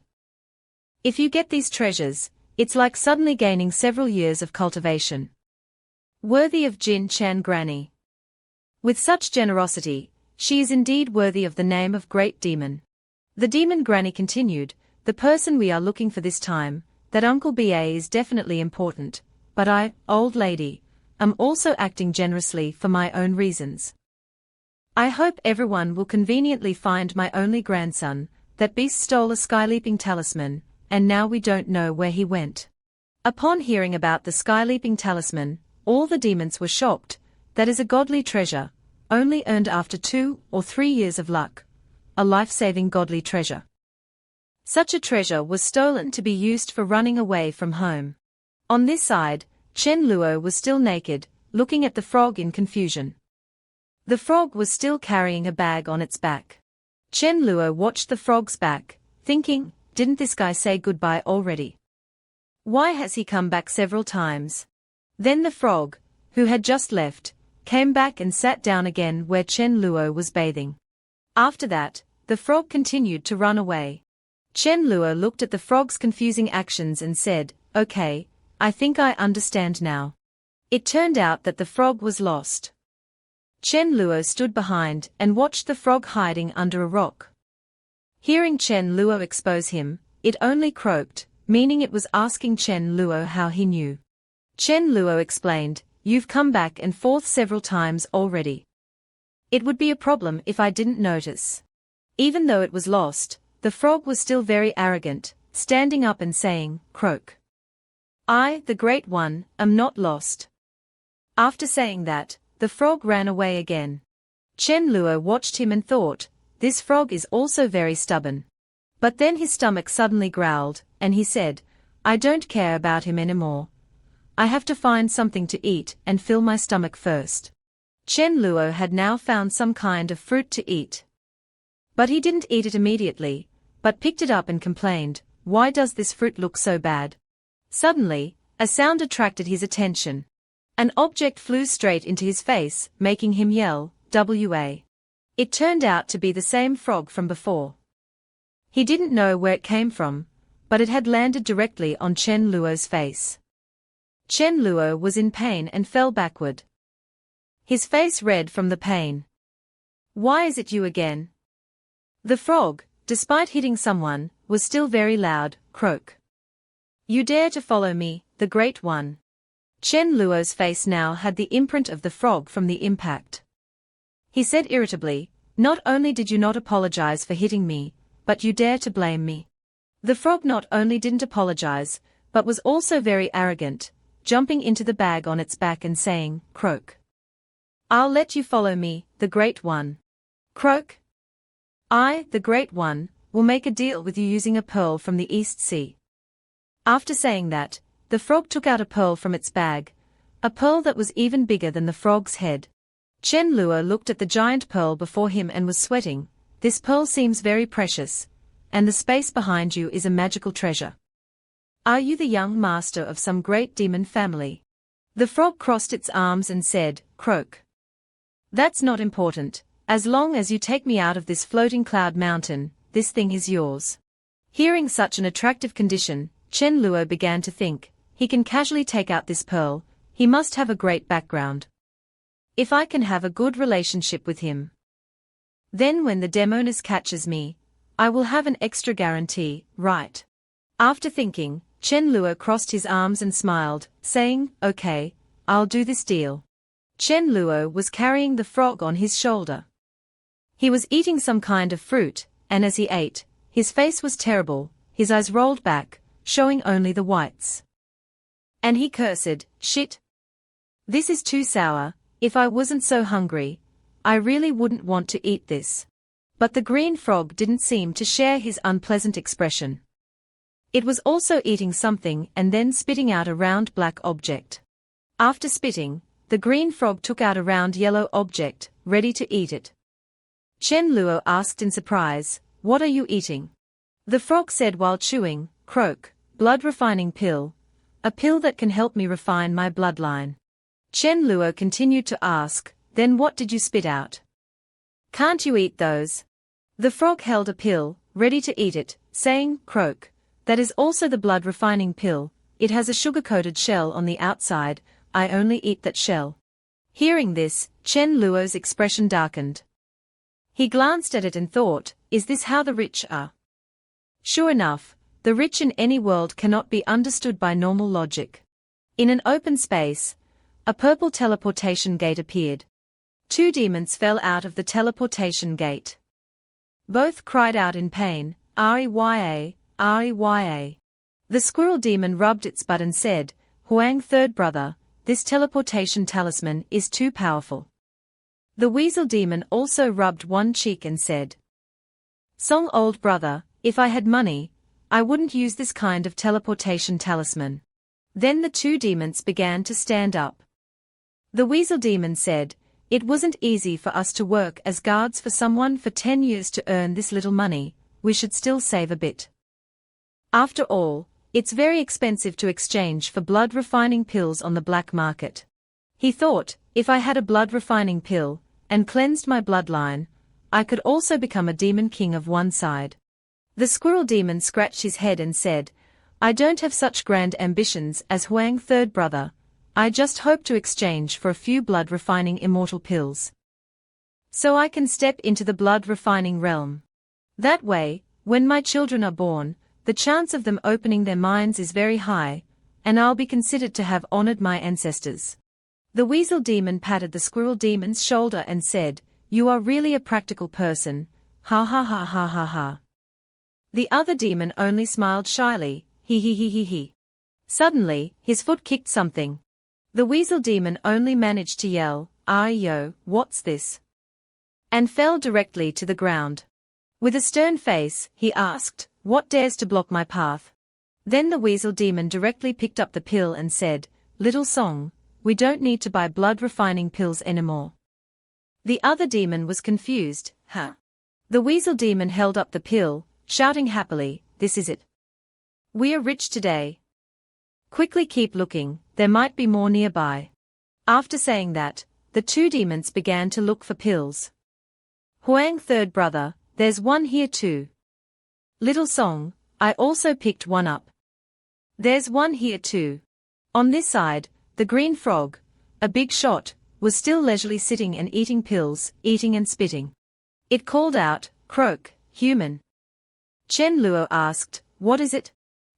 If you get these treasures, it's like suddenly gaining several years of cultivation. Worthy of Jin Chen Granny. With such generosity, she is indeed worthy of the name of Great Demon. The Demon Granny continued, "The person we are looking for this time, that Uncle BA is definitely important, but I, old lady, am also acting generously for my own reasons. I hope everyone will conveniently find my only grandson. That beast stole a skyleaping talisman, and now we don't know where he went." Upon hearing about the skyleaping talisman, all the demons were shocked. That is a godly treasure, only earned after 2 or 3 years of luck. A life-saving godly treasure. Such a treasure was stolen to be used for running away from home. On this side, Chen Luo was still naked, looking at the frog in confusion. The frog was still carrying a bag on its back. Chen Luo watched the frog's back, thinking, "Didn't this guy say goodbye already? Why has he come back several times?" Then the frog, who had just left, came back and sat down again where Chen Luo was bathing. After that, the frog continued to run away. Chen Luo looked at the frog's confusing actions and said, "Okay, I think I understand now." It turned out that the frog was lost. Chen Luo stood behind and watched the frog hiding under a rock. Hearing Chen Luo expose him, it only croaked, meaning it was asking Chen Luo how he knew. Chen Luo explained, "You've come back and forth several times already. It would be a problem if I didn't notice." Even though it was lost, the frog was still very arrogant, standing up and saying, "Croak. I, the Great One, am not lost." After saying that, the frog ran away again. Chen Luo watched him and thought, "This frog is also very stubborn." But then his stomach suddenly growled, and he said, "I don't care about him anymore. I have to find something to eat and fill my stomach first." Chen Luo had now found some kind of fruit to eat. But he didn't eat it immediately, but picked it up and complained, "Why does this fruit look so bad?" Suddenly, a sound attracted his attention. An object flew straight into his face, making him yell, "Wa!" It turned out to be the same frog from before. He didn't know where it came from, but it had landed directly on Chen Luo's face. Chen Luo was in pain and fell backward. His face red from the pain. "Why is it you again?" The frog, despite hitting someone, was still very loud, "Croak. You dare to follow me, the Great One." Chen Luo's face now had the imprint of the frog from the impact. He said irritably, "Not only did you not apologize for hitting me, but you dare to blame me." The frog not only didn't apologize, but was also very arrogant, jumping into the bag on its back and saying, "Croak. I'll let you follow me, the Great One. Croak. I, the Great One, will make a deal with you using a pearl from the East Sea." After saying that, the frog took out a pearl from its bag, a pearl that was even bigger than the frog's head. Chen Luo looked at the giant pearl before him and was sweating. "This pearl seems very precious, and the space behind you is a magical treasure. Are you the young master of some great demon family?" The frog crossed its arms and said, "Croak. That's not important. As long as you take me out of this floating cloud mountain, this thing is yours." Hearing such an attractive condition, Chen Luo began to think, "He can casually take out this pearl, he must have a great background. If I can have a good relationship with him, then when the demoness catches me, I will have an extra guarantee, right?" After thinking, Chen Luo crossed his arms and smiled, saying, "Okay, I'll do this deal." Chen Luo was carrying the frog on his shoulder. He was eating some kind of fruit, and as he ate, his face was terrible, his eyes rolled back, showing only the whites. And he cursed, "Shit. This is too sour. If I wasn't so hungry, I really wouldn't want to eat this." But the green frog didn't seem to share his unpleasant expression. It was also eating something and then spitting out a round black object. After spitting, the green frog took out a round yellow object, ready to eat it. Chen Luo asked in surprise, "What are you eating?" The frog said while chewing, "Croak, blood refining pill. A pill that can help me refine my bloodline." Chen Luo continued to ask, "Then what did you spit out? Can't you eat those?" The frog held a pill, ready to eat it, saying, "Croak, that is also the blood refining pill. It has a sugar-coated shell on the outside. I only eat that shell." Hearing this, Chen Luo's expression darkened. He glanced at it and thought, "Is this how the rich are?" Sure enough, the rich in any world cannot be understood by normal logic. In an open space, a purple teleportation gate appeared. Two demons fell out of the teleportation gate. Both cried out in pain, "Reya, Reya." The squirrel demon rubbed its butt and said, "Huang third brother, this teleportation talisman is too powerful." The weasel demon also rubbed one cheek and said, "Song old brother, if I had money, I wouldn't use this kind of teleportation talisman." Then the two demons began to stand up. The weasel demon said, "It wasn't easy for us to work as guards for someone for 10 years to earn this little money, we should still save a bit. After all, it's very expensive to exchange for blood refining pills on the black market." He thought, "If I had a blood refining pill, and cleansed my bloodline, I could also become a demon king of one side." The squirrel demon scratched his head and said, I don't have such grand ambitions as Huang third brother, I just hope to exchange for a few blood-refining immortal pills. So I can step into the blood-refining realm. That way, when my children are born, the chance of them opening their minds is very high, and I'll be considered to have honored my ancestors. The weasel demon patted the squirrel demon's shoulder and said, You are really a practical person, ha ha ha ha ha ha. The other demon only smiled shyly, he. Suddenly, his foot kicked something. The weasel demon only managed to yell, yo, what's this? And fell directly to the ground. With a stern face, he asked, What dares to block my path? Then the weasel demon directly picked up the pill and said, Little song, we don't need to buy blood-refining pills anymore. The other demon was confused, huh? The weasel demon held up the pill, shouting happily, This is it. We are rich today. Quickly keep looking, there might be more nearby. After saying that, the two demons began to look for pills. Huang third brother, there's one here too. Little song, I also picked one up. There's one here too. On this side, the green frog, a big shot, was still leisurely sitting and eating pills, eating and spitting. It called out, Croak, human. Chen Luo asked, What is it?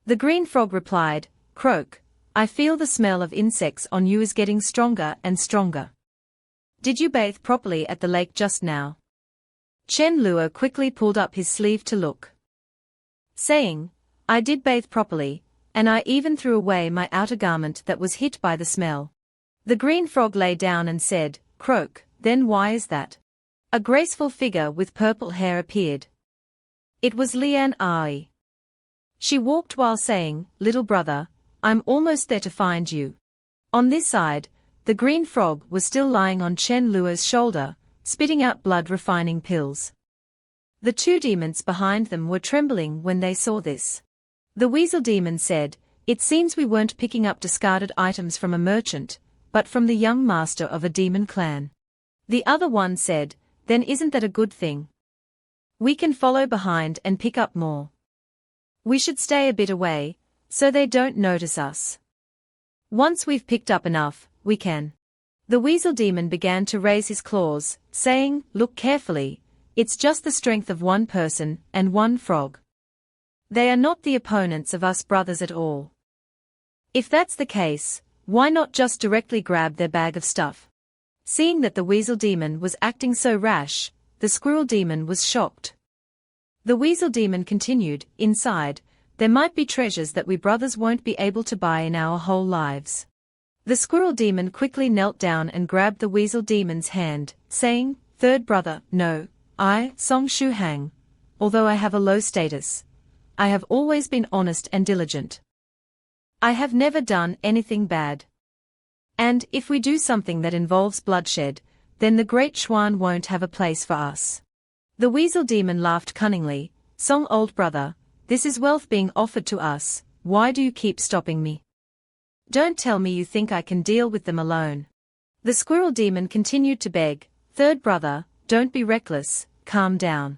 The green frog replied, Croak, I feel the smell of insects on you is getting stronger and stronger. Did you bathe properly at the lake just now? Chen Luo quickly pulled up his sleeve to look. Saying, I did bathe properly, and I even threw away my outer garment that was hit by the smell. The green frog lay down and said, Croak, then why is that? A graceful figure with purple hair appeared. It was Lian Ai. She walked while saying, Little brother, I'm almost there to find you. On this side, the green frog was still lying on Chen Luo's shoulder, spitting out blood-refining pills. The two demons behind them were trembling when they saw this. The weasel demon said, It seems we weren't picking up discarded items from a merchant, but from the young master of a demon clan. The other one said, Then isn't that a good thing? We can follow behind and pick up more. We should stay a bit away, so they don't notice us. Once we've picked up enough, we can. The weasel demon began to raise his claws, saying, Look carefully, it's just the strength of one person and one frog. They are not the opponents of us brothers at all. If that's the case, why not just directly grab their bag of stuff? Seeing that the weasel demon was acting so rash, the squirrel demon was shocked. The weasel demon continued, Inside, there might be treasures that we brothers won't be able to buy in our whole lives. The squirrel demon quickly knelt down and grabbed the weasel demon's hand, saying, Third brother, no, I, Song Shu Hang, although I have a low status, I have always been honest and diligent. I have never done anything bad. And if we do something that involves bloodshed, then the great Xuan won't have a place for us. The weasel demon laughed cunningly, Song old brother, this is wealth being offered to us, why do you keep stopping me? Don't tell me you think I can deal with them alone. The squirrel demon continued to beg, Third brother, don't be reckless, calm down.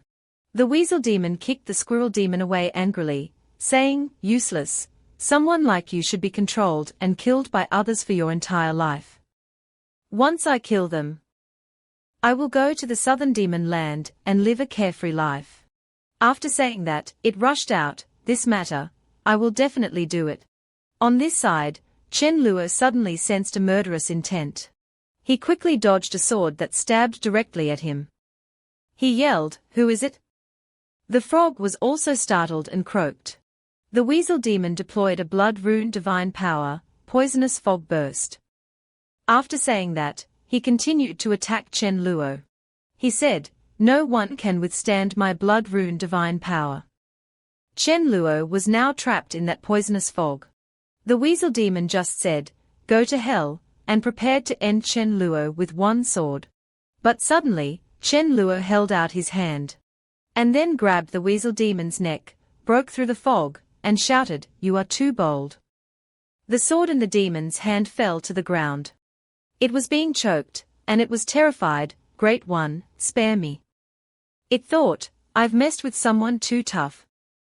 The weasel demon kicked the squirrel demon away angrily, saying, Useless, someone like you should be controlled and killed by others for your entire life. Once I kill them, I will go to the southern demon land and live a carefree life. After saying that, it rushed out, This matter, I will definitely do it. On this side, Chen Luo suddenly sensed a murderous intent. He quickly dodged a sword that stabbed directly at him. He yelled, Who is it? The frog was also startled and croaked. The weasel demon deployed a blood rune divine power, poisonous fog burst. After saying that, he continued to attack Chen Luo. He said, No one can withstand my blood rune divine power. Chen Luo was now trapped in that poisonous fog. The weasel demon just said, Go to hell, and prepared to end Chen Luo with one sword. But suddenly, Chen Luo held out his hand. And then grabbed the weasel demon's neck, broke through the fog, and shouted, You are too bold. The sword in the demon's hand fell to the ground. It was being choked, and it was terrified, Great One, spare me. It thought, I've messed with someone too tough.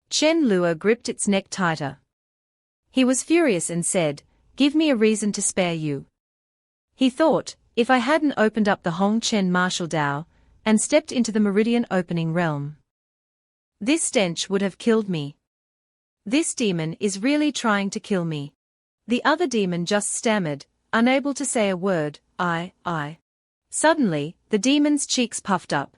Chen Luo gripped its neck tighter. He was furious and said, "Give me a reason to spare you." He thought, if I hadn't opened up the Hong Chen martial Dao, and stepped into the meridian opening realm, this stench would have killed me. This demon is really trying to kill me. The other demon just stammered, unable to say a word. I. Suddenly, the demon's cheeks puffed up.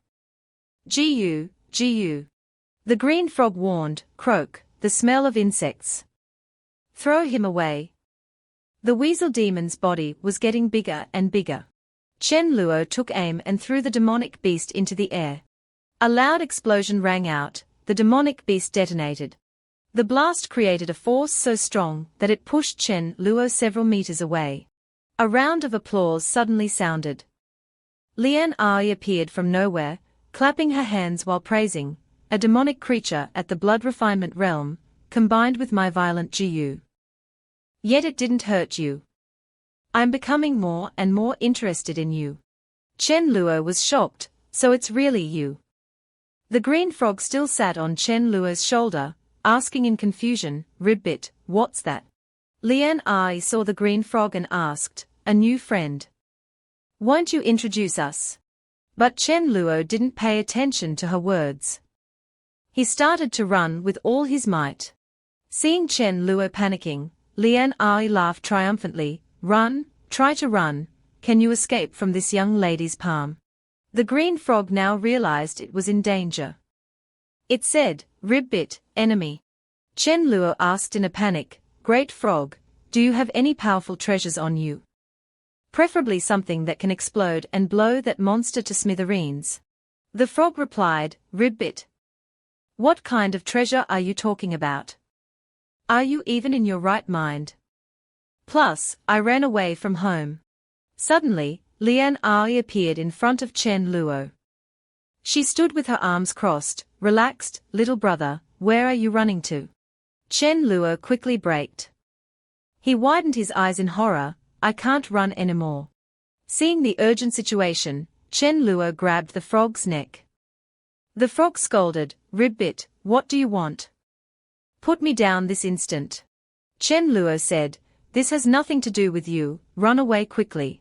Gu. The green frog warned, "Croak, the smell of insects. Throw him away." The weasel demon's body was getting bigger and bigger. Chen Luo took aim and threw the demonic beast into the air. A loud explosion rang out, the demonic beast detonated. The blast created a force so strong that it pushed Chen Luo several meters away. A round of applause suddenly sounded. Lian Ai appeared from nowhere, clapping her hands while praising, "A demonic creature at the blood refinement realm, combined with my violent Gu. Yet it didn't hurt you. I'm becoming more and more interested in you." Chen Luo was shocked, "So it's really you?" The green frog still sat on Chen Luo's shoulder, asking in confusion, "Ribbit, what's that?" Lian Ai saw the green frog and asked, "A new friend. Won't you introduce us?" But Chen Luo didn't pay attention to her words. He started to run with all his might. Seeing Chen Luo panicking, Lian Ai laughed triumphantly, "Run, try to run, can you escape from this young lady's palm?" The green frog now realized it was in danger. It said, "Ribbit, enemy." Chen Luo asked in a panic, "Great frog, do you have any powerful treasures on you? Preferably something that can explode and blow that monster to smithereens." The frog replied, "Ribbit. What kind of treasure are you talking about? Are you even in your right mind? Plus, I ran away from home." Suddenly, Lian Ai appeared in front of Chen Luo. She stood with her arms crossed, relaxed. "Little brother, where are you running to?" Chen Luo quickly braked. He widened his eyes in horror. "I can't run anymore." Seeing the urgent situation, Chen Luo grabbed the frog's neck. The frog scolded, "Ribbit, what do you want? Put me down this instant." Chen Luo said, "This has nothing to do with you, run away quickly."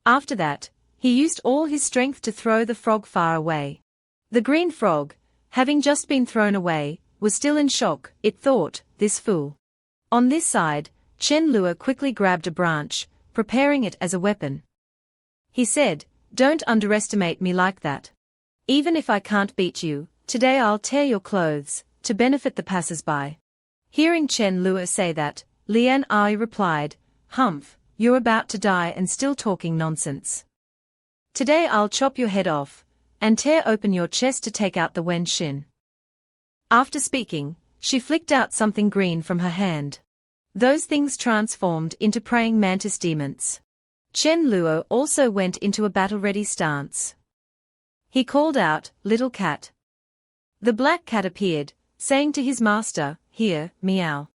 After that, he used all his strength to throw the frog far away. The green frog, having just been thrown away, was still in shock. It thought, "This fool." On this side, Chen Luo quickly grabbed a branch, preparing it as a weapon. He said, "Don't underestimate me like that. Even if I can't beat you, today I'll tear your clothes, to benefit the passers-by." Hearing Chen Luo say that, Lian Ai replied, "Humph, you're about to die and still talking nonsense. Today I'll chop your head off, and tear open your chest to take out the Wen Xin." After speaking, she flicked out something green from her hand. Those things transformed into praying mantis demons. Chen Luo also went into a battle-ready stance. He called out, "Little cat." The black cat appeared, saying to his master, "Here, meow."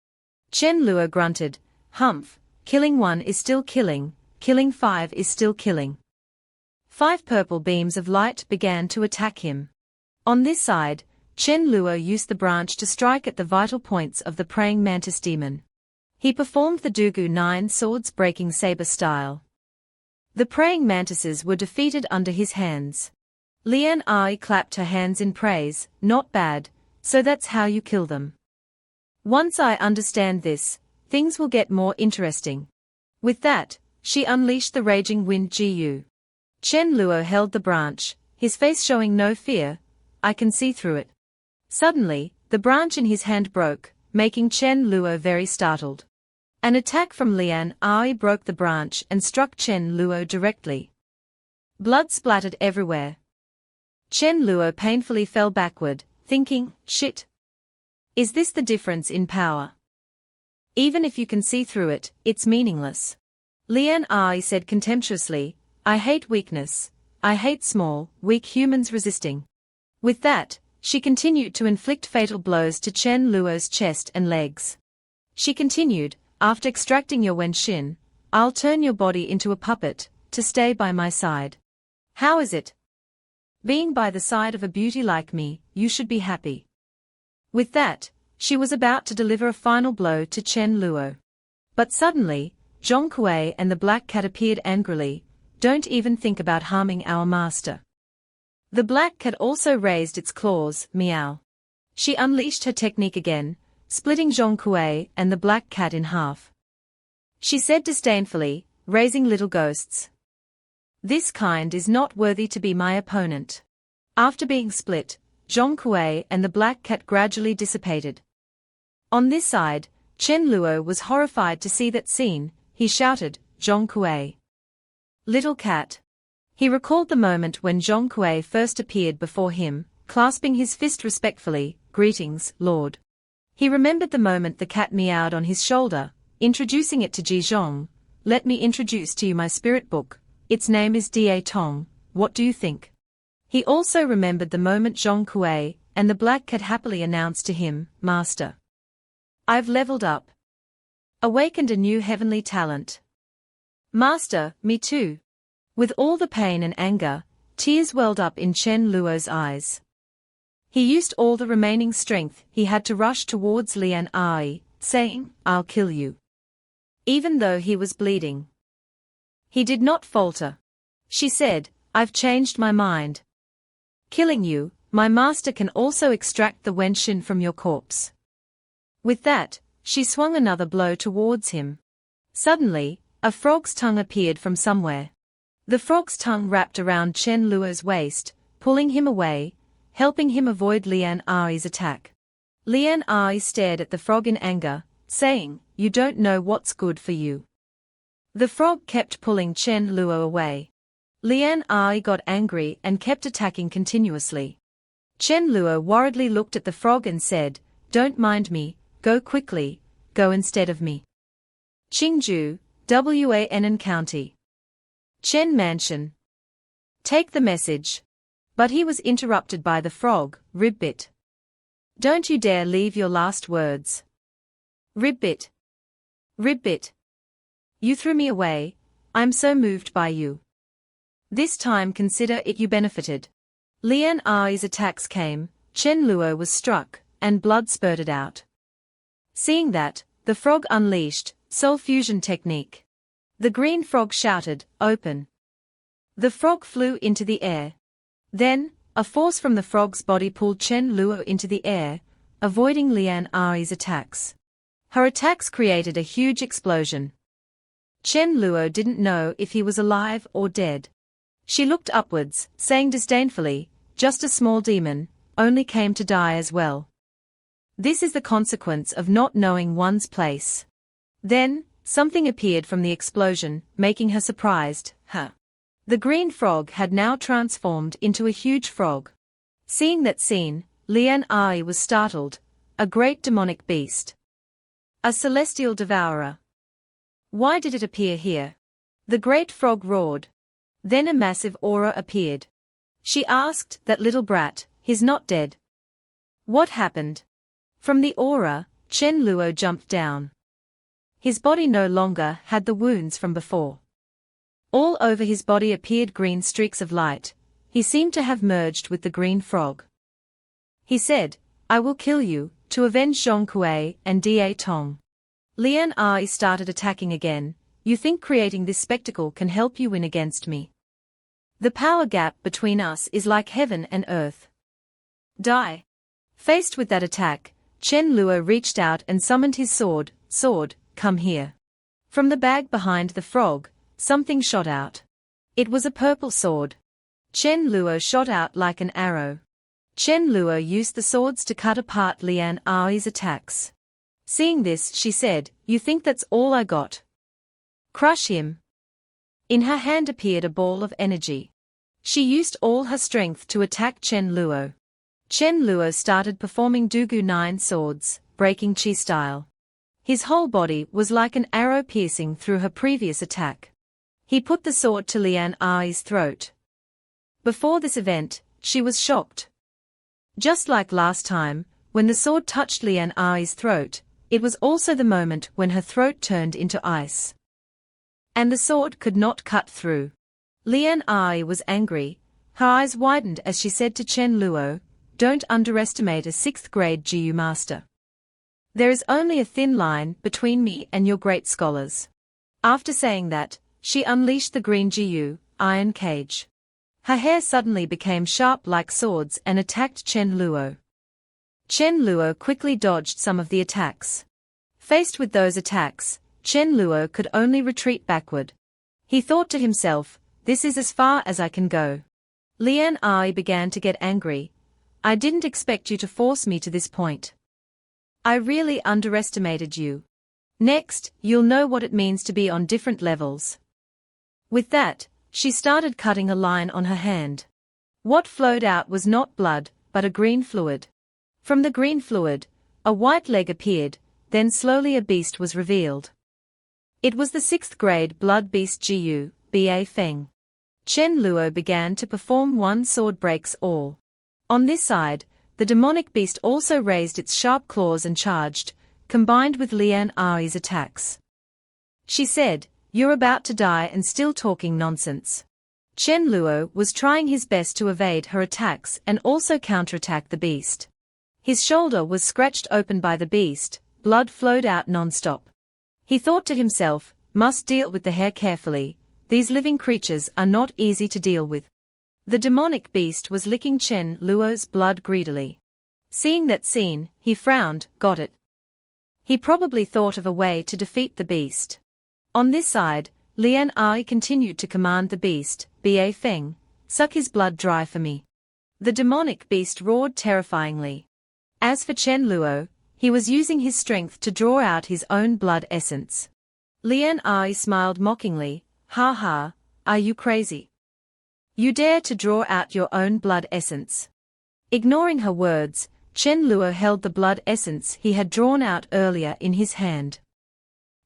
Chen Luo grunted, "Humph, killing one is still killing five is still killing." 5 purple beams of light began to attack him. On this side, Chen Luo used the branch to strike at the vital points of the praying mantis demon. He performed the Dugu 9 swords breaking saber style. The praying mantises were defeated under his hands. Lian Ai clapped her hands in praise, "Not bad, so that's how you kill them. Once I understand this, things will get more interesting." With that, she unleashed the raging wind Gu. Chen Luo held the branch, his face showing no fear. "I can see through it." Suddenly, the branch in his hand broke, making Chen Luo very startled. An attack from Lian Ai broke the branch and struck Chen Luo directly. Blood splattered everywhere. Chen Luo painfully fell backward, thinking, "Shit. Is this the difference in power? Even if you can see through it, it's meaningless." Lian Ai said contemptuously, "I hate weakness. I hate small, weak humans resisting." With that, she continued to inflict fatal blows to Chen Luo's chest and legs. She continued, "After extracting your Wen Xin, I'll turn your body into a puppet, to stay by my side. How is it? Being by the side of a beauty like me, you should be happy." With that, she was about to deliver a final blow to Chen Luo. But suddenly, Zhong Kuei and the black cat appeared angrily. Don't even think about harming our master. The black cat also raised its claws, meow. She unleashed her technique again, splitting Zhong Kuei and the black cat in half. She said disdainfully, raising little ghosts. This kind is not worthy to be my opponent. After being split, Zhong Kuei and the black cat gradually dissipated. On this side, Chen Luo was horrified to see that scene. He shouted, Zhong Kuei. Little cat. He recalled the moment when Zhong Kuei first appeared before him, clasping his fist respectfully, greetings, Lord. He remembered the moment the cat meowed on his shoulder, introducing it to Ji Zhong. Let me introduce to you my spirit book. Its name is Da Tong. What do you think? He also remembered the moment Zhong Kuei and the black cat happily announced to him, Master. I've leveled up. Awakened a new heavenly talent. Master, me too. With all the pain and anger, tears welled up in Chen Luo's eyes. He used all the remaining strength he had to rush towards Lian Ai, saying, I'll kill you. Even though he was bleeding. He did not falter. She said, I've changed my mind. Killing you, my master can also extract the Wenshin from your corpse. With that, she swung another blow towards him. Suddenly, a frog's tongue appeared from somewhere. The frog's tongue wrapped around Chen Luo's waist, pulling him away, helping him avoid Lian Ai's attack. Lian Ai stared at the frog in anger, saying, You don't know what's good for you. The frog kept pulling Chen Luo away. Lian Ai got angry and kept attacking continuously. Chen Luo worriedly looked at the frog and said, Don't mind me, go quickly, go instead of me. Qingju, Wannan County. Chen Mansion. Take the message. But he was interrupted by the frog, Ribbit. Don't you dare leave your last words. Ribbit. Ribbit. You threw me away, I'm so moved by you. This time consider it you benefited. Lian Ai's attacks came, Chen Luo was struck, and blood spurted out. Seeing that, the frog unleashed, soul fusion technique. The green frog shouted, Open. The frog flew into the air. Then, a force from the frog's body pulled Chen Luo into the air, avoiding Lian Ai's attacks. Her attacks created a huge explosion. Chen Luo didn't know if he was alive or dead. She looked upwards, saying disdainfully, Just a small demon, only came to die as well. This is the consequence of not knowing one's place. Then, something appeared from the explosion, making her surprised, The green frog had now transformed into a huge frog. Seeing that scene, Lian Ai was startled. A great demonic beast. A celestial devourer. Why did it appear here? The great frog roared. Then a massive aura appeared. She asked that little brat, he's not dead. What happened? From the aura, Chen Luo jumped down. His body no longer had the wounds from before. All over his body appeared green streaks of light. He seemed to have merged with the green frog. He said, I will kill you, to avenge Zhong Kuei and Da Tong. Lian Ai started attacking again. You think creating this spectacle can help you win against me? The power gap between us is like heaven and earth. Die. Faced with that attack, Chen Luo reached out and summoned his sword, come here. From the bag behind the frog, something shot out. It was a purple sword. Chen Luo shot out like an arrow. Chen Luo used the swords to cut apart Lian Ai's attacks. Seeing this, she said, You think that's all I got? Crush him. In her hand appeared a ball of energy. She used all her strength to attack Chen Luo. Chen Luo started performing Dugu 9 swords, breaking Qi style. His whole body was like an arrow piercing through her previous attack. He put the sword to Lian Ai's throat. Before this event, she was shocked. Just like last time, when the sword touched Lian Ai's throat, it was also the moment when her throat turned into ice. And the sword could not cut through. Lian Ai was angry. Her eyes widened as she said to Chen Luo, don't underestimate a 6th grade GU master. There is only a thin line between me and your great scholars. After saying that, she unleashed the green GU, iron cage. Her hair suddenly became sharp like swords and attacked Chen Luo. Chen Luo quickly dodged some of the attacks. Faced with those attacks, Chen Luo could only retreat backward. He thought to himself, this is as far as I can go. Lian Ai began to get angry. I didn't expect you to force me to this point. I really underestimated you. Next, you'll know what it means to be on different levels. With that, she started cutting a line on her hand. What flowed out was not blood, but a green fluid. From the green fluid, a white leg appeared, then slowly a beast was revealed. It was the 6th grade blood beast GU, Ba Feng. Chen Luo began to perform one sword breaks all. On this side, the demonic beast also raised its sharp claws and charged, combined with Lian Ai's attacks. She said, "You're about to die and still talking nonsense." Chen Luo was trying his best to evade her attacks and also counterattack the beast. His shoulder was scratched open by the beast, blood flowed out non-stop. He thought to himself, must deal with the hair carefully, these living creatures are not easy to deal with. The demonic beast was licking Chen Luo's blood greedily. Seeing that scene, he frowned, got it. He probably thought of a way to defeat the beast. On this side, Lian Ai continued to command the beast, Ba Feng, suck his blood dry for me. The demonic beast roared terrifyingly. As for Chen Luo, he was using his strength to draw out his own blood essence. Lian Ai smiled mockingly, ha ha, are you crazy? You dare to draw out your own blood essence. Ignoring her words, Chen Luo held the blood essence he had drawn out earlier in his hand.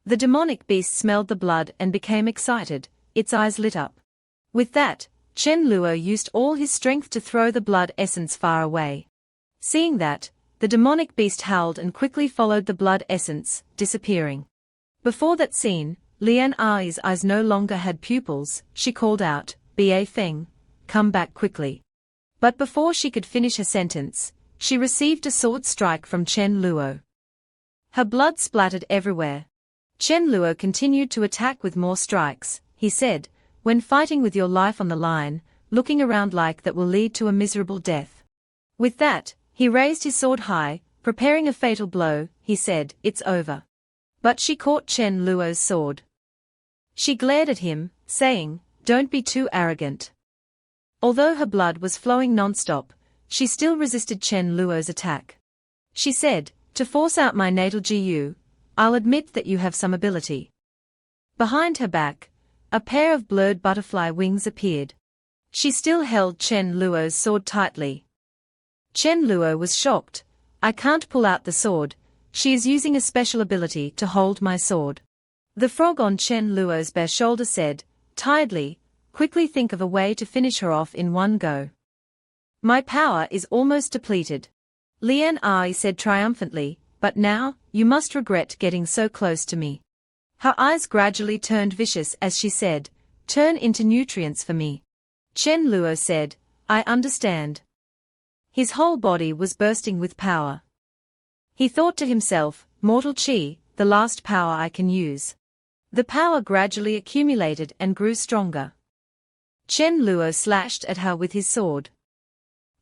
The demonic beast smelled the blood and became excited, its eyes lit up. With that, Chen Luo used all his strength to throw the blood essence far away. Seeing that, the demonic beast howled and quickly followed the blood essence, disappearing. Before that scene, Lian Ai's eyes no longer had pupils. She called out, Ba Feng, come back quickly. But before she could finish her sentence, she received a sword strike from Chen Luo. Her blood splattered everywhere. Chen Luo continued to attack with more strikes. He said, when fighting with your life on the line, looking around like that will lead to a miserable death. With that, he raised his sword high, preparing a fatal blow. He said, it's over. But she caught Chen Luo's sword. She glared at him, saying, don't be too arrogant. Although her blood was flowing non-stop, she still resisted Chen Luo's attack. She said, to force out my natal GU, I'll admit that you have some ability. Behind her back, a pair of blurred butterfly wings appeared. She still held Chen Luo's sword tightly. Chen Luo was shocked. I can't pull out the sword. She is using a special ability to hold my sword. The frog on Chen Luo's bare shoulder said, tiredly, quickly think of a way to finish her off in one go. My power is almost depleted. Lian Ai said triumphantly, but now, you must regret getting so close to me. Her eyes gradually turned vicious as she said, turn into nutrients for me. Chen Luo said, I understand. His whole body was bursting with power. He thought to himself, mortal chi, the last power I can use. The power gradually accumulated and grew stronger. Chen Luo slashed at her with his sword.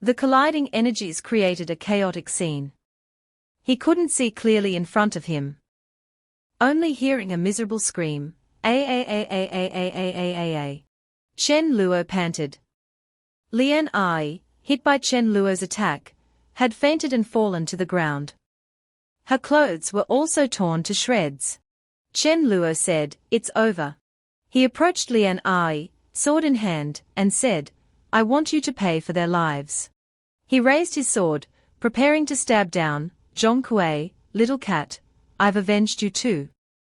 The colliding energies created a chaotic scene. He couldn't see clearly in front of him. Only hearing a miserable scream, a. Chen Luo panted. Lian Ai, hit by Chen Luo's attack, had fainted and fallen to the ground. Her clothes were also torn to shreds. Chen Luo said, it's over. He approached Lian Ai, sword in hand, and said, I want you to pay for their lives. He raised his sword, preparing to stab down, Zhongkui, little cat, I've avenged you too.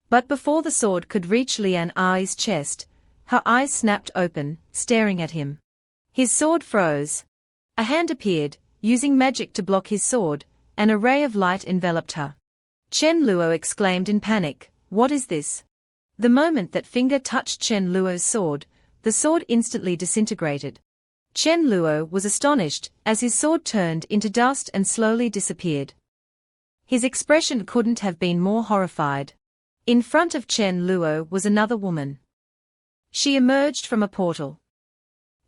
But before the sword could reach Lian Ai's chest, her eyes snapped open, staring at him. His sword froze. A hand appeared, using magic to block his sword. An array of light enveloped her. Chen Luo exclaimed in panic, what is this? The moment that finger touched Chen Luo's sword, the sword instantly disintegrated. Chen Luo was astonished as his sword turned into dust and slowly disappeared. His expression couldn't have been more horrified. In front of Chen Luo was another woman. She emerged from a portal.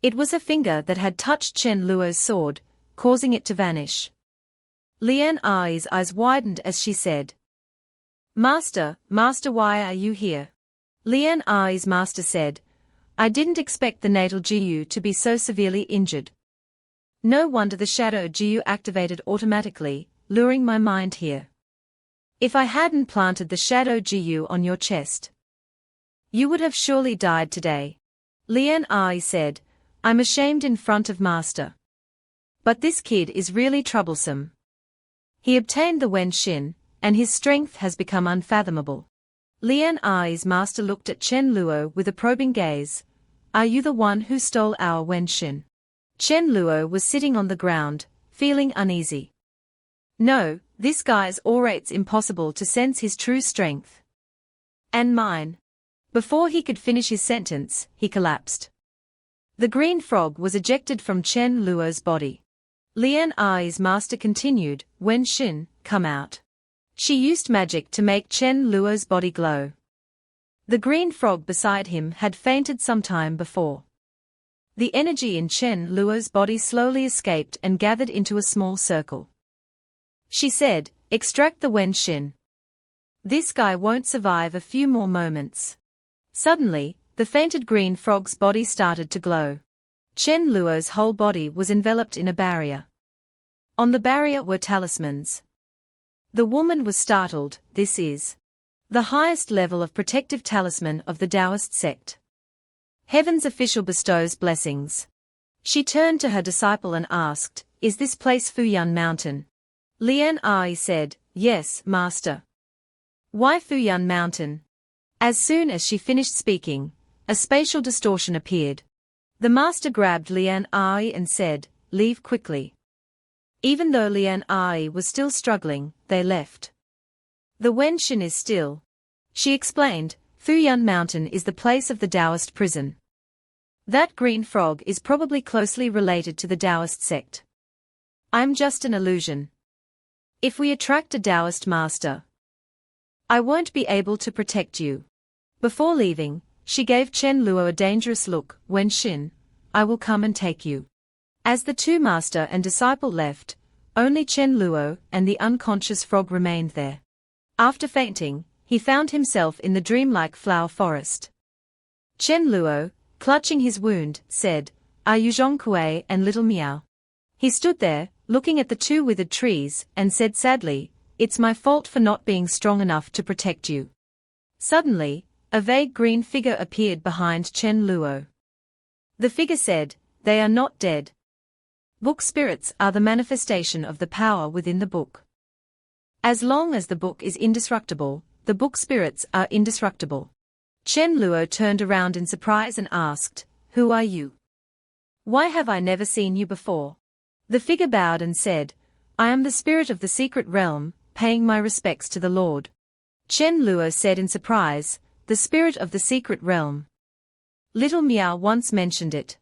It was her finger that had touched Chen Luo's sword, causing it to vanish. Lian Ai's eyes widened as she said, Master, why are you here? Lian Ai's master said, I didn't expect the natal Jiyu to be so severely injured. No wonder the shadow Jiyu activated automatically, luring my mind here. If I hadn't planted the shadow Jiyu on your chest, you would have surely died today. Lian Ai said, I'm ashamed in front of master. But this kid is really troublesome. He obtained the Wen Xin, and his strength has become unfathomable. Lian Ai's master looked at Chen Luo with a probing gaze. Are you the one who stole our Wen Xin? Chen Luo was sitting on the ground, feeling uneasy. No, this guy's aurate's impossible to sense his true strength. And mine. Before he could finish his sentence, he collapsed. The green frog was ejected from Chen Luo's body. Lian Ai's master continued, Wen Xin, come out. She used magic to make Chen Luo's body glow. The green frog beside him had fainted some time before. The energy in Chen Luo's body slowly escaped and gathered into a small circle. She said, extract the Wen Xin. This guy won't survive a few more moments. Suddenly, the fainted green frog's body started to glow. Chen Luo's whole body was enveloped in a barrier. On the barrier were talismans. The woman was startled. This is the highest level of protective talisman of the Taoist sect. Heaven's official bestows blessings. She turned to her disciple and asked, Is this place Fuyun Mountain? Lian Ai said, Yes, master. Why Fuyun Mountain? As soon as she finished speaking, a spatial distortion appeared. The master grabbed Lian Ai and said, Leave quickly. Even though Lian Ai was still struggling, they left. The Wen Xin is still. She explained, Fuyun Mountain is the place of the Taoist prison. That green frog is probably closely related to the Taoist sect. I'm just an illusion. If we attract a Taoist master, I won't be able to protect you. Before leaving, she gave Chen Luo a dangerous look. Wen Xin, I will come and take you. As the two master and disciple left, only Chen Luo and the unconscious frog remained there. After fainting, he found himself in the dreamlike flower forest. Chen Luo, clutching his wound, said, Are you Zhongkue and Little Miao? He stood there, looking at the two withered trees, and said sadly, It's my fault for not being strong enough to protect you. Suddenly, a vague green figure appeared behind Chen Luo. The figure said, They are not dead. Book spirits are the manifestation of the power within the book. As long as the book is indestructible, the book spirits are indestructible. Chen Luo turned around in surprise and asked, Who are you? Why have I never seen you before? The figure bowed and said, I am the spirit of the secret realm, paying my respects to the Lord. Chen Luo said in surprise, The spirit of the secret realm. Little Miao once mentioned it.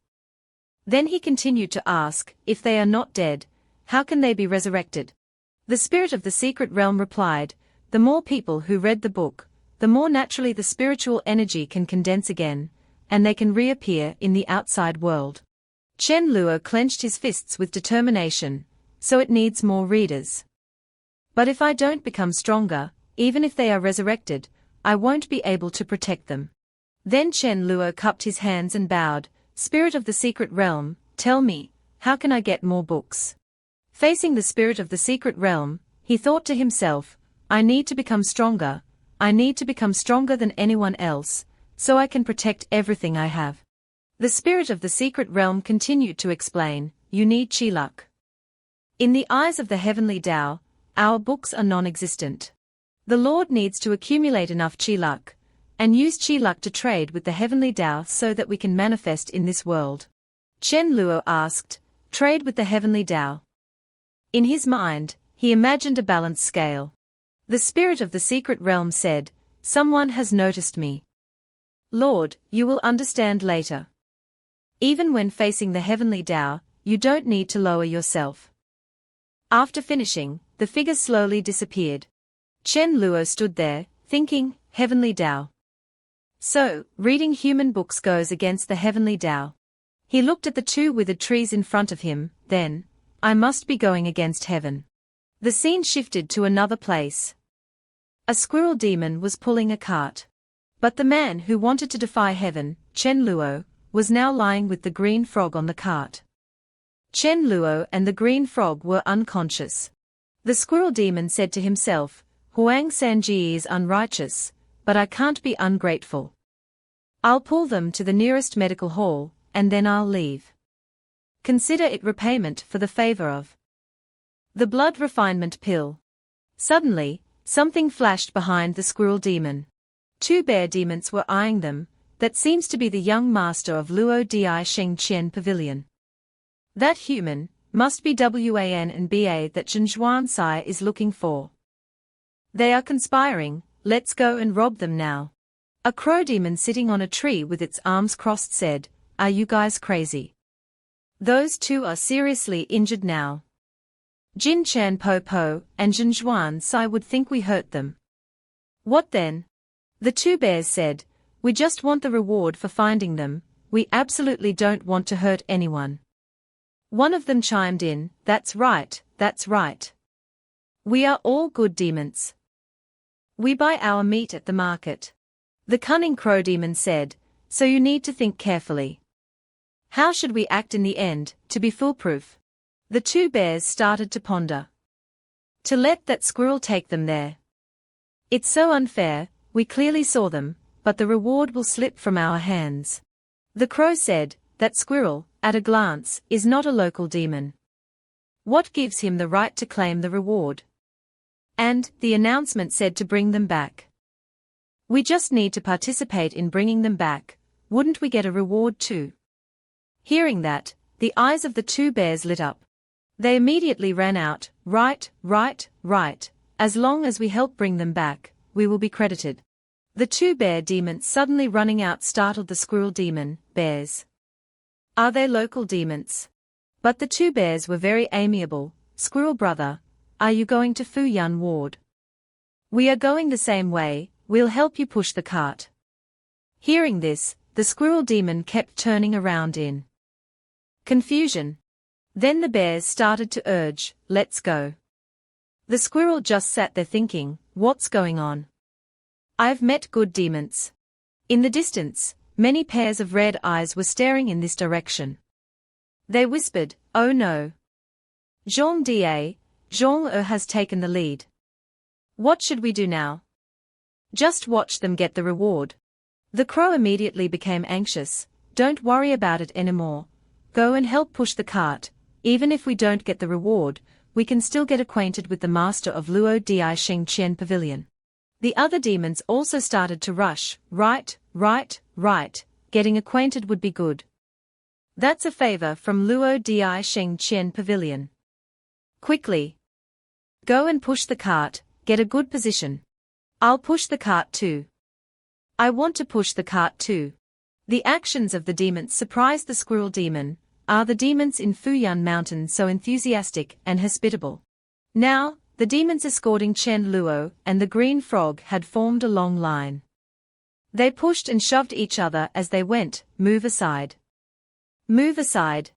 Then he continued to ask, If they are not dead, how can they be resurrected? The spirit of the secret realm replied, The more people who read the book, the more naturally the spiritual energy can condense again, and they can reappear in the outside world. Chen Luo clenched his fists with determination, so it needs more readers. But if I don't become stronger, even if they are resurrected, I won't be able to protect them. Then Chen Luo cupped his hands and bowed, Spirit of the secret realm, tell me, how can I get more books? Facing the spirit of the secret realm, he thought to himself, I need to become stronger, I need to become stronger than anyone else, so I can protect everything I have. The spirit of the secret realm continued to explain, You need chi luck. In the eyes of the heavenly Tao, our books are non-existent. The Lord needs to accumulate enough chi luck, and use chi luck to trade with the heavenly Tao so that we can manifest in this world. Chen Luo asked, Trade with the heavenly Tao. In his mind, he imagined a balanced scale. The spirit of the secret realm said, Someone has noticed me. Lord, you will understand later. Even when facing the heavenly Tao, you don't need to lower yourself. After finishing, the figure slowly disappeared. Chen Luo stood there, thinking, heavenly Tao. So, reading human books goes against the heavenly Tao. He looked at the two withered trees in front of him, then, I must be going against heaven. The scene shifted to another place. A squirrel demon was pulling a cart. But the man who wanted to defy heaven, Chen Luo, was now lying with the green frog on the cart. Chen Luo and the green frog were unconscious. The squirrel demon said to himself, Huang Sanji is unrighteous, but I can't be ungrateful. I'll pull them to the nearest medical hall, and then I'll leave. Consider it repayment for the favor of the blood refinement pill. Suddenly, something flashed behind the squirrel demon. Two bear demons were eyeing them. That seems to be the young master of Luo Di Sheng Qian Pavilion. That human must be Wan and Ba that Zhenjuan Sai is looking for. They are conspiring, let's go and rob them now. A crow demon sitting on a tree with its arms crossed said, Are you guys crazy? Those two are seriously injured now. Jin Chan Po Po and Zhenjuan Sai would think we hurt them. What then? The two bears said, We just want the reward for finding them, we absolutely don't want to hurt anyone. One of them chimed in, That's right, that's right. We are all good demons. We buy our meat at the market. The cunning crow demon said, So you need to think carefully. How should we act in the end, to be foolproof? The two bears started to ponder. To let that squirrel take them there. It's so unfair, we clearly saw them, but the reward will slip from our hands. The crow said, That squirrel, at a glance, is not a local demon. What gives him the right to claim the reward? And, the announcement said to bring them back. We just need to participate in bringing them back, wouldn't we get a reward too? Hearing that, the eyes of the two bears lit up. They immediately ran out, Right, as long as we help bring them back, we will be credited. The two bear demons suddenly running out startled the squirrel demon, Bears. Are they local demons? But the two bears were very amiable, Squirrel brother, are you going to Fuyun Ward? We are going the same way, we'll help you push the cart. Hearing this, the squirrel demon kept turning around in confusion. Then the bears started to urge, Let's go. The squirrel just sat there thinking, What's going on? I've met good demons. In the distance, many pairs of red eyes were staring in this direction. They whispered, Oh no. Zhong Da, Zhong has taken the lead. What should we do now? Just watch them get the reward. The crow immediately became anxious, Don't worry about it anymore. Go and help push the cart. Even if we don't get the reward, we can still get acquainted with the master of Luo Di Sheng Qian Pavilion. The other demons also started to rush, Right, getting acquainted would be good. That's a favor from Luo Di Sheng Qian Pavilion. Quickly. Go and push the cart, get a good position. I'll push the cart too. I want to push the cart too. The actions of the demons surprised the squirrel demon. Are the demons in Fuyun Mountain so enthusiastic and hospitable? Now, the demons escorting Chen Luo and the green frog had formed a long line. They pushed and shoved each other as they went, Move aside. Move aside.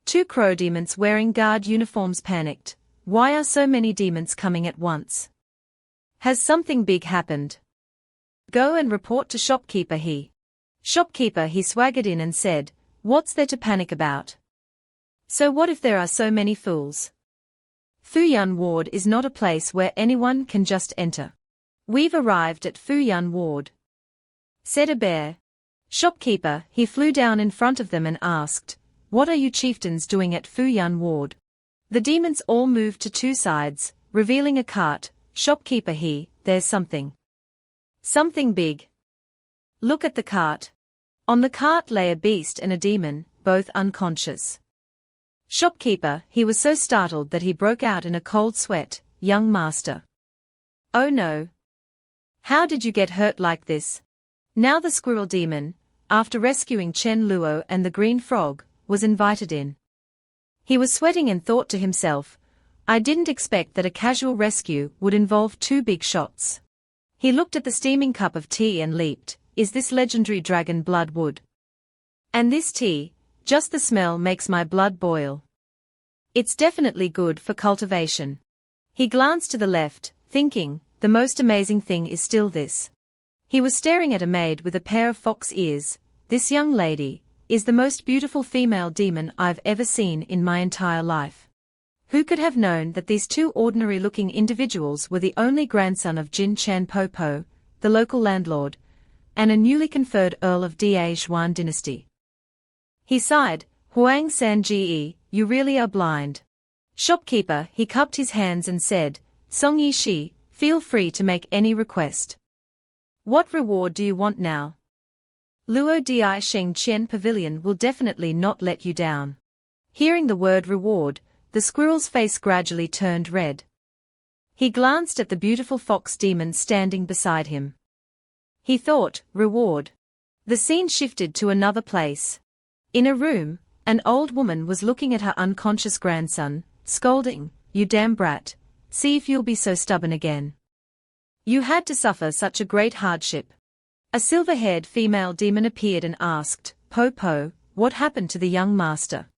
Two crow demons wearing guard uniforms panicked. Why are so many demons coming at once? Has something big happened? Go and report to shopkeeper he. Shopkeeper he swaggered in and said, What's there to panic about? So what if there are so many fools? Fuyun Ward is not a place where anyone can just enter. We've arrived at Fuyun Ward, said a bear. Shopkeeper, he flew down in front of them and asked, What are you chieftains doing at Fuyun Ward? The demons all moved to two sides, revealing a cart. Shopkeeper he, there's something. Something big. Look at the cart. On the cart lay a beast and a demon, both unconscious. Shopkeeper, he was so startled that he broke out in a cold sweat, Young master. Oh no. How did you get hurt like this? Now the squirrel demon, after rescuing Chen Luo and the green frog, was invited in. He was sweating and thought to himself, I didn't expect that a casual rescue would involve two big shots. He looked at the steaming cup of tea and leaped, is this legendary dragon blood wood? And this tea, just the smell makes my blood boil. It's definitely good for cultivation. He glanced to the left, thinking, the most amazing thing is still this. He was staring at a maid with a pair of fox ears. This young lady is the most beautiful female demon I've ever seen in my entire life. Who could have known that these two ordinary-looking individuals were the only grandson of Jin Chan Po Po, the local landlord, and a newly conferred Earl of Da Xuan dynasty? He sighed, Huang San Ji, you really are blind. Shopkeeper, he cupped his hands and said, Song Yi Shi, feel free to make any request. What reward do you want now? Luo Di Sheng Qian Pavilion will definitely not let you down. Hearing the word reward, the squirrel's face gradually turned red. He glanced at the beautiful fox demon standing beside him. He thought, reward. The scene shifted to another place. In a room, an old woman was looking at her unconscious grandson, scolding, you damn brat, see if you'll be so stubborn again. You had to suffer such a great hardship. A silver-haired female demon appeared and asked, Po Po, what happened to the young master?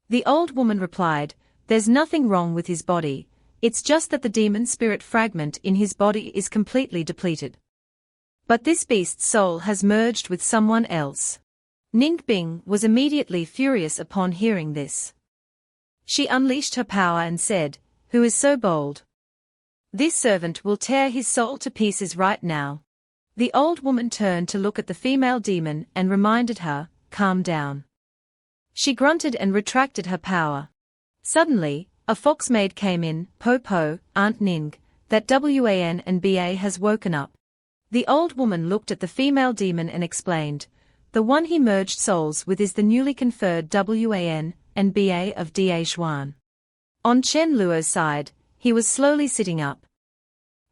The old woman replied, there's nothing wrong with his body, it's just that the demon spirit fragment in his body is completely depleted. But this beast's soul has merged with someone else. Ning Bing was immediately furious upon hearing this. She unleashed her power and said, who is so bold? This servant will tear his soul to pieces right now. The old woman turned to look at the female demon and reminded her, calm down. She grunted and retracted her power. Suddenly, a fox maid came in, Po Po, Aunt Ning, that Wan and Ba has woken up. The old woman looked at the female demon and explained, the one he merged souls with is the newly conferred Wan and Ba of Da Xuan. On Chen Luo's side, he was slowly sitting up.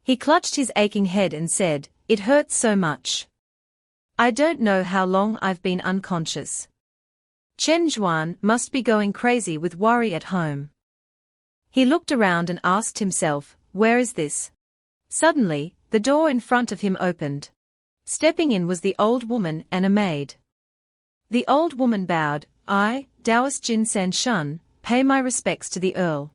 He clutched his aching head and said, it hurts so much. I don't know how long I've been unconscious. Chen Zhuan must be going crazy with worry at home. He looked around and asked himself, where is this? Suddenly, the door in front of him opened. Stepping in was the old woman and a maid. The old woman bowed, I, Taoist Jin San Shun, pay my respects to the Earl.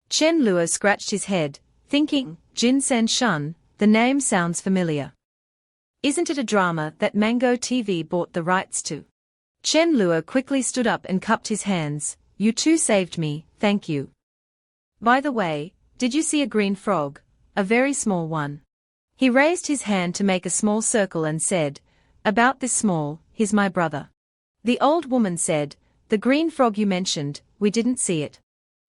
Chen Luo scratched his head, thinking, Jin San Shun, the name sounds familiar. Isn't it a drama that Mango TV bought the rights to? Chen Luo quickly stood up and cupped his hands, you two saved me, thank you. By the way, did you see a green frog? A very small one. He raised his hand to make a small circle and said, about this small, he's my brother. The old woman said, the green frog you mentioned, we didn't see it.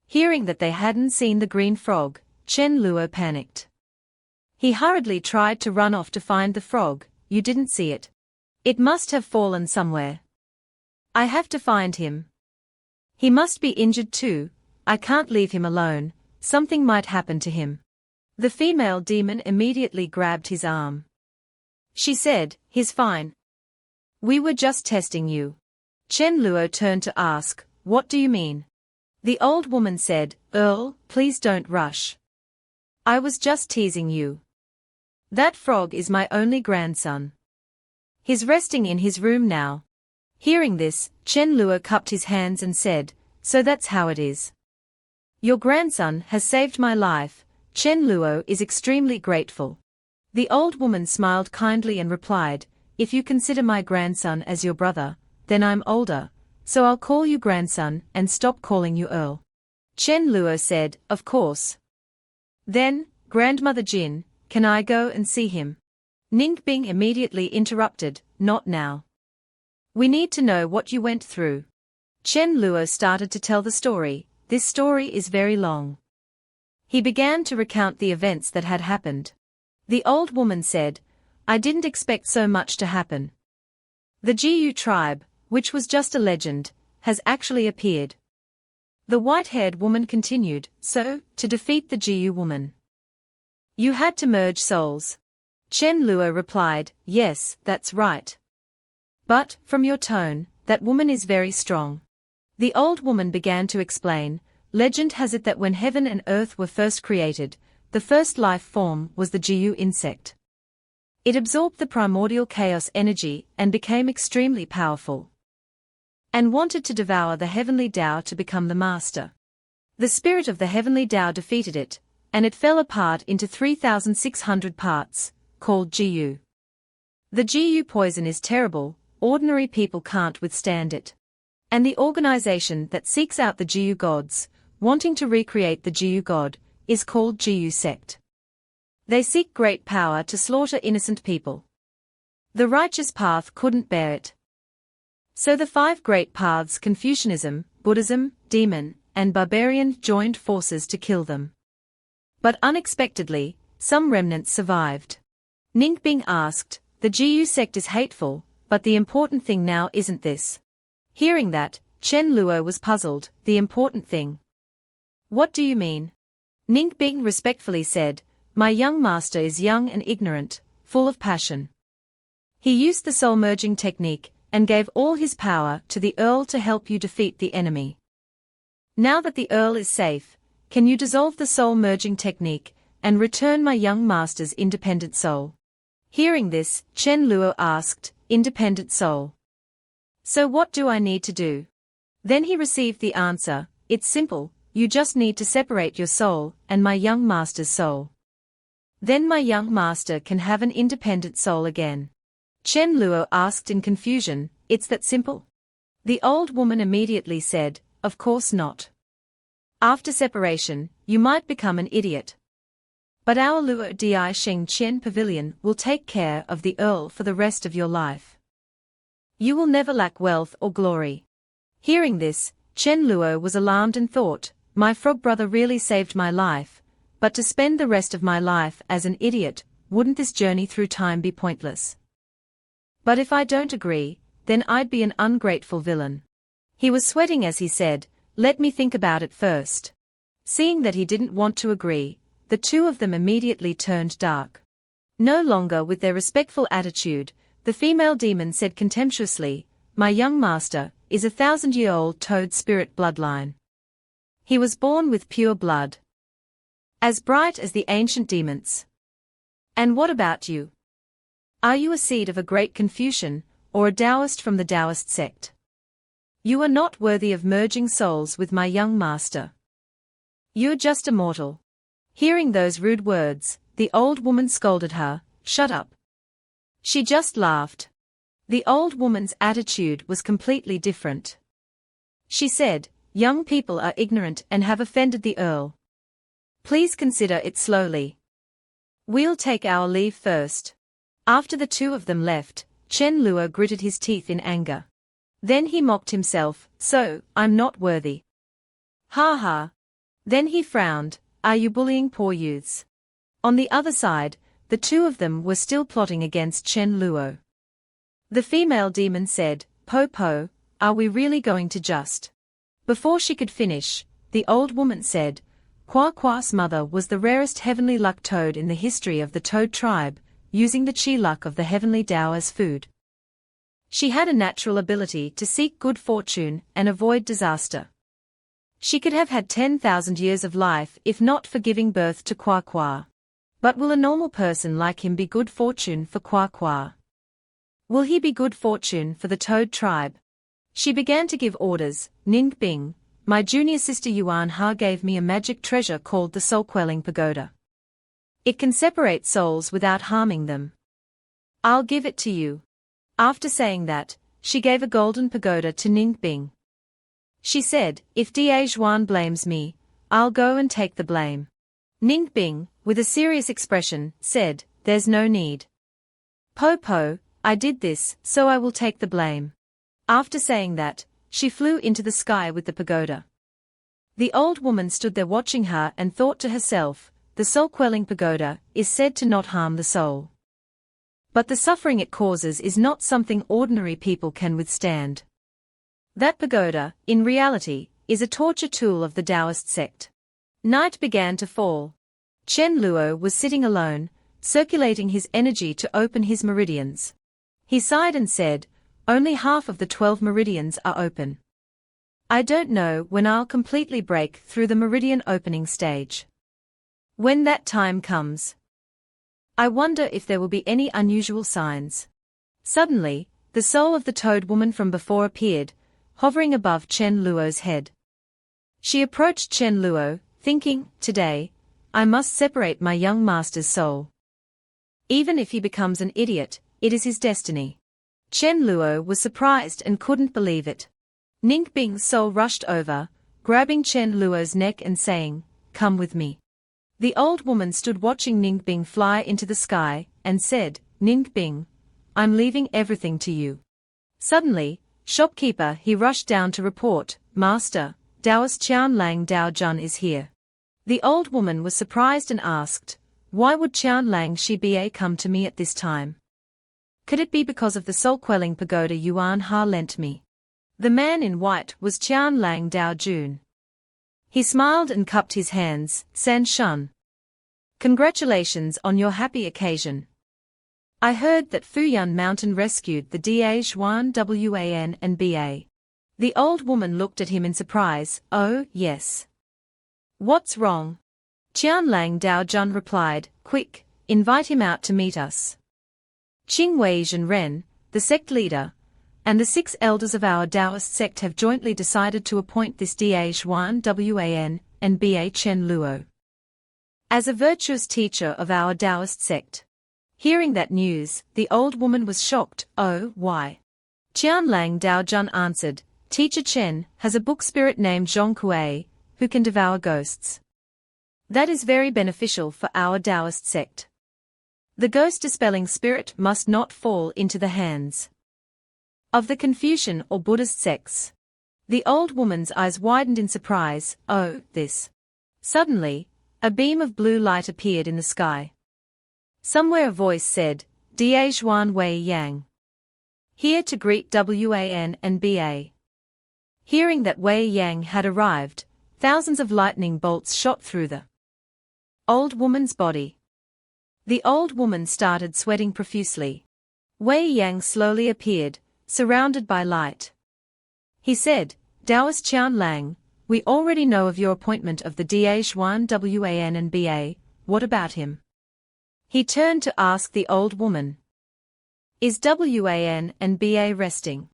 Hearing that they hadn't seen the green frog, Chen Luo panicked. He hurriedly tried to run off to find the frog, you didn't see it. It must have fallen somewhere. I have to find him. He must be injured too, I can't leave him alone, something might happen to him. The female demon immediately grabbed his arm. She said, he's fine. We were just testing you. Chen Luo turned to ask, what do you mean? The old woman said, Earl, please don't rush. I was just teasing you. That frog is my only grandson. He's resting in his room now. Hearing this, Chen Luo cupped his hands and said, so that's how it is. Your grandson has saved my life, Chen Luo is extremely grateful. The old woman smiled kindly and replied, if you consider my grandson as your brother, then I'm older, so I'll call you grandson and stop calling you Earl. Chen Luo said, of course. Then, Grandmother Jin, can I go and see him? Ning Bing immediately interrupted, not now. We need to know what you went through. Chen Luo started to tell the story, this story is very long. He began to recount the events that had happened. The old woman said, I didn't expect so much to happen. The Jiu tribe, which was just a legend, has actually appeared. The white-haired woman continued, so, to defeat the Jiu woman, you had to merge souls. Chen Luo replied, yes, that's right. But, from your tone, that woman is very strong. The old woman began to explain. Legend has it that when heaven and earth were first created, the first life form was the Jiu insect. It absorbed the primordial chaos energy and became extremely powerful, and wanted to devour the heavenly Tao to become the master. The spirit of the heavenly Tao defeated it, and it fell apart into 3,600 parts, called Jiu. The Jiu poison is terrible, ordinary people can't withstand it. And the organization that seeks out the Jiu gods, wanting to recreate the Jiu god, is called Jiu sect. They seek great power to slaughter innocent people. The righteous path couldn't bear it. So the 5 great paths Confucianism, Buddhism, demon, and barbarian joined forces to kill them. But unexpectedly, some remnants survived. Ningbing asked, the Jiu sect is hateful, but the important thing now isn't this. Hearing that, Chen Luo was puzzled. The important thing? What do you mean? Ningbing respectfully said, my young master is young and ignorant, full of passion. He used the soul-merging technique, and gave all his power to the Earl to help you defeat the enemy. Now that the Earl is safe, can you dissolve the soul-merging technique, and return my young master's independent soul? Hearing this, Chen Luo asked, independent soul. So what do I need to do? Then he received the answer, it's simple, you just need to separate your soul and my young master's soul. Then my young master can have an independent soul again. Chen Luo asked in confusion, it's that simple? The old woman immediately said, of course not. After separation, you might become an idiot. But our Luo Di Sheng Qian Pavilion will take care of the Earl for the rest of your life. You will never lack wealth or glory. Hearing this, Chen Luo was alarmed and thought, my frog brother really saved my life, but to spend the rest of my life as an idiot, wouldn't this journey through time be pointless? But if I don't agree, then I'd be an ungrateful villain. He was sweating as he said, let me think about it first. Seeing that he didn't want to agree, the two of them immediately turned dark. No longer with their respectful attitude, the female demon said contemptuously, my young master is a 1,000-year-old toad spirit bloodline. He was born with pure blood, as bright as the ancient demons. And what about you? Are you a seed of a great Confucian, or a Taoist from the Taoist sect? You are not worthy of merging souls with my young master. You're just a mortal. Hearing those rude words, the old woman scolded her, shut up. She just laughed. The old woman's attitude was completely different. She said, young people are ignorant and have offended the Earl. Please consider it slowly. We'll take our leave first. After the two of them left, Chen Luo gritted his teeth in anger. Then he mocked himself, so, I'm not worthy. Ha ha. Then he frowned, are you bullying poor youths? On the other side, the two of them were still plotting against Chen Luo. The female demon said, Po Po, are we really going to just? Before she could finish, the old woman said, Kwa Kwa's mother was the rarest heavenly luck toad in the history of the toad tribe, using the chi luck of the heavenly Tao as food. She had a natural ability to seek good fortune and avoid disaster. She could have had 10,000 years of life if not for giving birth to Kwa Kwa. But will a normal person like him be good fortune for Kwa Kwa? Will he be good fortune for the toad tribe? She began to give orders. Ning Bing, my junior sister Yuan Ha gave me a magic treasure called the soul-quelling pagoda. It can separate souls without harming them. I'll give it to you. After saying that, she gave a golden pagoda to Ning Bing. She said, if Da Zhuan blames me, I'll go and take the blame. Ning Bing, with a serious expression, said, there's no need. Po Po, I did this, so I will take the blame. After saying that, she flew into the sky with the pagoda. The old woman stood there watching her and thought to herself, the soul-quelling pagoda is said to not harm the soul. But the suffering it causes is not something ordinary people can withstand. That pagoda, in reality, is a torture tool of the Taoist sect. Night began to fall. Chen Luo was sitting alone, circulating his energy to open his meridians. He sighed and said, only half of the 12 meridians are open. I don't know when I'll completely break through the meridian opening stage. When that time comes, I wonder if there will be any unusual signs. Suddenly, the soul of the toad woman from before appeared, hovering above Chen Luo's head. She approached Chen Luo, thinking, today, I must separate my young master's soul. Even if he becomes an idiot, it is his destiny. Chen Luo was surprised and couldn't believe it. Ning Bing's soul rushed over, grabbing Chen Luo's neck and saying, come with me. The old woman stood watching Ning Bing fly into the sky, and said, Ning Bing, I'm leaving everything to you. Suddenly, shopkeeper he rushed down to report, Master, Taoist Qian Lang Dao Jun is here. The old woman was surprised and asked, why would Qian Lang Shi Ba come to me at this time? Could it be because of the soul-quelling pagoda Yuan Ha lent me? The man in white was Qian Lang Dao Jun. He smiled and cupped his hands, San Shun. Congratulations on your happy occasion. I heard that Fuyun Mountain rescued the Da Xuan Wan and Ba. The old woman looked at him in surprise, oh, yes. What's wrong? Qian Lang Dao Jun replied, quick, invite him out to meet us. Qing Wei Zhenren, the sect leader, and the 6 elders of our Taoist sect have jointly decided to appoint this Da Xuan Wan and Ba Chen Luo as a virtuous teacher of our Taoist sect. Hearing that news, the old woman was shocked, oh, why? Qian Lang Dao Jun answered, Teacher Chen has a book spirit named Zhong Kuei, who can devour ghosts. That is very beneficial for our Taoist sect. The ghost-dispelling spirit must not fall into the hands of the Confucian or Buddhist sects. The old woman's eyes widened in surprise, oh, this. Suddenly, a beam of blue light appeared in the sky. Somewhere a voice said, Da Xuan Wei Yang. Here to greet Wan and Ba. Hearing that Wei Yang had arrived, thousands of lightning bolts shot through the old woman's body. The old woman started sweating profusely. Wei Yang slowly appeared, surrounded by light. He said, Taoist Qian Lang, we already know of your appointment of the Da Xuan Wan and Ba, what about him? He turned to ask the old woman. Is Wan and Ba resting?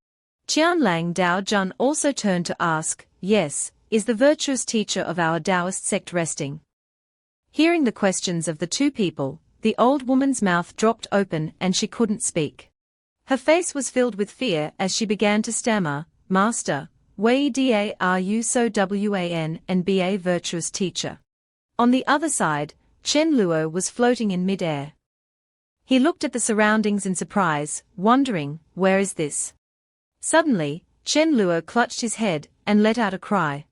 Qian Lang Dao Jun also turned to ask, yes, is the virtuous teacher of our Taoist sect resting? Hearing the questions of the two people, the old woman's mouth dropped open and she couldn't speak. Her face was filled with fear as she began to stammer, Master, Wei Da are you so Wan and Ba virtuous teacher? On the other side, Chen Luo was floating in mid-air. He looked at the surroundings in surprise, wondering, where is this? Suddenly, Chen Luo clutched his head and let out a cry.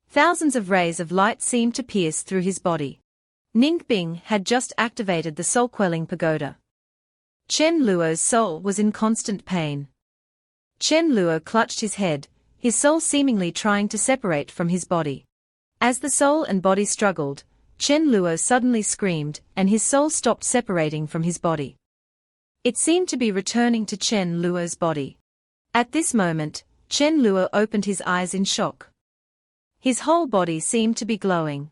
Thousands of rays of light seemed to pierce through his body. Ning Bing had just activated the soul-quelling pagoda. Chen Luo's soul was in constant pain. Chen Luo clutched his head, his soul seemingly trying to separate from his body. As the soul and body struggled, Chen Luo suddenly screamed, and his soul stopped separating from his body. It seemed to be returning to Chen Luo's body. At this moment, Chen Luo opened his eyes in shock. His whole body seemed to be glowing.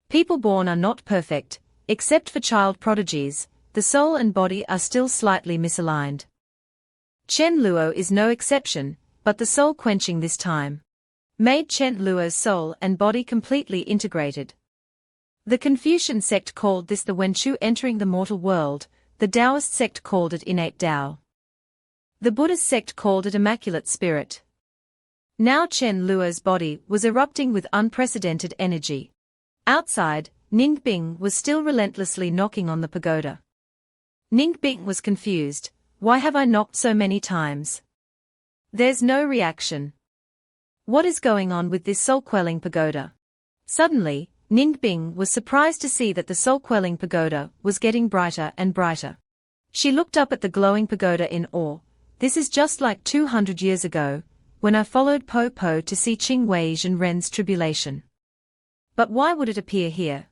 People born are not perfect, except for child prodigies, the soul and body are still slightly misaligned. Chen Luo is no exception, but the soul quenching this time made Chen Luo's soul and body completely integrated. The Confucian sect called this the Wenchu entering the mortal world, the Taoist sect called it innate Tao. The Buddhist sect called it immaculate spirit. Now Chen Luo's body was erupting with unprecedented energy. Outside, Ning Bing was still relentlessly knocking on the pagoda. Ning Bing was confused, why have I knocked so many times? There's no reaction. What is going on with this soul-quelling pagoda? Suddenly, Ning Bing was surprised to see that the soul-quelling pagoda was getting brighter and brighter. She looked up at the glowing pagoda in awe. This is just like 200 years ago, when I followed Po Po to see Qing Wei Zhenren's tribulation. But why would it appear here?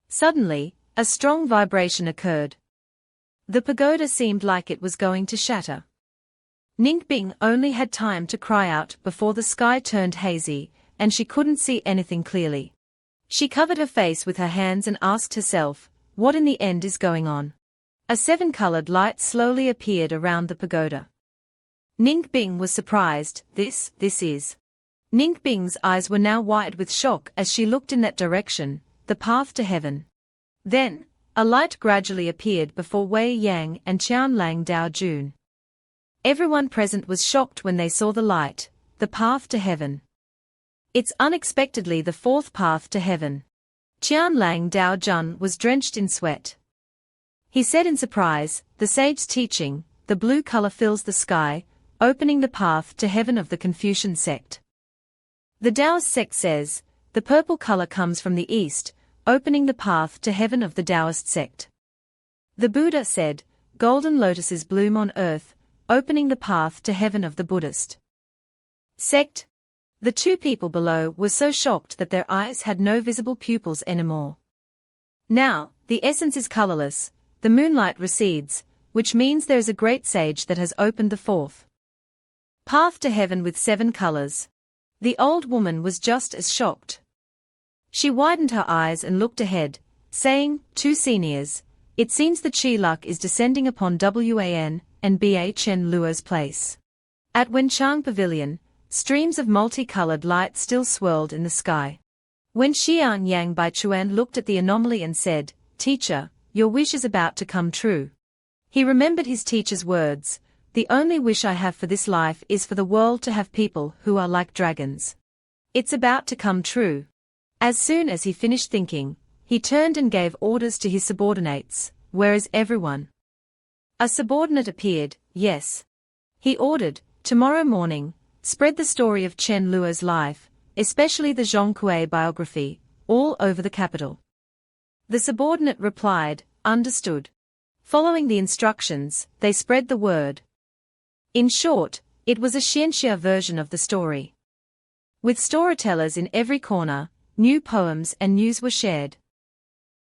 Suddenly, a strong vibration occurred. The pagoda seemed like it was going to shatter. Ningbing only had time to cry out before the sky turned hazy, and she couldn't see anything clearly. She covered her face with her hands and asked herself, what in the end is going on? A seven-colored light slowly appeared around the pagoda. Ningbing was surprised. This is. Ningbing's eyes were now wide with shock as she looked in that direction, the path to heaven. Then, a light gradually appeared before Wei Yang and Qianlang Dao Jun. Everyone present was shocked when they saw the light, the path to heaven. It's unexpectedly the fourth path to heaven. Qianlang Dao Jun was drenched in sweat. He said in surprise, the sage's teaching, the blue color fills the sky, opening the path to heaven of the Confucian sect. The Taoist sect says, the purple color comes from the east, opening the path to heaven of the Taoist sect. The Buddha said, golden lotuses bloom on earth, opening the path to heaven of the Buddhist sect. The two people below were so shocked that their eyes had no visible pupils anymore. Now, the essence is colorless, the moonlight recedes, which means there is a great sage that has opened the fourth path to heaven with 7 colors. The old woman was just as shocked. She widened her eyes and looked ahead, saying, 2 seniors, it seems the Qi luck is descending upon Wan and Ba Chen Luo's place. At Wenchang Pavilion, streams of multicolored light still swirled in the sky. When Xiang Yang Baichuan looked at the anomaly and said, Teacher, your wish is about to come true. He remembered his teacher's words, the only wish I have for this life is for the world to have people who are like dragons. It's about to come true. As soon as he finished thinking, he turned and gave orders to his subordinates, where is everyone? A subordinate appeared, yes. He ordered, tomorrow morning, spread the story of Chen Luo's life, especially the Zhongkue biography, all over the capital. The subordinate replied, understood. Following the instructions, they spread the word. In short, it was a Xianxia version of the story. With storytellers in every corner, new poems and news were shared.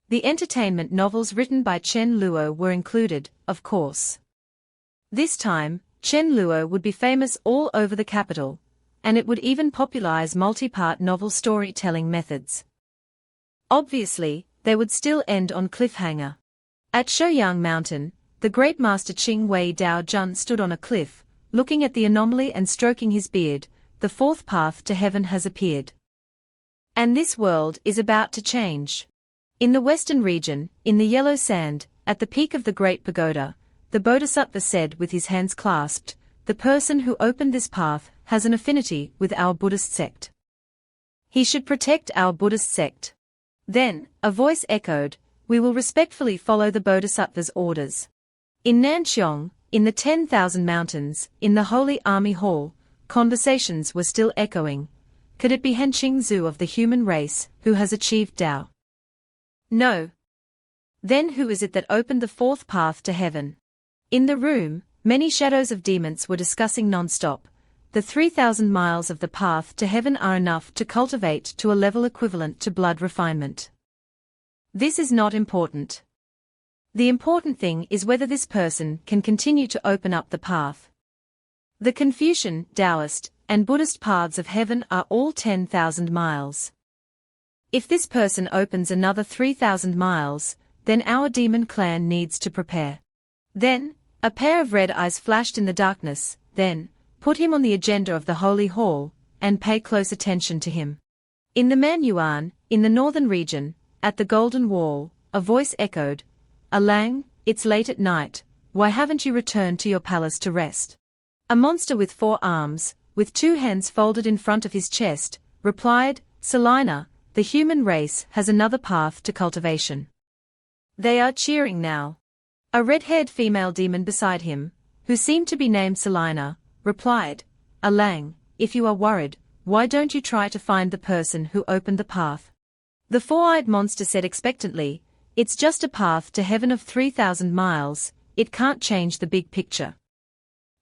The entertainment novels written by Chen Luo were included, of course. This time, Chen Luo would be famous all over the capital, and it would even popularize multi-part novel storytelling methods. Obviously, they would still end on cliffhanger. At Shouyang Mountain, the great master Qing Wei Dao Jun stood on a cliff, looking at the anomaly and stroking his beard. The fourth path to heaven has appeared. And this world is about to change. In the western region, in the yellow sand, at the peak of the great pagoda, the Bodhisattva said with his hands clasped, the person who opened this path has an affinity with our Buddhist sect. He should protect our Buddhist sect. Then, a voice echoed, we will respectfully follow the Bodhisattva's orders. In Nanxiong, in the 10,000 mountains, in the Holy Army Hall, conversations were still echoing. Could it be Henqing Zhu of the human race, who has achieved Tao? No. Then who is it that opened the fourth path to heaven? In the room, many shadows of demons were discussing non-stop. The 3,000 miles of the path to heaven are enough to cultivate to a level equivalent to blood refinement. This is not important. The important thing is whether this person can continue to open up the path. The Confucian, Taoist, and Buddhist paths of heaven are all 10,000 miles. If this person opens another 3,000 miles, then our demon clan needs to prepare. Then, a pair of red eyes flashed in the darkness, then, put him on the agenda of the Holy Hall, and pay close attention to him. In the Manhwa, in the northern region, at the Golden Wall, a voice echoed, Alang, it's late at night, why haven't you returned to your palace to rest? A monster with 4 arms, with 2 hands folded in front of his chest, replied, Selina, the human race has another path to cultivation. They are cheering now. A red-haired female demon beside him, who seemed to be named Selina, replied, Alang, if you are worried, why don't you try to find the person who opened the path? The 4-eyed monster said expectantly, it's just a path to heaven of 3,000 miles, it can't change the big picture.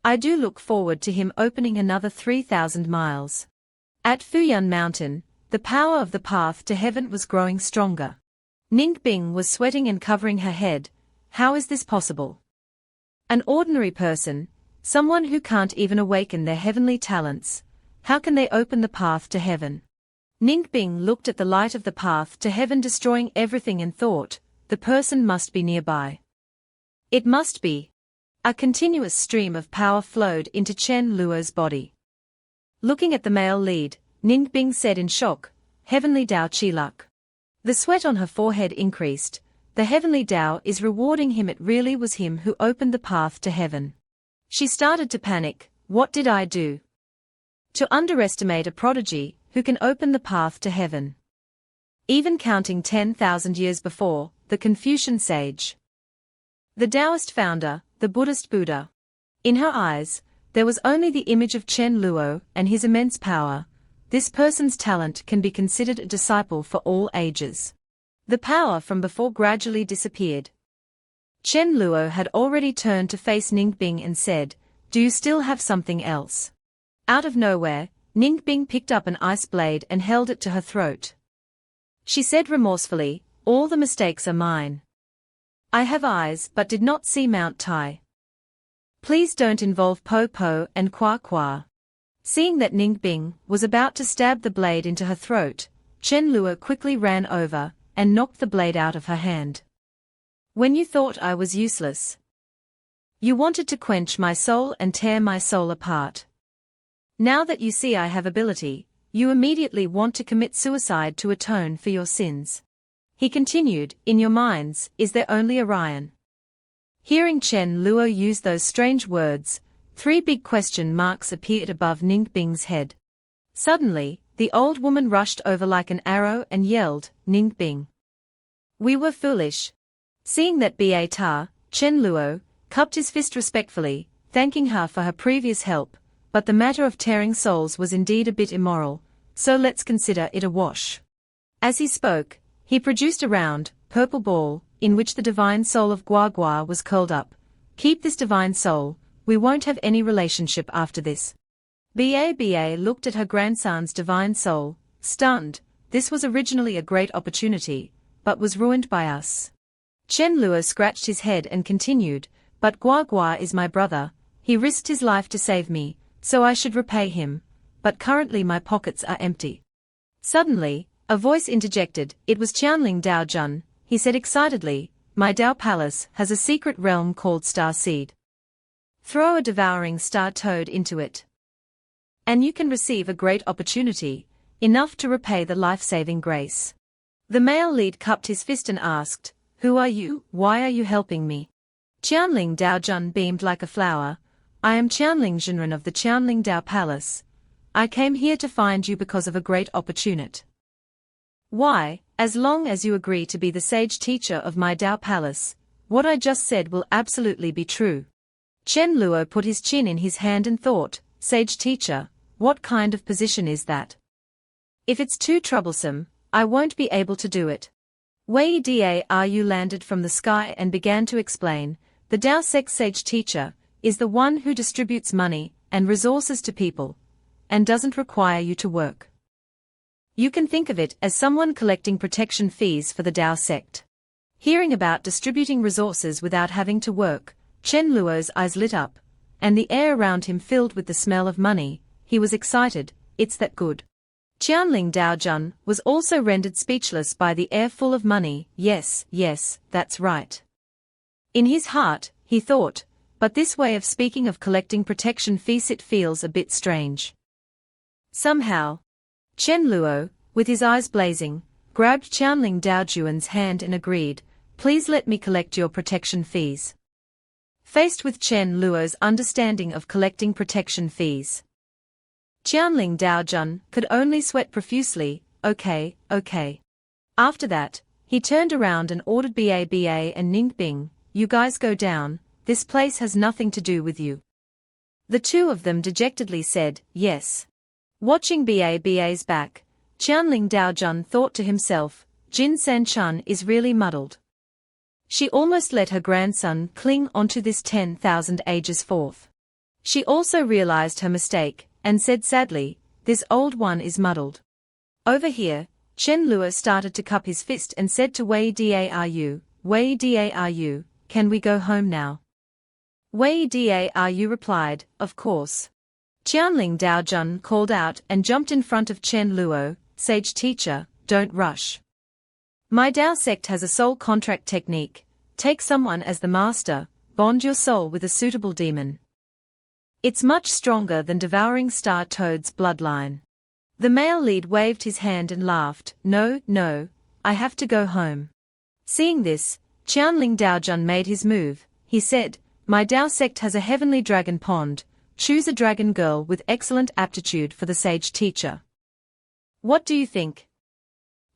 I do look forward to him opening another 3,000 miles. At Fuyun Mountain, the power of the path to heaven was growing stronger. Ningbing was sweating and covering her head. How is this possible? An ordinary person, someone who can't even awaken their heavenly talents, how can they open the path to heaven? Ningbing looked at the light of the path to heaven destroying everything and thought, the person must be nearby. It must be. A continuous stream of power flowed into Chen Luo's body. Looking at the male lead, Ningbing said in shock, Heavenly Tao Qilak. The sweat on her forehead increased. The heavenly Tao is rewarding him. It really was him who opened the path to heaven. She started to panic. What did I do? To underestimate a prodigy who can open the path to heaven. Even counting 10,000 years before, the Confucian sage. The Taoist founder, the Buddhist Buddha. In her eyes, there was only the image of Chen Luo and his immense power. This person's talent can be considered a disciple for all ages. The power from before gradually disappeared. Chen Luo had already turned to face Ningbing and said, Do you still have something else? Out of nowhere, Ningbing picked up an ice blade and held it to her throat. She said remorsefully, All the mistakes are mine. I have eyes but did not see Mount Tai. Please don't involve Po Po and Kwa Kwa. Seeing that Ningbing was about to stab the blade into her throat, Chen Luo quickly ran over and knocked the blade out of her hand. When you thought I was useless, you wanted to quench my soul and tear my soul apart. Now that you see I have ability, you immediately want to commit suicide to atone for your sins. He continued, In your minds, is there only Orion? Hearing Chen Luo use those strange words, 3 big question marks appeared above Ningbing's head. Suddenly, the old woman rushed over like an arrow and yelled, Ningbing. We were foolish. Seeing that Ba Ta, Chen Luo, cupped his fist respectfully, thanking her for her previous help, but the matter of tearing souls was indeed a bit immoral, so let's consider it a wash. As he spoke, he produced a round, purple ball, in which the divine soul of Gua Gua was curled up. Keep this divine soul, we won't have any relationship after this. Ba looked at her grandson's divine soul, stunned. This was originally a great opportunity, but was ruined by us. Chen Luo scratched his head and continued, But Gua Gua is my brother, he risked his life to save me, so I should repay him, but currently my pockets are empty. Suddenly, a voice interjected, it was Qianling Dao Jun, he said excitedly, My Dao Palace has a secret realm called Star Seed. Throw a devouring star toad into it, and you can receive a great opportunity, enough to repay the life-saving grace. The male lead cupped his fist and asked, Who are you? Why are you helping me? Qianling Dao Jun beamed like a flower. I am Qianling Jinren of the Qianling Dao Palace. I came here to find you because of a great opportunity. Why, as long as you agree to be the sage teacher of my Dao Palace, what I just said will absolutely be true. Chen Luo put his chin in his hand and thought, Sage teacher, what kind of position is that? If it's too troublesome, I won't be able to do it. Wei Daru landed from the sky and began to explain, the Dao Sect sage teacher is the one who distributes money and resources to people, and doesn't require you to work. You can think of it as someone collecting protection fees for the Dao Sect. Hearing about distributing resources without having to work, Chen Luo's eyes lit up, and the air around him filled with the smell of money. He was excited, it's that good. Qianling Dao Jun was also rendered speechless by the air full of money. Yes, that's right. In his heart, he thought, but this way of speaking of collecting protection fees, it feels a bit strange. Somehow, Chen Luo, with his eyes blazing, grabbed Qianling Dao Jun's hand and agreed, Please let me collect your protection fees. Faced with Chen Luo's understanding of collecting protection fees, Qianling Dao Jun could only sweat profusely. Okay. After that, he turned around and ordered Ba and Ningbing, You guys go down, this place has nothing to do with you. The two of them dejectedly said, Yes. Watching Ba's back, Qianling Dao Jun thought to himself, Jin San Chun is really muddled. She almost let her grandson cling onto this 10,000 ages forth. She also realized her mistake, and said sadly, This old one is muddled. Over here, Chen Luo started to cup his fist and said to Wei Daru, can we go home now? Wei Daru replied, of course. Qianling Daojun called out and jumped in front of Chen Luo, sage teacher, don't rush. My Dao sect has a soul contract technique. Take someone as the master, bond your soul with a suitable demon. It's much stronger than devouring Star Toad's bloodline. The male lead waved his hand and laughed, no, I have to go home. Seeing this, Qianling Daojun made his move. He said, my Dao sect has a heavenly dragon pond. Choose a dragon girl with excellent aptitude for the sage teacher. What do you think?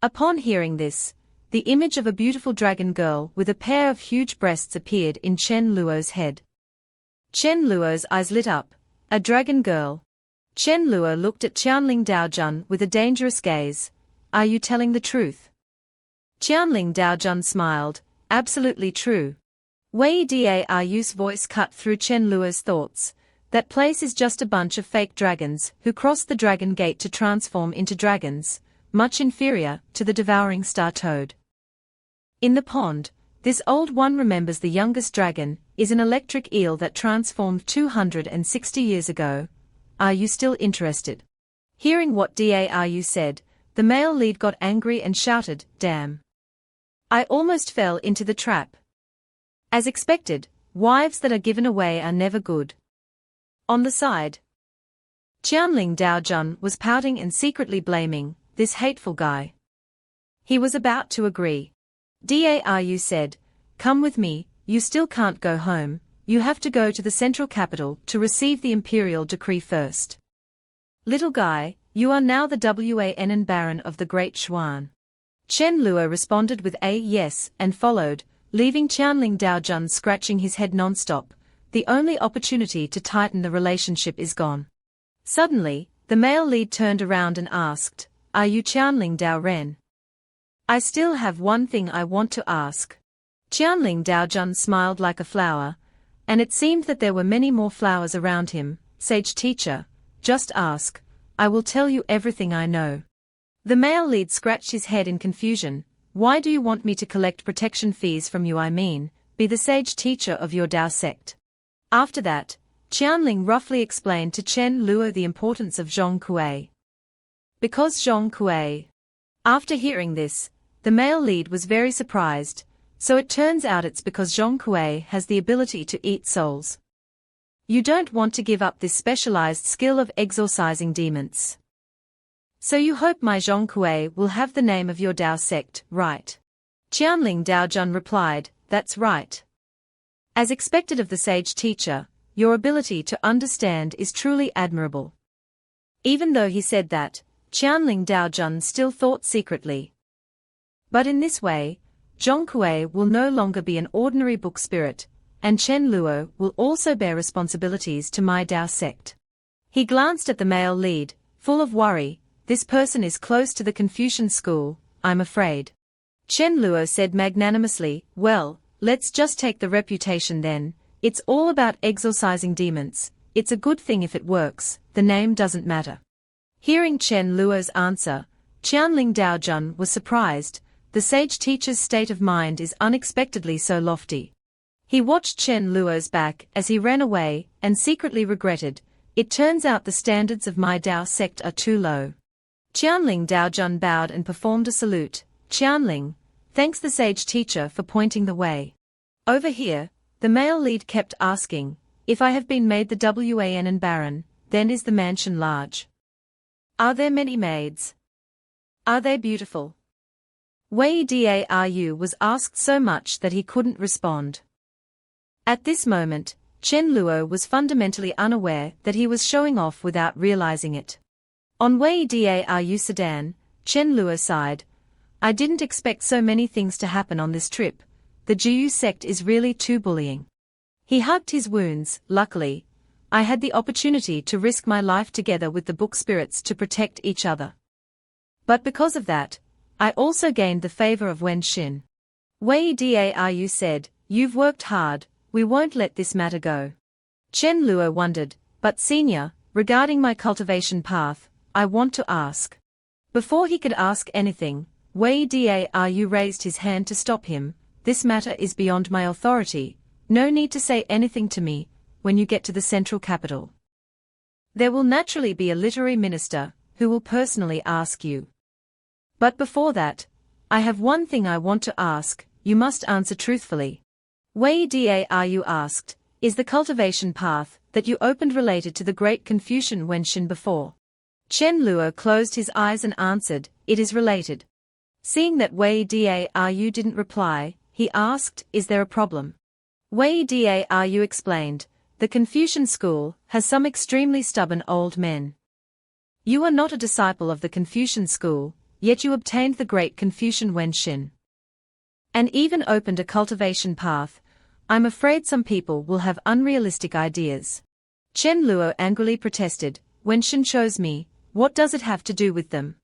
Upon hearing this, the image of a beautiful dragon girl with a pair of huge breasts appeared in Chen Luo's head. Chen Luo's eyes lit up. A dragon girl. Chen Luo looked at Qianling Daojun with a dangerous gaze. Are you telling the truth? Qianling Daojun smiled. Absolutely true. Wei Daru's voice cut through Chen Luo's thoughts. That place is just a bunch of fake dragons who cross the dragon gate to transform into dragons, much inferior to the devouring star toad. In the pond, this old one remembers the youngest dragon is an electric eel that transformed 260 years ago. Are you still interested? Hearing what Daru said, the male lead got angry and shouted, damn. I almost fell into the trap. As expected, wives that are given away are never good. On the side, Qianling Daojun was pouting and secretly blaming this hateful guy. He was about to agree. Daru said, come with me, you still can't go home, you have to go to the central capital to receive the imperial decree first. Little guy, you are now the Wan Baron of the Great Xuan. Chen Luo responded with a yes and followed, leaving Qianling Daojun scratching his head non-stop. The only opportunity to tighten the relationship is gone. Suddenly, the male lead turned around and asked, are you Qianling Daoren? I still have one thing I want to ask. Qianling Daojun smiled like a flower, and it seemed that there were many more flowers around him. Sage teacher, just ask, I will tell you everything I know. The male lead scratched his head in confusion. Why do you want me to collect protection fees from you? I mean, be the sage teacher of your Dao sect. After that, Qianling roughly explained to Chen Luo the importance of zhongkui. Because zhongkui. After hearing this, the male lead was very surprised, so it turns out it's because zhongkui has the ability to eat souls. You don't want to give up this specialized skill of exorcising demons. So you hope my zhongkui will have the name of your Dao sect, right? Qianling Daojun replied, that's right. As expected of the sage teacher, your ability to understand is truly admirable. Even though he said that, Qianling Daojun still thought secretly. But in this way, zhongkui will no longer be an ordinary book spirit, and Chen Luo will also bear responsibilities to my Dao sect. He glanced at the male lead, full of worry. This person is close to the Confucian school, I'm afraid. Chen Luo said magnanimously, well, let's just take the reputation then. It's all about exorcising demons. It's a good thing if it works, the name doesn't matter. Hearing Chen Luo's answer, Qianling Daojun was surprised. The sage teacher's state of mind is unexpectedly so lofty. He watched Chen Luo's back as he ran away and secretly regretted, it turns out the standards of my Dao sect are too low. Qianling Daojun bowed and performed a salute. Qianling, thanks the sage teacher for pointing the way. Over here, the male lead kept asking, if I have been made the Wan Baron, then is the mansion large? Are there many maids? Are they beautiful? Wei Daru was asked so much that he couldn't respond. At this moment, Chen Luo was fundamentally unaware that he was showing off without realizing it. On Wei Daru sedan, Chen Luo sighed. I didn't expect so many things to happen on this trip. The Jiu sect is really too bullying. He hugged his wounds. Luckily, I had the opportunity to risk my life together with the book spirits to protect each other. But because of that, I also gained the favor of Wen Xin. Wei Daru said, you've worked hard, we won't let this matter go. Chen Luo wondered, but senior, regarding my cultivation path, I want to ask. Before he could ask anything, Wei Daru raised his hand to stop him. This matter is beyond my authority. no need to say anything to me when you get to the central capital. There will naturally be a literary minister who will personally ask you. But before that, I have one thing I want to ask, you must answer truthfully. Wei Daru asked, is the cultivation path that you opened related to the great Confucian Wenshin before? Chen Luo closed his eyes and answered, it is related. Seeing that Wei Daru didn't reply, he asked, is there a problem? Wei Daru explained, the Confucian school has some extremely stubborn old men. You are not a disciple of the Confucian school, yet you obtained the great Confucian Wenshin. And even opened a cultivation path. I'm afraid some people will have unrealistic ideas. Chen Luo angrily protested, Wenshin chose me, what does it have to do with them?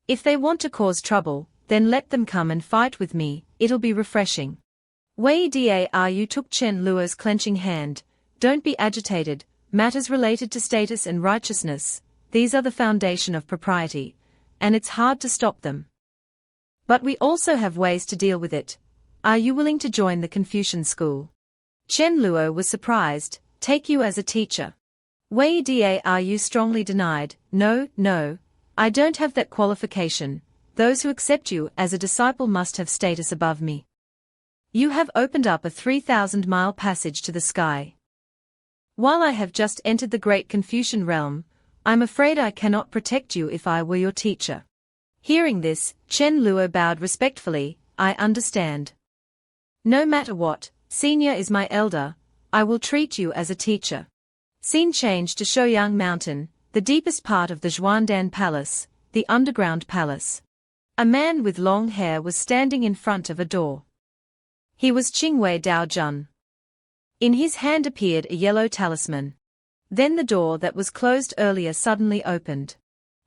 If they want to cause trouble, then let them come and fight with me, it'll be refreshing. Wei Daru took Chen Luo's clenching hand, don't be agitated, matters related to status and righteousness, these are the foundation of propriety, and it's hard to stop them. But we also have ways to deal with it. Are you willing to join the Confucian school? Chen Luo was surprised, take you as a teacher. Wei Daru strongly denied, no, I don't have that qualification, those who accept you as a disciple must have status above me. You have opened up a 3,000-mile passage to the sky. While I have just entered the great Confucian realm, I'm afraid I cannot protect you if I were your teacher. Hearing this, Chen Luo bowed respectfully, I understand. No matter what, senior is my elder, I will treat you as a teacher. Scene changed to Shouyang Mountain, the deepest part of the Zhuandan Palace, the underground palace. A man with long hair was standing in front of a door. He was Qingwei Daojun. In his hand appeared a yellow talisman. Then the door that was closed earlier suddenly opened.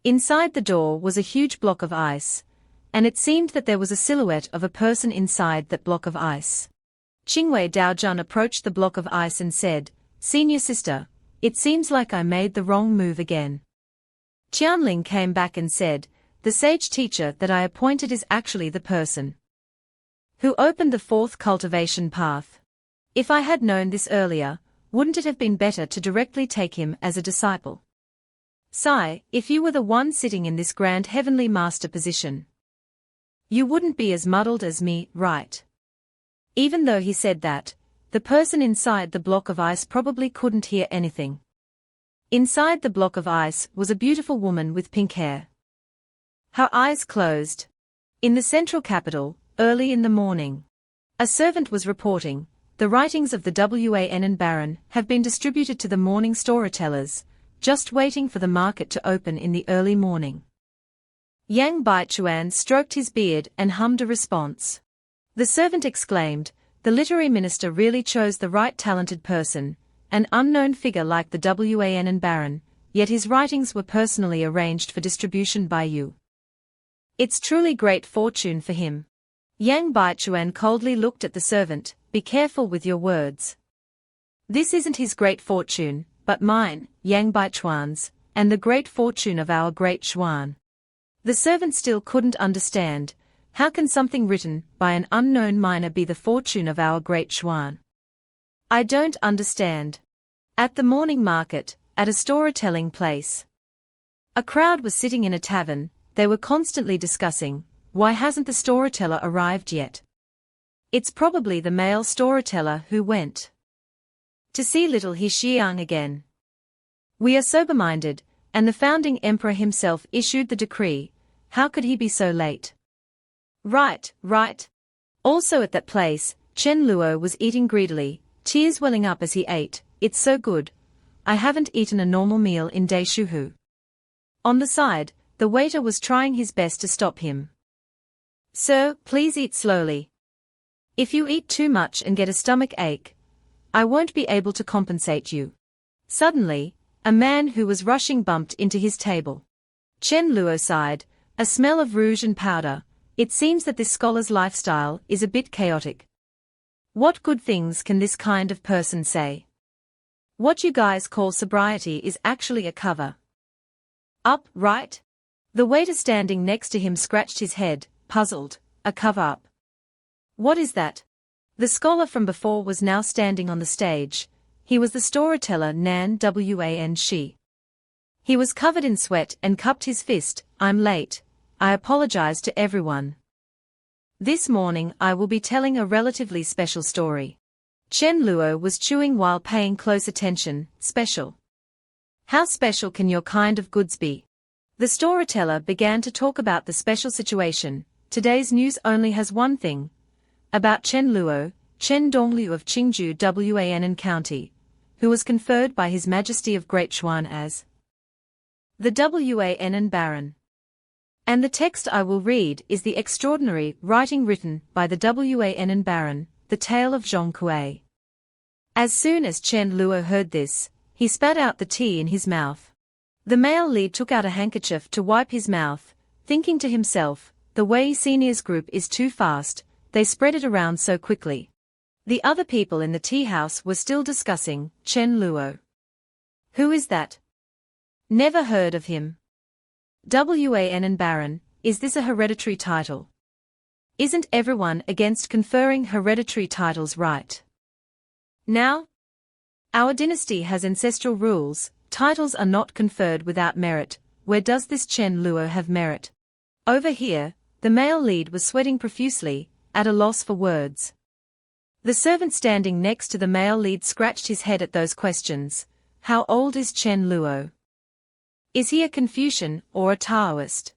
Inside the door was a huge block of ice, and it seemed that there was a silhouette of a person inside that block of ice. Qingwei Daojun approached the block of ice and said, Senior sister, it seems like I made the wrong move again. Qianling came back and said, the sage teacher that I appointed is actually the person who opened the fourth cultivation path. If I had known this earlier, wouldn't it have been better to directly take him as a disciple? Sai, if you were the one sitting in this grand heavenly master position, you wouldn't be as muddled as me, right? Even though he said that, the person inside the block of ice probably couldn't hear anything. Inside the block of ice was a beautiful woman with pink hair. Her eyes closed. In the central capital, early in the morning, a servant was reporting, the writings of the Wan and Baron have been distributed to the morning storytellers, just waiting for the market to open in the early morning. Yang Baichuan stroked his beard and hummed a response. The servant exclaimed, the literary minister really chose the right talented person, an unknown figure like the Wan and Baron, yet his writings were personally arranged for distribution by you. It's truly great fortune for him. Yang Baichuan coldly looked at the servant, be careful with your words. This isn't his great fortune, but mine, Yang Baichuan's, and the great fortune of our great Xuan. The servant still couldn't understand, how can something written by an unknown miner be the fortune of our great Xuan? I don't understand. At the morning market, at a storytelling place, a crowd was sitting in a tavern, they were constantly discussing, why hasn't the storyteller arrived yet? It's probably the male storyteller who went to see little He Xiang again. We are sober-minded, and the founding emperor himself issued the decree, how could he be so late? Right. Also at that place, Chen Luo was eating greedily, tears welling up as he ate, it's so good. I haven't eaten a normal meal in Daishuhu. On the side, the waiter was trying his best to stop him. Sir, please eat slowly. If you eat too much and get a stomach ache, I won't be able to compensate you. Suddenly, a man who was rushing bumped into his table. Chen Luo sighed, a smell of rouge and powder. It seems that this scholar's lifestyle is a bit chaotic. What good things can this kind of person say? What you guys call sobriety is actually a cover up, right? The waiter standing next to him scratched his head, puzzled. A cover up? What is that? The scholar from before was now standing on the stage. He was the storyteller Nan Wan Shi. He was covered in sweat and cupped his fist. I'm late. I apologize to everyone. This morning I will be telling a relatively special story. Chen Luo was chewing while paying close attention. Special. How special can your kind of goods be? The storyteller began to talk about the special situation. Today's news only has one thing. About Chen Luo, Chen Dongliu of Qingju Wan County, who was conferred by His Majesty of Great Chuan as the Wan Baron. And the text I will read is the extraordinary writing written by the Wan Baron, the tale of Zhong Kuei. As soon as Chen Luo heard this, he spat out the tea in his mouth. The male lead took out a handkerchief to wipe his mouth, thinking to himself, the Wei seniors group is too fast, they spread it around so quickly. The other people in the tea house were still discussing Chen Luo. Who is that? Never heard of him. Wan Baron, is this a hereditary title? Isn't everyone against conferring hereditary titles, right? Now? Our dynasty has ancestral rules, titles are not conferred without merit. Where does this Chen Luo have merit? Over here, the male lead was sweating profusely, at a loss for words. The servant standing next to the male lead scratched his head at those questions. How old is Chen Luo? Is he a Confucian or a Taoist?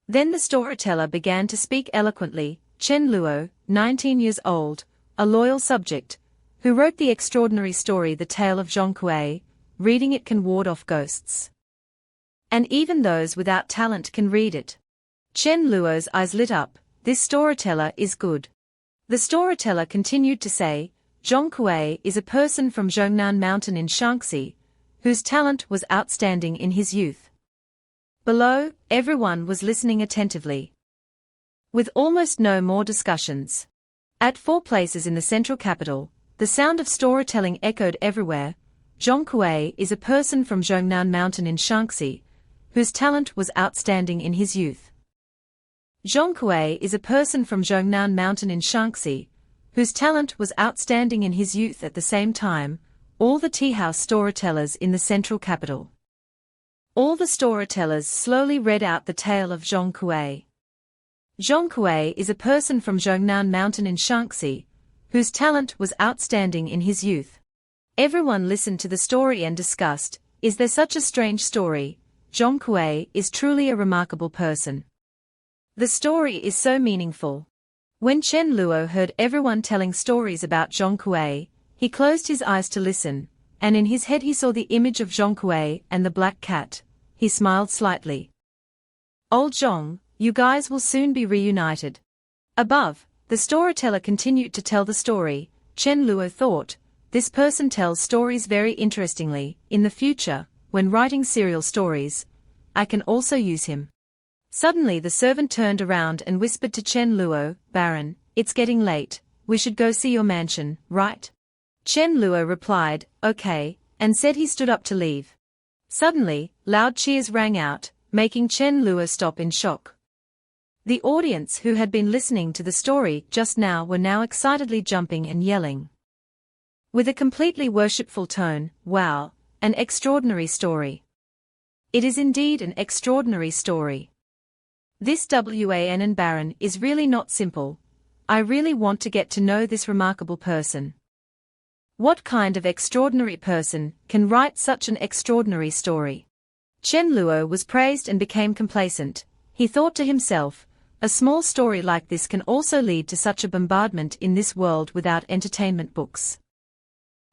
Then the storyteller began to speak eloquently. Chen Luo, 19 years old, a loyal subject, who wrote the extraordinary story The Tale of Zhong Kuei. Reading it can ward off ghosts. And even those without talent can read it. Chen Luo's eyes lit up. This storyteller is good. The storyteller continued to say, Zhong Kuei is a person from Zhongnan Mountain in Shaanxi, whose talent was outstanding in his youth. Below, everyone was listening attentively, with almost no more discussions. At 4 places in the central capital, the sound of storytelling echoed everywhere. Zhong Kuei is a person from Zhongnan Mountain in Shaanxi, whose talent was outstanding in his youth. Zhong Kuei is a person from Zhongnan Mountain in Shaanxi, whose talent was outstanding in his youth. At the same time, all the tea-house storytellers in the central capital. All the storytellers slowly read out the tale of Zhong Kuei. Zhong Kuei is a person from Zhongnan Mountain in Shaanxi, whose talent was outstanding in his youth. Everyone listened to the story and discussed, is there such a strange story? Zhong Kuei is truly a remarkable person. The story is so meaningful. When Chen Luo heard everyone telling stories about Zhong Kuei, he closed his eyes to listen, and in his head he saw the image of Zhong Kuei and the black cat. He smiled slightly. Old Zhong, you guys will soon be reunited. Above, the storyteller continued to tell the story. Chen Luo thought, this person tells stories very interestingly. In the future, when writing serial stories, I can also use him. Suddenly the servant turned around and whispered to Chen Luo, Baron, it's getting late, we should go see your mansion, right? Chen Luo replied, okay, and said he stood up to leave. Suddenly, loud cheers rang out, making Chen Luo stop in shock. The audience who had been listening to the story just now were now excitedly jumping and yelling. With a completely worshipful tone, wow, an extraordinary story. It is indeed an extraordinary story. This Wan Baron is really not simple. I really want to get to know this remarkable person. What kind of extraordinary person can write such an extraordinary story? Chen Luo was praised and became complacent. He thought to himself, a small story like this can also lead to such a bombardment in this world without entertainment books.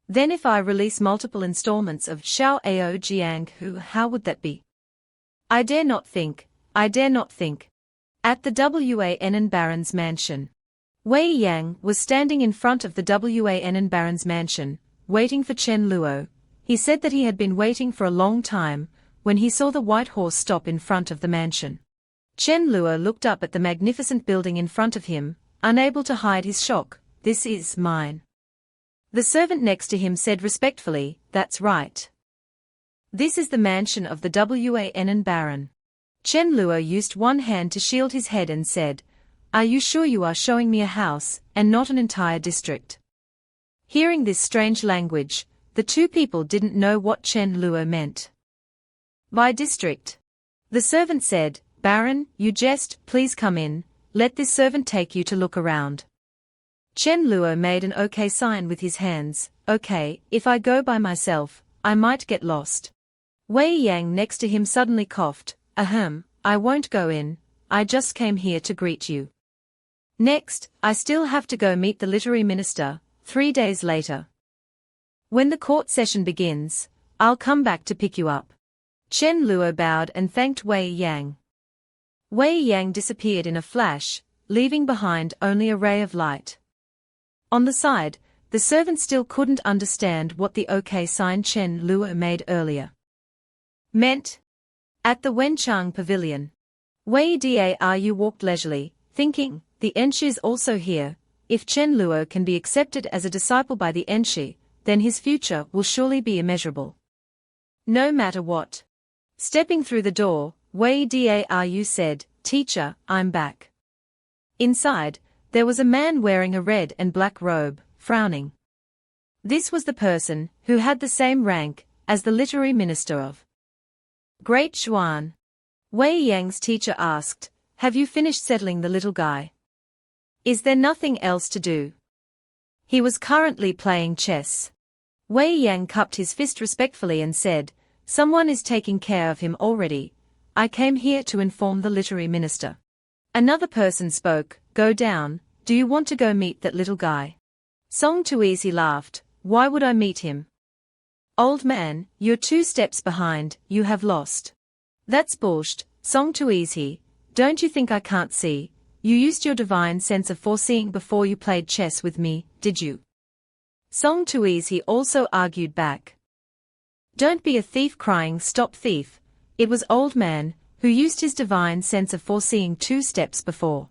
Then if I release multiple installments of Xiao Ao Jiang Hu, how would that be? I dare not think. At the Wan Baron's mansion. Wei Yang was standing in front of the Wan Baron's mansion, waiting for Chen Luo. He said that he had been waiting for a long time, when he saw the white horse stop in front of the mansion. Chen Luo looked up at the magnificent building in front of him, unable to hide his shock. This is mine. The servant next to him said respectfully, that's right. This is the mansion of the Wan Baron. Chen Luo used one hand to shield his head and said, are you sure you are showing me a house, and not an entire district? Hearing this strange language, the two people didn't know what Chen Luo meant by district. The servant said, Baron, you jest, please come in, let this servant take you to look around. Chen Luo made an okay sign with his hands. Okay, if I go by myself, I might get lost. Wei Yang next to him suddenly coughed. Ahem, I won't go in, I just came here to greet you. Next, I still have to go meet the literary minister, 3 days later. When the court session begins, I'll come back to pick you up. Chen Luo bowed and thanked Wei Yang. Wei Yang disappeared in a flash, leaving behind only a ray of light. On the side, the servant still couldn't understand what the okay sign Chen Luo made earlier meant. At the Wenchang pavilion, Wei Daru walked leisurely, thinking, the Enshi is also here. If Chen Luo can be accepted as a disciple by the Enshi, then his future will surely be immeasurable. No matter what. Stepping through the door, Wei Daru said, Teacher, I'm back. Inside, there was a man wearing a red and black robe, frowning. This was the person who had the same rank as the literary minister of Great Xuan. Wei Yang's teacher asked, Have you finished settling the little guy? Is there nothing else to do? He was currently playing chess. Wei Yang cupped his fist respectfully and said, Someone is taking care of him already. I came here to inform the literary minister. Another person spoke, Go down, do you want to go meet that little guy? Song Tuizi laughed, Why would I meet him? Old man, you're 2 steps behind, you have lost. That's bullshit, Song Tuizi, don't you think I can't see? You used your divine sense of foreseeing before you played chess with me, did you? Song Tuizi also argued back. Don't be a thief crying stop thief, it was old man, who used his divine sense of foreseeing 2 steps before.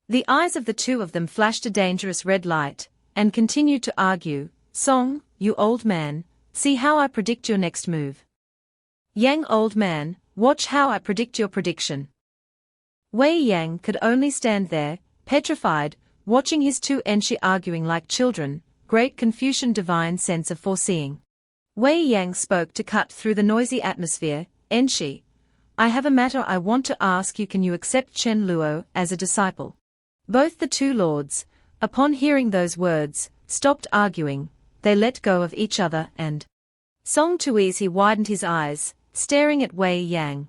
The eyes of the two of them flashed a dangerous red light, and continued to argue, Song, you old man, see how I predict your next move. Yang old man, watch how I predict your prediction. Wei Yang could only stand there, petrified, watching his two Enshi arguing like children, great Confucian divine sense of foreseeing. Wei Yang spoke to cut through the noisy atmosphere, Enshi, I have a matter I want to ask you. Can you accept Chen Luo as a disciple? Both the two lords, upon hearing those words, stopped arguing, they let go of each other and Song Tuizi widened his eyes, staring at Wei Yang.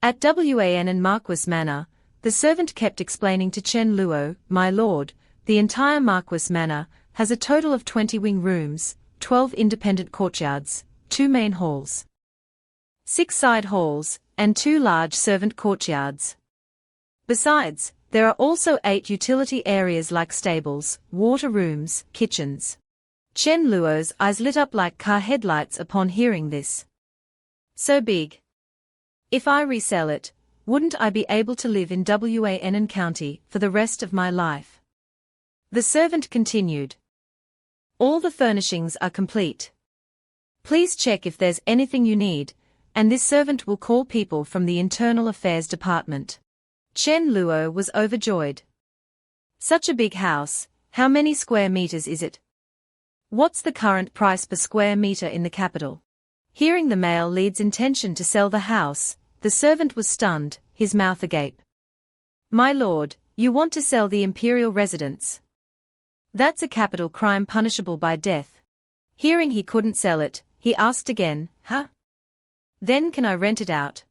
At Wan and Marquis Manor, the servant kept explaining to Chen Luo, My lord, the entire Marquis Manor has a total of 20 wing rooms, 12 independent courtyards, 2 main halls, 6 side halls, and 2 large servant courtyards. Besides, there are also 8 utility areas like stables, water rooms, kitchens. Chen Luo's eyes lit up like car headlights upon hearing this. So big. If I resell it, wouldn't I be able to live in Wan County for the rest of my life? The servant continued. All the furnishings are complete. Please check if there's anything you need, and this servant will call people from the Internal Affairs Department. Chen Luo was overjoyed. Such a big house, how many square meters is it? What's the current price per square meter in the capital? Hearing the male lead's intention to sell the house, the servant was stunned, his mouth agape. My lord, you want to sell the imperial residence? That's a capital crime punishable by death. Hearing he couldn't sell it, he asked again, Huh? Then can I rent it out?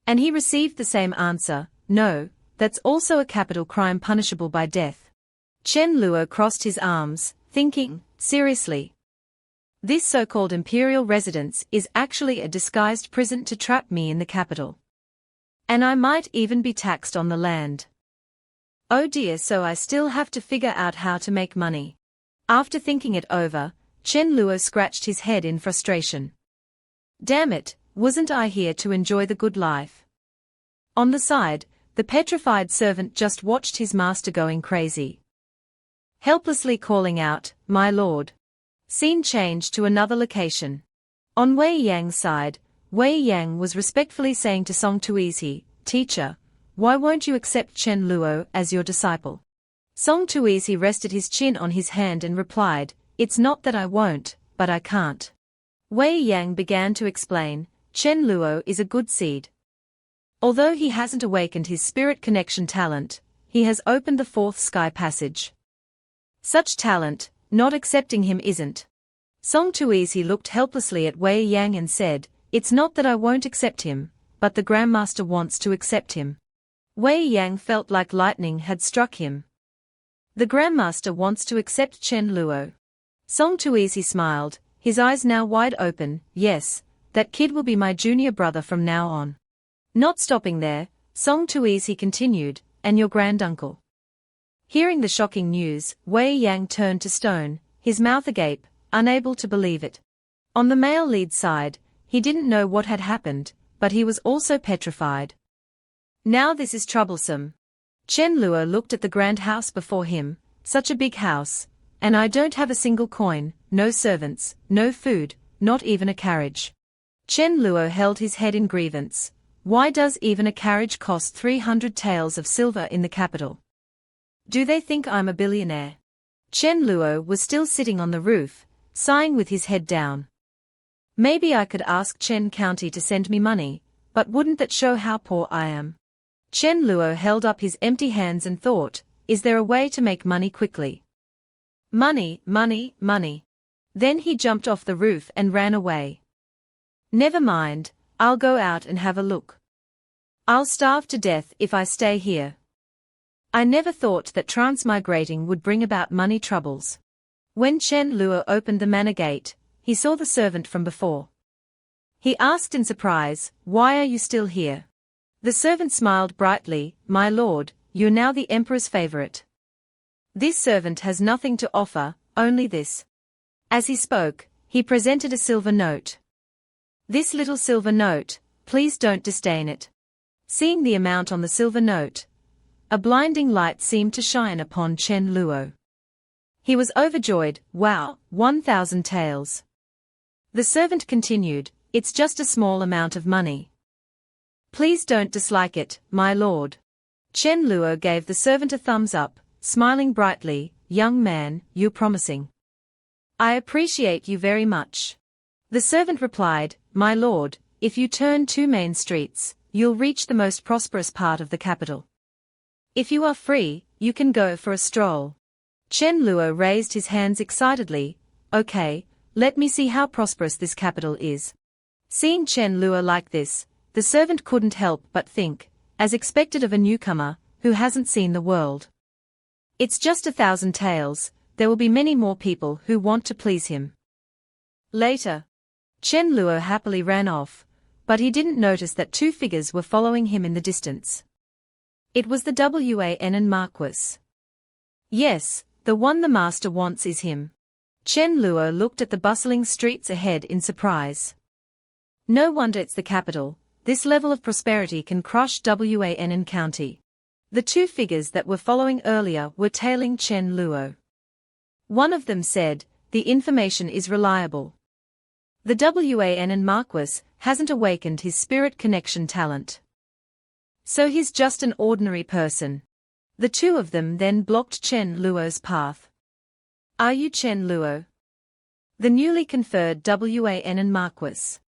And he received the same answer, No, that's also a capital crime punishable by death. Chen Luo crossed his arms, thinking, Seriously? This so-called imperial residence is actually a disguised prison to trap me in the capital. And I might even be taxed on the land. Oh dear, so I still have to figure out how to make money. After thinking it over, Chen Luo scratched his head in frustration. Damn it, wasn't I here to enjoy the good life? On the side, the petrified servant just watched his master going crazy, helplessly calling out, My lord. Scene changed to another location. On Wei Yang's side, Wei Yang was respectfully saying to Song Tuizi, Teacher, why won't you accept Chen Luo as your disciple? Song Tuizi rested his chin on his hand and replied, it's not that I won't, but I can't. Wei Yang began to explain, Chen Luo is a good seed. Although he hasn't awakened his spirit connection talent, he has opened the fourth sky passage. Such talent, not accepting him isn't. Song Tuizi looked helplessly at Wei Yang and said, it's not that I won't accept him, but the Grandmaster wants to accept him. Wei Yang felt like lightning had struck him. The Grandmaster wants to accept Chen Luo. Song Tuizi smiled, his eyes now wide open, yes, that kid will be my junior brother from now on. Not stopping there, Song Tuizi continued, and your granduncle. Hearing the shocking news, Wei Yang turned to stone, his mouth agape, unable to believe it. On the male lead side, he didn't know what had happened, but he was also petrified. Now this is troublesome. Chen Luo looked at the grand house before him, such a big house, and I don't have a single coin, no servants, no food, not even a carriage. Chen Luo held his head in grievance. Why does even a carriage cost 300 taels of silver in the capital? Do they think I'm a billionaire? Chen Luo was still sitting on the roof, sighing with his head down. Maybe I could ask Chen County to send me money, but wouldn't that show how poor I am? Chen Luo held up his empty hands and thought, is there a way to make money quickly? Money, money, money. Then he jumped off the roof and ran away. Never mind, I'll go out and have a look. I'll starve to death if I stay here. I never thought that transmigrating would bring about money troubles. When Chen Luo opened the manor gate, he saw the servant from before. He asked in surprise, why are you still here? The servant smiled brightly, my lord, you're now the emperor's favorite. This servant has nothing to offer, only this. As he spoke, he presented a silver note. This little silver note, please don't disdain it. Seeing the amount on the silver note, a blinding light seemed to shine upon Chen Luo. He was overjoyed, wow, 1,000 taels. The servant continued, it's just a small amount of money. Please don't dislike it, my lord. Chen Luo gave the servant a thumbs up, smiling brightly, young man, you're promising. I appreciate you very much. The servant replied, my lord, if you turn 2 main streets, you'll reach the most prosperous part of the capital. If you are free, you can go for a stroll. Chen Luo raised his hands excitedly, okay, let me see how prosperous this capital is. Seeing Chen Luo like this, the servant couldn't help but think, as expected of a newcomer, who hasn't seen the world. It's just 1,000 taels, there will be many more people who want to please him. Later, Chen Luo happily ran off, but he didn't notice that 2 figures were following him in the distance. It was the Wan Marquis. Yes, the one the master wants is him. Chen Luo looked at the bustling streets ahead in surprise. No wonder it's the capital, this level of prosperity can crush Wan County. The 2 figures that were following earlier were tailing Chen Luo. One of them said, the information is reliable. The Wan Marquis hasn't awakened his spirit connection talent. So he's just an ordinary person. The 2 of them then blocked Chen Luo's path. Are you Chen Luo? The newly conferred Wan Marquis.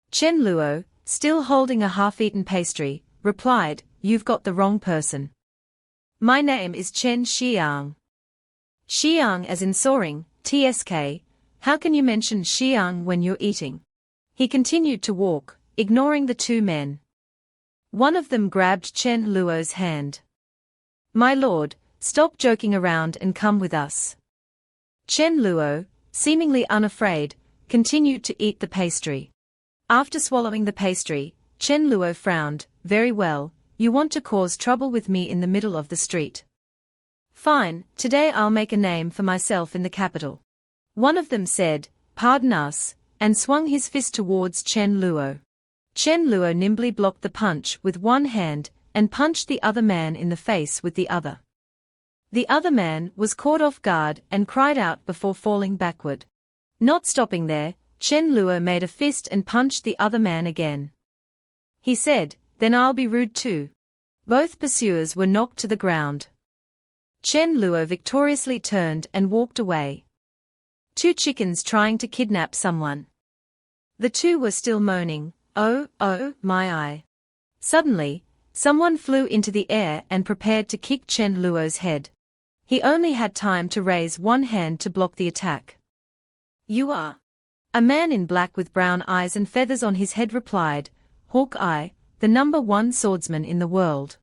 Chen Luo, still holding a half-eaten pastry, replied, you've got the wrong person. My name is Chen Xiang. Xiang as in soaring, TSK, how can you mention Xiang when you're eating? He continued to walk, ignoring the 2 men. One of them grabbed Chen Luo's hand. My lord, stop joking around and come with us. Chen Luo, seemingly unafraid, continued to eat the pastry. After swallowing the pastry, Chen Luo frowned, very well, you want to cause trouble with me in the middle of the street. Fine, today I'll make a name for myself in the capital. One of them said, pardon us, and swung his fist towards Chen Luo. Chen Luo nimbly blocked the punch with one hand and punched the other man in the face with the other. The other man was caught off guard and cried out before falling backward. Not stopping there, Chen Luo made a fist and punched the other man again. He said, then I'll be rude too. Both pursuers were knocked to the ground. Chen Luo victoriously turned and walked away. Two chickens trying to kidnap someone. The two were still moaning, "Oh, oh, my eye." Suddenly, someone flew into the air and prepared to kick Chen Luo's head. He only had time to raise one hand to block the attack. "You are?" A man in black with brown eyes and feathers on his head replied, "Hawkeye, the #1 swordsman in the world."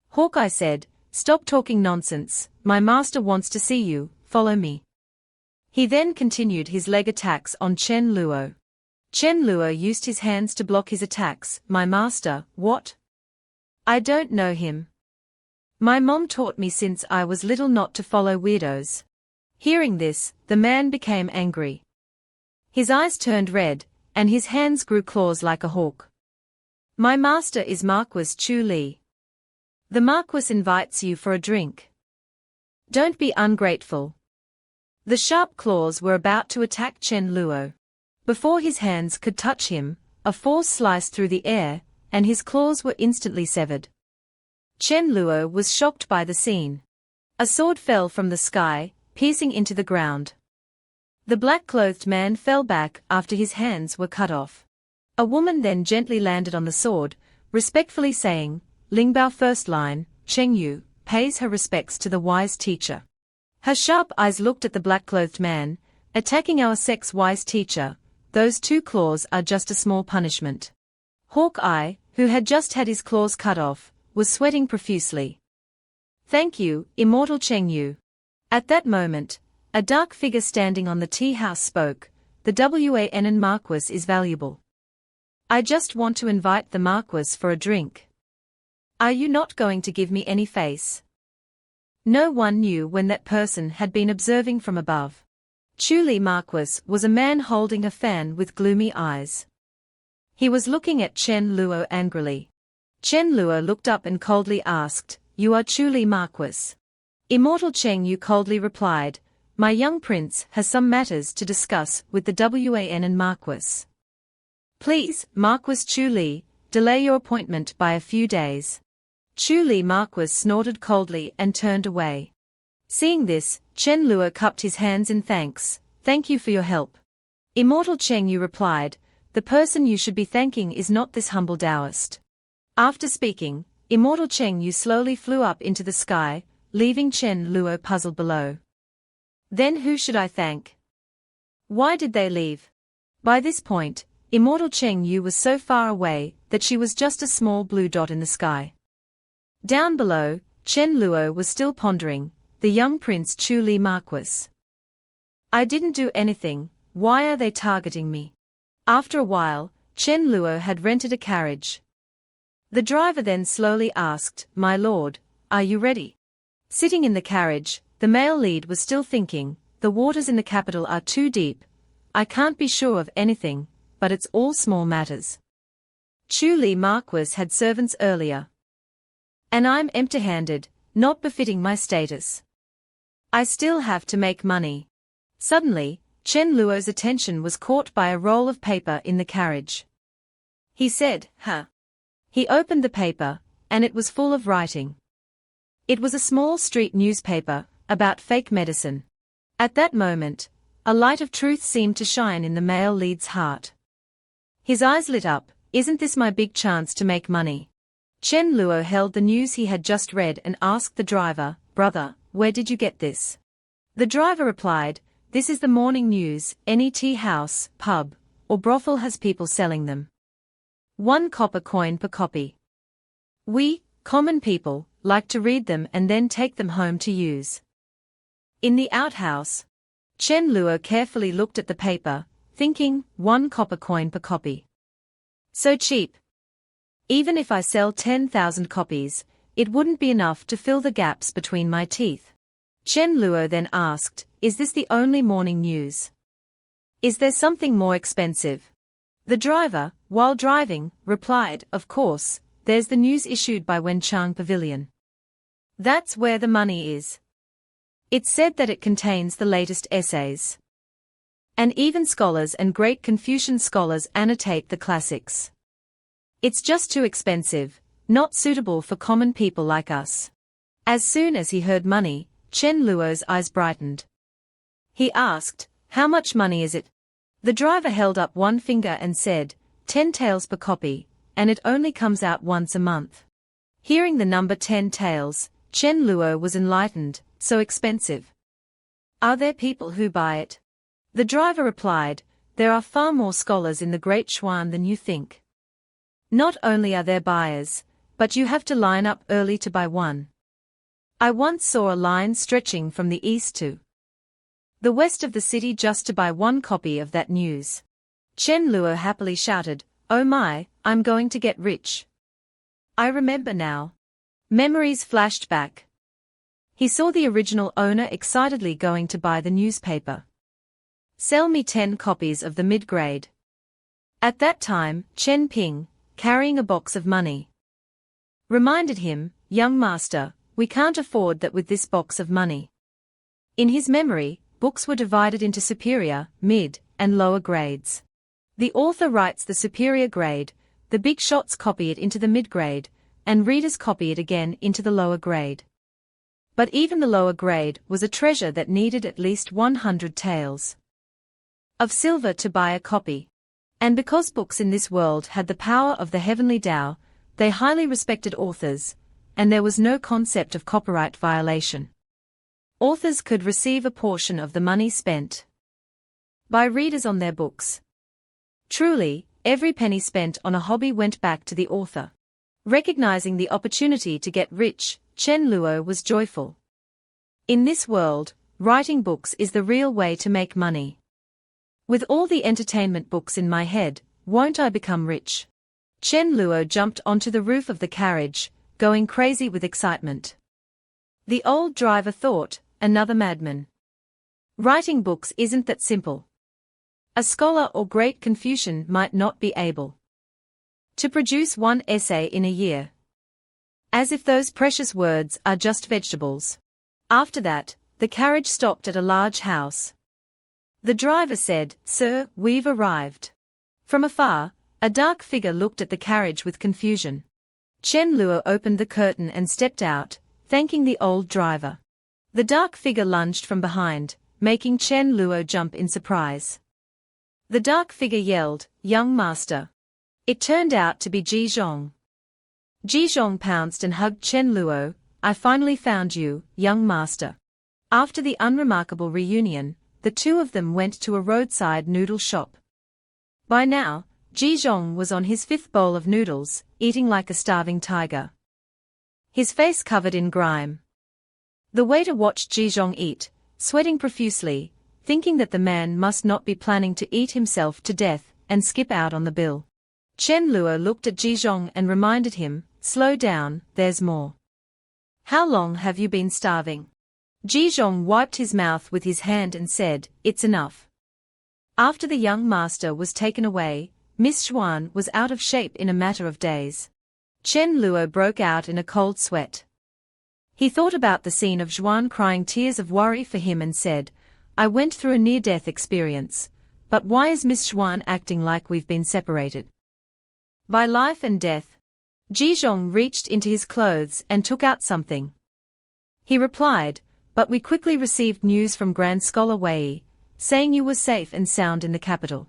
Hawkeye said, "Stop talking nonsense, my master wants to see you, follow me." He then continued his leg attacks on Chen Luo. Chen Luo used his hands to block his attacks. "My master, what? I don't know him. My mom taught me since I was little not to follow weirdos." Hearing this, the man became angry. His eyes turned red, and his hands grew claws like a hawk. "My master is Marquis Chu Li. The Marquis invites you for a drink. Don't be ungrateful." The sharp claws were about to attack Chen Luo. Before his hands could touch him, a force sliced through the air, and his claws were instantly severed. Chen Luo was shocked by the scene. A sword fell from the sky, piercing into the ground. The black-clothed man fell back after his hands were cut off. A woman then gently landed on the sword, respectfully saying, "Lingbao first line, Cheng Yu, pays her respects to the wise teacher." Her sharp eyes looked at the black-clothed man, "Attacking our sex wise teacher, those two claws are just a small punishment." Hawkeye, who had just had his claws cut off, was sweating profusely. "Thank you, immortal Cheng Yu." At that moment, a dark figure standing on the tea house spoke, "The Wan Marquis is valuable. I just want to invite the Marquis for a drink. Are you not going to give me any face?" No one knew when that person had been observing from above. Chu Li Marquis was a man holding a fan with gloomy eyes. He was looking at Chen Luo angrily. Chen Luo looked up and coldly asked, "You are Chu Li Marquis?" Immortal Cheng Yu coldly replied, "My young prince has some matters to discuss with the Wan Marquis. Please, Marquis Chu Li, delay your appointment by a few days." Chu Li Marquis snorted coldly and turned away. Seeing this, Chen Luo cupped his hands in thanks, "Thank you for your help." Immortal Cheng Yu replied, "The person you should be thanking is not this humble Taoist." After speaking, Immortal Cheng Yu slowly flew up into the sky, leaving Chen Luo puzzled below. Then who should I thank? Why did they leave? By this point, Immortal Cheng Yu was so far away that she was just a small blue dot in the sky. Down below, Chen Luo was still pondering, the young Prince Chu Li Marquis. "I didn't do anything, why are they targeting me?" After a while, Chen Luo had rented a carriage. The driver then slowly asked, "My lord, are you ready?" Sitting in the carriage, the male lead was still thinking, "The waters in the capital are too deep. I can't be sure of anything, but it's all small matters. Chu Li Marquis had servants earlier. And I'm empty-handed, not befitting my status. I still have to make money." Suddenly, Chen Luo's attention was caught by a roll of paper in the carriage. He said, "Huh." He opened the paper, and it was full of writing. It was a small street newspaper, about fake medicine. At that moment, a light of truth seemed to shine in the male lead's heart. His eyes lit up, "Isn't this my big chance to make money?" Chen Luo held the news he had just read and asked the driver, "Brother, where did you get this?" The driver replied, "This is the morning news, any tea house, pub, or brothel has people selling them. 1 copper coin per copy. We, common people, like to read them and then take them home to use." In the outhouse, Chen Luo carefully looked at the paper, thinking, 1 copper coin per copy. So cheap. Even if I sell 10,000 copies, it wouldn't be enough to fill the gaps between my teeth. Chen Luo then asked, "Is this the only morning news? Is there something more expensive?" The driver, while driving, replied, "Of course, there's the news issued by Wenchang Pavilion. That's where the money is. It's said that it contains the latest essays. And even scholars and great Confucian scholars annotate the classics. It's just too expensive, not suitable for common people like us. As soon as he heard money, Chen Luo's eyes brightened. He asked, "How much money is it?" The driver held up one finger and said, 10 taels per copy, and it only comes out once a month. Hearing the number 10 taels, Chen Luo was enlightened. So expensive. Are there people who buy it? The driver replied, there are far more scholars in the Great Xuan than you think. Not only are there buyers, but you have to line up early to buy one. I once saw a line stretching from the east to the west of the city just to buy one copy of that news. Chen Luo happily shouted, "Oh my, I'm going to get rich." I remember now. Memories flashed back. He saw the original owner excitedly going to buy the newspaper. "Sell me 10 copies of the mid-grade." At that time, Chen Ping, carrying a box of money, reminded him, "Young master, we can't afford that with this box of money." In his memory, books were divided into superior, mid, and lower grades. The author writes the superior grade, the big shots copy it into the mid-grade, and readers copy it again into the lower grade. But even the lower grade was a treasure that needed at least 100 taels of silver to buy a copy. And because books in this world had the power of the heavenly Tao, they highly respected authors, and there was no concept of copyright violation. Authors could receive a portion of the money spent by readers on their books. Truly, every penny spent on a hobby went back to the author. Recognizing the opportunity to get rich, Chen Luo was joyful. In this world, writing books is the real way to make money. With all the entertainment books in my head, won't I become rich? Chen Luo jumped onto the roof of the carriage, going crazy with excitement. The old driver thought, another madman. Writing books isn't that simple. A scholar or great Confucian might not be able to produce one essay in a year. As if those precious words are just vegetables. After that, the carriage stopped at a large house. The driver said, "Sir, we've arrived." From afar, a dark figure looked at the carriage with confusion. Chen Luo opened the curtain and stepped out, thanking the old driver. The dark figure lunged from behind, making Chen Luo jump in surprise. The dark figure yelled, "Young master." It turned out to be Ji Zhong. Ji Zhong pounced and hugged Chen Luo. "I finally found you, young master." After the unremarkable reunion, the two of them went to a roadside noodle shop. By now, Ji Zhong was on his 5th bowl of noodles, eating like a starving tiger. His face covered in grime. The waiter watched Ji Zhong eat, sweating profusely, thinking that the man must not be planning to eat himself to death and skip out on the bill. Chen Luo looked at Ji Zhong and reminded him, "Slow down, there's more." "How long have you been starving?" Ji Zhong wiped his mouth with his hand and said, "It's enough." After the young master was taken away, Miss Xuan was out of shape in a matter of days. Chen Luo broke out in a cold sweat. He thought about the scene of Xuan crying tears of worry for him and said, "I went through a near-death experience, but why is Miss Xuan acting like we've been separated by life and death?" Ji Zhong reached into his clothes and took out something. He replied, "But we quickly received news from Grand Scholar Wei, saying you were safe and sound in the capital.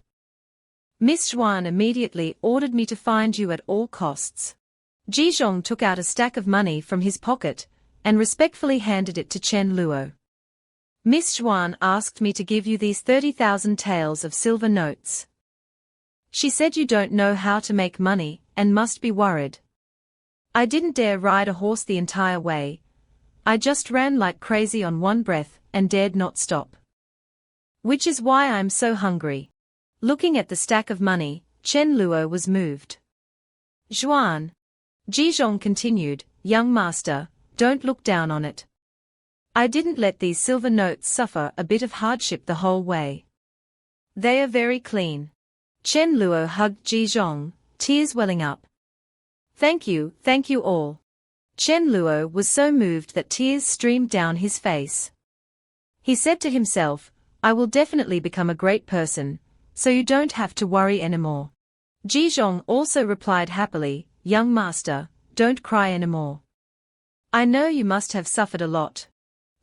Miss Xuan immediately ordered me to find you at all costs." Ji Zhong took out a stack of money from his pocket and respectfully handed it to Chen Luo. "Miss Xuan asked me to give you these 30,000 taels of silver notes. She said you don't know how to make money and must be worried. I didn't dare ride a horse the entire way. I just ran like crazy on one breath and dared not stop. Which is why I'm so hungry." Looking at the stack of money, Chen Luo was moved. "Xuan," Ji Zhong continued, "young master, don't look down on it. I didn't let these silver notes suffer a bit of hardship the whole way. They are very clean." Chen Luo hugged Ji Zhong, tears welling up. Thank you all." Chen Luo was so moved that tears streamed down his face. He said to himself, "I will definitely become a great person, so you don't have to worry anymore." Ji Zhong also replied happily, "Young master, don't cry anymore. I know you must have suffered a lot.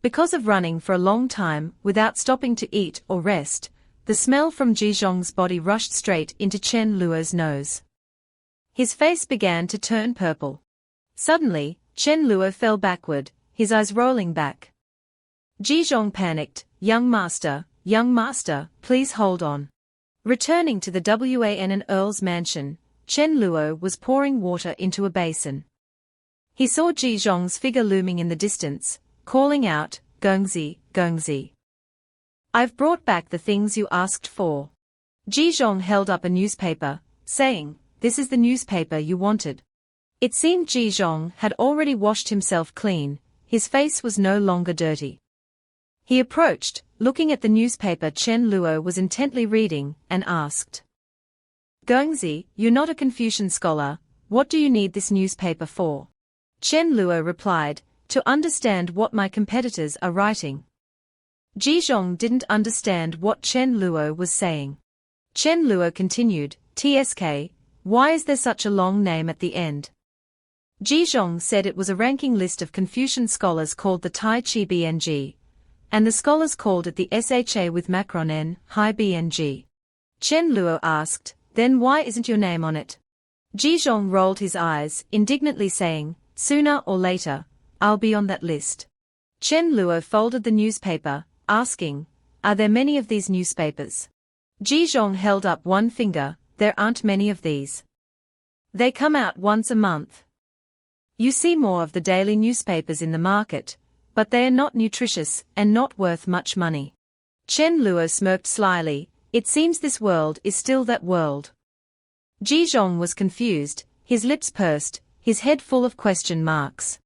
Because of running for a long time without stopping to eat or rest, the smell from Ji Zhong's body rushed straight into Chen Luo's nose. His face began to turn purple. Suddenly, Chen Luo fell backward, his eyes rolling back. Ji Zhong panicked, young master, please hold on. Returning to the Wan Earl's mansion, Chen Luo was pouring water into a basin. He saw Ji Zhong's figure looming in the distance, calling out, Gongzi, Gongzi. I've brought back the things you asked for. Ji Zhong held up a newspaper, saying, this is the newspaper you wanted. It seemed Ji Zhong had already washed himself clean, his face was no longer dirty. He approached, looking at the newspaper Chen Luo was intently reading, and asked. Gongzi, you're not a Confucian scholar, what do you need this newspaper for? Chen Luo replied, to understand what my competitors are writing. Ji Zhong didn't understand what Chen Luo was saying. Chen Luo continued, TSK, why is there such a long name at the end? Ji Zhong said it was a ranking list of Confucian scholars called the Tai Chi BNG, and the scholars called it the SHA with macron N, High BNG. Chen Luo asked, then why isn't your name on it? Ji Zhong rolled his eyes, indignantly saying, sooner or later, I'll be on that list. Chen Luo folded the newspaper, asking, are there many of these newspapers? Ji Zhong held up one finger, there aren't many of these. They come out once a month. You see more of the daily newspapers in the market, but they are not nutritious and not worth much money. Chen Luo smirked slyly, it seems this world is still that world. Ji Zhong was confused, his lips pursed, his head full of question marks.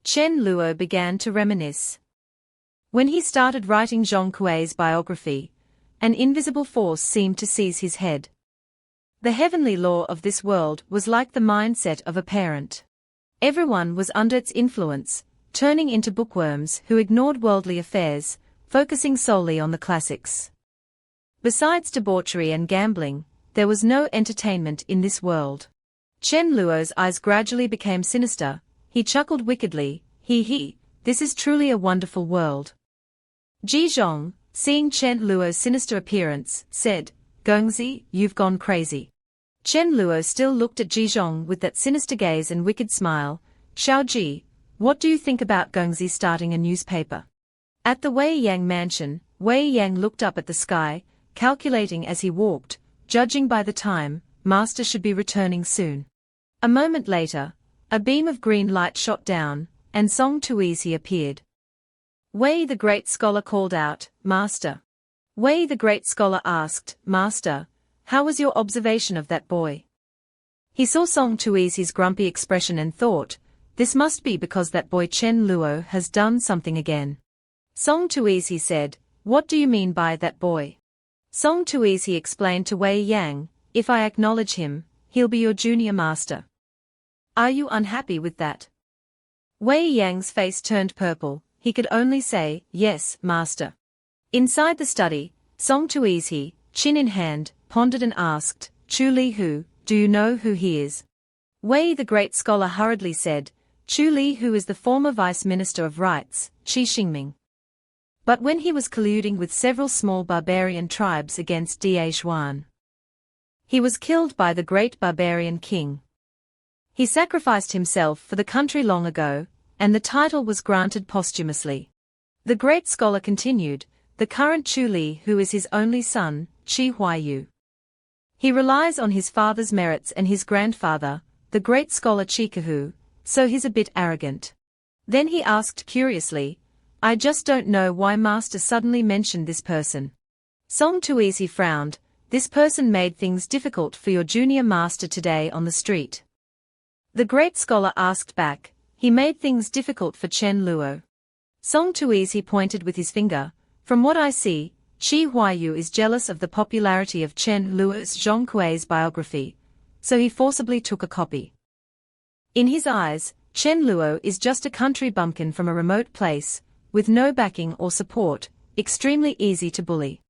Chen Luo began to reminisce. When he started writing Zhong Kuei's biography, an invisible force seemed to seize his head. The heavenly law of this world was like the mindset of a parent. Everyone was under its influence, turning into bookworms who ignored worldly affairs, focusing solely on the classics. Besides debauchery and gambling, there was no entertainment in this world. Chen Luo's eyes gradually became sinister, he chuckled wickedly, hee, this is truly a wonderful world. Ji Zhong, seeing Chen Luo's sinister appearance, said, Gongzi, you've gone crazy. Chen Luo still looked at Ji Zhong with that sinister gaze and wicked smile. Xiaoji, what do you think about Gongzi starting a newspaper? At the Wei Yang mansion, Wei Yang looked up at the sky, calculating as he walked, judging by the time, master should be returning soon. A moment later, a beam of green light shot down, and Song Tuizi appeared. Wei the great scholar called out, Master. Wei the great scholar asked, Master, how was your observation of that boy? He saw Song Tuizi's grumpy expression and thought, this must be because that boy Chen Luo has done something again. Song Tuizi said, what do you mean by that boy? Song Tuizi explained to Wei Yang, if I acknowledge him, he'll be your junior master. Are you unhappy with that? Wei Yang's face turned purple, he could only say, yes, master. Inside the study, Song Tuizi, chin in hand, pondered and asked, Chu Li Hu, do you know who he is? Wei the great scholar hurriedly said, Chu Li Hu is the former vice minister of rights, Qi Xingming. But when he was colluding with several small barbarian tribes against Da Xuan, he was killed by the great barbarian king. He sacrificed himself for the country long ago, and the title was granted posthumously. The great scholar continued, the current Chu Li Hu is his only son, Qi Huaiyu. He relies on his father's merits and his grandfather, the great scholar Qi, so he's a bit arrogant. Then he asked curiously, I just don't know why master suddenly mentioned this person. Song Tuizi frowned, this person made things difficult for your junior master today on the street. The great scholar asked back, he made things difficult for Chen Luo. Song Tuizi pointed with his finger, from what I see, Qi Huaiyu is jealous of the popularity of Chen Luo's Zhong Kuei's biography, so he forcibly took a copy. In his eyes, Chen Luo is just a country bumpkin from a remote place, with no backing or support, extremely easy to bully.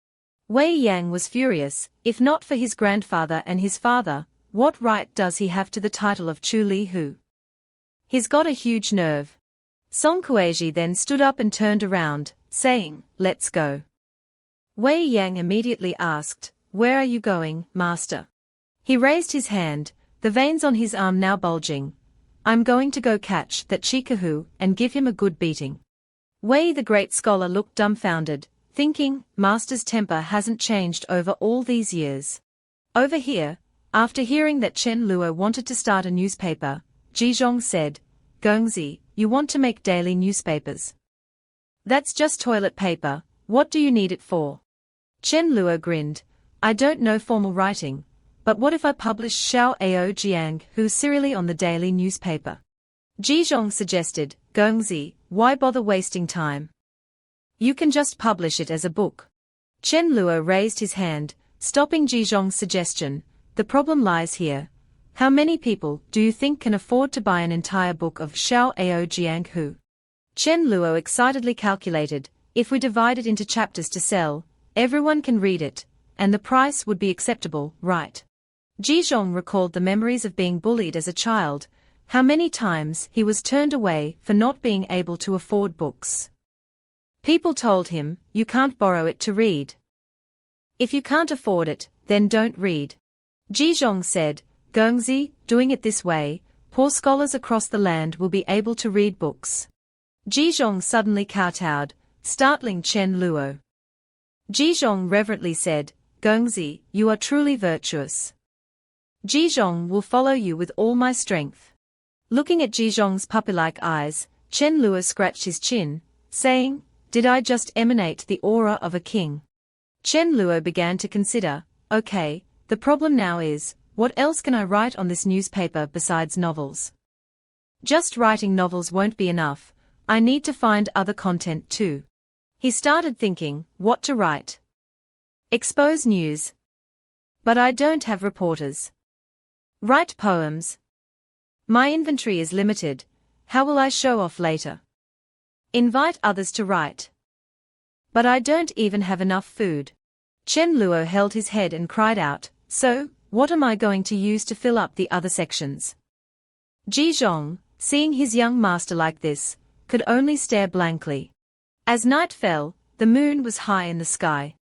Wei Yang was furious, if not for his grandfather and his father, what right does he have to the title of Chu Li Hu? He's got a huge nerve. Song Kueji then stood up and turned around, saying, "Let's go." Wei Yang immediately asked, "Where are you going, master?" He raised his hand, the veins on his arm now bulging. "I'm going to go catch that Chikahu and give him a good beating." Wei the great scholar looked dumbfounded, thinking, master's temper hasn't changed over all these years. Over here, after hearing that Chen Luo wanted to start a newspaper, Jizhong said, "Gongzi, you want to make daily newspapers? That's just toilet paper, what do you need it for?" Chen Luo grinned, "I don't know formal writing, but what if I publish Xiao Ao Jiang who's serially on the daily newspaper?" Jizhong suggested, "Gongzi, why bother wasting time? You can just publish it as a book." Chen Luo raised his hand, stopping Jizhong's suggestion. "The problem lies here. How many people do you think can afford to buy an entire book of Xiao Ao Jiang Hu?" Chen Luo excitedly calculated, "If we divide it into chapters to sell, everyone can read it, and the price would be acceptable, right?" Jizhong recalled the memories of being bullied as a child, how many times he was turned away for not being able to afford books. People told him, "You can't borrow it to read. If you can't afford it, then don't read." Jizhong said, "Gongzi, doing it this way, poor scholars across the land will be able to read books." Jizhong suddenly kowtowed, startling Chen Luo. Jizhong reverently said, "Gongzi, you are truly virtuous. Jizhong will follow you with all my strength." Looking at Jizhong's puppy-like eyes, Chen Luo scratched his chin, saying, "Did I just emanate the aura of a king?" Chen Luo began to consider, "Okay, the problem now is, what else can I write on this newspaper besides novels? Just writing novels won't be enough, I need to find other content too." He started thinking, what to write. Expose news. But I don't have reporters. Write poems. My inventory is limited, how will I show off later? Invite others to write. But I don't even have enough food. Chen Luo held his head and cried out, "So, what am I going to use to fill up the other sections?" Jizhong, seeing his young master like this, could only stare blankly. As night fell, the moon was high in the sky.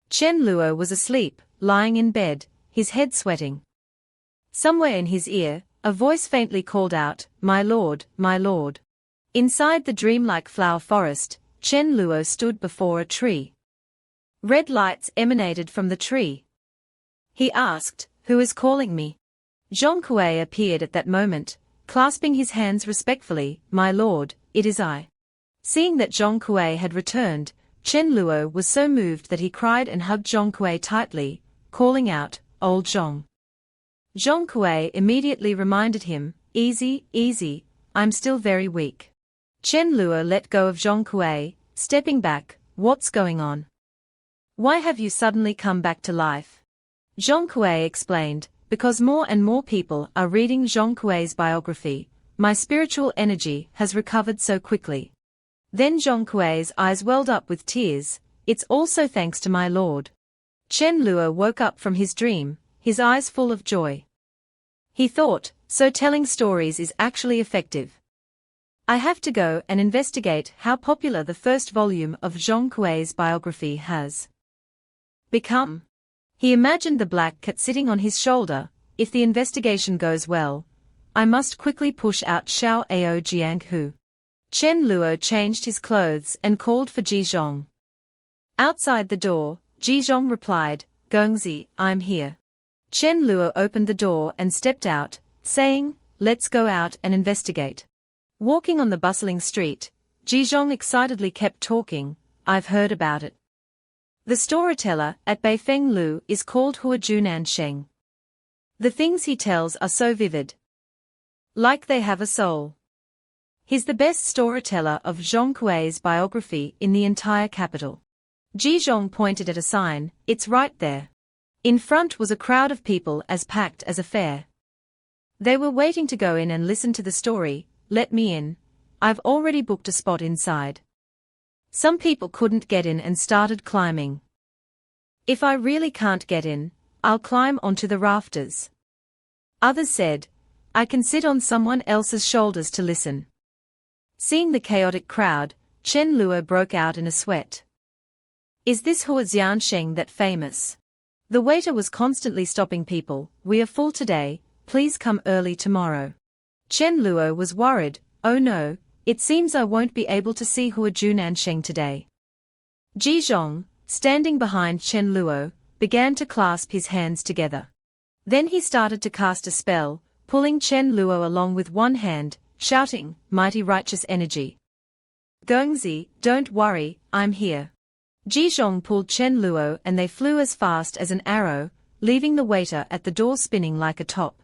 Chen Luo was asleep, lying in bed, his head sweating. Somewhere in his ear, a voice faintly called out, "My lord, my lord." Inside the dreamlike flower forest, Chen Luo stood before a tree. Red lights emanated from the tree. He asked, "Who is calling me?" Zhong Kuei appeared at that moment, clasping his hands respectfully, "My lord, it is I." Seeing that Zhong Kuei had returned, Chen Luo was so moved that he cried and hugged Zhong Kuei tightly, calling out, "Old Zhong." Zhong Kuei immediately reminded him, "Easy, easy, I'm still very weak." Chen Luo let go of Zhong Kuei, stepping back, "What's going on? Why have you suddenly come back to life?" Zhong Kuei explained, "Because more and more people are reading Zhong Kuei's biography, my spiritual energy has recovered so quickly." Then Zhong Kuei's eyes welled up with tears, "It's also thanks to my lord." Chen Luo woke up from his dream, his eyes full of joy. He thought, so telling stories is actually effective. I have to go and investigate how popular the first volume of Zhong Kuei's biography has become. He imagined the black cat sitting on his shoulder. If the investigation goes well, I must quickly push out Xiao Ao Jiang Hu. Chen Luo changed his clothes and called for Jizhong. Outside the door, Jizhong replied, "Gongzi, I'm here." Chen Luo opened the door and stepped out, saying, "Let's go out and investigate." Walking on the bustling street, Jizhong excitedly kept talking, "I've heard about it. The storyteller at Beifeng Lu is called Hua Junan Sheng. The things he tells are so vivid. Like they have a soul. He's the best storyteller of Zhong Kuei's biography in the entire capital." Jizhong pointed at a sign, "It's right there." In front was a crowd of people as packed as a fair. They were waiting to go in and listen to the story. "Let me in. I've already booked a spot inside." Some people couldn't get in and started climbing. "If I really can't get in, I'll climb onto the rafters." Others said, I can sit on someone else's shoulders to listen. Seeing the chaotic crowd, Chen Luo broke out in a sweat. Is this Hua Xiansheng that famous? The waiter was constantly stopping people. We are full today, please come early tomorrow. Chen Luo was worried. Oh no, it seems I won't be able to see Hua Junansheng today. Ji Zhong, standing behind Chen Luo, began to clasp his hands together. Then he started to cast a spell, pulling Chen Luo along with one hand, shouting, mighty righteous energy. Gongzi, don't worry, I'm here. Ji Zhong pulled Chen Luo and they flew as fast as an arrow, leaving the waiter at the door spinning like a top.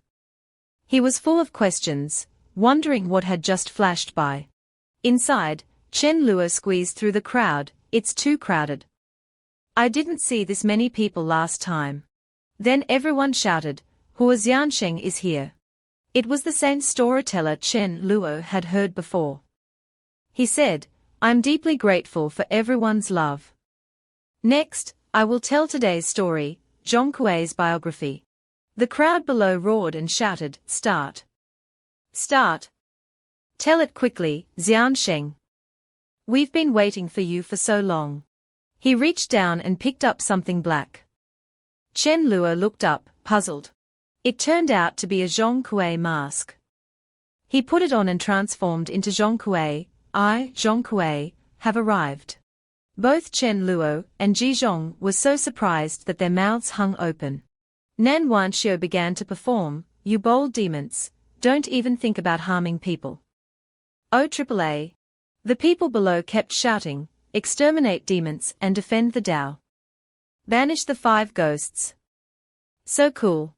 He was full of questions, wondering what had just flashed by. Inside, Chen Luo squeezed through the crowd. It's too crowded. I didn't see this many people last time. Then everyone shouted, Hua Xiansheng is here. It was the same storyteller Chen Luo had heard before. He said, I'm deeply grateful for everyone's love. Next, I will tell today's story, Zhong Kuei's biography. The crowd below roared and shouted, Start. Start. Tell it quickly, Xiansheng. We've been waiting for you for so long. He reached down and picked up something black. Chen Luo looked up, puzzled. It turned out to be a Zhong Kuei mask. He put it on and transformed into Zhong Kuei. I, Zhong Kuei, have arrived. Both Chen Luo and Ji Zhong were so surprised that their mouths hung open. Nan Wanxiu began to perform, You bold demons, don't even think about harming people. Oh AAA. The people below kept shouting, Exterminate demons and defend the Tao. Banish the 5 ghosts. So cool.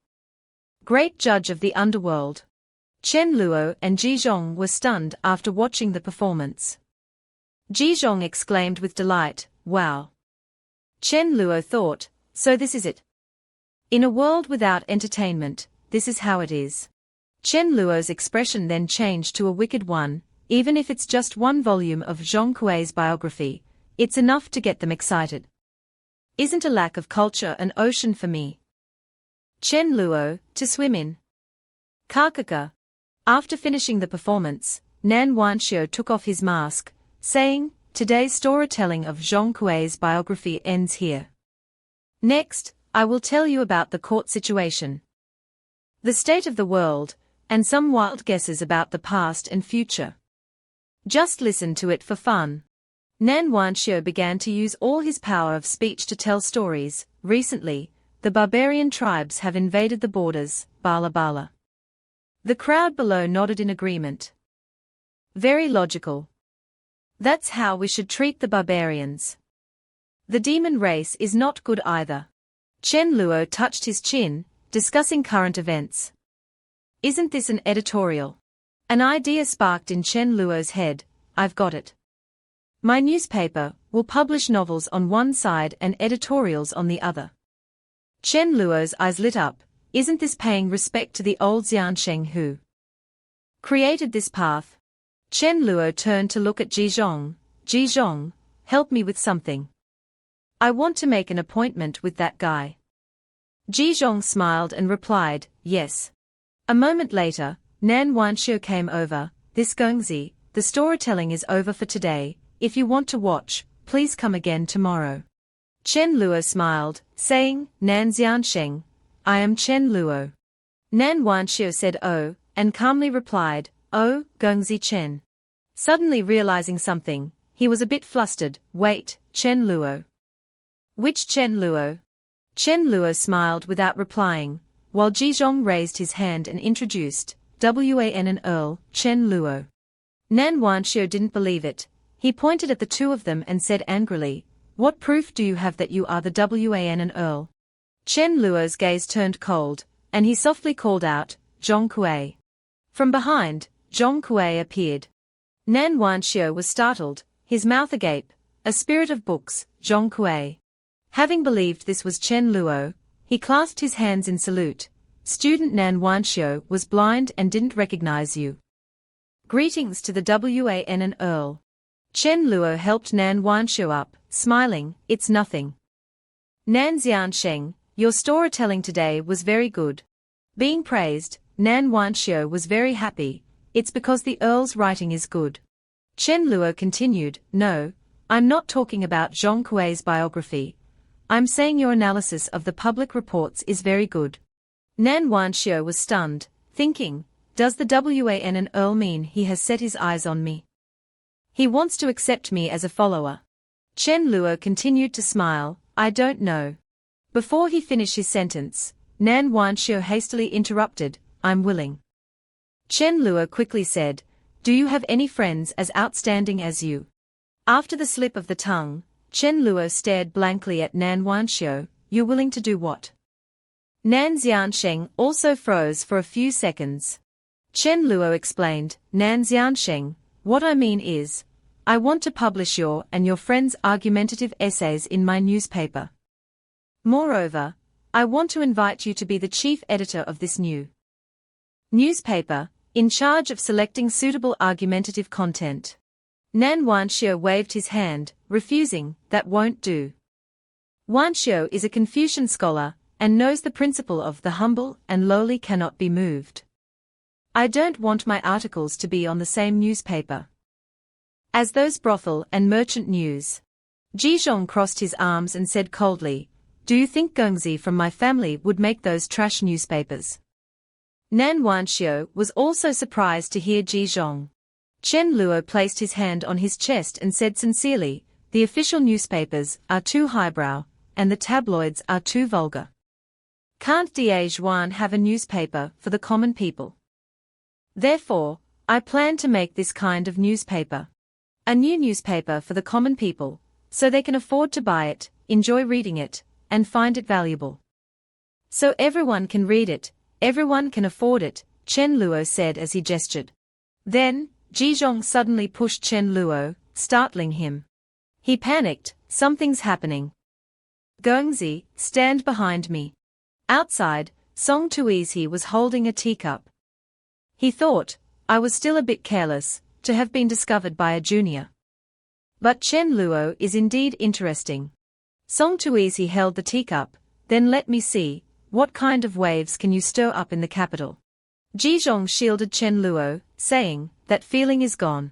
Great judge of the underworld. Chen Luo and Ji Zhong were stunned after watching the performance. Ji Zhong exclaimed with delight, Wow. Chen Luo thought, so this is it. In a world without entertainment, this is how it is. Chen Luo's expression then changed to a wicked one. Even if it's just one volume of Zhong Kuei's biography, it's enough to get them excited. Isn't a lack of culture an ocean for me? Chen Luo, to swim in. Kakaka. After finishing the performance, Nan Wanxiu took off his mask, saying, Today's storytelling of Zhong Kuei's biography ends here. Next, I will tell you about the court situation, the state of the world, and some wild guesses about the past and future. Just listen to it for fun. Nan Wanxiu began to use all his power of speech to tell stories. Recently, the barbarian tribes have invaded the borders, Bala Bala. The crowd below nodded in agreement. Very logical. That's how we should treat the barbarians. The demon race is not good either. Chen Luo touched his chin, discussing current events. Isn't this an editorial? An idea sparked in Chen Luo's head. I've got it. My newspaper will publish novels on one side and editorials on the other. Chen Luo's eyes lit up. Isn't this paying respect to the old Xiansheng who created this path? Chen Luo turned to look at Ji Zhong. Ji Zhong, help me with something. I want to make an appointment with that guy. Ji Zhong smiled and replied, yes. A moment later, Nan Wanxiu came over. This Gongzi, the storytelling is over for today. If you want to watch, please come again tomorrow. Chen Luo smiled, saying, Nan Xiansheng, I am Chen Luo. Nan Wanxiu said oh, and calmly replied, oh, Gongzi Chen. Suddenly realizing something, he was a bit flustered. Wait, Chen Luo. Which Chen Luo? Chen Luo smiled without replying, while Ji Zhong raised his hand and introduced, Wan and Earl, Chen Luo. Nan Wanxiu didn't believe it. He pointed at the two of them and said angrily, what proof do you have that you are the Wan and Earl? Chen Luo's gaze turned cold, and he softly called out, Zhong Kuei. From behind, Zhong Kuei appeared. Nan Wanxiu was startled, his mouth agape. A spirit of books, Zhong Kuei. Having believed this was Chen Luo, he clasped his hands in salute. Student Nan Wanxiu was blind and didn't recognize you. Greetings to the Wan and Earl. Chen Luo helped Nan Wanxiu up, smiling, it's nothing. Nan Xiansheng, your storytelling today was very good. Being praised, Nan Wanxiu was very happy. It's because the Earl's writing is good. Chen Luo continued, no, I'm not talking about Zhong Kuei's biography. I'm saying your analysis of the public reports is very good. Nan Wanxiu was stunned, thinking, does the Wan an Earl mean he has set his eyes on me? He wants to accept me as a follower. Chen Luo continued to smile, I don't know. Before he finished his sentence, Nan Wanxiu hastily interrupted, I'm willing. Chen Luo quickly said, do you have any friends as outstanding as you? After the slip of the tongue, Chen Luo stared blankly at Nan Wanxiu, you're willing to do what? Nan Xiansheng also froze for a few seconds. Chen Luo explained, Nan Xiansheng, what I mean is, I want to publish your and your friends' argumentative essays in my newspaper. Moreover, I want to invite you to be the chief editor of this new newspaper, in charge of selecting suitable argumentative content. Nan Wanxiu waved his hand, refusing, that won't do. Wanxiu is a Confucian scholar, and knows the principle of the humble and lowly cannot be moved. I don't want my articles to be on the same newspaper as those brothel and merchant news. Jizhong crossed his arms and said coldly, do you think Gengzi from my family would make those trash newspapers? Nan Wanxiu was also surprised to hear Jizhong. Chen Luo placed his hand on his chest and said sincerely, the official newspapers are too highbrow, and the tabloids are too vulgar. Can't Zhuan have a newspaper for the common people? Therefore, I plan to make this kind of newspaper. A new newspaper for the common people, so they can afford to buy it, enjoy reading it, and find it valuable. So everyone can read it, everyone can afford it, Chen Luo said as he gestured. Then, Jizhong suddenly pushed Chen Luo, startling him. He panicked, something's happening. Gengzi, stand behind me. Outside, Song Tuizhi was holding a teacup. He thought, I was still a bit careless, to have been discovered by a junior. But Chen Luo is indeed interesting. Song Tuizhi held the teacup, then let me see, what kind of waves can you stir up in the capital? Jizhong shielded Chen Luo, saying, that feeling is gone.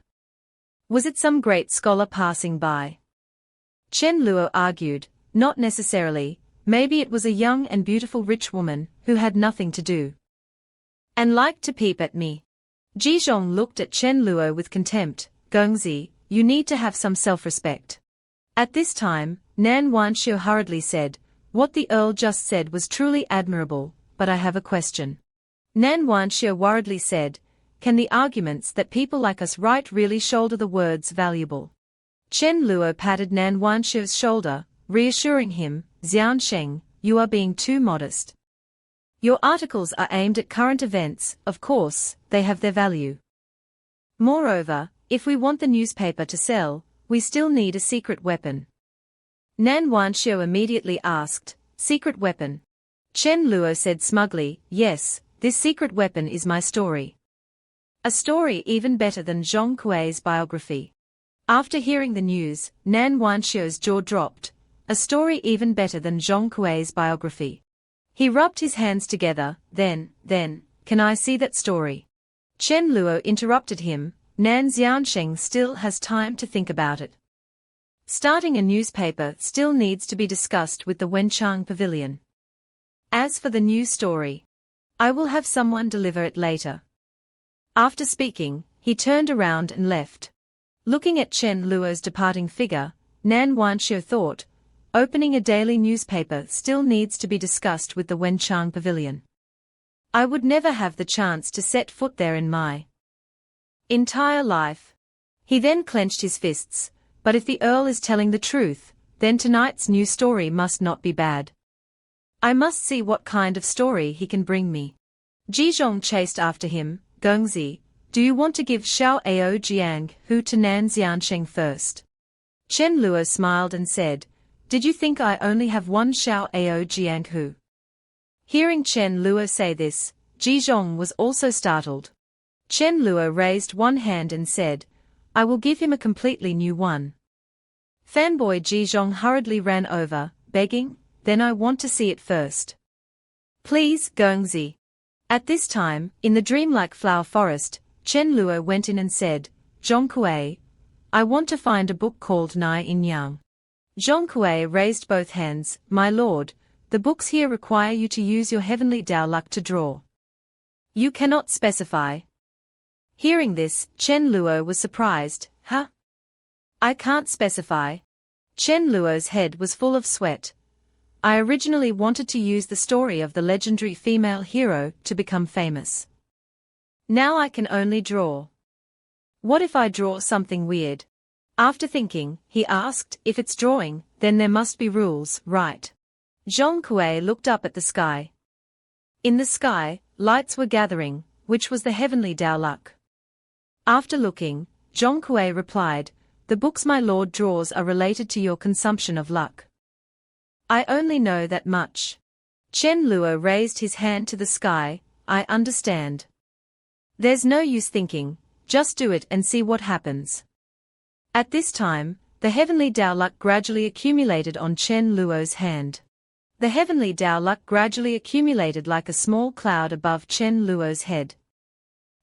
Was it some great scholar passing by? Chen Luo argued, not necessarily, maybe it was a young and beautiful rich woman, who had nothing to do and liked to peep at me. Jizhong looked at Chen Luo with contempt, Gengzi, you need to have some self-respect. At this time, Nan Wanxiu hurriedly said, what the Earl just said was truly admirable, but I have a question. Nan Wanxiu worriedly said, can the arguments that people like us write really shoulder the words valuable? Chen Luo patted Nan Wanxiu's shoulder, reassuring him, Xiansheng, you are being too modest. Your articles are aimed at current events, of course, they have their value. Moreover, if we want the newspaper to sell, we still need a secret weapon. Nan Wanxiu immediately asked, secret weapon? Chen Luo said smugly, yes, this secret weapon is my story. A story even better than Zhong Kuei's biography. After hearing the news, Nan Wanxiu's jaw dropped. A story even better than Zhong Kuei's biography. He rubbed his hands together, then, can I see that story? Chen Luo interrupted him, Nan Xiansheng still has time to think about it. Starting a newspaper still needs to be discussed with the Wenchang Pavilion. As for the new story, I will have someone deliver it later. After speaking, he turned around and left. Looking at Chen Luo's departing figure, Nan Wanxiu thought, opening a daily newspaper still needs to be discussed with the Wenchang Pavilion. I would never have the chance to set foot there in my entire life. He then clenched his fists, but if the Earl is telling the truth, then tonight's new story must not be bad. I must see what kind of story he can bring me. Jizhong chased after him, Gengzi, do you want to give Xiao Ao Jiang Hu to Nan Xiansheng first? Chen Luo smiled and said, did you think I only have one Xiao Ao Jiang Hu? Hearing Chen Luo say this, Jizhong was also startled. Chen Luo raised one hand and said, I will give him a completely new one. Fanboy Jizhong hurriedly ran over, begging, then I want to see it first. Please, Gengzi. At this time, in the dreamlike flower forest, Chen Luo went in and said, Zhongkue, I want to find a book called Nai In Yang. Zhongkue raised both hands, My lord, the books here require you to use your heavenly Dao luck to draw. You cannot specify. Hearing this, Chen Luo was surprised, Huh? I can't specify. Chen Luo's head was full of sweat. I originally wanted to use the story of the legendary female hero to become famous. Now I can only draw. What if I draw something weird? After thinking, he asked, if it's drawing, then there must be rules, right? Zhongkue looked up at the sky. In the sky, lights were gathering, which was the heavenly Dao luck. After looking, Zhongkue replied, the books my lord draws are related to your consumption of luck. I only know that much. Chen Luo raised his hand to the sky, I understand. There's no use thinking, just do it and see what happens. At this time, the heavenly Dao luck gradually accumulated on Chen Luo's hand. The heavenly Dao luck gradually accumulated like a small cloud above Chen Luo's head.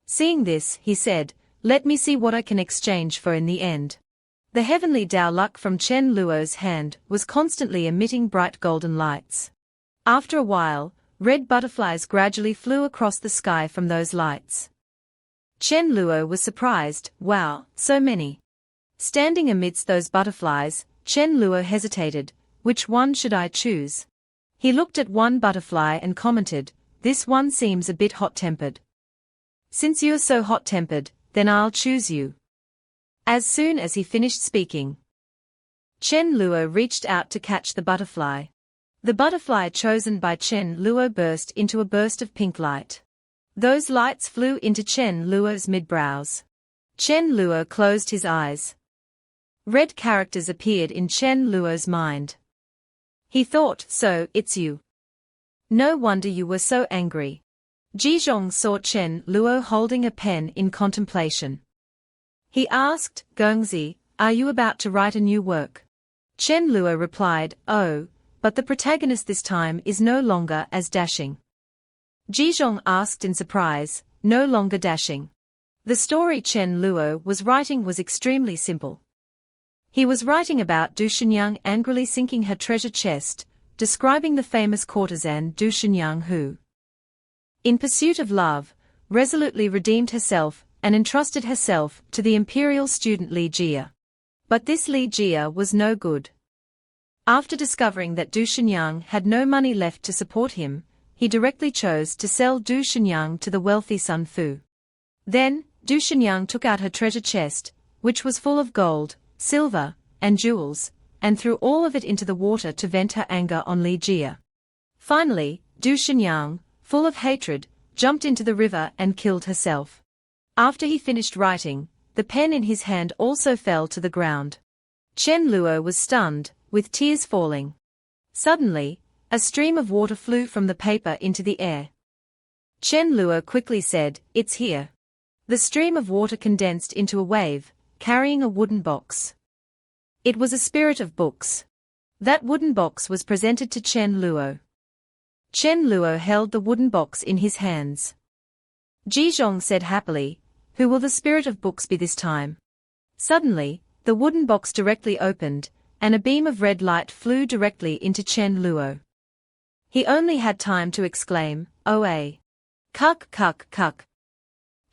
Seeing this, he said, let me see what I can exchange for in the end. The heavenly Dao luck from Chen Luo's hand was constantly emitting bright golden lights. After a while, red butterflies gradually flew across the sky from those lights. Chen Luo was surprised, wow, so many. Standing amidst those butterflies, Chen Luo hesitated, which one should I choose? He looked at one butterfly and commented, this one seems a bit hot-tempered. Since you're so hot-tempered, then I'll choose you. As soon as he finished speaking, Chen Luo reached out to catch the butterfly. The butterfly chosen by Chen Luo burst into a burst of pink light. Those lights flew into Chen Luo's mid-brows. Chen Luo closed his eyes. Red characters appeared in Chen Luo's mind. He thought, so, it's you. No wonder you were so angry. Jizhong saw Chen Luo holding a pen in contemplation. He asked, Gongzi, are you about to write a new work? Chen Luo replied, oh, but the protagonist this time is no longer as dashing. Jizhong asked in surprise, no longer dashing. The story Chen Luo was writing was extremely simple. He was writing about Du Shenyang angrily sinking her treasure chest, describing the famous courtesan Du Shenyang who, in pursuit of love, resolutely redeemed herself and entrusted herself to the imperial student Li Jia. But this Li Jia was no good. After discovering that Du Shenyang had no money left to support him, he directly chose to sell Du Shenyang to the wealthy Sun Fu. Then, Du Shenyang took out her treasure chest, which was full of gold, silver, and jewels, and threw all of it into the water to vent her anger on Li Jia. Finally, Du Shenyang, full of hatred, jumped into the river and killed herself. After he finished writing, the pen in his hand also fell to the ground. Chen Luo was stunned, with tears falling. Suddenly, a stream of water flew from the paper into the air. Chen Luo quickly said, it's here. The stream of water condensed into a wave, carrying a wooden box. It was a spirit of books. That wooden box was presented to Chen Luo. Chen Luo held the wooden box in his hands. Jizhong said happily, who will the spirit of books be this time? Suddenly, the wooden box directly opened, and a beam of red light flew directly into Chen Luo. He only had time to exclaim, oh a. Cuck cuck cuck.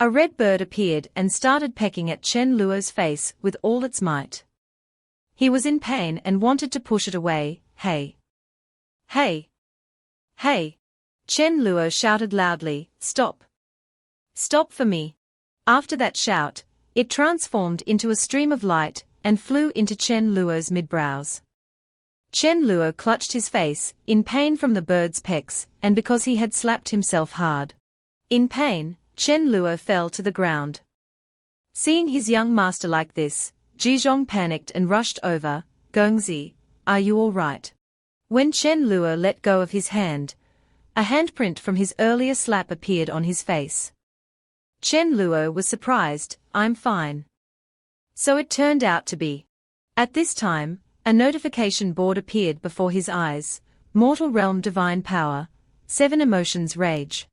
A red bird appeared and started pecking at Chen Luo's face with all its might. He was in pain and wanted to push it away, hey. Hey. Hey. Chen Luo shouted loudly, stop. Stop for me. After that shout, it transformed into a stream of light and flew into Chen Luo's mid-brows. Chen Luo clutched his face, in pain from the bird's pecks, and because he had slapped himself hard. In pain, Chen Luo fell to the ground. Seeing his young master like this, Jizhong panicked and rushed over, Gongzi, are you all right? When Chen Luo let go of his hand, a handprint from his earlier slap appeared on his face. Chen Luo was surprised, I'm fine. So it turned out to be. At this time, a notification board appeared before his eyes, Mortal Realm Divine Power, 7 Emotions Rage.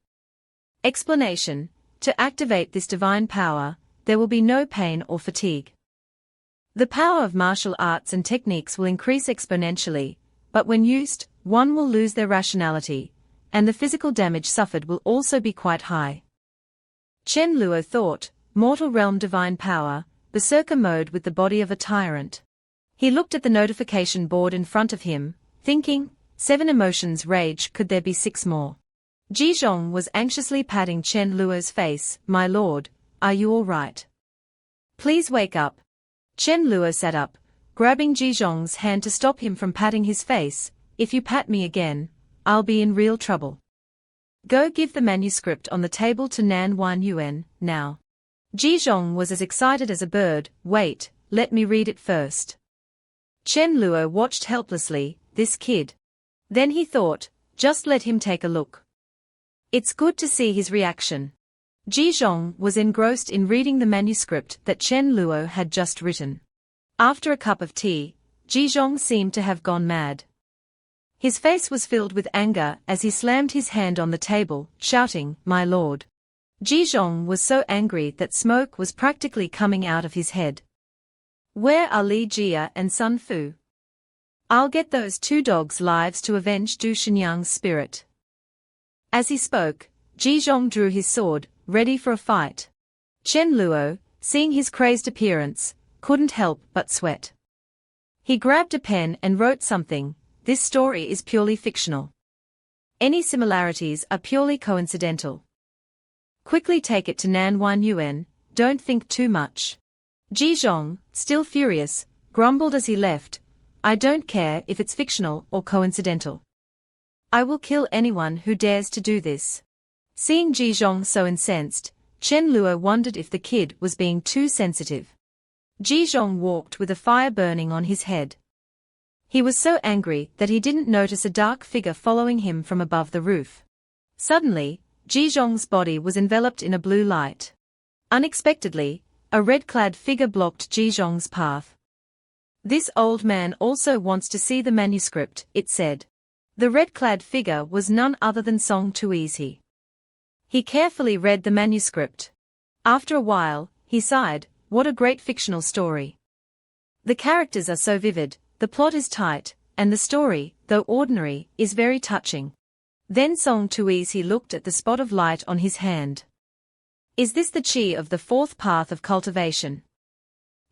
Explanation: to activate this divine power, there will be no pain or fatigue. The power of martial arts and techniques will increase exponentially, but when used, one will lose their rationality, and the physical damage suffered will also be quite high. Chen Luo thought, mortal realm divine power, berserker mode with the body of a tyrant. He looked at the notification board in front of him, thinking, 7 emotions rage, could there be 6 more? Jizhong was anxiously patting Chen Luo's face. My lord, are you all right? Please wake up. Chen Luo sat up, grabbing Jizhong's hand to stop him from patting his face. If you pat me again, I'll be in real trouble. Go give the manuscript on the table to Nan Yuan, now. Jizhong was as excited as a bird. Wait, let me read it first. Chen Luo watched helplessly, this kid. Then he thought, just let him take a look. It's good to see his reaction. Jizhong was engrossed in reading the manuscript that Chen Luo had just written. After a cup of tea, Jizhong seemed to have gone mad. His face was filled with anger as he slammed his hand on the table, shouting, my lord. Jizhong was so angry that smoke was practically coming out of his head. Where are Li Jia and Sun Fu? I'll get those 2 dogs' lives to avenge Du Shenyang's spirit. As he spoke, Jizhong drew his sword, ready for a fight. Chen Luo, seeing his crazed appearance, couldn't help but sweat. He grabbed a pen and wrote something. This story is purely fictional. Any similarities are purely coincidental. Quickly take it to Nan Yuan, don't think too much. Jizhong, still furious, grumbled as he left, I don't care if it's fictional or coincidental. I will kill anyone who dares to do this. Seeing Jizhong so incensed, Chen Luo wondered if the kid was being too sensitive. Jizhong walked with a fire burning on his head. He was so angry that he didn't notice a dark figure following him from above the roof. Suddenly, Jizhong's body was enveloped in a blue light. Unexpectedly, a red-clad figure blocked Jizhong's path. This old man also wants to see the manuscript, it said. The red-clad figure was none other than Song Tuizhi. He carefully read the manuscript. After a while, he sighed, what a great fictional story. The characters are so vivid, the plot is tight, and the story, though ordinary, is very touching. Then Song Tuizhi looked at the spot of light on his hand. Is this the chi of the 4th path of cultivation?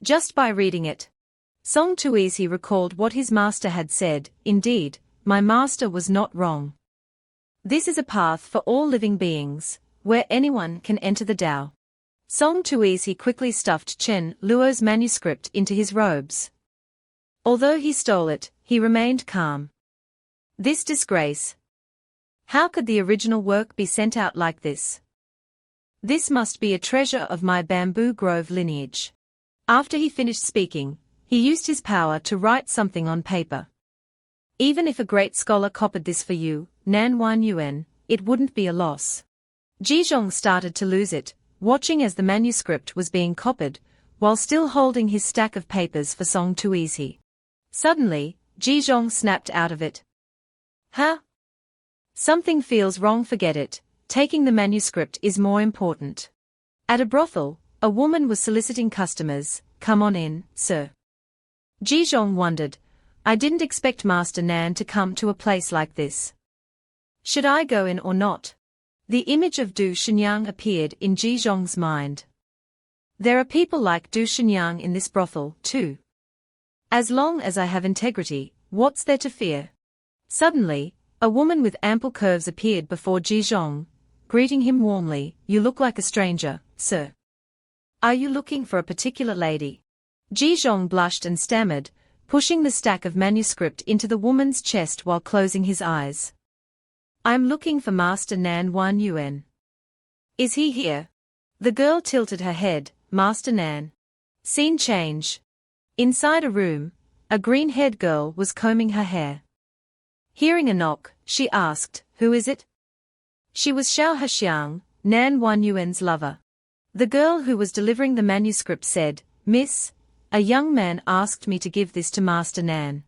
Just by reading it, Song Tuizhi recalled what his master had said. Indeed, my master was not wrong. This is a path for all living beings, where anyone can enter the Tao. Song Tuizhi quickly stuffed Chen Luo's manuscript into his robes. Although he stole it, he remained calm. This disgrace. How could the original work be sent out like this? This must be a treasure of my bamboo grove lineage. After he finished speaking, he used his power to write something on paper. Even if a great scholar copied this for you, Nan Yuan, it wouldn't be a loss. Jizhong started to lose it, watching as the manuscript was being copied, while still holding his stack of papers for Song Tuizhi. Suddenly, Jizhong snapped out of it. Huh? Something feels wrong, forget it, taking the manuscript is more important. At a brothel, a woman was soliciting customers, come on in, sir. Jizhong wondered, I didn't expect Master Nan to come to a place like this. Should I go in or not? The image of Du Shenyang appeared in Jizhong's mind. There are people like Du Shenyang in this brothel, too. As long as I have integrity, what's there to fear? Suddenly, a woman with ample curves appeared before Jizhong, greeting him warmly. You look like a stranger, sir. Are you looking for a particular lady? Jizhong blushed and stammered, pushing the stack of manuscript into the woman's chest while closing his eyes. I'm looking for Master Nan Yuan. Is he here? The girl tilted her head. Master Nan. Scene change. Inside a room, a green-haired girl was combing her hair. Hearing a knock, she asked, who is it? She was Xiao Haxiang, Nan Yuan's lover. The girl who was delivering the manuscript said, Miss, a young man asked me to give this to Master Nan.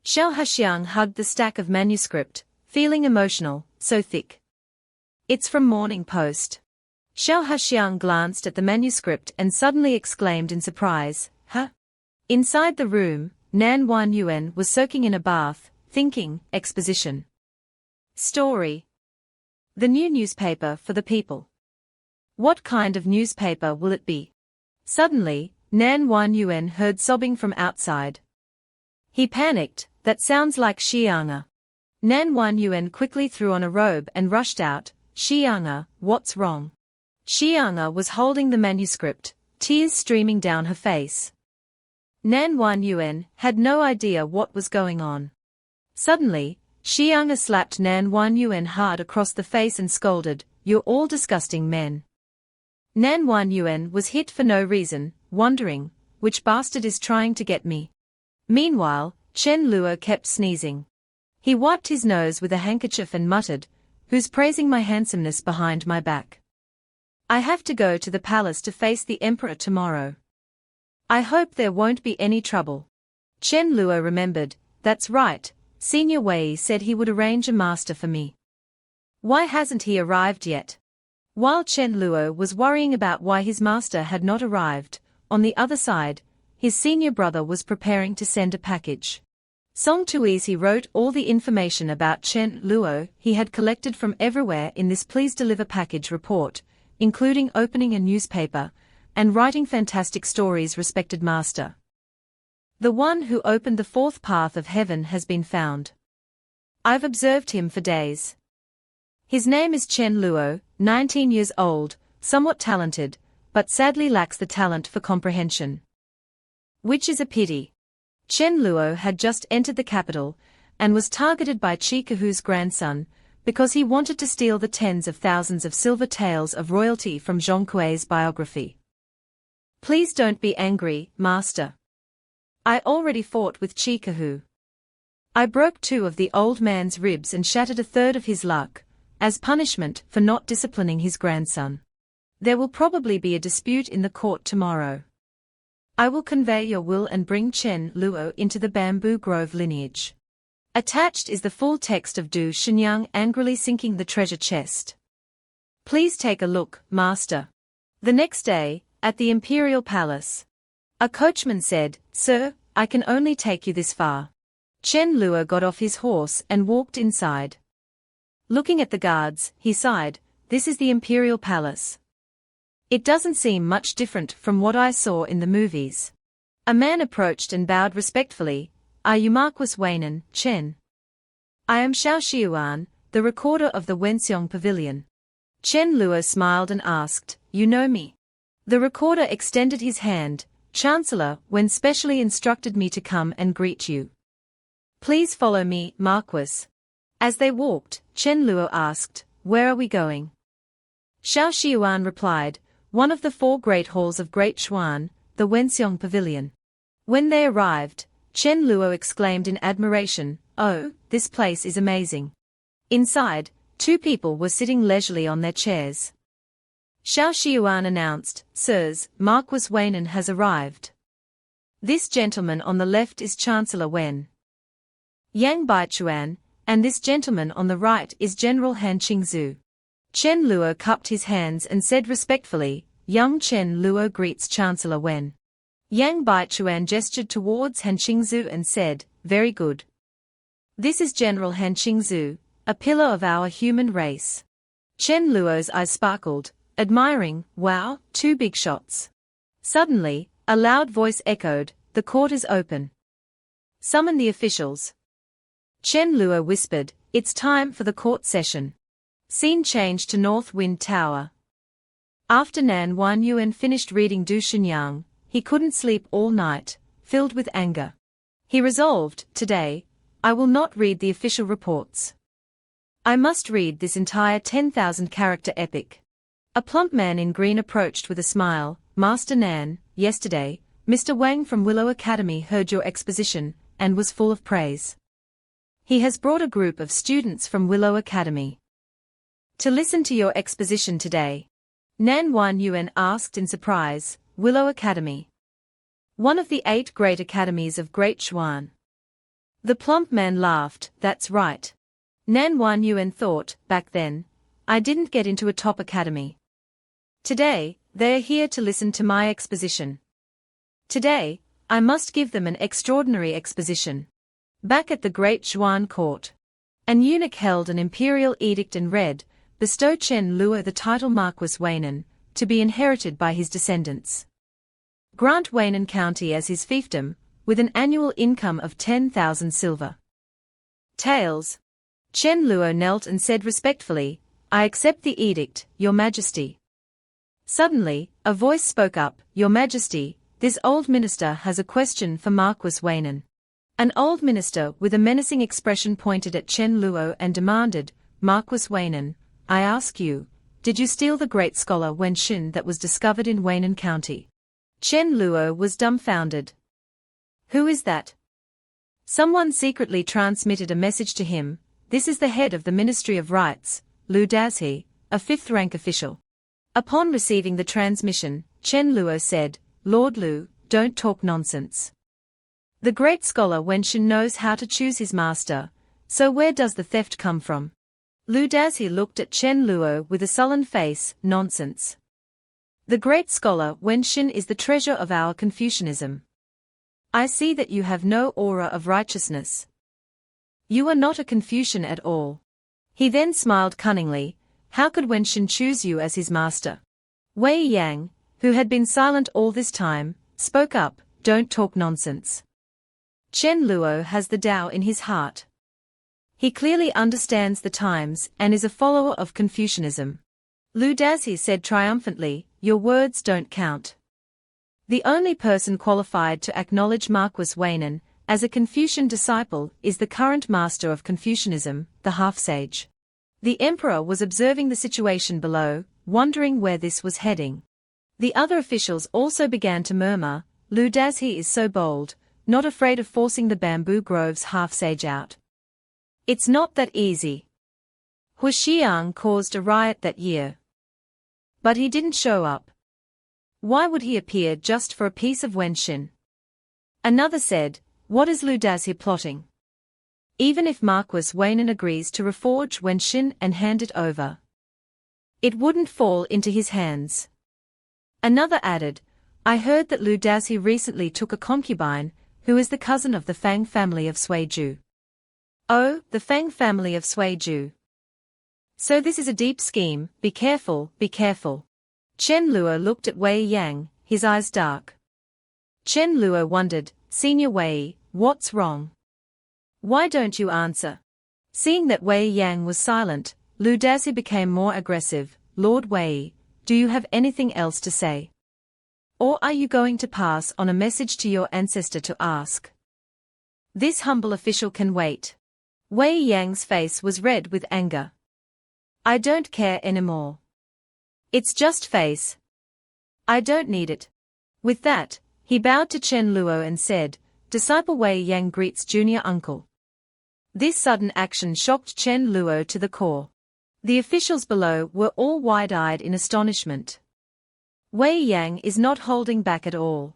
Xiao Haxiang hugged the stack of manuscript, feeling emotional, so thick. It's from Morning Post. Xiao Haxiang glanced at the manuscript and suddenly exclaimed in surprise, huh? Inside the room, Nan Yuan was soaking in a bath, thinking, exposition. Story. The new newspaper for the people. What kind of newspaper will it be? Suddenly, Nan Yuan heard sobbing from outside. He panicked, that sounds like Xianga. Nan Yuan quickly threw on a robe and rushed out. Xianga, what's wrong? Xianga was holding the manuscript, tears streaming down her face. Nan Yuan had no idea what was going on. Suddenly, Xianga slapped Nan Yuan hard across the face and scolded, "You're all disgusting men." Nan Yuan was hit for no reason, wondering, which bastard is trying to get me? Meanwhile, Chen Luo kept sneezing. He wiped his nose with a handkerchief and muttered, "Who's praising my handsomeness behind my back? I have to go to the palace to face the emperor tomorrow. I hope there won't be any trouble." Chen Luo remembered, "That's right, Senior Wei said he would arrange a master for me. Why hasn't he arrived yet?" While Chen Luo was worrying about why his master had not arrived, on the other side, his senior brother was preparing to send a package. Song Tuizi wrote all the information about Chen Luo he had collected from everywhere in this Please Deliver package report, including opening a newspaper, and writing fantastic stories. Respected master. The one who opened the fourth path of heaven has been found. I've observed him for days. His name is Chen Luo, 19 years old, somewhat talented, but sadly lacks the talent for comprehension. Which is a pity. Chen Luo had just entered the capital, and was targeted by Chikahu's grandson, because he wanted to steal the tens of thousands of silver taels of royalty from Zhongkui's biography. Please don't be angry, master. I already fought with Chikahu. I broke 2 of the old man's ribs and shattered a third of his luck, as punishment for not disciplining his grandson. There will probably be a dispute in the court tomorrow. I will convey your will and bring Chen Luo into the bamboo grove lineage. Attached is the full text of Du Shenyang angrily sinking the treasure chest. Please take a look, master. The next day, at the imperial palace, a coachman said, "Sir, I can only take you this far." Chen Luo got off his horse and walked inside. Looking at the guards, he sighed, "This is the imperial palace. It doesn't seem much different from what I saw in the movies." A man approached and bowed respectfully. "Are you Marquis Weinan, Chen?" "I am Xiao Xiuan, the recorder of the Wenxiong Pavilion." Chen Luo smiled and asked, "You know me?" The recorder extended his hand. "Chancellor Wen specially instructed me to come and greet you. Please follow me, Marquis." As they walked, Chen Luo asked, "Where are we going?" Xiao Xiuan replied, "One of the 4 great halls of Great Xuan, the Wenxiong Pavilion." When they arrived, Chen Luo exclaimed in admiration, "Oh, this place is amazing." Inside, 2 people were sitting leisurely on their chairs. Xiao Xiuan announced, "Sirs, Marquis Weinan has arrived. This gentleman on the left is Chancellor Wen Yang Baichuan, and this gentleman on the right is General Han Qingzu." Chen Luo cupped his hands and said respectfully, "Young Chen Luo greets Chancellor Wen." Yang Baichuan gestured towards Han Qingzu and said, "Very good. This is General Han Qingzu, a pillar of our human race." Chen Luo's eyes sparkled, admiring, "Wow, 2 big shots." Suddenly, a loud voice echoed, "The court is open. Summon the officials." Chen Luo whispered, "It's time for the court session." Scene changed to North Wind Tower. After Nan Yuan finished reading Du Shenyang, he couldn't sleep all night, filled with anger. He resolved, "Today, I will not read the official reports. I must read this entire 10,000-character epic." A plump man in green approached with a smile, "Master Nan, yesterday, Mr. Wang from Willow Academy heard your exposition, and was full of praise. He has brought a group of students from Willow Academy to listen to your exposition today." Nan Yuan asked in surprise, "Willow Academy? One of the 8 great academies of Great Xuan?" The plump man laughed, "That's right." Nan Yuan thought, back then, I didn't get into a top academy. Today, they are here to listen to my exposition. Today, I must give them an extraordinary exposition. Back at the great Zhuan court, an eunuch held an imperial edict and read, bestow Chen Luo the title Marquis Weinan, to be inherited by his descendants. Grant Weinan County as his fiefdom, with an annual income of 10,000 silver taels. Chen Luo knelt and said respectfully, I accept the edict, Your Majesty. Suddenly, a voice spoke up, Your Majesty, this old minister has a question for Marquis Weinan. An old minister with a menacing expression pointed at Chen Luo and demanded, Marquis Weinan, I ask you, did you steal the great scholar Wen Xin that was discovered in Weinan County? Chen Luo was dumbfounded. Who is that? Someone secretly transmitted a message to him. This is the head of the Ministry of Rights, Lu Dazhe, a fifth-rank official. Upon receiving the transmission, Chen Luo said, Lord Lu, don't talk nonsense. The great scholar Wen Xin knows how to choose his master, so where does the theft come from? Lu Dazhe looked at Chen Luo with a sullen face, nonsense. The great scholar Wen Xin is the treasure of our Confucianism. I see that you have no aura of righteousness. You are not a Confucian at all. He then smiled cunningly, how could Wen Xin choose you as his master? Wei Yang, who had been silent all this time, spoke up, don't talk nonsense. Chen Luo has the Tao in his heart. He clearly understands the times and is a follower of Confucianism. Lu Dazhe said triumphantly, your words don't count. The only person qualified to acknowledge Marquis Weinan as a Confucian disciple is the current master of Confucianism, the half-sage. The emperor was observing the situation below, wondering where this was heading. The other officials also began to murmur, Lu Dazhe is so bold, not afraid of forcing the bamboo grove's half-sage out. It's not that easy. Hu Xiang caused a riot that year. But he didn't show up. Why would he appear just for a piece of Wen Xin? Another said, what is Lu Dazhe plotting? Even if Marquis Weinan agrees to reforge Wen Xin and hand it over, it wouldn't fall into his hands. Another added, I heard that Lu Dazhe recently took a concubine, who is the cousin of the Fang family of Suiju. Oh, the Fang family of Suiju. So this is a deep scheme, be careful, be careful. Chen Luo looked at Wei Yang, his eyes dark. Chen Luo wondered, Senior Wei, what's wrong? Why don't you answer? Seeing that Wei Yang was silent, Lu Dazhe became more aggressive, Lord Wei, do you have anything else to say? Or are you going to pass on a message to your ancestor to ask? This humble official can wait. Wei Yang's face was red with anger. I don't care anymore. It's just face. I don't need it. With that, he bowed to Chen Luo and said, Disciple Wei Yang greets junior uncle. This sudden action shocked Chen Luo to the core. The officials below were all wide-eyed in astonishment. Wei Yang is not holding back at all.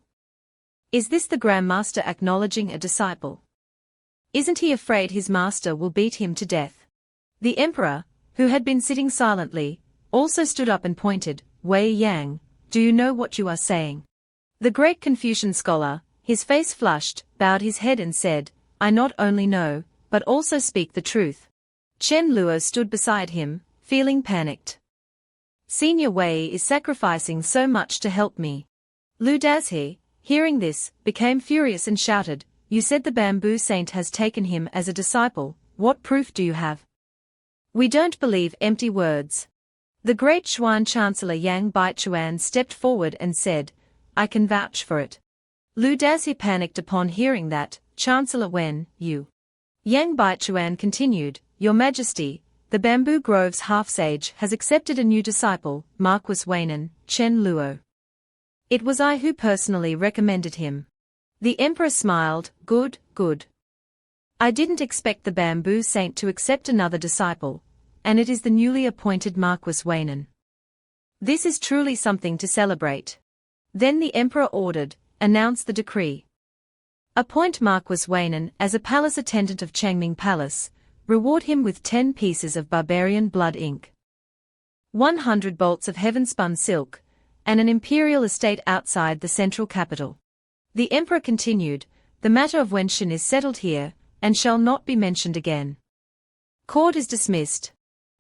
Is this the Grand Master acknowledging a disciple? Isn't he afraid his master will beat him to death? The emperor, who had been sitting silently, also stood up and pointed, Wei Yang, do you know what you are saying? The great Confucian scholar, his face flushed, bowed his head and said, I not only know, but also speak the truth. Chen Luo stood beside him, feeling panicked. Senior Wei is sacrificing so much to help me. Lu Dazhe, hearing this, became furious and shouted, You said the bamboo saint has taken him as a disciple, what proof do you have? We don't believe empty words. The great Xuan Chancellor Yang Baichuan stepped forward and said, I can vouch for it. Lu Dazhe panicked upon hearing that, Chancellor Wen, you. Yang Baichuan continued, Your Majesty, the Bamboo Grove's half-sage has accepted a new disciple, Marquis Weinan, Chen Luo. It was I who personally recommended him. The emperor smiled, good, good. I didn't expect the bamboo saint to accept another disciple, and it is the newly appointed Marquis Weinan. This is truly something to celebrate. Then the emperor ordered, announce the decree. Appoint Marquis Weinan as a palace attendant of Changming Palace, reward him with 10 pieces of barbarian blood ink. 100 bolts of heaven-spun silk, and an imperial estate outside the central capital. The emperor continued, "The matter of Wenshin is settled here, and shall not be mentioned again. Court is dismissed."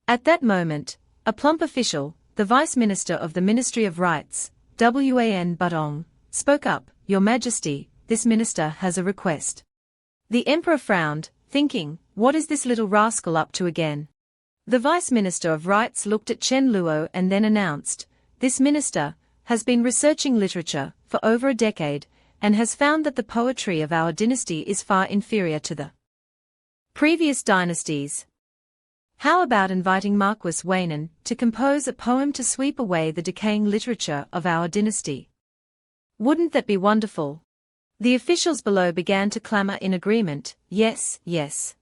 At that moment, a plump official, the Vice Minister of the Ministry of Rights, Wan Budong, spoke up, "Your Majesty, this minister has a request." The emperor frowned, thinking, what is this little rascal up to again? The Vice Minister of Rights looked at Chen Luo and then announced, "This minister has been researching literature for over a decade, and has found that the poetry of our dynasty is far inferior to the previous dynasties. How about inviting Marquis Waynan to compose a poem to sweep away the decaying literature of our dynasty? Wouldn't that be wonderful?" The officials below began to clamor in agreement, "Yes, yes.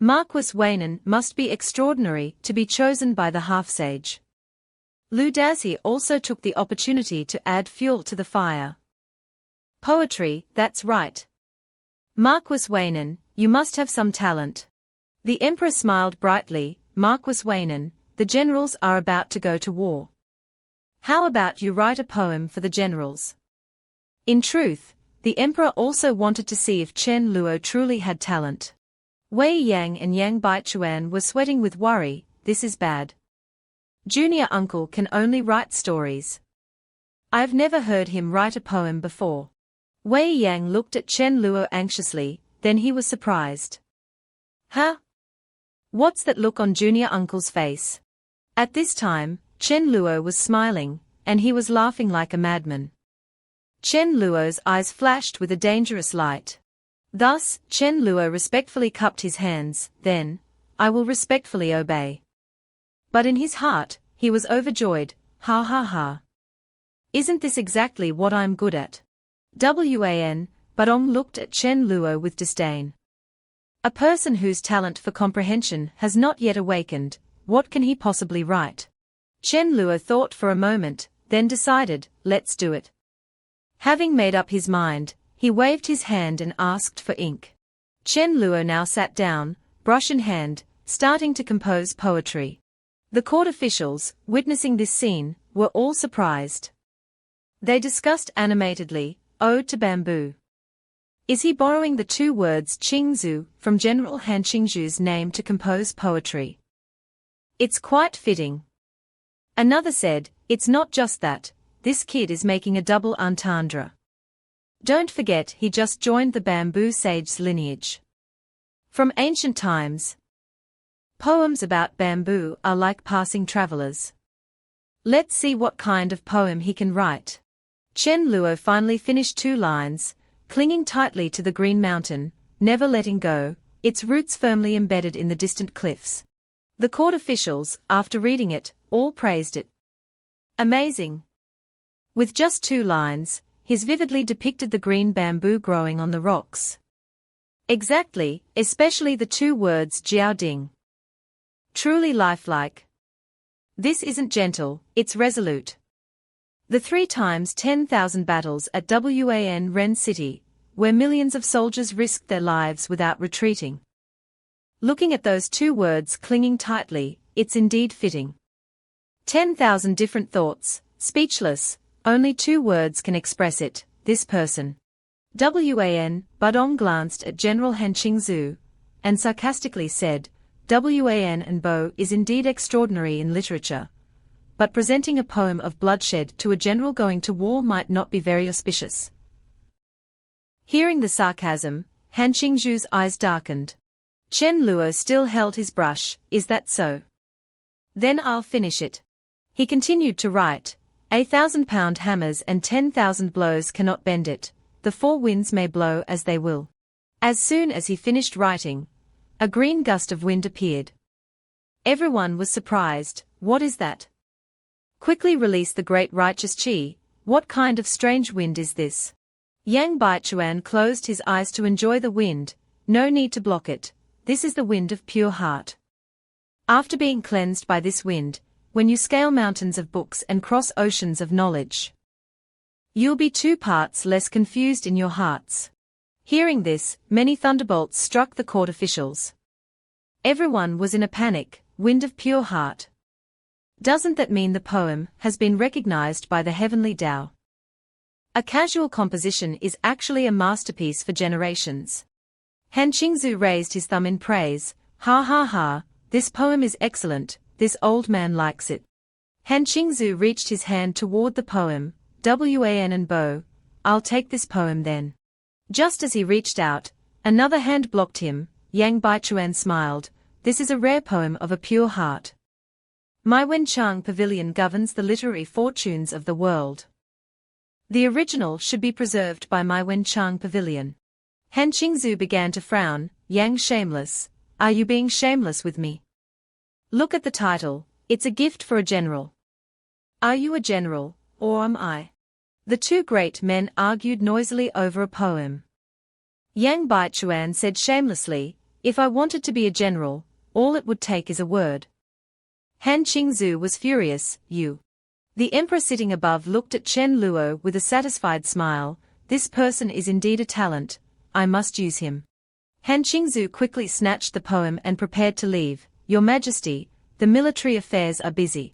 Marquis Waynan must be extraordinary to be chosen by the half-sage." Lu Dazi also took the opportunity to add fuel to the fire. "Poetry, that's right. Marquis Waynan, you must have some talent." The emperor smiled brightly, "Marquis Waynan, the generals are about to go to war. How about you write a poem for the generals?" In truth, the emperor also wanted to see if Chen Luo truly had talent. Wei Yang and Yang Baichuan were sweating with worry, "This is bad. Junior uncle can only write stories. I've never heard him write a poem before." Wei Yang looked at Chen Luo anxiously, then he was surprised. "Huh? What's that look on junior uncle's face?" At this time, Chen Luo was smiling, and he was laughing like a madman. Chen Luo's eyes flashed with a dangerous light. Thus, Chen Luo respectfully cupped his hands, then, "I will respectfully obey." But in his heart, he was overjoyed, "Ha ha ha. Isn't this exactly what I'm good at?" Wan Budong looked at Chen Luo with disdain. "A person whose talent for comprehension has not yet awakened, what can he possibly write?" Chen Luo thought for a moment, then decided, "Let's do it." Having made up his mind, he waved his hand and asked for ink. Chen Luo now sat down, brush in hand, starting to compose poetry. The court officials, witnessing this scene, were all surprised. They discussed animatedly, "Ode to Bamboo. Is he borrowing the two words Qingzu from General Han Qingzhu's name to compose poetry? It's quite fitting." Another said, "It's not just that, this kid is making a double entendre. Don't forget he just joined the bamboo sage's lineage. From ancient times, poems about bamboo are like passing travelers. Let's see what kind of poem he can write." Chen Luo finally finished 2 lines, clinging tightly to the green mountain, never letting go, its roots firmly embedded in the distant cliffs. The court officials, after reading it, all praised it. Amazing. With just 2 lines, he's vividly depicted the green bamboo growing on the rocks. Exactly, especially the 2 words Jiaoding. Truly lifelike. This isn't gentle, it's resolute. The 3 times 10,000 battles at Wan Ren City, where millions of soldiers risked their lives without retreating. Looking at those 2 words clinging tightly, it's indeed fitting. 10,000 different thoughts, speechless, only 2 words can express it, this person. Wan Budong glanced at General Han Qingzhu, and sarcastically said, "Wan and Bo is indeed extraordinary in literature, but presenting a poem of bloodshed to a general going to war might not be very auspicious." Hearing the sarcasm, Han Qingzhu's eyes darkened. Chen Luo still held his brush, "Is that so? Then I'll finish it." He continued to write, "1,000-pound hammers and 10,000 blows cannot bend it, the 4 winds may blow as they will." As soon as he finished writing, a green gust of wind appeared. Everyone was surprised, "What is that? Quickly release the great righteous Qi, what kind of strange wind is this?" Yang Baichuan closed his eyes to enjoy the wind, "No need to block it, this is the wind of pure heart. After being cleansed by this wind, when you scale mountains of books and cross oceans of knowledge, you'll be 2 parts less confused in your hearts." Hearing this, many thunderbolts struck the court officials. Everyone was in a panic, wind of pure heart. Doesn't that mean the poem has been recognized by the heavenly Tao? A casual composition is actually a masterpiece for generations. Han Qingzu raised his thumb in praise. Ha ha ha, this poem is excellent, this old man likes it. Han Qingzu reached his hand toward the poem. Wan and Bo, I'll take this poem then. Just as he reached out, another hand blocked him. Yang Baichuan smiled. This is a rare poem of a pure heart. My Wenchang Pavilion governs the literary fortunes of the world. The original should be preserved by my Wenchang Pavilion. Han Qingzu began to frown. Yang shameless. Are you being shameless with me? Look at the title, it's a gift for a general. Are you a general, or am I? The two great men argued noisily over a poem. Yang Baichuan said shamelessly, if I wanted to be a general, all it would take is a word. Han Qingzu was furious. You. The emperor sitting above looked at Chen Luo with a satisfied smile. This person is indeed a talent, I must use him. Han Qingzu quickly snatched the poem and prepared to leave. Your Majesty, the military affairs are busy.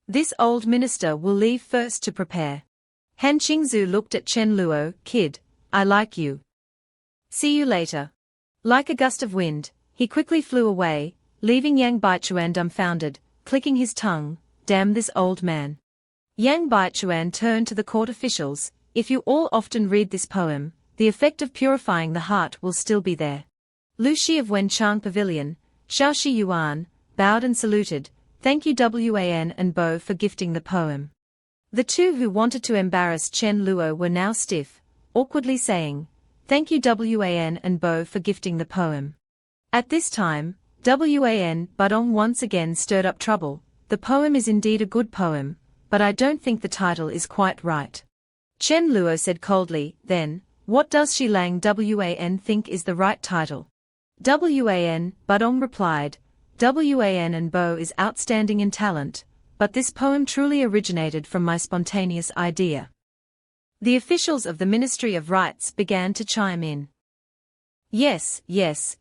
This old minister will leave first to prepare. Han Qingzu looked at Chen Luo. Kid, I like you. See you later. Like a gust of wind, he quickly flew away, leaving Yang Baichuan dumbfounded, clicking his tongue. Damn this old man. Yang Baichuan turned to the court officials. If you all often read this poem, the effect of purifying the heart will still be there. Lu Shi of Wenchang Pavilion, Xiaoxi Yuan, bowed and saluted. Thank you Wan and Bo for gifting the poem. The two who wanted to embarrass Chen Luo were now stiff, awkwardly saying, Thank you Wan and Bo for gifting the poem. At this time, Wan Budong once again stirred up trouble. The poem is indeed a good poem, but I don't think the title is quite right. Chen Luo said coldly, then, what does Shi Lang Wan think is the right title? Wan Budong replied, Wan and Bo is outstanding in talent, but this poem truly originated from my spontaneous idea. The officials of the Ministry of Rights began to chime in. Yes,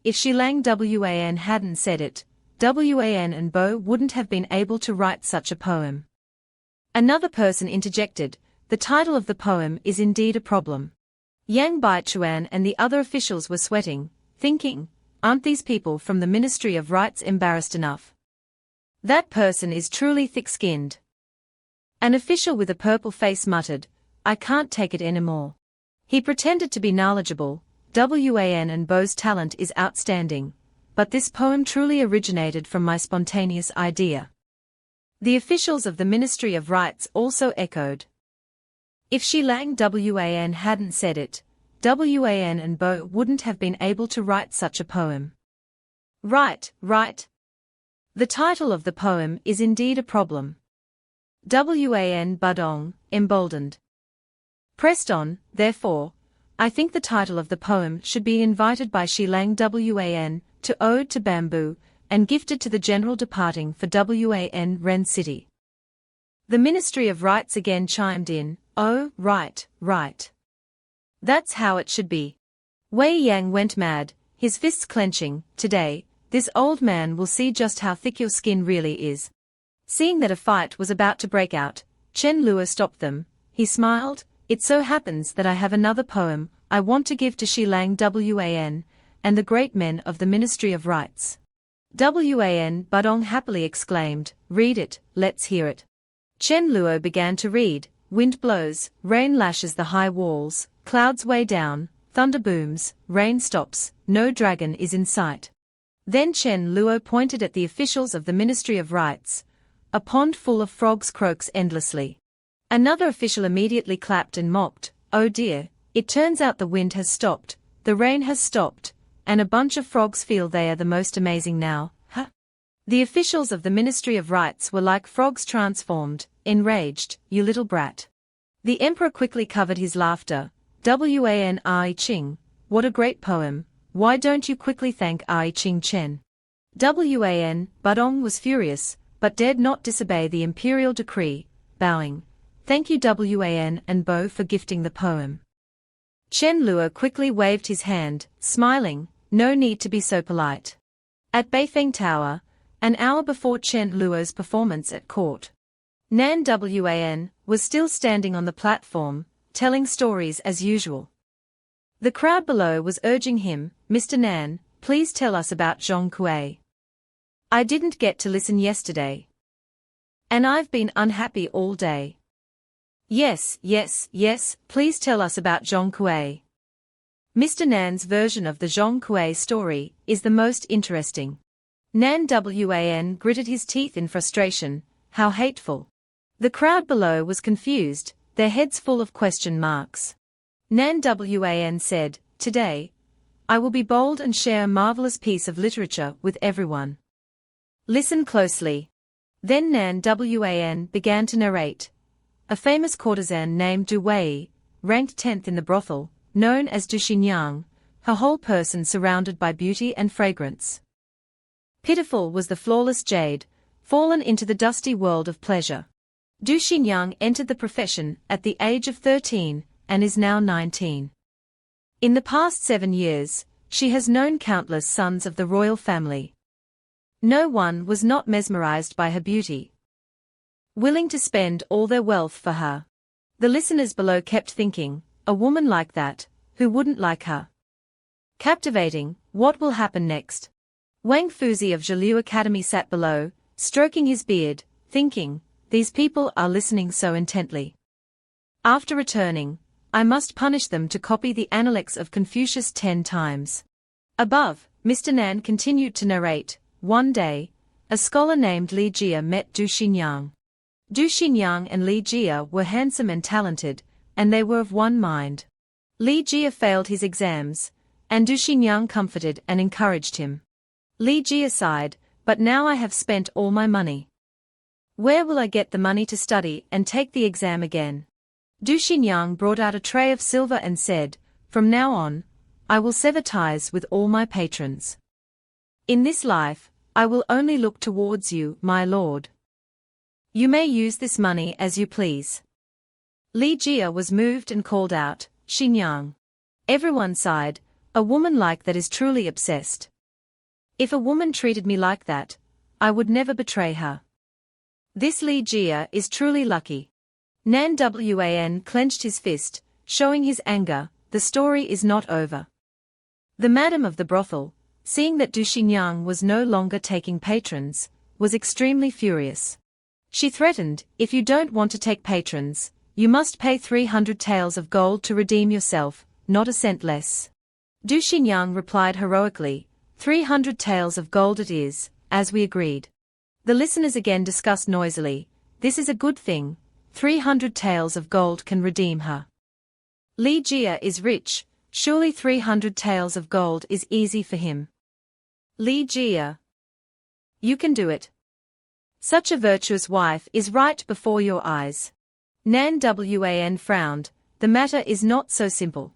if Shi Lang Wan hadn't said it, Wan and Bo wouldn't have been able to write such a poem. Another person interjected, the title of the poem is indeed a problem. Yang Baichuan and the other officials were sweating, thinking, aren't these people from the Ministry of Rights embarrassed enough? That person is truly thick-skinned. An official with a purple face muttered, I can't take it anymore. He pretended to be knowledgeable. Wan and Bo's talent is outstanding, but this poem truly originated from my spontaneous idea. The officials of the Ministry of Rights also echoed. If Shi Lang Wan hadn't said it, Wan and Bo wouldn't have been able to write such a poem. Right. The title of the poem is indeed a problem. Wan Budong, emboldened, pressed on, therefore, I think the title of the poem should be invited by Shi Lang Wan to Ode to Bamboo, and gifted to the general departing for Wan Ren City. The Ministry of Rights again chimed in, oh, right. That's how it should be. Wei Yang went mad, his fists clenching. Today, this old man will see just how thick your skin really is. Seeing that a fight was about to break out, Chen Luo stopped them. He smiled, it so happens that I have another poem I want to give to Shi Lang Wan and the great men of the Ministry of Rights. Wan Budong happily exclaimed, read it, let's hear it. Chen Luo began to read. Wind blows, rain lashes the high walls, clouds weigh down, thunder booms, rain stops, no dragon is in sight. Then Chen Luo pointed at the officials of the Ministry of Rights. A pond full of frogs croaks endlessly. Another official immediately clapped and mocked, oh dear, it turns out the wind has stopped, the rain has stopped, and a bunch of frogs feel they are the most amazing now, huh? The officials of the Ministry of Rights were like frogs transformed, enraged, you little brat. The emperor quickly covered his laughter. Wan Ai Ching, what a great poem, why don't you quickly thank Ai Ching Chen? Wan Budong was furious, but dared not disobey the imperial decree, bowing. Thank you Wan and Bo for gifting the poem. Chen Luo quickly waved his hand, smiling, no need to be so polite. At Beifeng Tower, an hour before Chen Luo's performance at court. Nan Wan was still standing on the platform, telling stories as usual. The crowd below was urging him, "Mr. Nan, please tell us about Zhong Kuei. I didn't get to listen yesterday. And I've been unhappy all day. Yes, please tell us about Zhong Kuei." Mr. Nan's version of the Zhong Kuei story is the most interesting. Nan Wan gritted his teeth in frustration. How hateful. The crowd below was confused, their heads full of question marks. Nan Wan said, "Today, I will be bold and share a marvelous piece of literature with everyone. Listen closely." Then Nan Wan began to narrate. A famous courtesan named Du Wei, ranked 10th in the brothel, known as Du Xinyang, her whole person surrounded by beauty and fragrance. Pitiful was the flawless jade, fallen into the dusty world of pleasure. Du Xinyang entered the profession at the age of 13, and is now 19. In the past 7 years, she has known countless sons of the royal family. No one was not mesmerized by her beauty, willing to spend all their wealth for her. The listeners below kept thinking, a woman like that, who wouldn't like her? Captivating, what will happen next? Wang Fuzi of Zhiliu Academy sat below, stroking his beard, thinking, these people are listening so intently. After returning, I must punish them to copy the Analects of Confucius 10 times. Above, Mr. Nan continued to narrate. One day, a scholar named Li Jia met Du Xinyang. Du Xinyang and Li Jia were handsome and talented, and they were of one mind. Li Jia failed his exams, and Du Xinyang comforted and encouraged him. Li Jia sighed, "But now I have spent all my money. Where will I get the money to study and take the exam again?" Du Xinyang brought out a tray of silver and said, "From now on, I will sever ties with all my patrons. In this life, I will only look towards you, my lord. You may use this money as you please." Li Jia was moved and called out, "Xinyang." Everyone sighed, a woman like that is truly obsessed. If a woman treated me like that, I would never betray her. This Li Jia is truly lucky. Nan Wan clenched his fist, showing his anger. The story is not over. The madam of the brothel, seeing that Du Xinyang was no longer taking patrons, was extremely furious. She threatened, "If you don't want to take patrons, you must pay 300 taels of gold to redeem yourself, not a cent less." Du Xinyang replied heroically, 300 taels of gold it is, as we agreed." The listeners again discussed noisily, "This is a good thing, 300 taels of gold can redeem her. Li Jia is rich, surely 300 taels of gold is easy for him. Li Jia, you can do it. Such a virtuous wife is right before your eyes." Nan Wan frowned, the matter is not so simple.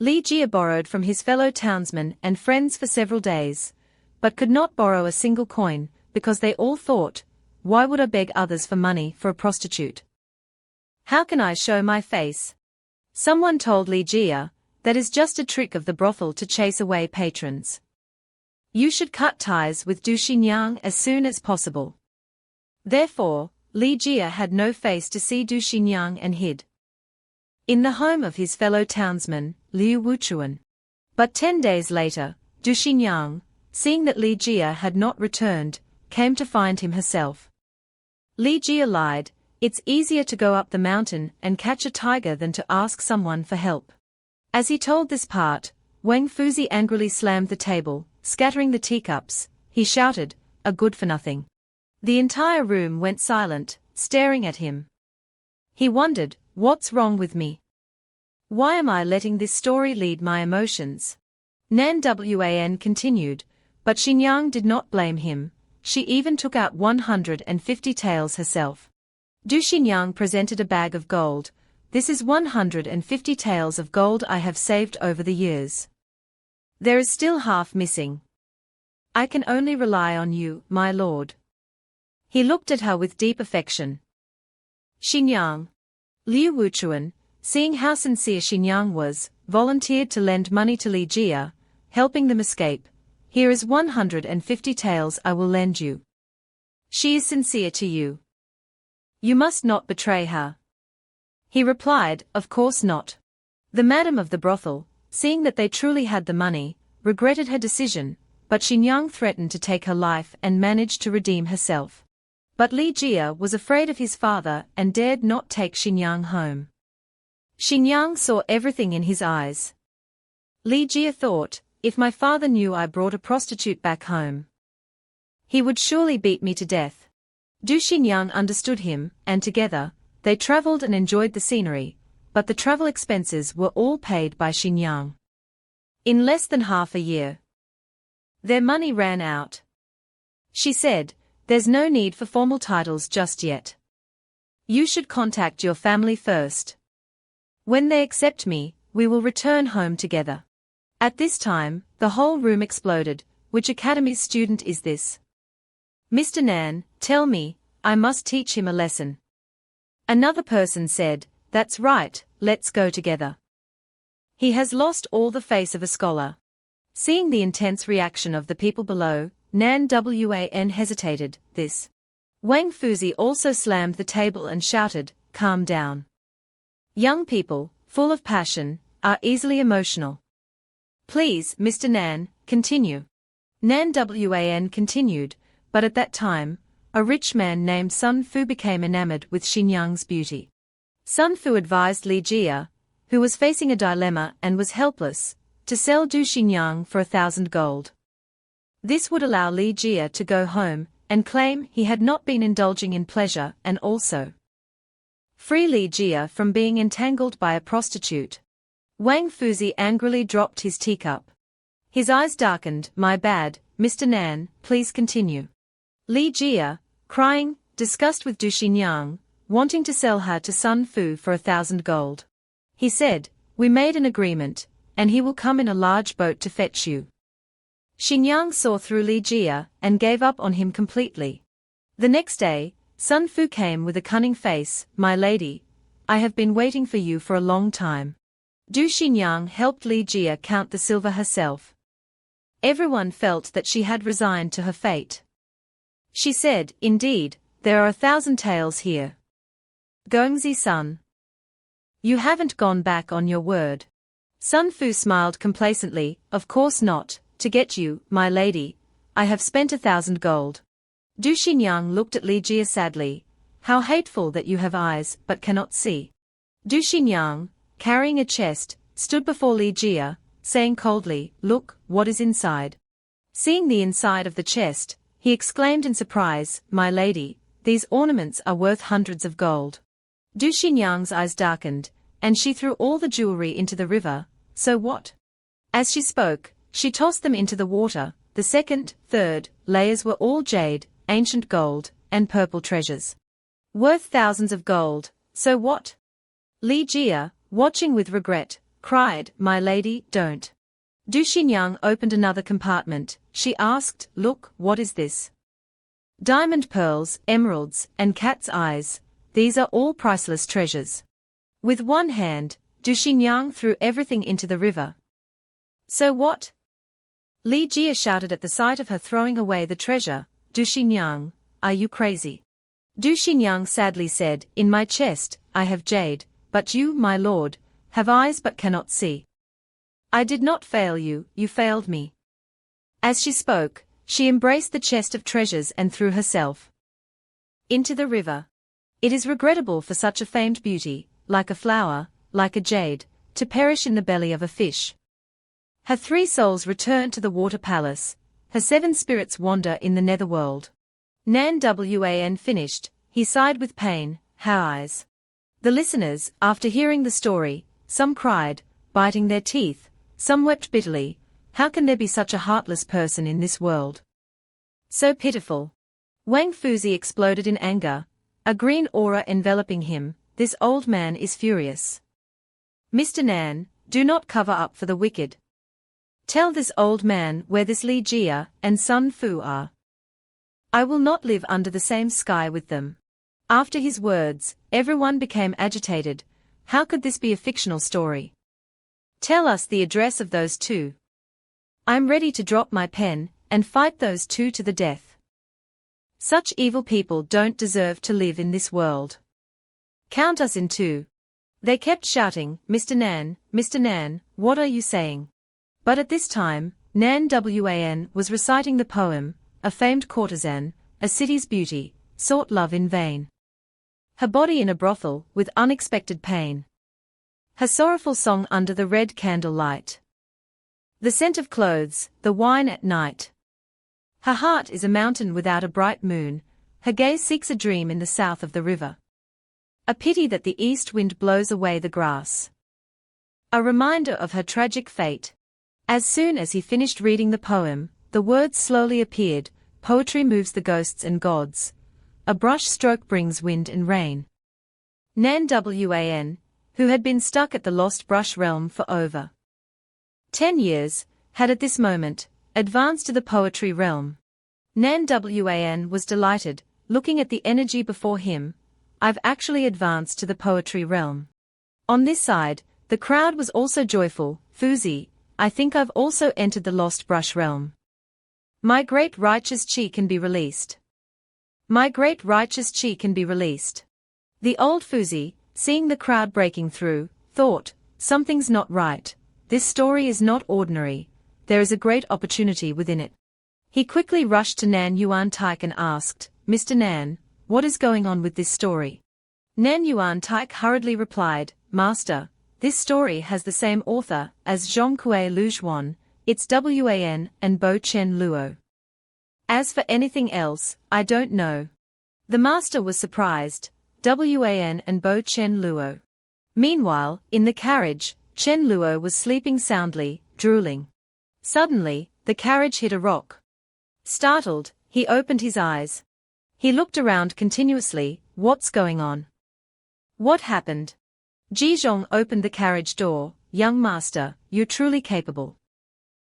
Li Jia borrowed from his fellow townsmen and friends for several days, but could not borrow a single coin, because they all thought, why would I beg others for money for a prostitute? How can I show my face? Someone told Li Jia, that is just a trick of the brothel to chase away patrons. You should cut ties with Du Xinyang as soon as possible. Therefore, Li Jia had no face to see Du Xinyang and hid in the home of his fellow townsman, Liu Wuchuan. But 10 days later, Du Xinyang, seeing that Li Jia had not returned, came to find him herself. Li Jia lied, "It's easier to go up the mountain and catch a tiger than to ask someone for help." As he told this part, Wang Fuzi angrily slammed the table, scattering the teacups. He shouted, "A good for nothing." The entire room went silent, staring at him. He wondered, what's wrong with me? Why am I letting this story lead my emotions? Nan Wan continued, but Xinyang did not blame him. She even took out 150 taels herself. Du Xinyang presented a bag of gold. "This is 150 taels of gold I have saved over the years. There is still half missing. I can only rely on you, my lord." He looked at her with deep affection. Xinyang. Liu Wuchuan, seeing how sincere Xinyang was, volunteered to lend money to Li Jia, helping them escape. "Here is 150 taels I will lend you. She is sincere to you. You must not betray her. He replied, of course not. The madam of the brothel, seeing that they truly had the money, regretted her decision, but Xinjiang threatened to take her life and managed to redeem herself. But Li Jia was afraid of his father and dared not take Xinjiang home. Xinjiang saw everything in his eyes. Li Jia thought, if my father knew I brought a prostitute back home, he would surely beat me to death. Du Xinjiang understood him, and together, they traveled and enjoyed the scenery, but the travel expenses were all paid by Xinjiang. In less than half a year, their money ran out. She said, there's no need for formal titles just yet. You should contact your family first. When they accept me, we will return home together. At this time, the whole room exploded. Which academy's student is this? Mr. Nan, tell me, I must teach him a lesson. Another person said, that's right, let's go together. He has lost all the face of a scholar. Seeing the intense reaction of the people below, Nan Wan hesitated. This. Wang Fuzi also slammed the table and shouted, calm down. Young people, full of passion, are easily emotional. Please, Mr. Nan, continue. Nan Wan continued, but at that time, a rich man named Sun Fu became enamored with Xinjiang's beauty. Sun Fu advised Li Jia, who was facing a dilemma and was helpless, to sell Du Xinjiang for 1,000 gold. This would allow Li Jia to go home and claim he had not been indulging in pleasure and also free Li Jia from being entangled by a prostitute. Wang Fuzi angrily dropped his teacup. His eyes darkened. My bad, Mr. Nan, please continue. Li Jia, crying, disgust with Du Xinjiang, wanting to sell her to Sun Fu for 1,000 gold. He said, we made an agreement, and he will come in a large boat to fetch you. Xinjiang saw through Li Jia and gave up on him completely. The next day, Sun Fu came with a cunning face. My lady, I have been waiting for you for a long time. Du Xinjiang helped Li Jia count the silver herself. Everyone felt that she had resigned to her fate. She said, indeed, there are 1,000 taels here. Gongzi-san, you haven't gone back on your word. Sun Fu smiled complacently, of course not, to get you, my lady, I have spent 1,000 gold. Du Xinjiang looked at Li Jia sadly. How hateful that you have eyes but cannot see. Du Xinjiang, carrying a chest, stood before Li Jia, saying coldly, look, what is inside. Seeing the inside of the chest, he exclaimed in surprise, my lady, these ornaments are worth hundreds of gold. Du Xinjiang's eyes darkened, and she threw all the jewelry into the river. So what? As she spoke, she tossed them into the water. The second, third layers were all jade, ancient gold, and purple treasures. Worth thousands of gold. So what? Li Jia, watching with regret, cried, my lady, don't. Du Xinjiang opened another compartment. She asked, look, what is this? Diamond pearls, emeralds, and cat's eyes. These are all priceless treasures. With one hand, Du Xinjiang threw everything into the river. So what? Li Jia shouted at the sight of her throwing away the treasure. Du Xinjiang, are you crazy? Du Xinjiang sadly said, in my chest, I have jade, but you, my lord, have eyes but cannot see. I did not fail you, you failed me. As she spoke, she embraced the chest of treasures and threw herself into the river. It is regrettable for such a famed beauty, like a flower, like a jade, to perish in the belly of a fish. Her 3 souls return to the water palace, her 7 spirits wander in the netherworld. Nan Wan finished, he sighed with pain, how eyes. The listeners, after hearing the story, some cried, biting their teeth, some wept bitterly. How can there be such a heartless person in this world? So pitiful. Wang Fuzi exploded in anger, a green aura enveloping him. This old man is furious. Mr. Nan, do not cover up for the wicked. Tell this old man where this Li Jia and Sun Fu are. I will not live under the same sky with them. After his words, everyone became agitated. How could this be a fictional story? Tell us the address of those 2. I'm ready to drop my pen and fight those 2 to the death. Such evil people don't deserve to live in this world. Count us in too. They kept shouting, Mr. Nan, what are you saying? But at this time, Nan Wan was reciting the poem, a famed courtesan, a city's beauty, sought love in vain. Her body in a brothel, with unexpected pain. Her sorrowful song under the red candle light. The scent of clothes, the wine at night. Her heart is a mountain without a bright moon, her gaze seeks a dream in the south of the river. A pity that the east wind blows away the grass. A reminder of her tragic fate. As soon as he finished reading the poem, the words slowly appeared, poetry moves the ghosts and gods. A brush stroke brings wind and rain. Nan Wan, who had been stuck at the lost brush realm for over 10 years, had at this moment advanced to the poetry realm. Nan Wan was delighted, looking at the energy before him. I've actually advanced to the poetry realm. On this side, the crowd was also joyful. Fuzi, I think I've also entered the lost brush realm. My great righteous chi can be released. My great righteous chi can be released. The old Fuzi, seeing the crowd breaking through, thought, something's not right. This story is not ordinary. There is a great opportunity within it. He quickly rushed to Nan Yuan Taik and asked, Mr. Nan, what is going on with this story? Nan Yuan Taik hurriedly replied, Master, this story has the same author as Zhongkue Lujuan, it's Wan and Bo Chen Luo. As for anything else, I don't know. The master was surprised, Wan and Bo Chen Luo. Meanwhile, in the carriage, Chen Luo was sleeping soundly, drooling. Suddenly, the carriage hit a rock. Startled, he opened his eyes. He looked around continuously, what's going on? What happened? Jizhong opened the carriage door, young master, you're truly capable.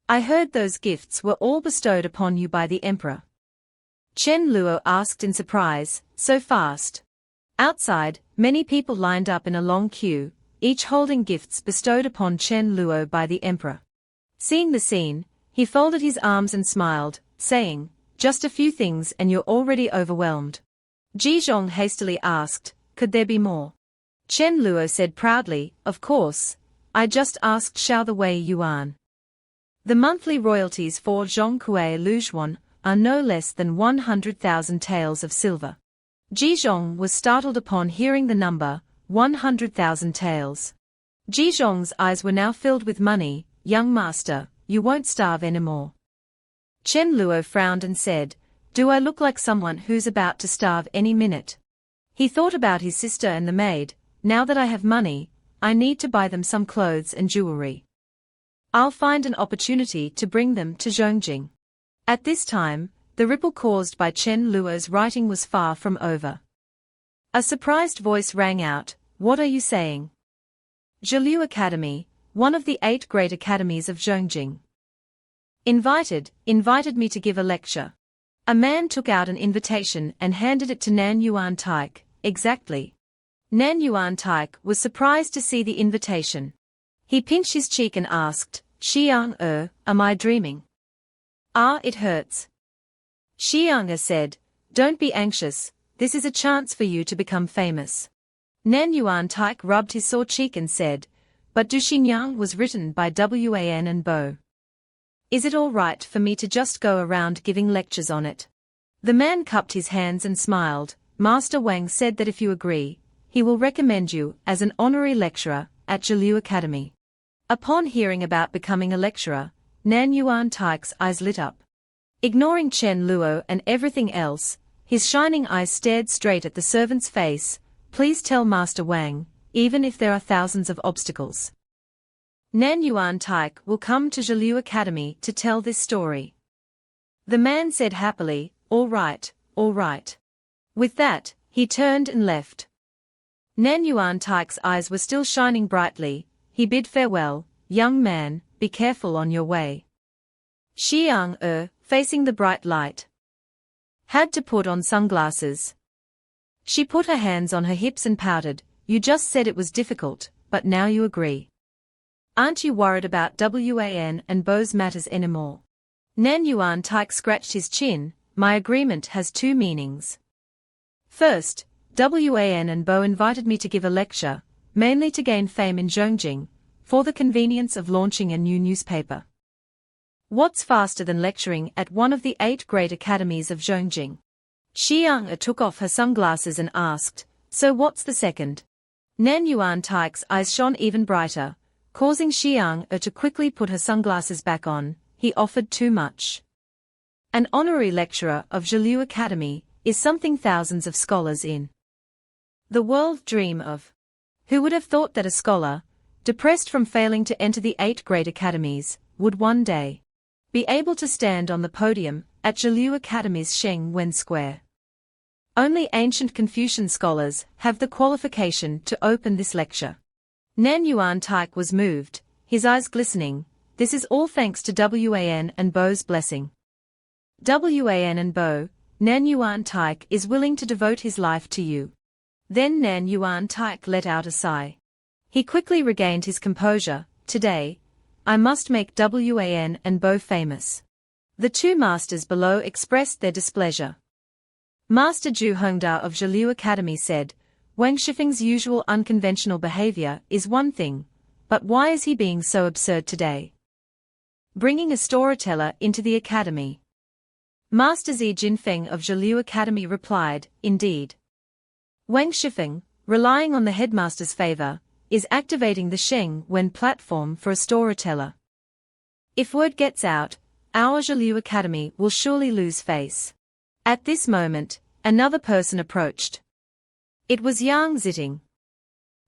I heard those gifts were all bestowed upon you by the emperor. Chen Luo asked in surprise, so fast. Outside, many people lined up in a long queue, each holding gifts bestowed upon Chen Luo by the emperor. Seeing the scene, he folded his arms and smiled, saying, just a few things and you're already overwhelmed. Jizhong hastily asked, could there be more? Chen Luo said proudly, of course, I just asked Xiao the Wei Yuan. The monthly royalties for Zhongkue Lujuan are no less than 100,000 taels of silver. Jizhong was startled upon hearing the number, 100,000 taels. Jizhong's eyes were now filled with money, young master, you won't starve anymore. Chen Luo frowned and said, do I look like someone who's about to starve any minute? He thought about his sister and the maid, now that I have money, I need to buy them some clothes and jewelry. I'll find an opportunity to bring them to Zhongjing. At this time, the ripple caused by Chen Luo's writing was far from over. A surprised voice rang out, what are you saying? Zhiliu Academy, one of the 8 great academies of Zhongjing. Invited me to give a lecture. A man took out an invitation and handed it to Nan Yuan Taik, exactly. Nan Yuan Taik was surprised to see the invitation. He pinched his cheek and asked, Xiang am I dreaming? Ah, it hurts. Xiang said, don't be anxious, this is a chance for you to become famous. Nan Yuan Taik rubbed his sore cheek and said, but Du Xingyang was written by Wan and Bo. Is it all right for me to just go around giving lectures on it? The man cupped his hands and smiled. Master Wang said that if you agree, he will recommend you as an honorary lecturer at Zhiliu Academy. Upon hearing about becoming a lecturer, Nan Yuan Taik's eyes lit up. Ignoring Chen Luo and everything else, his shining eyes stared straight at the servant's face. Please tell Master Wang, even if there are thousands of obstacles. Nan Yuan Taik will come to Zhiliu Academy to tell this story. The man said happily, all right, all right. With that, he turned and left. Nan Yuan Taik's eyes were still shining brightly. He bid farewell, young man, be careful on your way. Xiang facing the bright light. Had to put on sunglasses. She put her hands on her hips and pouted, you just said it was difficult, but now you agree. Aren't you worried about Wan and Bo's matters anymore? Nan Yuan Taik scratched his chin, my agreement has two meanings. First, Wan and Bo invited me to give a lecture, mainly to gain fame in Zhongjing, for the convenience of launching a new newspaper. What's faster than lecturing at one of the 8 great academies of Zhongjing? Xiang took off her sunglasses and asked, so what's the second? Nan Yuan Taik's eyes shone even brighter, causing Xiang to quickly put her sunglasses back on. He offered too much. An honorary lecturer of Zhiliu Academy is something thousands of scholars in the world dream of. Who would have thought that a scholar, depressed from failing to enter the 8 great academies, would one day be able to stand on the podium at Zhiliu Academy's Sheng Wen Square? Only ancient Confucian scholars have the qualification to open this lecture. Nan Yuan Taik was moved, his eyes glistening. This is all thanks to Wan and Bo's blessing. Wan and Bo, Nan Yuan Taik is willing to devote his life to you. Then Nan Yuan Taik let out a sigh. He quickly regained his composure. Today, I must make Wan and Bo famous. The two masters below expressed their displeasure. Master Zhu Hongda of Zhiliu Academy said, Wang Shifeng's usual unconventional behavior is one thing, but why is he being so absurd today? Bringing a storyteller into the academy. Master Zi Jinfeng of Zhiliu Academy replied, indeed. Wang Shifeng, relying on the headmaster's favor, is activating the Sheng Wen platform for a storyteller. If word gets out, our Zhiliu Academy will surely lose face. At this moment, another person approached. It was Yang Ziting.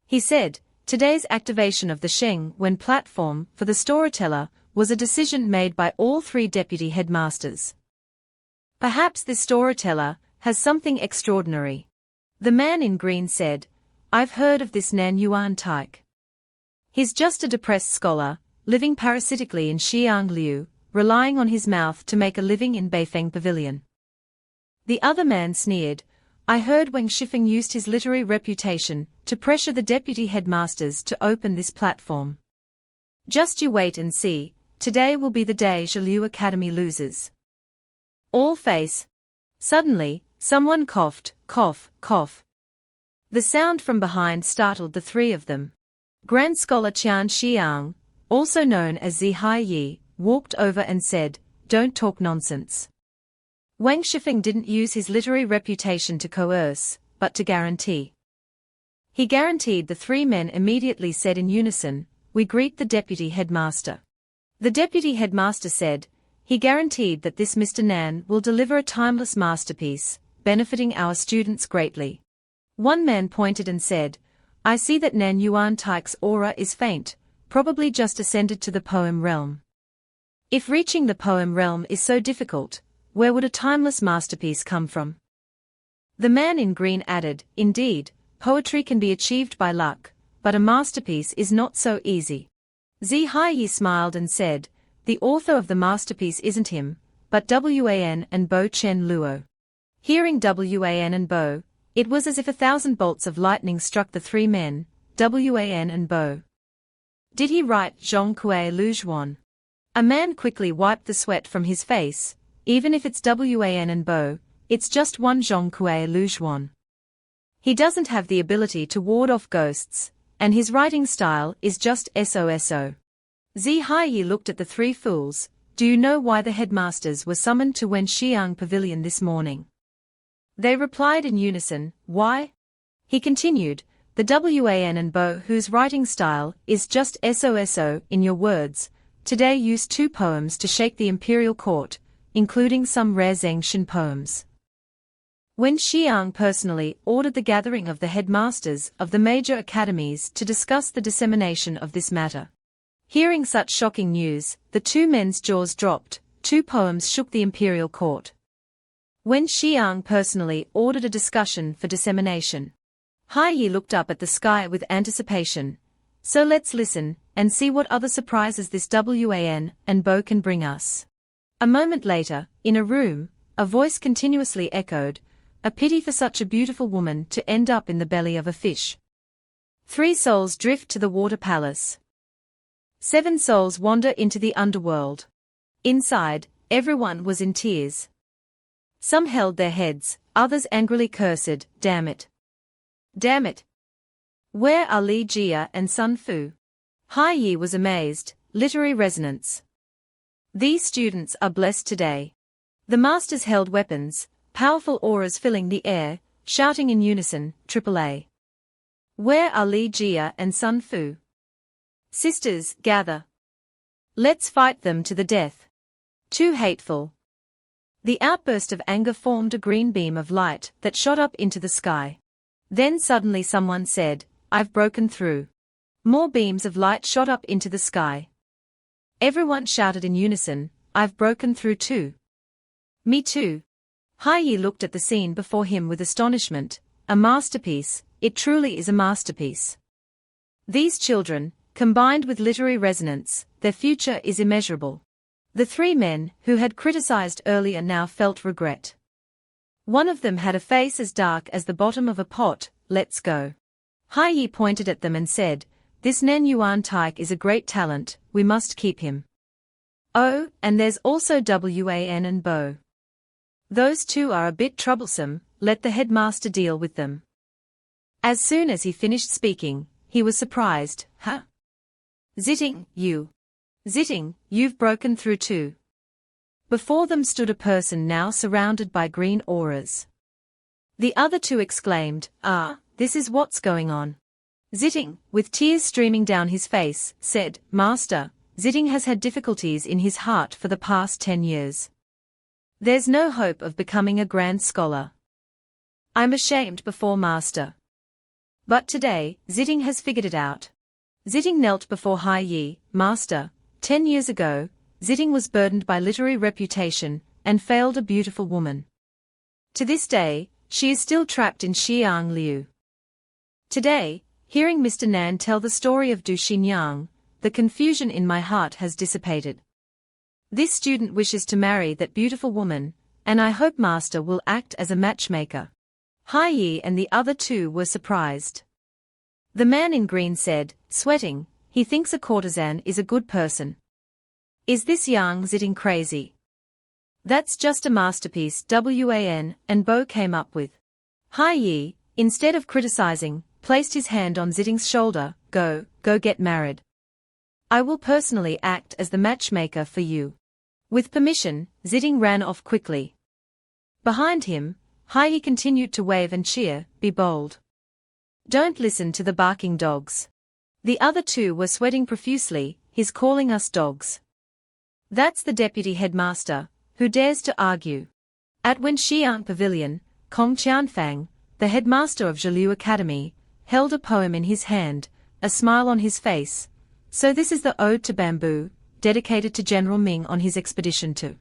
He said, today's activation of the Sheng Wen platform for the storyteller was a decision made by all 3 deputy headmasters. Perhaps this storyteller has something extraordinary. The man in green said, I've heard of this Nan Yuan Taik. He's just a depressed scholar, living parasitically in Xiangliu, relying on his mouth to make a living in Beifeng Pavilion. The other man sneered, I heard Wang Shifeng used his literary reputation to pressure the deputy headmasters to open this platform. Just you wait and see, today will be the day Zhiliu Academy loses. All face. Suddenly, someone coughed, cough, cough. The sound from behind startled the 3 of them. Grand Scholar Qian Xiang, also known as Zi Haiyi, walked over and said, don't talk nonsense. Wang Shifeng didn't use his literary reputation to coerce, but to guarantee. He guaranteed. The 3 men immediately said in unison, we greet the deputy headmaster. The deputy headmaster said, he guaranteed that this Mr. Nan will deliver a timeless masterpiece, benefiting our students greatly. One man pointed and said, I see that Nan Yuan Taik's aura is faint, probably just ascended to the poem realm. If reaching the poem realm is so difficult, where would a timeless masterpiece come from? The man in green added, indeed, poetry can be achieved by luck, but a masterpiece is not so easy. Zi Haiyi smiled and said, the author of the masterpiece isn't him, but Wan and Bo Chen Luo. Hearing Wan and Bo, it was as if 1,000 bolts of lightning struck the 3 men, Wan and Bo. Did he write Zhong Kuei Lu Zhuan? A man quickly wiped the sweat from his face. Even if it's Wan and Bo, it's just one Zhong Kuei Lu Zhuan. He doesn't have the ability to ward off ghosts, and his writing style is just SOSO. Zi Haiyi looked at the 3 fools. Do you know why the headmasters were summoned to Wenxiang Pavilion this morning? They replied in unison, why? He continued, the Wan and Bo whose writing style is just SOSO in your words, today used 2 poems to shake the imperial court, including some rare Zhengxin poems. Wen Xiang personally ordered the gathering of the headmasters of the major academies to discuss the dissemination of this matter. Hearing such shocking news, the 2 men's jaws dropped. 2 poems shook the imperial court. Wen Xiang personally ordered a discussion for dissemination. Haiyi looked up at the sky with anticipation. So let's listen and see what other surprises this Wan and Bo can bring us. A moment later, in a room, a voice continuously echoed, a pity for such a beautiful woman to end up in the belly of a fish. 3 souls drift to the water palace. 7 souls wander into the underworld. Inside, everyone was in tears. Some held their heads, others angrily cursed, "Damn it! Damn it! Where are Li Jia and Sun Fu?" Hai Yi was amazed. Literary resonance. These students are blessed today. The masters held weapons, powerful auras filling the air, shouting in unison, "AAA! Where are Li Jia and Sun Fu? Sisters, gather! Let's fight them to the death! Too hateful!" The outburst of anger formed a green beam of light that shot up into the sky. Then suddenly someone said, "I've broken through." More beams of light shot up into the sky. Everyone shouted in unison, "I've broken through too." "Me too." Hai Yi looked at the scene before him with astonishment. A masterpiece, it truly is a masterpiece. These children, combined with literary resonance, their future is immeasurable. The three men who had criticized earlier now felt regret. One of them had a face as dark as the bottom of a pot. "Let's go." Hai Yi pointed at them and said, "This Nen Yuan Taik is a great talent, we must keep him. Oh, and there's also Wan and Bo. Those two are a bit troublesome, let the headmaster deal with them." As soon as he finished speaking, he was surprised. "Huh? Zitting, you've broken through too." Before them stood a person now surrounded by green auras. The other two exclaimed, "Ah, this is what's going on." Zitting, with tears streaming down his face, said, "Master, Zitting has had difficulties in his heart for the past 10 years. There's no hope of becoming a grand scholar. I'm ashamed before Master. But today, Zitting has figured it out." Zitting knelt before Hai Yi. "Master, 10 years ago, Zitting was burdened by literary reputation and failed a beautiful woman. To this day, she is still trapped in Xiang Liu. Today, hearing Mr. Nan tell the story of Du Xinyang, the confusion in my heart has dissipated. This student wishes to marry that beautiful woman, and I hope Master will act as a matchmaker." Hai Yi and the other two were surprised. The man in green said, sweating, "He thinks a courtesan is a good person. Is this young Zitting crazy? That's just a masterpiece Wan and Bo came up with." Hai Yi, instead of criticizing, placed his hand on Zitting's shoulder. Go get married. I will personally act as the matchmaker for you." With permission, Zitting ran off quickly. Behind him, Hai Yi continued to wave and cheer, "Be bold. Don't listen to the barking dogs." The other two were sweating profusely. "He's calling us dogs. That's the deputy headmaster, who dares to argue." At Wenxiang Pavilion, Kong Qianfang, the headmaster of Zhiliu Academy, held a poem in his hand, a smile on his face. "So this is the Ode to Bamboo, dedicated to General Ming on his expedition to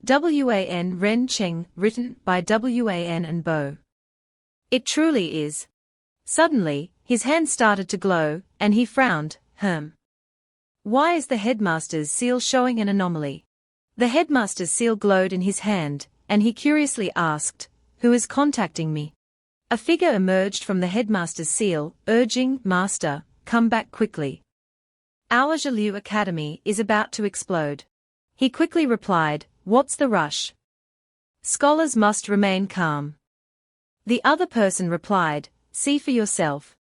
Wan Ren Cheng, written by Wan and Bo." It truly is. Suddenly, his hand started to glow, and he frowned. Why is the headmaster's seal showing an anomaly?" The headmaster's seal glowed in his hand, and he curiously asked, "Who is contacting me?" A figure emerged from the headmaster's seal, urging, "Master, come back quickly. Our Zhiliu Academy is about to explode." He quickly replied, "What's the rush? Scholars must remain calm." The other person replied, "See for yourself."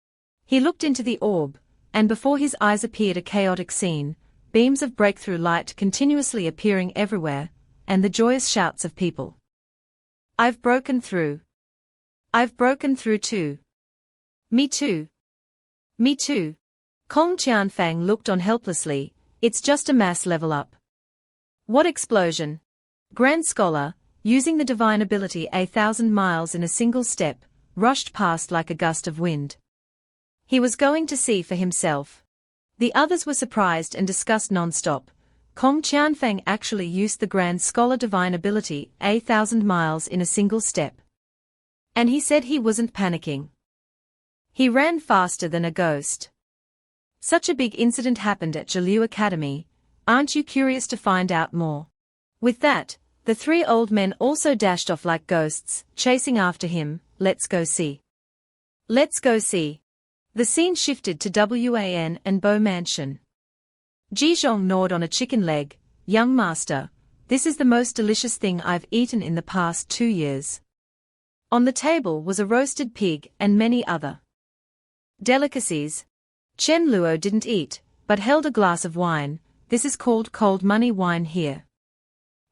He looked into the orb, and before his eyes appeared a chaotic scene, beams of breakthrough light continuously appearing everywhere, and the joyous shouts of people. "I've broken through. I've broken through too. Me too. Me too." Kong Qianfang looked on helplessly. "It's just a mass level up." What explosion! Grand Scholar, using the divine ability 1,000 miles in a single step, rushed past like a gust of wind. He was going to see for himself. The others were surprised and discussed non-stop. Kong Qianfang actually used the Grand Scholar divine ability 1,000 miles in a single step. And he said he wasn't panicking. He ran faster than a ghost. Such a big incident happened at Zhiliu Academy. Aren't you curious to find out more? With that, the three old men also dashed off like ghosts, chasing after him. Let's go see. Let's go see. The scene shifted to Wan and Bo Mansion. Jizhong gnawed on a chicken leg. "Young master, this is the most delicious thing I've eaten in the past 2 years. On the table was a roasted pig and many other delicacies. Chen Luo didn't eat, but held a glass of wine. This is called cold money wine here.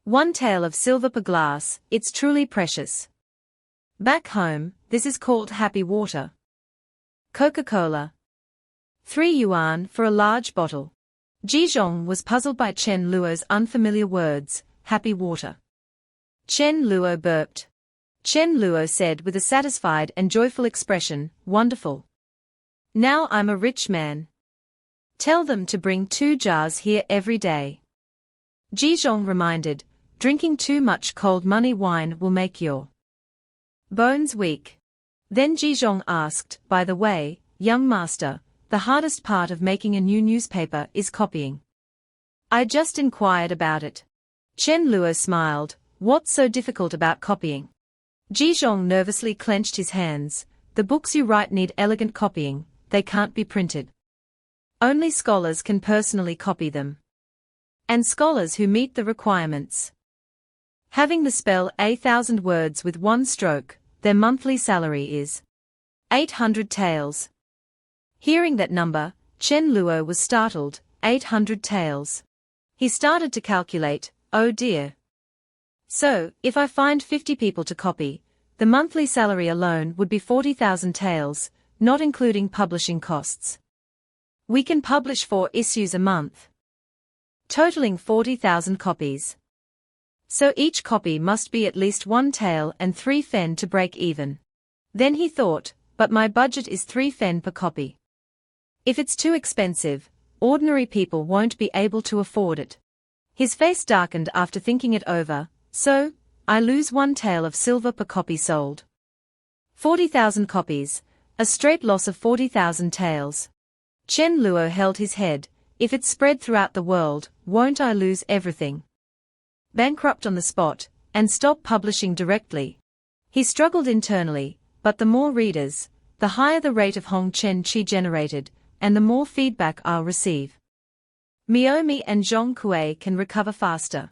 1 tael of silver per glass, it's truly precious. Back home, this is called happy water. Coca-Cola. 3 yuan for a large bottle. Jizhong was puzzled by Chen Luo's unfamiliar words, happy water. Chen Luo burped. Chen Luo said with a satisfied and joyful expression, wonderful. Now I'm a rich man. Tell them to bring 2 jars here every day. Jizhong reminded, drinking too much cold money wine will make your bones weak. Then Jizhong asked, by the way, young master, the hardest part of making a new newspaper is copying. I just inquired about it. Chen Luo smiled, what's so difficult about copying? Jizhong nervously clenched his hands, the books you write need elegant copying, they can't be printed. Only scholars can personally copy them. And scholars who meet the requirements. Having the spell 1,000 words with 1 stroke, their monthly salary is 800 taels. Hearing that number, Chen Luo was startled, 800 taels. He started to calculate, oh dear. So, if I find 50 people to copy, the monthly salary alone would be 40,000 taels, not including publishing costs. We can publish 4 issues a month, totaling 40,000 copies. So each copy must be at least 1 tael and 3 fen to break even. Then he thought, but my budget is 3 fen per copy. If it's too expensive, ordinary people won't be able to afford it. His face darkened after thinking it over, so, I lose 1 tael of silver per copy sold. 40,000 copies, a straight loss of 40,000 taels. Chen Luo held his head, if it's spread throughout the world, won't I lose everything? Bankrupt on the spot, and stop publishing directly. He struggled internally, but the more readers, the higher the rate of Hong Chen Chi generated, and the more feedback I'll receive. Miaomi and Zhong Kuei can recover faster.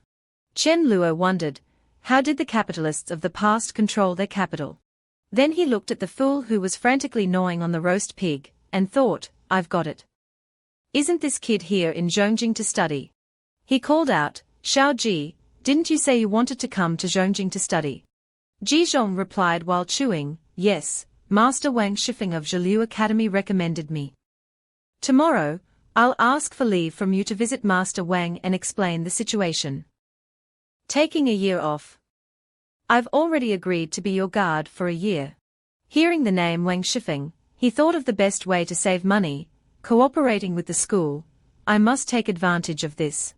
Chen Luo wondered, how did the capitalists of the past control their capital? Then he looked at the fool who was frantically gnawing on the roast pig, and thought, I've got it. Isn't this kid here in Zhongjing to study? He called out, Xiao Ji, didn't you say you wanted to come to Zhongjing to study? Jizhong replied while chewing, yes, Master Wang Shifeng of Zhiliu Academy recommended me. Tomorrow, I'll ask for leave from you to visit Master Wang and explain the situation. Taking a year off. I've already agreed to be your guard for a year. Hearing the name Wang Shifeng, he thought of the best way to save money, cooperating with the school. I must take advantage of this.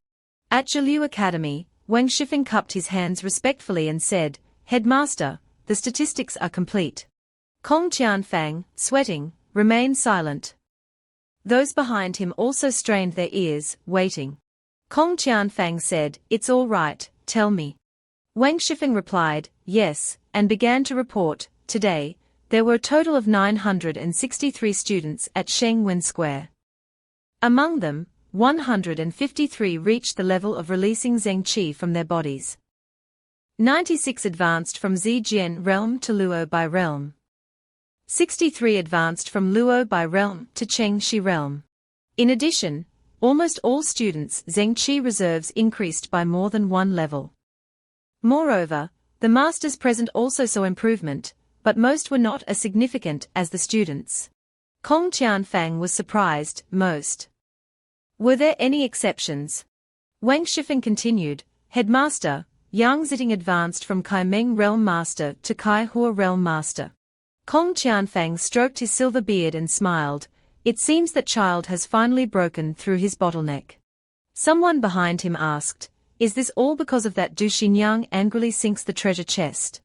At Zhiliu Academy, Wang Shifeng cupped his hands respectfully and said, Headmaster, the statistics are complete. Kong Qianfang, sweating, remained silent. Those behind him also strained their ears, waiting. Kong Qianfang said, it's all right, tell me. Wang Shifeng replied, yes, and began to report, today, there were a total of 963 students at Shengwen Square. Among them, 153 reached the level of releasing Zheng Qi from their bodies. 96 advanced from Zijian realm to Luo by realm. 63 advanced from Luo by realm to Chengxi realm. In addition, almost all students' Zheng Qi reserves increased by more than 1 level. Moreover, the masters present also saw improvement, but most were not as significant as the students. Kong Qianfang was surprised, most. Were there any exceptions? Wang Shifeng continued, Headmaster, Yang Ziting advanced from Kai Meng Realm Master to Kai Hua Realm Master. Kong Qianfang stroked his silver beard and smiled, it seems that child has finally broken through his bottleneck. Someone behind him asked, is this all because of that Du Xinyang angrily sinks the treasure chest?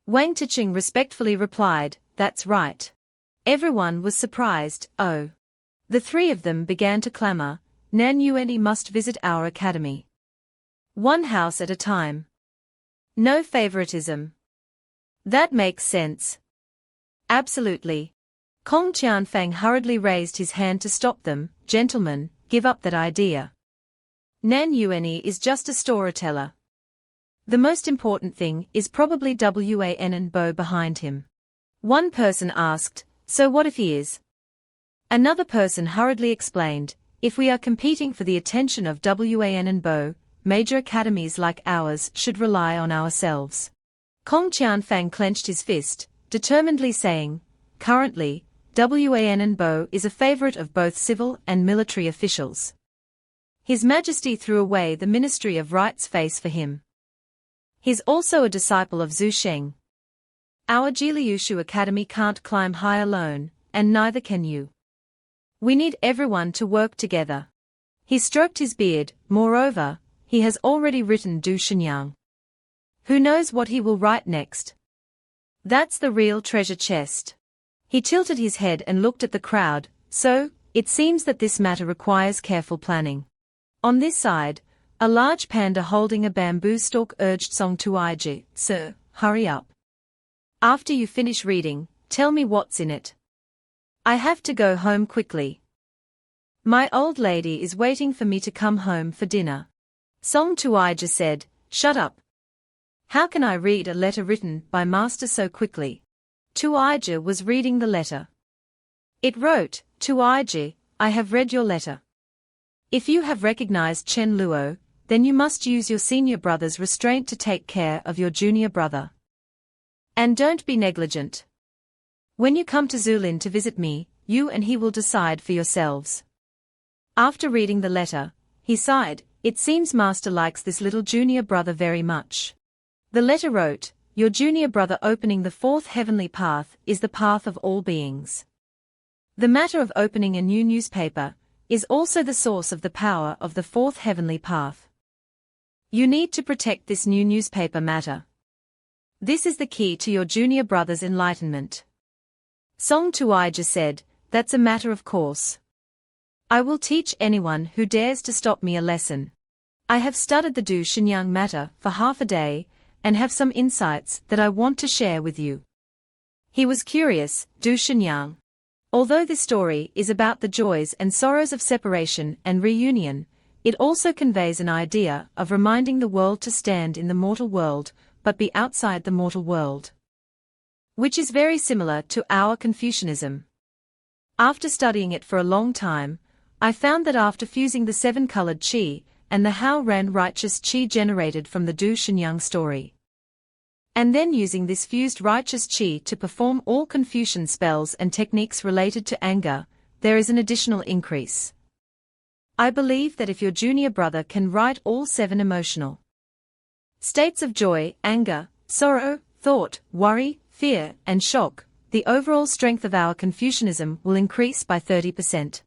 Wang Tiqing respectfully replied, that's right. Everyone was surprised, oh. The 3 of them began to clamor, Nan Yuanyi must visit our academy. 1 house at a time. No favoritism. That makes sense. Absolutely. Kong Qianfang hurriedly raised his hand to stop them, gentlemen, give up that idea. Nan Yuanyi is just a storyteller. The most important thing is probably Wan and Bo behind him. One person asked, so what if he is? Another person hurriedly explained, if we are competing for the attention of Wan and Bo, major academies like ours should rely on ourselves. Kong Qianfang clenched his fist, determinedly saying, currently, Wan and Bo is a favorite of both civil and military officials. His Majesty threw away the Ministry of Right's face for him. He's also a disciple of Zhu Sheng. Our Jiliushu Academy can't climb high alone, and neither can you. We need everyone to work together. He stroked his beard. Moreover, he has already written Du Shenyang. Who knows what he will write next? That's the real treasure chest. He tilted his head and looked at the crowd, so, it seems that this matter requires careful planning. On this side, a large panda holding a bamboo stalk urged Song Tuiji, sir, hurry up. After you finish reading, tell me what's in it. I have to go home quickly. My old lady is waiting for me to come home for dinner. Song Tuiji said, shut up. How can I read a letter written by master so quickly? Tuiji was reading the letter. It wrote, Tuiji, I have read your letter. If you have recognized Chen Luo, then you must use your senior brother's restraint to take care of your junior brother. And don't be negligent. When you come to Zulin to visit me, you and he will decide for yourselves. After reading the letter, he sighed, it seems master likes this little junior brother very much. The letter wrote, your junior brother opening the fourth heavenly path is the path of all beings. The matter of opening a new newspaper is also the source of the power of the fourth heavenly path. You need to protect this new newspaper matter. This is the key to your junior brother's enlightenment. Song Tuiji said, that's a matter of course. I will teach anyone who dares to stop me a lesson. I have studied the Du Shenyang matter for half a day, and have some insights that I want to share with you. He was curious, Du Shenyang. Although this story is about the joys and sorrows of separation and reunion, it also conveys an idea of reminding the world to stand in the mortal world, but be outside the mortal world. Which is very similar to our Confucianism. After studying it for a long time, I found that after fusing the seven-colored qi and the Hao Ran righteous qi generated from the Du Shenyang story, and then using this fused righteous qi to perform all Confucian spells and techniques related to anger, there is an additional increase. I believe that if your junior brother can write all 7 emotional states of joy, anger, sorrow, thought, worry, fear, and shock, the overall strength of our Confucianism will increase by 30%.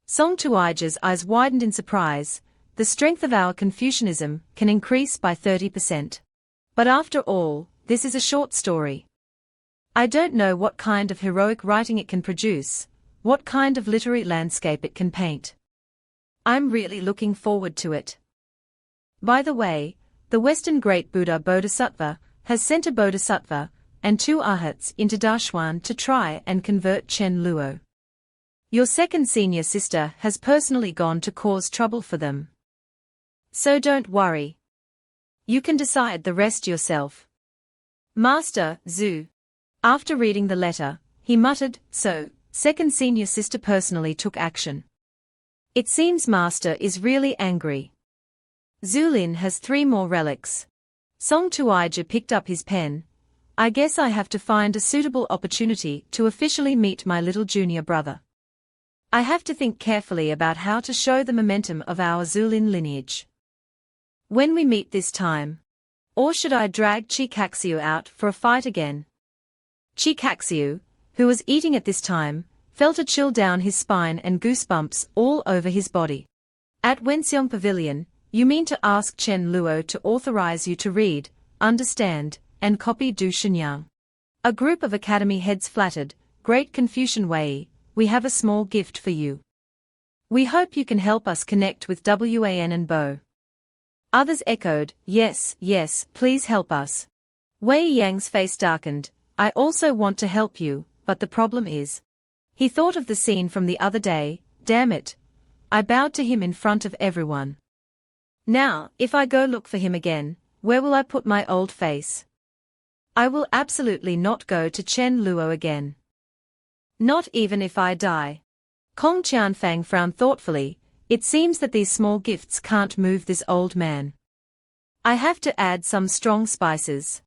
Song Tuiji's eyes widened in surprise. The strength of our Confucianism can increase by 30%. But after all, this is a short story. I don't know what kind of heroic writing it can produce, what kind of literary landscape it can paint. I'm really looking forward to it. By the way, the Western Great Buddha Bodhisattva has sent a Bodhisattva and 2 arhats into Dashuan to try and convert Chen Luo. Your second senior sister has personally gone to cause trouble for them. So don't worry. You can decide the rest yourself. Master, Zhu. After reading the letter, he muttered, so, second senior sister personally took action. It seems master is really angry. Zulin has 3 more relics. Song Tuiji picked up his pen. I guess I have to find a suitable opportunity to officially meet my little junior brother. I have to think carefully about how to show the momentum of our Zulin lineage. When we meet this time. Or should I drag Chikaxiu out for a fight again? Chikaxiu, who was eating at this time, felt a chill down his spine and goosebumps all over his body. At Wenxiong Pavilion, you mean to ask Chen Luo to authorize you to read, understand, and copy Du Shenyang? A group of academy heads flattered, Great Confucian Wei, we have a small gift for you. We hope you can help us connect with Wan and Bo. Others echoed, yes, yes, please help us. Wei Yang's face darkened, I also want to help you, but the problem is. He thought of the scene from the other day, damn it. I bowed to him in front of everyone. Now, if I go look for him again, Where will I put my old face? I will absolutely not go to Chen Luo again. Not even if I die. Kong Qianfang frowned thoughtfully. It seems that these small gifts can't move this old man. I have to add some strong spices.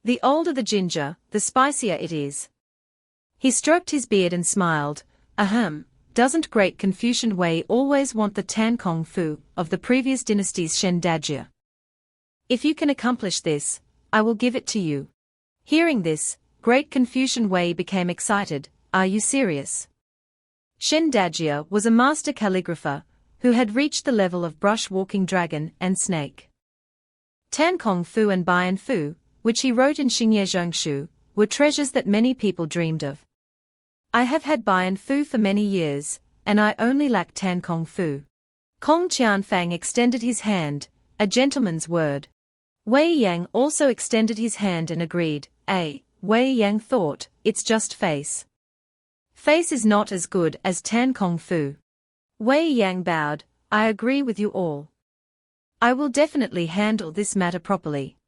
The older the ginger, the spicier it is. He stroked his beard and smiled. Ahem, doesn't great Confucian Wei always want the Tan Kong Fu of the previous dynasty's Shen Dajia? If you can accomplish this, I will give it to you. Hearing this, great Confucian Wei became excited. Are you serious? Shen Dajia was a master calligrapher, who had reached the level of brush-walking dragon and snake. Tan Kong Fu and Bian Fu, which he wrote in Xingye Zhongshu, were treasures that many people dreamed of. I have had Bian Fu for many years, and I only lack Tan Kong Fu. Kong Qianfang extended his hand, a gentleman's word. Wei Yang also extended his hand and agreed. Wei Yang thought, it's just face. Face is not as good as Tan Kong Fu. Wei Yang bowed. I agree with you all. I will definitely handle this matter properly.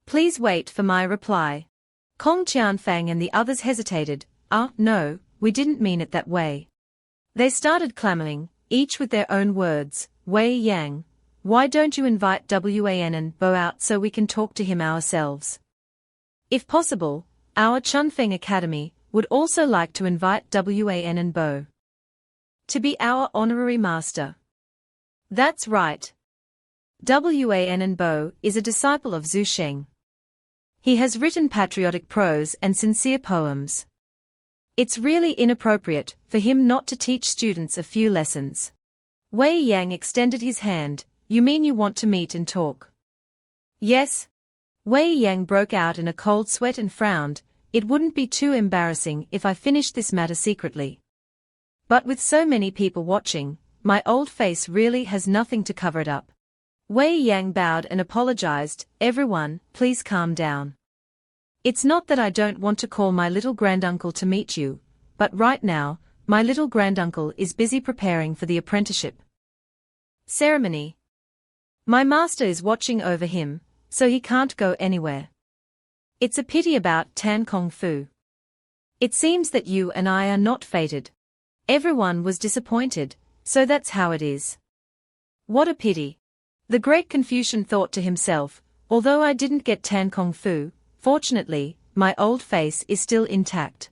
Please wait for my reply. Kong Qianfang and the others hesitated. No, we didn't mean it that way. They started clamoring, each with their own words. Wei Yang, why don't you invite Wan and Bo out so we can talk to him ourselves? If possible, our Chunfeng Academy would also like to invite Wan and Bo to be our honorary master. That's right. Wan and Bo is a disciple of Zhu Sheng. He has written patriotic prose and sincere poems. It's really inappropriate for him not to teach students a few lessons. Wei Yang extended his hand. You mean you want to meet and talk? Yes. Wei Yang broke out in a cold sweat and frowned. It wouldn't be too embarrassing if I finished this matter secretly. But with so many people watching, my old face really has nothing to cover it up. Wei Yang bowed and apologized. Everyone, please calm down. It's not that I don't want to call my little granduncle to meet you, but right now, my little granduncle is busy preparing for the apprenticeship ceremony. My master is watching over him, so he can't go anywhere. It's a pity about Tan Kong Fu. It seems that you and I are not fated. Everyone was disappointed, so that's how it is. What a pity. The great Confucian thought to himself, although I didn't get Tan Kong Fu, fortunately, my old face is still intact.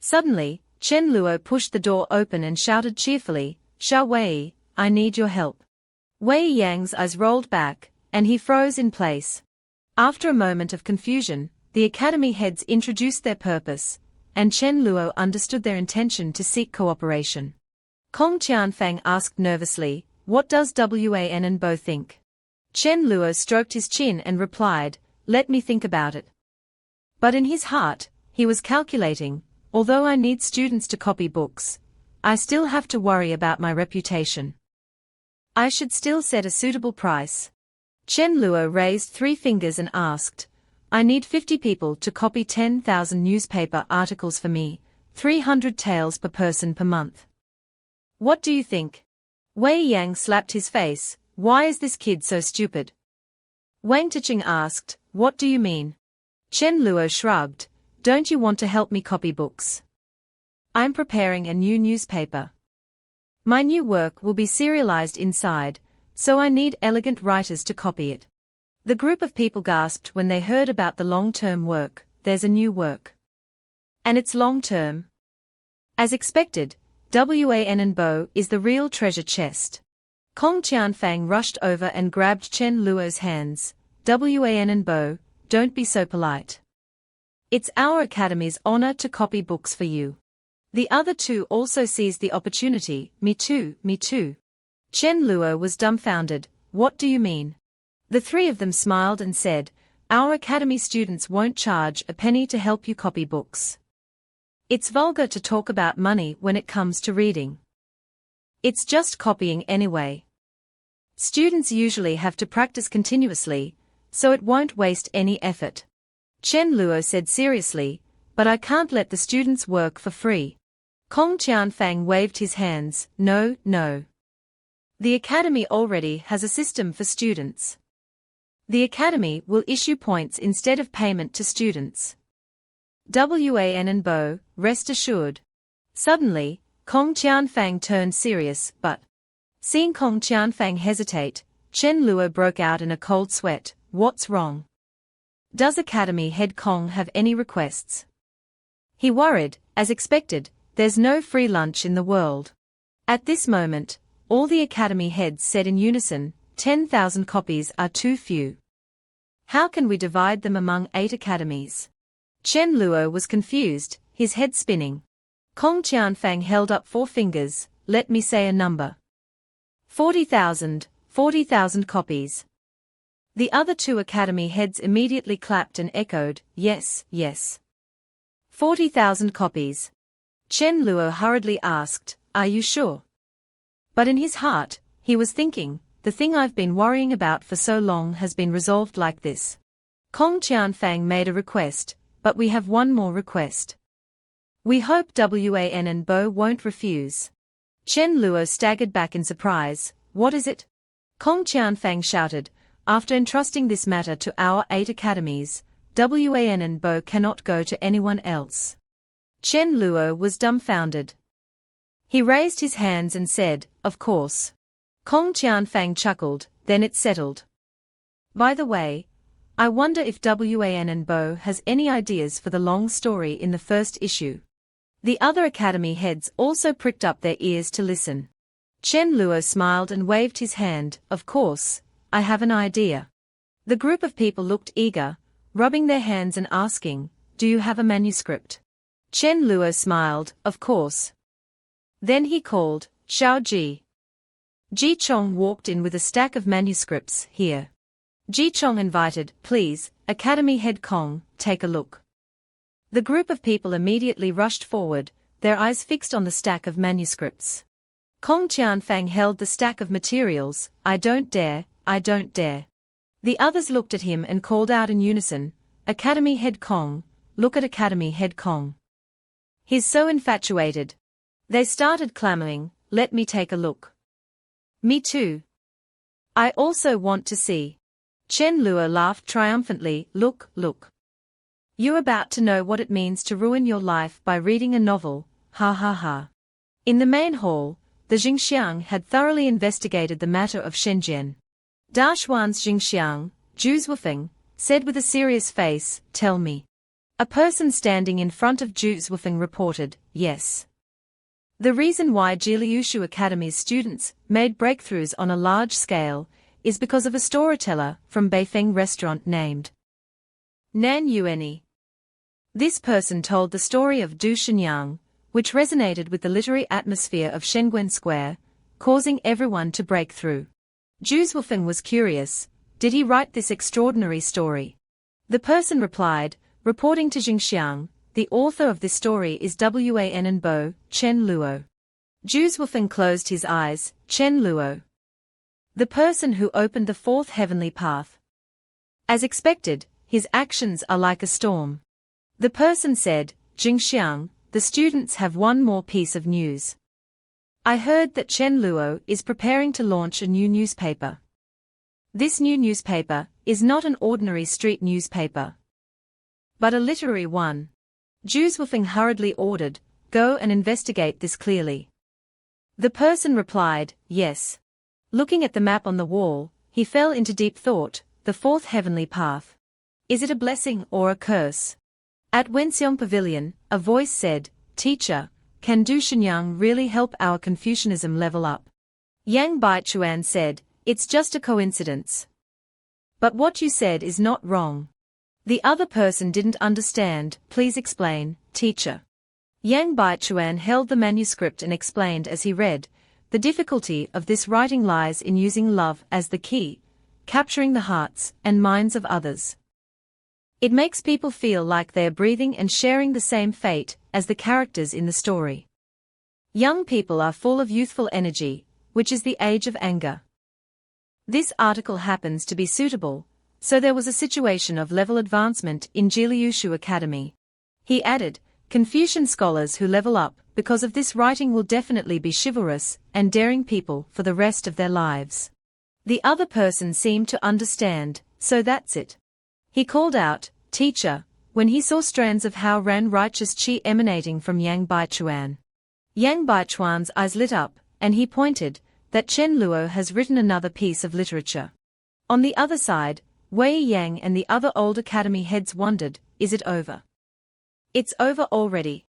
Suddenly, Chen Luo pushed the door open and shouted cheerfully, Xiao Wei, I need your help. Wei Yang's eyes rolled back, and he froze in place. After a moment of confusion, the academy heads introduced their purpose, and Chen Luo understood their intention to seek cooperation. Kong Qianfang asked nervously, what does Wan and Bo think? Chen Luo stroked his chin and replied, let me think about it. But in his heart, he was calculating, although I need students to copy books, I still have to worry about my reputation. I should still set a suitable price. Chen Luo raised 3 fingers and asked, I need 50 people to copy 10,000 newspaper articles for me, 300 taels per person per month. What do you think? Wei Yang slapped his face. Why is this kid so stupid? Wang Tiqing asked, what do you mean? Chen Luo shrugged, don't you want to help me copy books? I'm preparing a new newspaper. My new work will be serialized inside, so I need elegant writers to copy it. The group of people gasped when they heard about the long-term work. There's a new work. And it's long-term. As expected, Wan and Bo is the real treasure chest. Kong Qianfang rushed over and grabbed Chen Luo's hands. Wan and Bo, don't be so polite. It's our academy's honor to copy books for you. The other 2 also seized the opportunity. Me too, me too. Chen Luo was dumbfounded. What do you mean? The 3 of them smiled and said, our academy students won't charge a penny to help you copy books. It's vulgar to talk about money when it comes to reading. It's just copying anyway. Students usually have to practice continuously, so it won't waste any effort. Chen Luo said seriously, but I can't let the students work for free. Kong Qianfang waved his hands. No, no. The academy already has a system for students. The academy will issue points instead of payment to students. Wan and Bo, rest assured. Suddenly, Kong Qianfang turned serious, but seeing Kong Qianfang hesitate, Chen Luo broke out in a cold sweat. What's wrong? Does Academy head Kong have any requests? He worried. As expected, there's no free lunch in the world. At this moment, all the Academy heads said in unison, 10,000 copies are too few. How can we divide them among 8 academies? Chen Luo was confused, his head spinning. Kong Qianfang held up 4 fingers. Let me say a number. 40,000 copies. The other 2 academy heads immediately clapped and echoed, yes, yes. 40,000 copies. Chen Luo hurriedly asked, are you sure? But in his heart, he was thinking, the thing I've been worrying about for so long has been resolved like this. Kong Qianfang made a request, but we have one more request. We hope Wan and Bo won't refuse. Chen Luo staggered back in surprise. What is it? Kong Qianfang shouted, after entrusting this matter to our 8 academies, Wan and Bo cannot go to anyone else. Chen Luo was dumbfounded. He raised his hands and said, of course. Kong Qianfang chuckled, then it's settled. By the way, I wonder if Wan and Bo has any ideas for the long story in the first issue. The other academy heads also pricked up their ears to listen. Chen Luo smiled and waved his hand, of course, I have an idea. The group of people looked eager, rubbing their hands and asking, do you have a manuscript? Chen Luo smiled, of course. Then he called, Xiao Ji. Ji Chong walked in with a stack of manuscripts. Here. Ji Chong invited, please, Academy Head Kong, take a look. The group of people immediately rushed forward, their eyes fixed on the stack of manuscripts. Kong Qianfang held the stack of materials. I don't dare, I don't dare. The others looked at him and called out in unison, Academy Head Kong, look at Academy Head Kong. He's so infatuated. They started clamoring, let me take a look. Me too. I also want to see. Chen Luo laughed triumphantly, look, look. You're about to know what it means to ruin your life by reading a novel, ha ha ha. In the main hall, the Xingxiang had thoroughly investigated the matter of Shenzhen. Dashuan's Xingxiang, Zhu Zwufeng, said with a serious face, tell me. A person standing in front of Zhu Zwufeng reported, yes. The reason why Jiliushu Academy's students made breakthroughs on a large scale is because of a storyteller from Beifeng restaurant named Nan Yueni. This person told the story of Du Shenyang, which resonated with the literary atmosphere of Shengwen Square, causing everyone to break through. Zhu Zwufeng was curious, did he write this extraordinary story? The person replied, reporting to Xingxiang, the author of this story is Wan and Bo, Chen Luo. Zhu Zwufeng closed his eyes, Chen Luo. The person who opened the 4th heavenly path. As expected, his actions are like a storm. The person said, Xingxiang, the students have one more piece of news. I heard that Chen Luo is preparing to launch a new newspaper. This new newspaper is not an ordinary street newspaper, but a literary one. Zhu Zwufeng hurriedly ordered, go and investigate this clearly. The person replied, yes. Looking at the map on the wall, he fell into deep thought, the 4th heavenly path. Is it a blessing or a curse? At Wenxiong Pavilion, a voice said, teacher, can Du Shenyang really help our Confucianism level up? Yang Baichuan said, it's just a coincidence. But what you said is not wrong. The other person didn't understand, please explain, teacher. Yang Baichuan held the manuscript and explained as he read, the difficulty of this writing lies in using love as the key, capturing the hearts and minds of others. It makes people feel like they are breathing and sharing the same fate as the characters in the story. Young people are full of youthful energy, which is the age of anger. This article happens to be suitable, so there was a situation of level advancement in Jiliushu Academy. He added, Confucian scholars who level up because of this writing will definitely be chivalrous and daring people for the rest of their lives. The other person seemed to understand, So that's it. He called out, "Teacher," when he saw strands of how ran righteous chi emanating from Yang Baichuan. Yang Baichuan's eyes lit up, and he pointed, "That Chen Luo has written another piece of literature." On the other side, Wei Yang and the other old academy heads wondered, "Is it over?" "It's over already."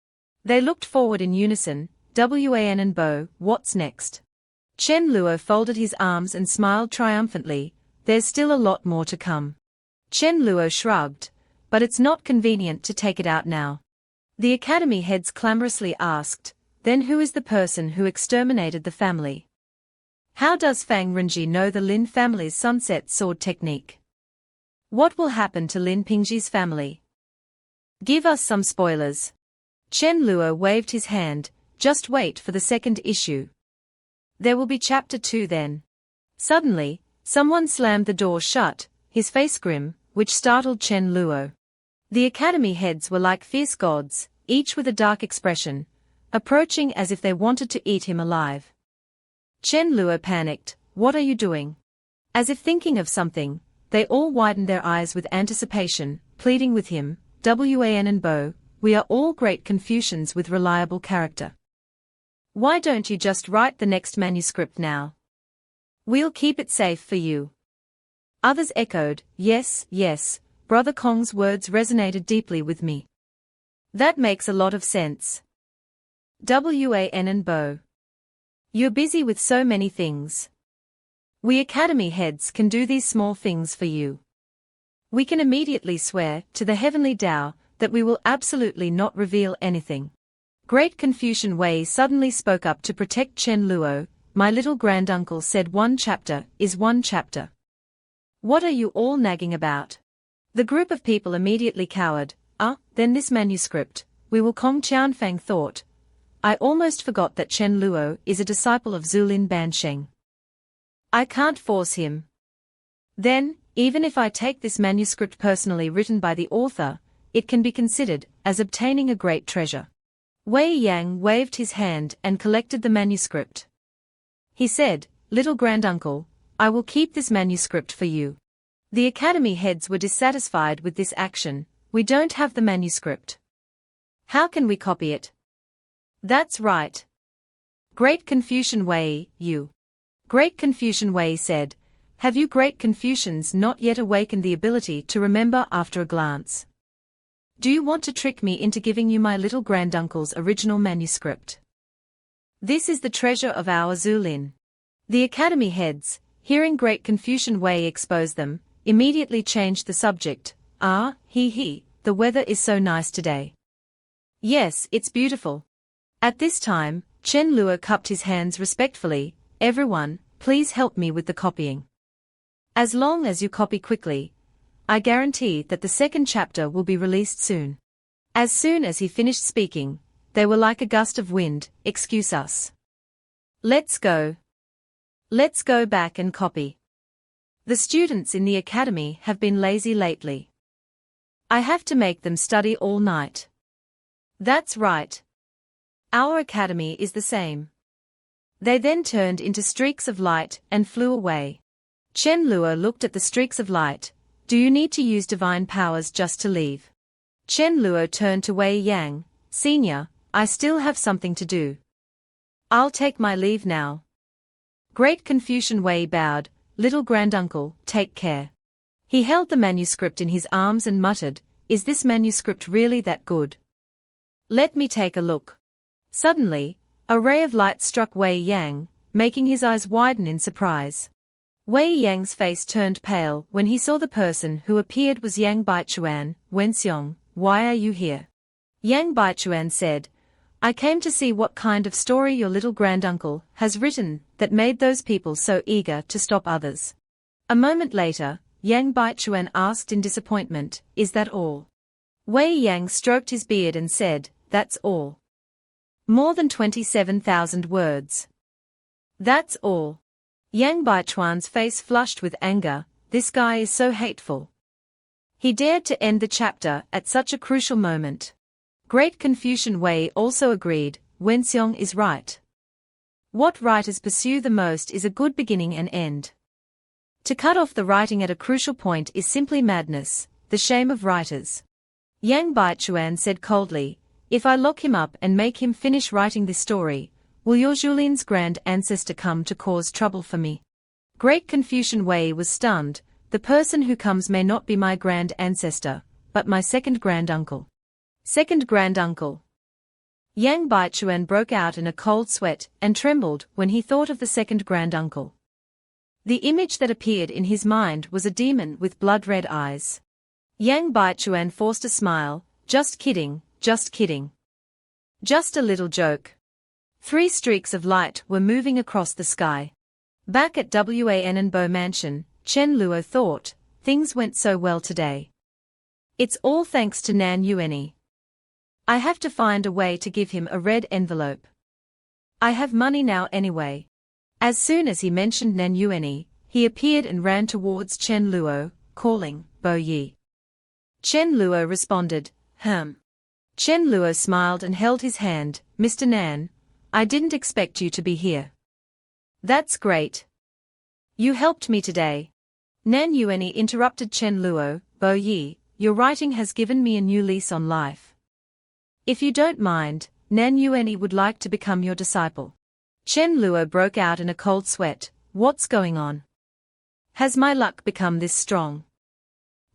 They looked forward in unison. Wan and Bo, what's next? Chen Luo folded his arms and smiled triumphantly. There's still a lot more to come. Chen Luo shrugged, but it's not convenient to take it out now. The academy heads clamorously asked, "Then who is the person who exterminated the family? How does Fang Renji know the Lin family's sunset sword technique? What will happen to Lin Pingji's family? Give us some spoilers." Chen Luo waved his hand. "Just wait for the second issue. There will be chapter 2 then." Suddenly, someone slammed the door shut, his face grim, which startled Chen Luo. The academy heads were like fierce gods, each with a dark expression, approaching as if they wanted to eat him alive. Chen Luo panicked. "What are you doing?" As if thinking of something, they all widened their eyes with anticipation, pleading with him, "Wan and Bo, we are all great Confucians with reliable character. Why don't you just write the next manuscript now? We'll keep it safe for you." Others echoed, "Yes, yes." Brother Kong's words resonated deeply with me. "That makes a lot of sense. Wan and Bo, you're busy with so many things. We academy heads can do these small things for you. We can immediately swear to the heavenly Tao that we will absolutely not reveal anything." Great Confucian Wei suddenly spoke up to protect Chen Luo. "My little granduncle said one chapter is one chapter. What are you all nagging about?" The group of people immediately cowered. Then this manuscript, we will." Kong Qianfang thought. "I almost forgot that Chen Luo is a disciple of Zulin Bansheng. I can't force him. Then, even if I take this manuscript personally written by the author, it can be considered as obtaining a great treasure." Wei Yang waved his hand and collected the manuscript. He said, "Little granduncle, I will keep this manuscript for you." The academy heads were dissatisfied with this action. "We don't have the manuscript. How can we copy it?" "That's right. Great Confucian Wei, you." Great Confucian Wei said, "Have you Great Confucians not yet awakened the ability to remember after a glance? Do you want to trick me into giving you my little granduncle's original manuscript? This is the treasure of our Zulin." The academy heads, hearing Great Confucian Wei expose them, immediately changed the subject. The weather is so nice today." "Yes, it's beautiful." At this time, Chen Luo cupped his hands respectfully. "Everyone, please help me with the copying. As long as you copy quickly, I guarantee that the second chapter will be released soon." As soon as he finished speaking, they were like a gust of wind. "Excuse us. Let's go. Let's go back and copy. The students in the academy have been lazy lately. I have to make them study all night." "That's right. Our academy is the same." They then turned into streaks of light and flew away. Chen Luo looked at the streaks of light. "Do you need to use divine powers just to leave?" Chen Luo turned to Wei Yang. "Senior, I still have something to do. I'll take my leave now." Great Confucian Wei bowed. "Little granduncle, take care." He held the manuscript in his arms and muttered, "Is this manuscript really that good? Let me take a look." Suddenly, a ray of light struck Wei Yang, making his eyes widen in surprise. Wei Yang's face turned pale when he saw the person who appeared was Yang Baichuan. "Wenxiong, why are you here?" Yang Baichuan said, "I came to see what kind of story your little granduncle has written that made those people so eager to stop others." A moment later, Yang Baichuan asked in disappointment, "Is that all?" Wei Yang stroked his beard and said, "That's all. More than 27,000 words. That's all." Yang Baichuan's face flushed with anger. This guy is so hateful. He dared to end the chapter at such a crucial moment. Great Confucian Wei also agreed. Wenxiong is right. What writers pursue the most is a good beginning and end. To cut off the writing at a crucial point is simply madness, the shame of writers. Yang Baichuan said coldly, if I lock him up and make him finish writing this story, will your Julian's grand ancestor come to cause trouble for me? Great Confucian Wei was stunned. The person who comes may not be my grand ancestor, but my second granduncle. Second granduncle. Yang Baichuan broke out in a cold sweat and trembled when he thought of the second granduncle. The image that appeared in his mind was a demon with blood-red eyes. Yang Baichuan forced a smile. Just kidding, just kidding. Just a little joke. 3 streaks of light were moving across the sky. Back at Wanbo Mansion, Chen Luo thought, things went so well today. It's all thanks to Nan Yueni. I have to find a way to give him a red envelope. I have money now anyway. As soon as he mentioned Nan Yueni, he appeared and ran towards Chen Luo, calling, Bo Yi. Chen Luo responded, Chen Luo smiled and held his hand, Mr. Nan, I didn't expect you to be here. That's great. You helped me today. Nan Yueni interrupted Chen Luo, Bo Yi, your writing has given me a new lease on life. If you don't mind, Nan Yueni would like to become your disciple. Chen Luo broke out in a cold sweat, what's going on? Has my luck become this strong?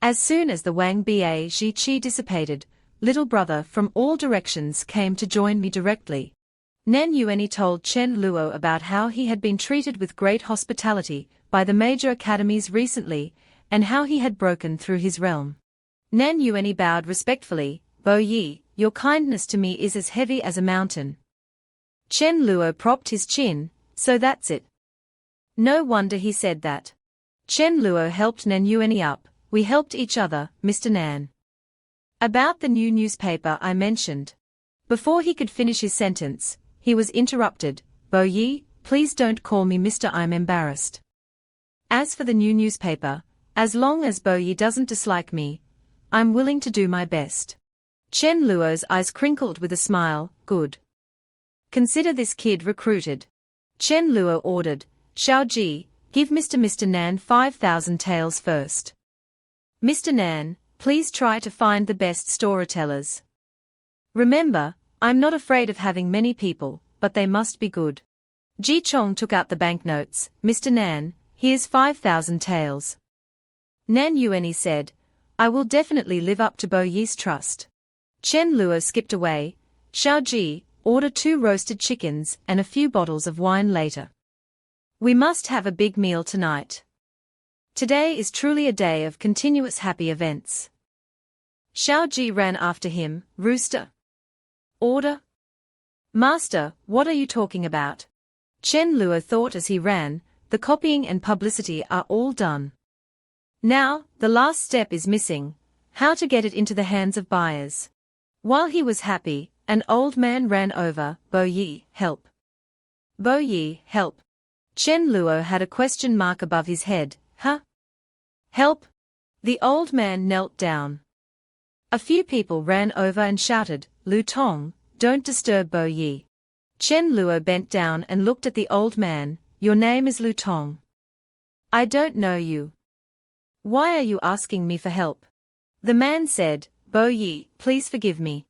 As soon as the Wang Ba Ji Qi dissipated, little brother from all directions came to join me directly. Nan Yueni told Chen Luo about how he had been treated with great hospitality by the major academies recently, and how he had broken through his realm. Nan Yueni bowed respectfully, Bo Yi, your kindness to me is as heavy as a mountain. Chen Luo propped his chin, so that's it. No wonder he said that. Chen Luo helped Nan Yueni up, we helped each other, Mr. Nan. About the new newspaper I mentioned. Before he could finish his sentence, he was interrupted, Bo Yi, please don't call me Mr. I'm embarrassed. As for the new newspaper, as long as Bo Yi doesn't dislike me, I'm willing to do my best. Chen Luo's eyes crinkled with a smile, good. Consider this kid recruited. Chen Luo ordered, Xiao Ji, give Mr. Nan 5,000 taels first. Mr. Nan, please try to find the best storytellers. Remember, I'm not afraid of having many people, but they must be good. Ji Chong took out the banknotes, Mr. Nan, here's 5,000 taels. Nan Yueni said, I will definitely live up to Bo Yi's trust. Chen Luo skipped away, Xiao Ji, order 2 roasted chickens and a few bottles of wine later. We must have a big meal tonight. Today is truly a day of continuous happy events. Xiao Ji ran after him, Rooster. Order? Master, what are you talking about? Chen Luo thought as he ran, the copying and publicity are all done. Now, the last step is missing, how to get it into the hands of buyers. While he was happy, an old man ran over, Bo Yi, help. Bo Yi, help. Chen Luo had a question mark above his head, huh? Help? The old man knelt down. A few people ran over and shouted, Lu Tong, don't disturb Bo Yi. Chen Luo bent down and looked at the old man, your name is Lu Tong. I don't know you. Why are you asking me for help? The man said, Bo Yi, please forgive me.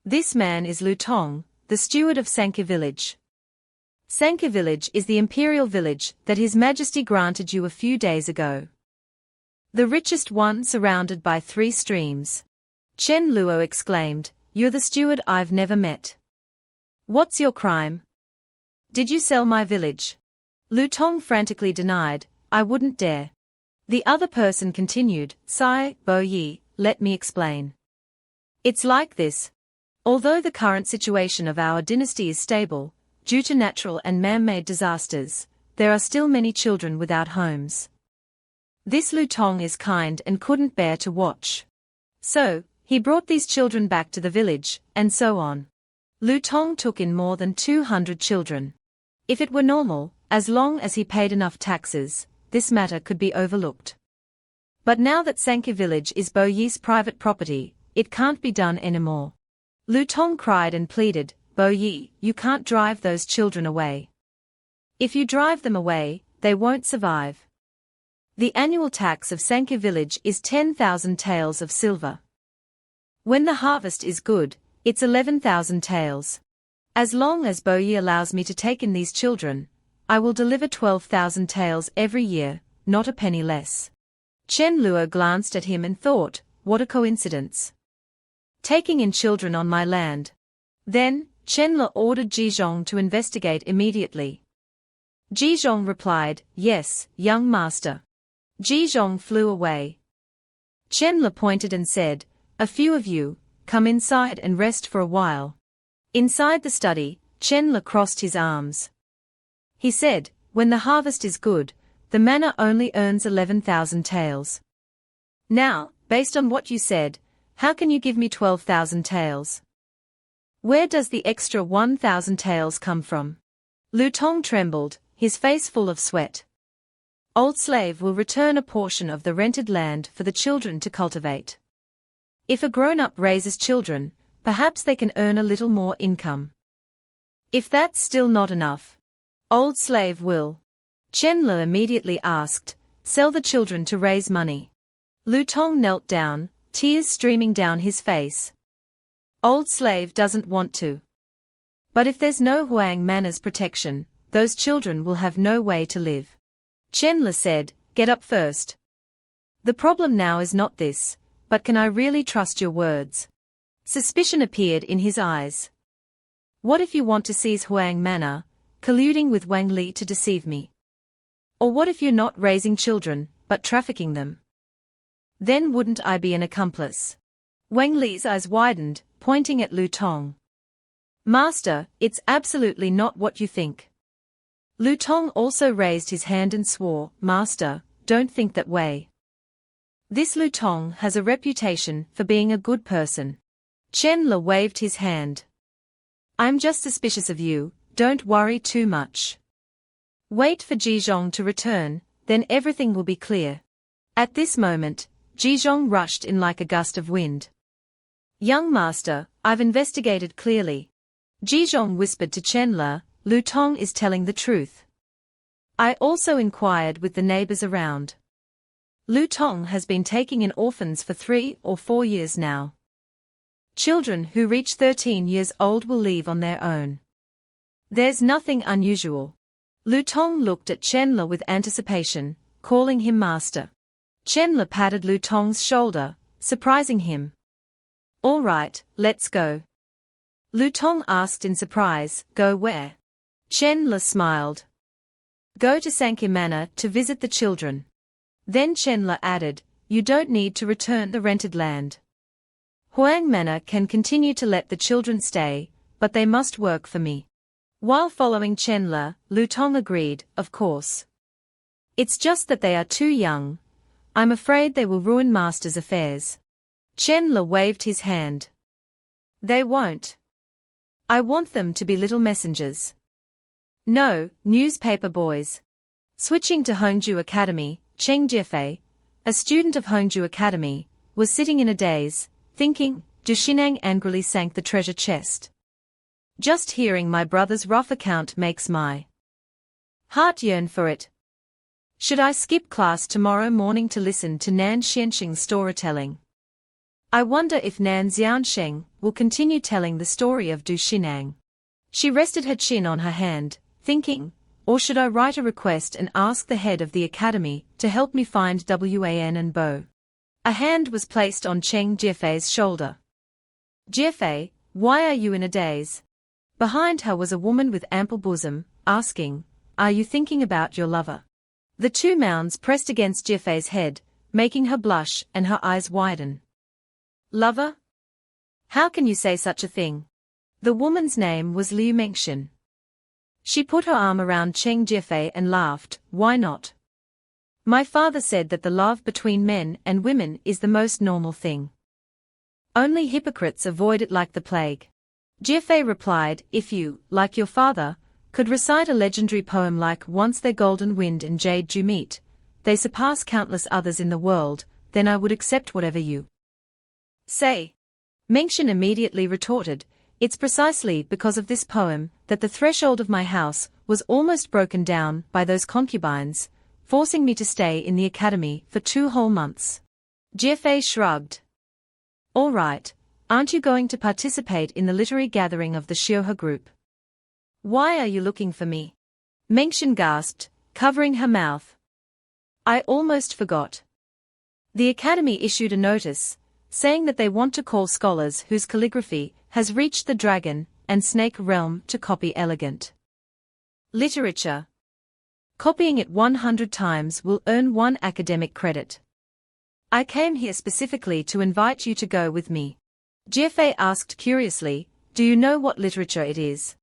This man is Lu Tong, the steward of Sanke village. Sanke village is the imperial village that His Majesty granted you a few days ago. The richest one surrounded by 3 streams. Chen Luo exclaimed, you're the steward I've never met. What's your crime? Did you sell my village? Lu Tong frantically denied, I wouldn't dare. The other person continued, Sigh, Bo Yi, let me explain. It's like this. Although the current situation of our dynasty is stable, due to natural and man-made disasters, there are still many children without homes. This Lu Tong is kind and couldn't bear to watch. So, he brought these children back to the village, and so on. Lu Tong took in more than 200 children. If it were normal, as long as he paid enough taxes, this matter could be overlooked. But now that Sanke village is Bo Yi's private property, it can't be done anymore. Lu Tong cried and pleaded, Bo Yi, you can't drive those children away. If you drive them away, they won't survive. The annual tax of Sanke village is 10,000 taels of silver. When the harvest is good, it's 11,000 taels. As long as Boyi allows me to take in these children, I will deliver 12,000 taels every year, not a penny less. Chen Luo glanced at him and thought, what a coincidence. Taking in children on my land. Then, Chen Le ordered Jizhong to investigate immediately. Jizhong replied, yes, young master. Jizhong flew away. Chen Le pointed and said, a few of you, come inside and rest for a while. Inside the study, Chen Le crossed his arms. He said, when the harvest is good, the manor only earns 11,000 taels. Now, based on what you said, how can you give me 12,000 taels? Where does the extra 1,000 taels come from? Lu Tong trembled, his face full of sweat. Old slave will return a portion of the rented land for the children to cultivate. If a grown-up raises children, perhaps they can earn a little more income. If that's still not enough, old slave will. Chen Le immediately asked, sell the children to raise money. Lu Tong knelt down, tears streaming down his face. Old slave doesn't want to. But if there's no Huang Manor's protection, those children will have no way to live. Chen Le said, get up first. The problem now is not this, but can I really trust your words? Suspicion appeared in his eyes. What if you want to seize Huang Manor, colluding with Wang Li to deceive me? Or what if you're not raising children, but trafficking them? Then wouldn't I be an accomplice? Wang Li's eyes widened, pointing at Lu Tong. Master, it's absolutely not what you think. Lu Tong also raised his hand and swore, Master, don't think that way. This Lu Tong has a reputation for being a good person. Chen Le waved his hand. I'm just suspicious of you, don't worry too much. Wait for Jizhong to return, then everything will be clear. At this moment, Jizhong rushed in like a gust of wind. Young master, I've investigated clearly. Jizhong whispered to Chen Le, Lu Tong is telling the truth. I also inquired with the neighbors around. Lu Tong has been taking in orphans for 3 or 4 years now. Children who reach 13 years old will leave on their own. There's nothing unusual. Lu Tong looked at Chen Le with anticipation, calling him master. Chen Le patted Lu Tong's shoulder, surprising him. All right, let's go. Lu Tong asked in surprise, go where? Chen Le smiled. Go to Sanke Manor to visit the children. Then Chen Le added, you don't need to return the rented land. Huang Manor can continue to let the children stay, but they must work for me. While following Chen Le, Lu Tong agreed, of course. It's just that they are too young. I'm afraid they will ruin master's affairs. Chen Le waved his hand. They won't. I want them to be little messengers. No, newspaper boys. Switching to Hongju Academy, Cheng Jiefei, a student of Hongju Academy, was sitting in a daze, thinking. Du Xinang angrily sank the treasure chest. Just hearing my brother's rough account makes my heart yearn for it. Should I skip class tomorrow morning to listen to Nan Xianxing's storytelling? I wonder if Nan Xianxing will continue telling the story of Du Xinang. She rested her chin on her hand, thinking, or should I write a request and ask the head of the academy to help me find Wan and Bo? A hand was placed on Cheng Jiefei's shoulder. Jiefei, why are you in a daze? Behind her was a woman with ample bosom, asking, are you thinking about your lover? The two mounds pressed against Jiefei's head, making her blush and her eyes widen. Lover? How can you say such a thing? The woman's name was Liu Mengxian. She put her arm around Cheng Jiefei and laughed, why not? My father said that the love between men and women is the most normal thing. Only hypocrites avoid it like the plague. Jiefei replied, if you, like your father, could recite a legendary poem like Once their golden wind and jade do meet, they surpass countless others in the world, then I would accept whatever you say. Mengxian immediately retorted, it's precisely because of this poem that the threshold of my house was almost broken down by those concubines, forcing me to stay in the academy for 2 whole months. Jiefei shrugged. All right, aren't you going to participate in the literary gathering of the Shioha group? Why are you looking for me? Mengxian gasped, covering her mouth. I almost forgot. The academy issued a notice, saying that they want to call scholars whose calligraphy has reached the dragon and snake realm to copy elegant literature. Copying it 100 times will earn 1 academic credit. I came here specifically to invite you to go with me. Jiefei asked curiously, do you know what literature it is?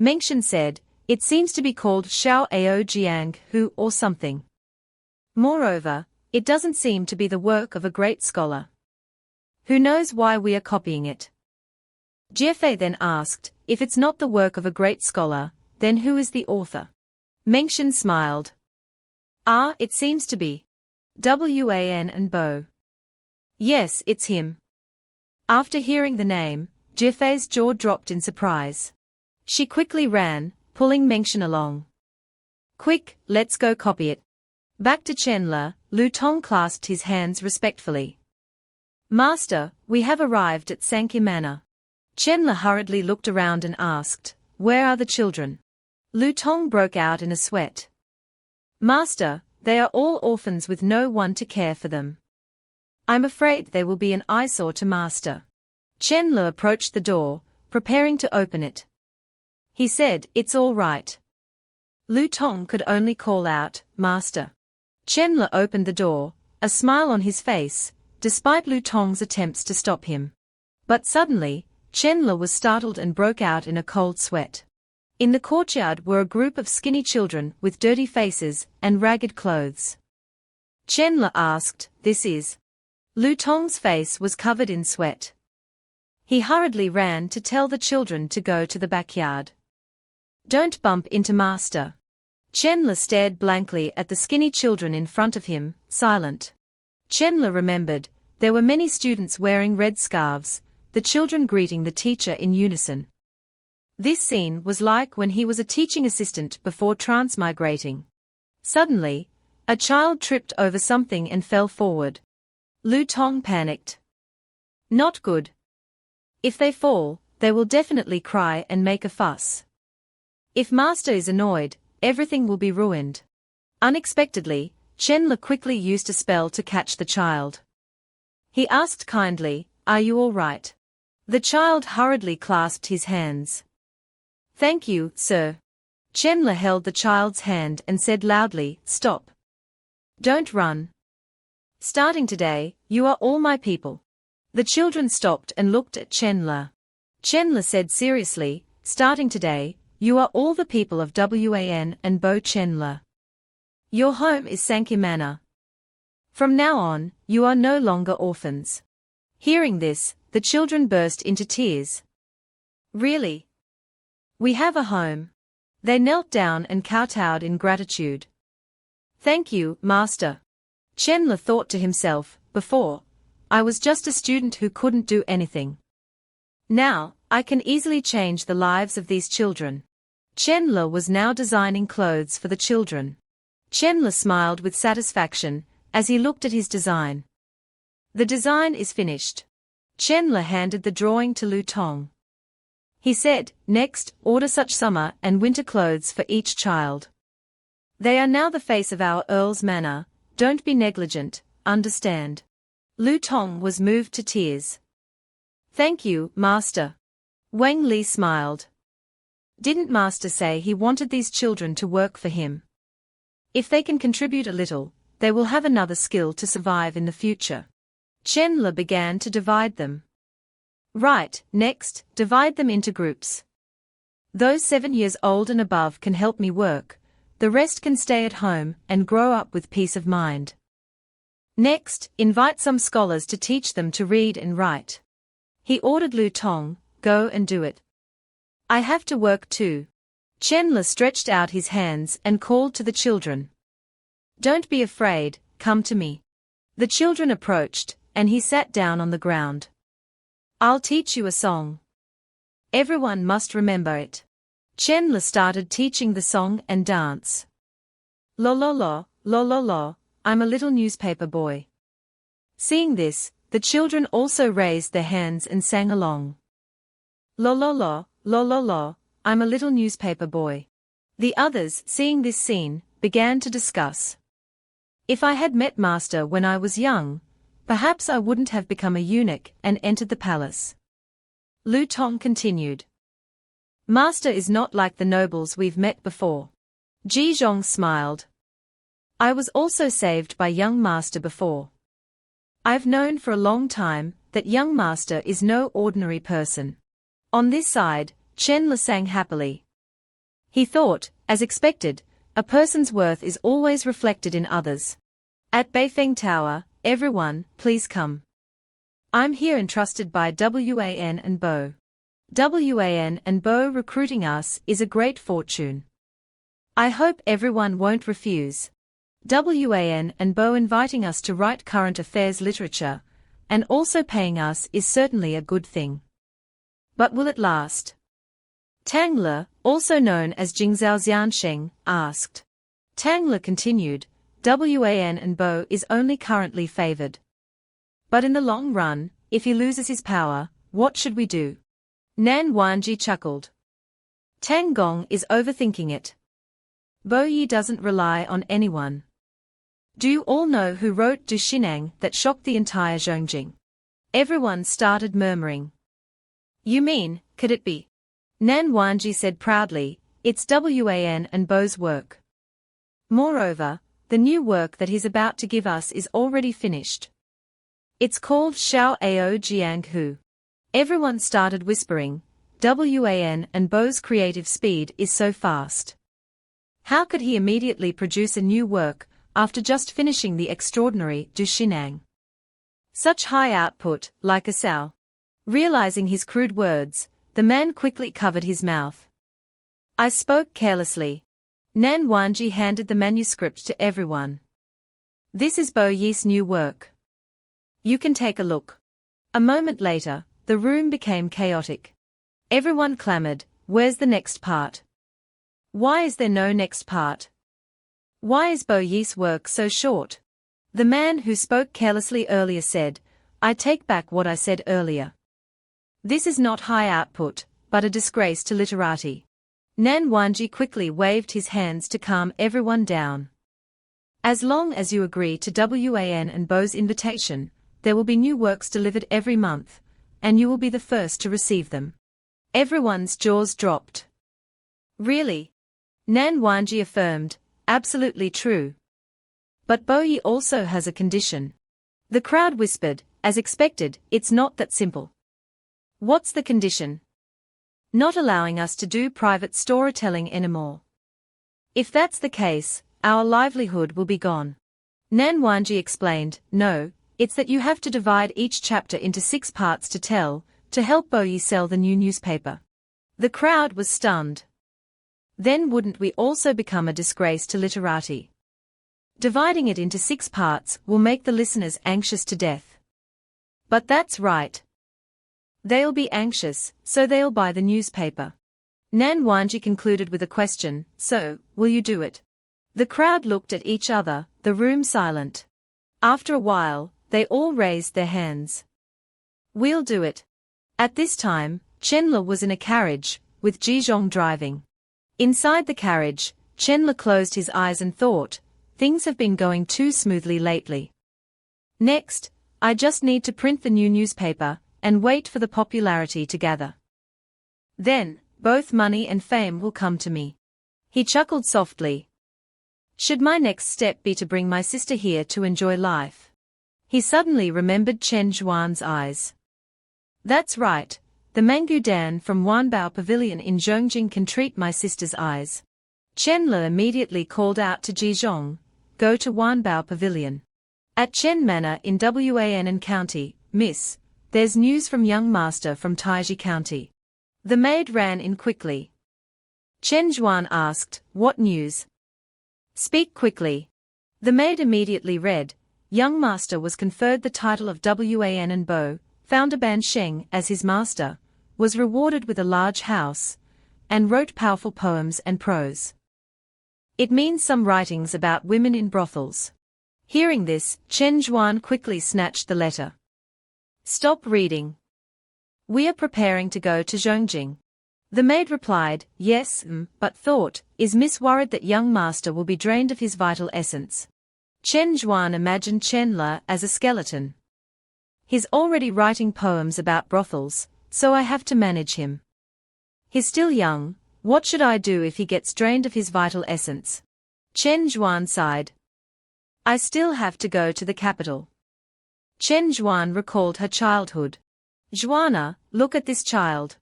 Mengxian said, it seems to be called Xiao Ao Jiang Hu or something. Moreover, it doesn't seem to be the work of a great scholar. Who knows why we are copying it? Jiefei then asked, if it's not the work of a great scholar, then who is the author? Mengxian smiled. Ah, it seems to be Wan and Bo. Yes, it's him. After hearing the name, Jiefei's jaw dropped in surprise. She quickly ran, pulling Mengxian along. Quick, let's go copy it. Back to Chenle, Lu Tong clasped his hands respectfully. Master, we have arrived at Sanke Manor. Chenle hurriedly looked around and asked, where are the children? Lu Tong broke out in a sweat. Master, they are all orphans with no one to care for them. I'm afraid they will be an eyesore to Master. Chenle approached the door, preparing to open it. He said, it's all right. Lu Tong could only call out, Master. Chenle opened the door, a smile on his face, despite Lu Tong's attempts to stop him. But suddenly, Chenle was startled and broke out in a cold sweat. In the courtyard were a group of skinny children with dirty faces and ragged clothes. Chenle asked, this is? Lu Tong's face was covered in sweat. He hurriedly ran to tell the children to go to the backyard. Don't bump into Master. Chenle stared blankly at the skinny children in front of him, silent. Chenle remembered, there were many students wearing red scarves, the children greeting the teacher in unison. This scene was like when he was a teaching assistant before transmigrating. Suddenly, a child tripped over something and fell forward. Lu Tong panicked. Not good. If they fall, they will definitely cry and make a fuss. If Master is annoyed, everything will be ruined. Unexpectedly, Chenle quickly used a spell to catch the child. He asked kindly, are you all right? The child hurriedly clasped his hands. Thank you, sir. Chenle held the child's hand and said loudly, stop. Don't run. Starting today, you are all my people. The children stopped and looked at Chenle. Chenle said seriously, starting today, you are all the people of Wan and Bo Chenle. Your home is Sanke Manor. From now on, you are no longer orphans. Hearing this, the children burst into tears. Really? We have a home. They knelt down and kowtowed in gratitude. Thank you, Master. Chenle thought to himself, before, I was just a student who couldn't do anything. Now, I can easily change the lives of these children. Chenle was now designing clothes for the children. Chenle smiled with satisfaction as he looked at his design. The design is finished. Chenle handed the drawing to Lu Tong. He said, next, order such summer and winter clothes for each child. They are now the face of our Earl's manor, don't be negligent, understand. Lu Tong was moved to tears. Thank you, Master. Wang Li smiled. Didn't Master say he wanted these children to work for him? If they can contribute a little, they will have another skill to survive in the future. Chenle began to divide them. Right, next, divide them into groups. Those 7 years old and above can help me work, the rest can stay at home and grow up with peace of mind. Next, invite some scholars to teach them to read and write. He ordered Lu Tong, go and do it. I have to work too. Chenle stretched out his hands and called to the children. Don't be afraid, come to me. The children approached, and he sat down on the ground. I'll teach you a song. Everyone must remember it. Chenle started teaching the song and dance. Lo lo lo, lo, I'm a little newspaper boy. Seeing this, the children also raised their hands and sang along. Lo, I'm a little newspaper boy. The others, seeing this scene, began to discuss. If I had met Master when I was young, perhaps I wouldn't have become a eunuch and entered the palace. Lu Tong continued. Master is not like the nobles we've met before. Ji Zhong smiled. I was also saved by young Master before. I've known for a long time that young Master is no ordinary person. On this side, Chen Le sang happily. He thought, as expected, a person's worth is always reflected in others. At Beifeng Tower, everyone, please come. I'm here entrusted by Wan and Bo. Wan and Bo recruiting us is a great fortune. I hope everyone won't refuse. Wan and Bo inviting us to write current affairs literature, and also paying us is certainly a good thing. But will it last? Tang Le, also known as Jingzhao Xiansheng, asked. Tang Le continued, Wan and Bo is only currently favored. But in the long run, if he loses his power, what should we do? Nan Wanji chuckled. Tang Gong is overthinking it. Bo Yi doesn't rely on anyone. Do you all know who wrote Du Xinang that shocked the entire Zhongjing? Everyone started murmuring. You mean, could it be? Nan Wanji said proudly, it's Wan and Bo's work. Moreover, the new work that he's about to give us is already finished. It's called Xiao Ao Jiang Hu. Everyone started whispering, Wan and Bo's creative speed is so fast. How could he immediately produce a new work, after just finishing the extraordinary Du Xinang? Such high output, like a sow. Realizing his crude words, the man quickly covered his mouth. I spoke carelessly. Nan Wanji handed the manuscript to everyone. This is Bo Yi's new work. You can take a look. A moment later, the room became chaotic. Everyone clamored, where's the next part? Why is there no next part? Why is Bo Yi's work so short? The man who spoke carelessly earlier said, I take back what I said earlier. This is not high output, but a disgrace to literati. Nan Wanji quickly waved his hands to calm everyone down. As long as you agree to Wan and Bo's invitation, there will be new works delivered every month, and you will be the first to receive them. Everyone's jaws dropped. Really? Nan Wanji affirmed, absolutely true. But Bo Yi also has a condition. The crowd whispered, as expected, it's not that simple. What's the condition? Not allowing us to do private storytelling anymore. If that's the case, our livelihood will be gone. Nan Wanji explained, no, it's that you have to divide each chapter into 6 parts to tell, to help Bo Yi sell the new newspaper. The crowd was stunned. Then wouldn't we also become a disgrace to literati? Dividing it into 6 parts will make the listeners anxious to death. But that's right. They'll be anxious, so they'll buy the newspaper. Nan Wanji concluded with a question, so, will you do it? The crowd looked at each other, the room silent. After a while, they all raised their hands. We'll do it. At this time, Chen Le was in a carriage, with Ji Zhong driving. Inside the carriage, Chen Le closed his eyes and thought, things have been going too smoothly lately. Next, I just need to print the new newspaper, and wait for the popularity to gather. Then, both money and fame will come to me. He chuckled softly. Should my next step be to bring my sister here to enjoy life? He suddenly remembered Chen Zhuan's eyes. That's right, the Mangu Dan from Wanbao Pavilion in Zhongjing can treat my sister's eyes. Chen Le immediately called out to Ji Zhong, go to Wanbao Pavilion. At Chen Manor in Wan County, Miss, there's news from young master from Taiji County. The maid ran in quickly. Chen Zhuan asked, what news? Speak quickly. The maid immediately read, young master was conferred the title of Wan and Bo, founder Ban Sheng as his master, was rewarded with a large house, and wrote powerful poems and prose. It means some writings about women in brothels. Hearing this, Chen Zhuan quickly snatched the letter. Stop reading. We are preparing to go to Zhongjing. The maid replied, yes, but thought, is Miss worried that young master will be drained of his vital essence? Chen Zhuan imagined Chen Le as a skeleton. He's already writing poems about brothels, so I have to manage him. He's still young, what should I do if he gets drained of his vital essence? Chen Zhuan sighed. I still have to go to the capital. Chen Zhuan recalled her childhood. Zhuana, look at this child.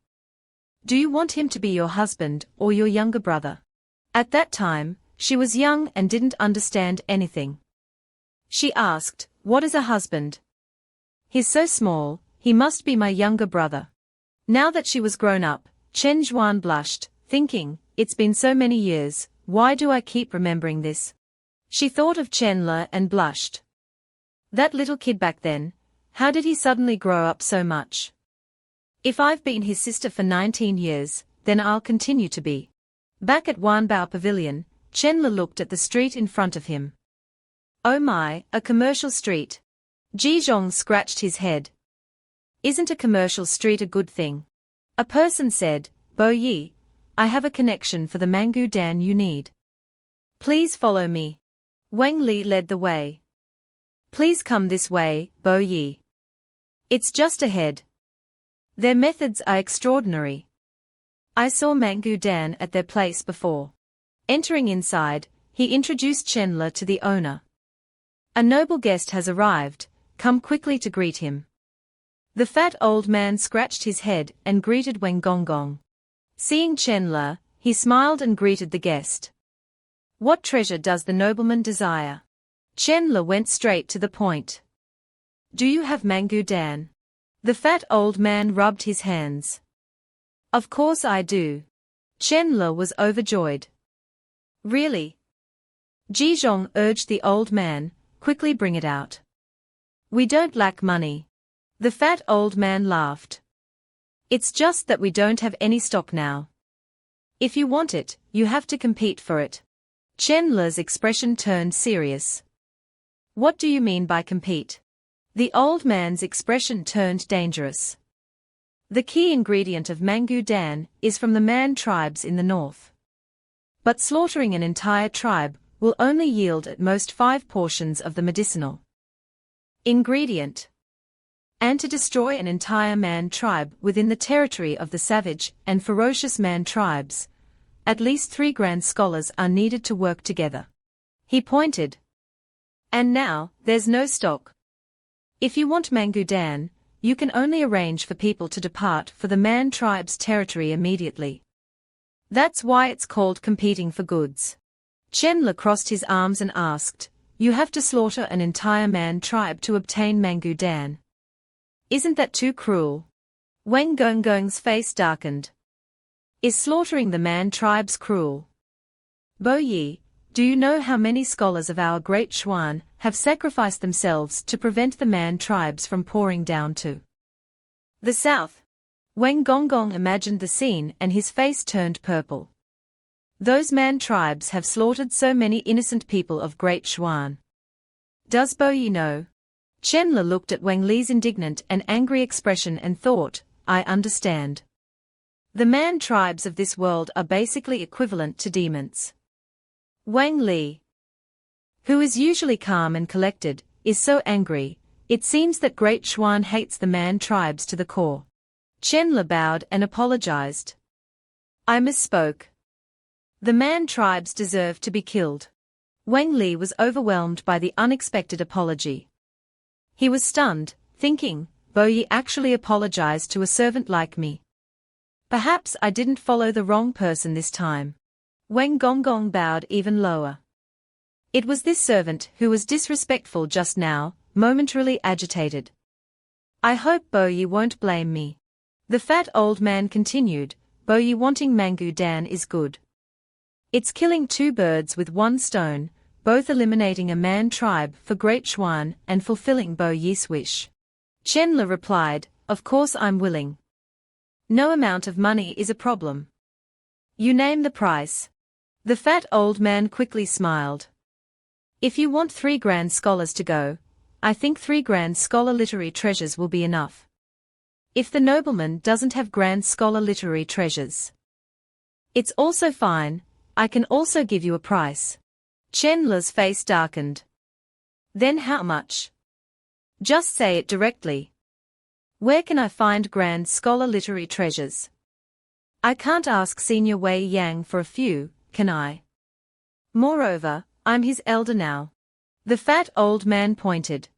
Do you want him to be your husband or your younger brother? At that time, she was young and didn't understand anything. She asked, what is a husband? He's so small, he must be my younger brother. Now that she was grown up, Chen Zhuan blushed, thinking, it's been so many years, why do I keep remembering this? She thought of Chen Le and blushed. That little kid back then, how did he suddenly grow up so much? If I've been his sister for 19 years, then I'll continue to be. Back at Wanbao Pavilion, Chen Le looked at the street in front of him. Oh my, a commercial street. Ji Zhong scratched his head. Isn't a commercial street a good thing? A person said, Bo Yi, I have a connection for the mango dan you need. Please follow me. Wang Li led the way. Please come this way, Bo Yi. It's just ahead. Their methods are extraordinary. I saw mango dan at their place before. Entering inside, he introduced Chen Le to the owner. A noble guest has arrived, come quickly to greet him. The fat old man scratched his head and greeted Wang Gonggong. Seeing Chen Le, he smiled and greeted the guest. What treasure does the nobleman desire? Chen Le went straight to the point. Do you have mango dan? The fat old man rubbed his hands. Of course I do. Chen Le was overjoyed. Really? Ji Zhong urged the old man, quickly bring it out. We don't lack money. The fat old man laughed. It's just that we don't have any stock now. If you want it, you have to compete for it. Chen Le's expression turned serious. What do you mean by compete? The old man's expression turned dangerous. The key ingredient of mango dan is from the Man tribes in the north. But slaughtering an entire tribe will only yield at most 5 portions of the medicinal ingredient. And to destroy an entire Man tribe within the territory of the savage and ferocious Man tribes, at least 3 grand scholars are needed to work together. He pointed. And now, there's no stock. If you want mango dan, you can only arrange for people to depart for the Man tribe's territory immediately. That's why it's called competing for goods. Chen Le crossed his arms and asked, you have to slaughter an entire Man tribe to obtain mango dan. Isn't that too cruel? Wang Gonggong's face darkened. Is slaughtering the Man tribes cruel? Bo Yi, do you know how many scholars of our great Xuan have sacrificed themselves to prevent the Man tribes from pouring down to the south? Wang Gonggong imagined the scene and his face turned purple. Those Man tribes have slaughtered so many innocent people of Great Xuan. Does Bo Yi know? Chen Le looked at Wang Li's indignant and angry expression and thought, I understand. The Man tribes of this world are basically equivalent to demons. Wang Li, who is usually calm and collected, is so angry, it seems that Great Xuan hates the Man tribes to the core. Chen Le bowed and apologized. I misspoke. The Man tribes deserve to be killed. Wang Li was overwhelmed by the unexpected apology. He was stunned, thinking, Bo Yi actually apologized to a servant like me. Perhaps I didn't follow the wrong person this time. Wang Gonggong bowed even lower. It was this servant who was disrespectful just now, momentarily agitated. I hope Bo Yi won't blame me. The fat old man continued, Bo Yi wanting mango dan is good. It's killing 2 birds with 1 stone, both eliminating a Man tribe for Great Xuan and fulfilling Bo Yi's wish. Chen Le replied, of course I'm willing. No amount of money is a problem. You name the price. The fat old man quickly smiled. If you want 3 grand scholars to go, I think 3 grand scholar literary treasures will be enough. If the nobleman doesn't have grand scholar literary treasures, it's also fine, I can also give you a price. Chandler's face darkened. Then how much? Just say it directly. Where can I find grand scholar literary treasures? I can't ask Senior Wei Yang for a few, can I? Moreover, I'm his elder now. The fat old man pointed.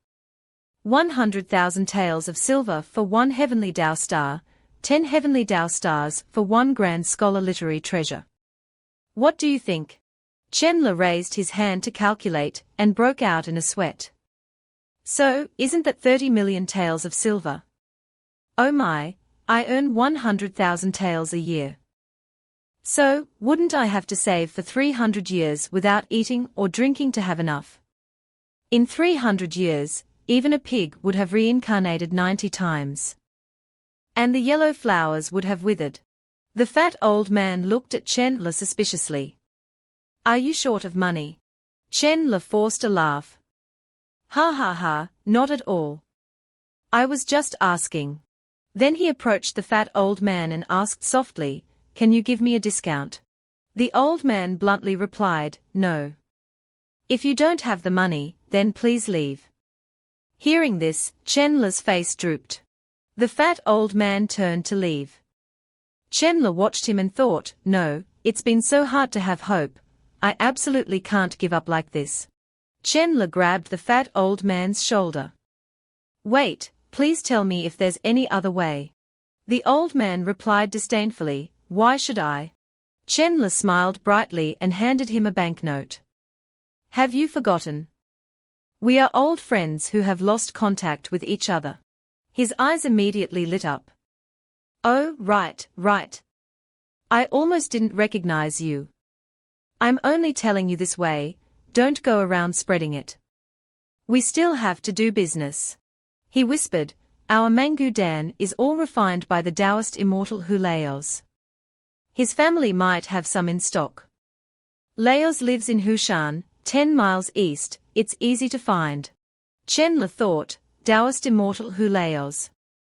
100,000 taels of silver for 1 heavenly Tao star, 10 heavenly Tao stars for 1 grand scholar literary treasure. What do you think? Chandler raised his hand to calculate and broke out in a sweat. So, isn't that 30 million taels of silver? Oh my, I earn 100,000 taels a year. So, wouldn't I have to save for 300 years without eating or drinking to have enough? In 300 years, even a pig would have reincarnated 90 times. And the yellow flowers would have withered. The fat old man looked at Chandler suspiciously. Are you short of money? Chandler forced a laugh. Ha ha ha, not at all. I was just asking. Then he approached the fat old man and asked softly, can you give me a discount? The old man bluntly replied, no. If you don't have the money, then please leave. Hearing this, Chandler's face drooped. The fat old man turned to leave. Chandler watched him and thought, no, it's been so hard to have hope, I absolutely can't give up like this. Chandler grabbed the fat old man's shoulder. Wait, please tell me if there's any other way. The old man replied disdainfully, why should I? Chandler smiled brightly and handed him a banknote. Have you forgotten? We are old friends who have lost contact with each other. His eyes immediately lit up. Oh, right, right. I almost didn't recognize you. I'm only telling you this way, don't go around spreading it. We still have to do business. He whispered, our Mangu Dan is all refined by the Taoist immortal Hu Laos. His family might have some in stock. Laos lives in Hushan, 10 miles east, it's easy to find. Chandler thought, Taoist immortal Hu Laos.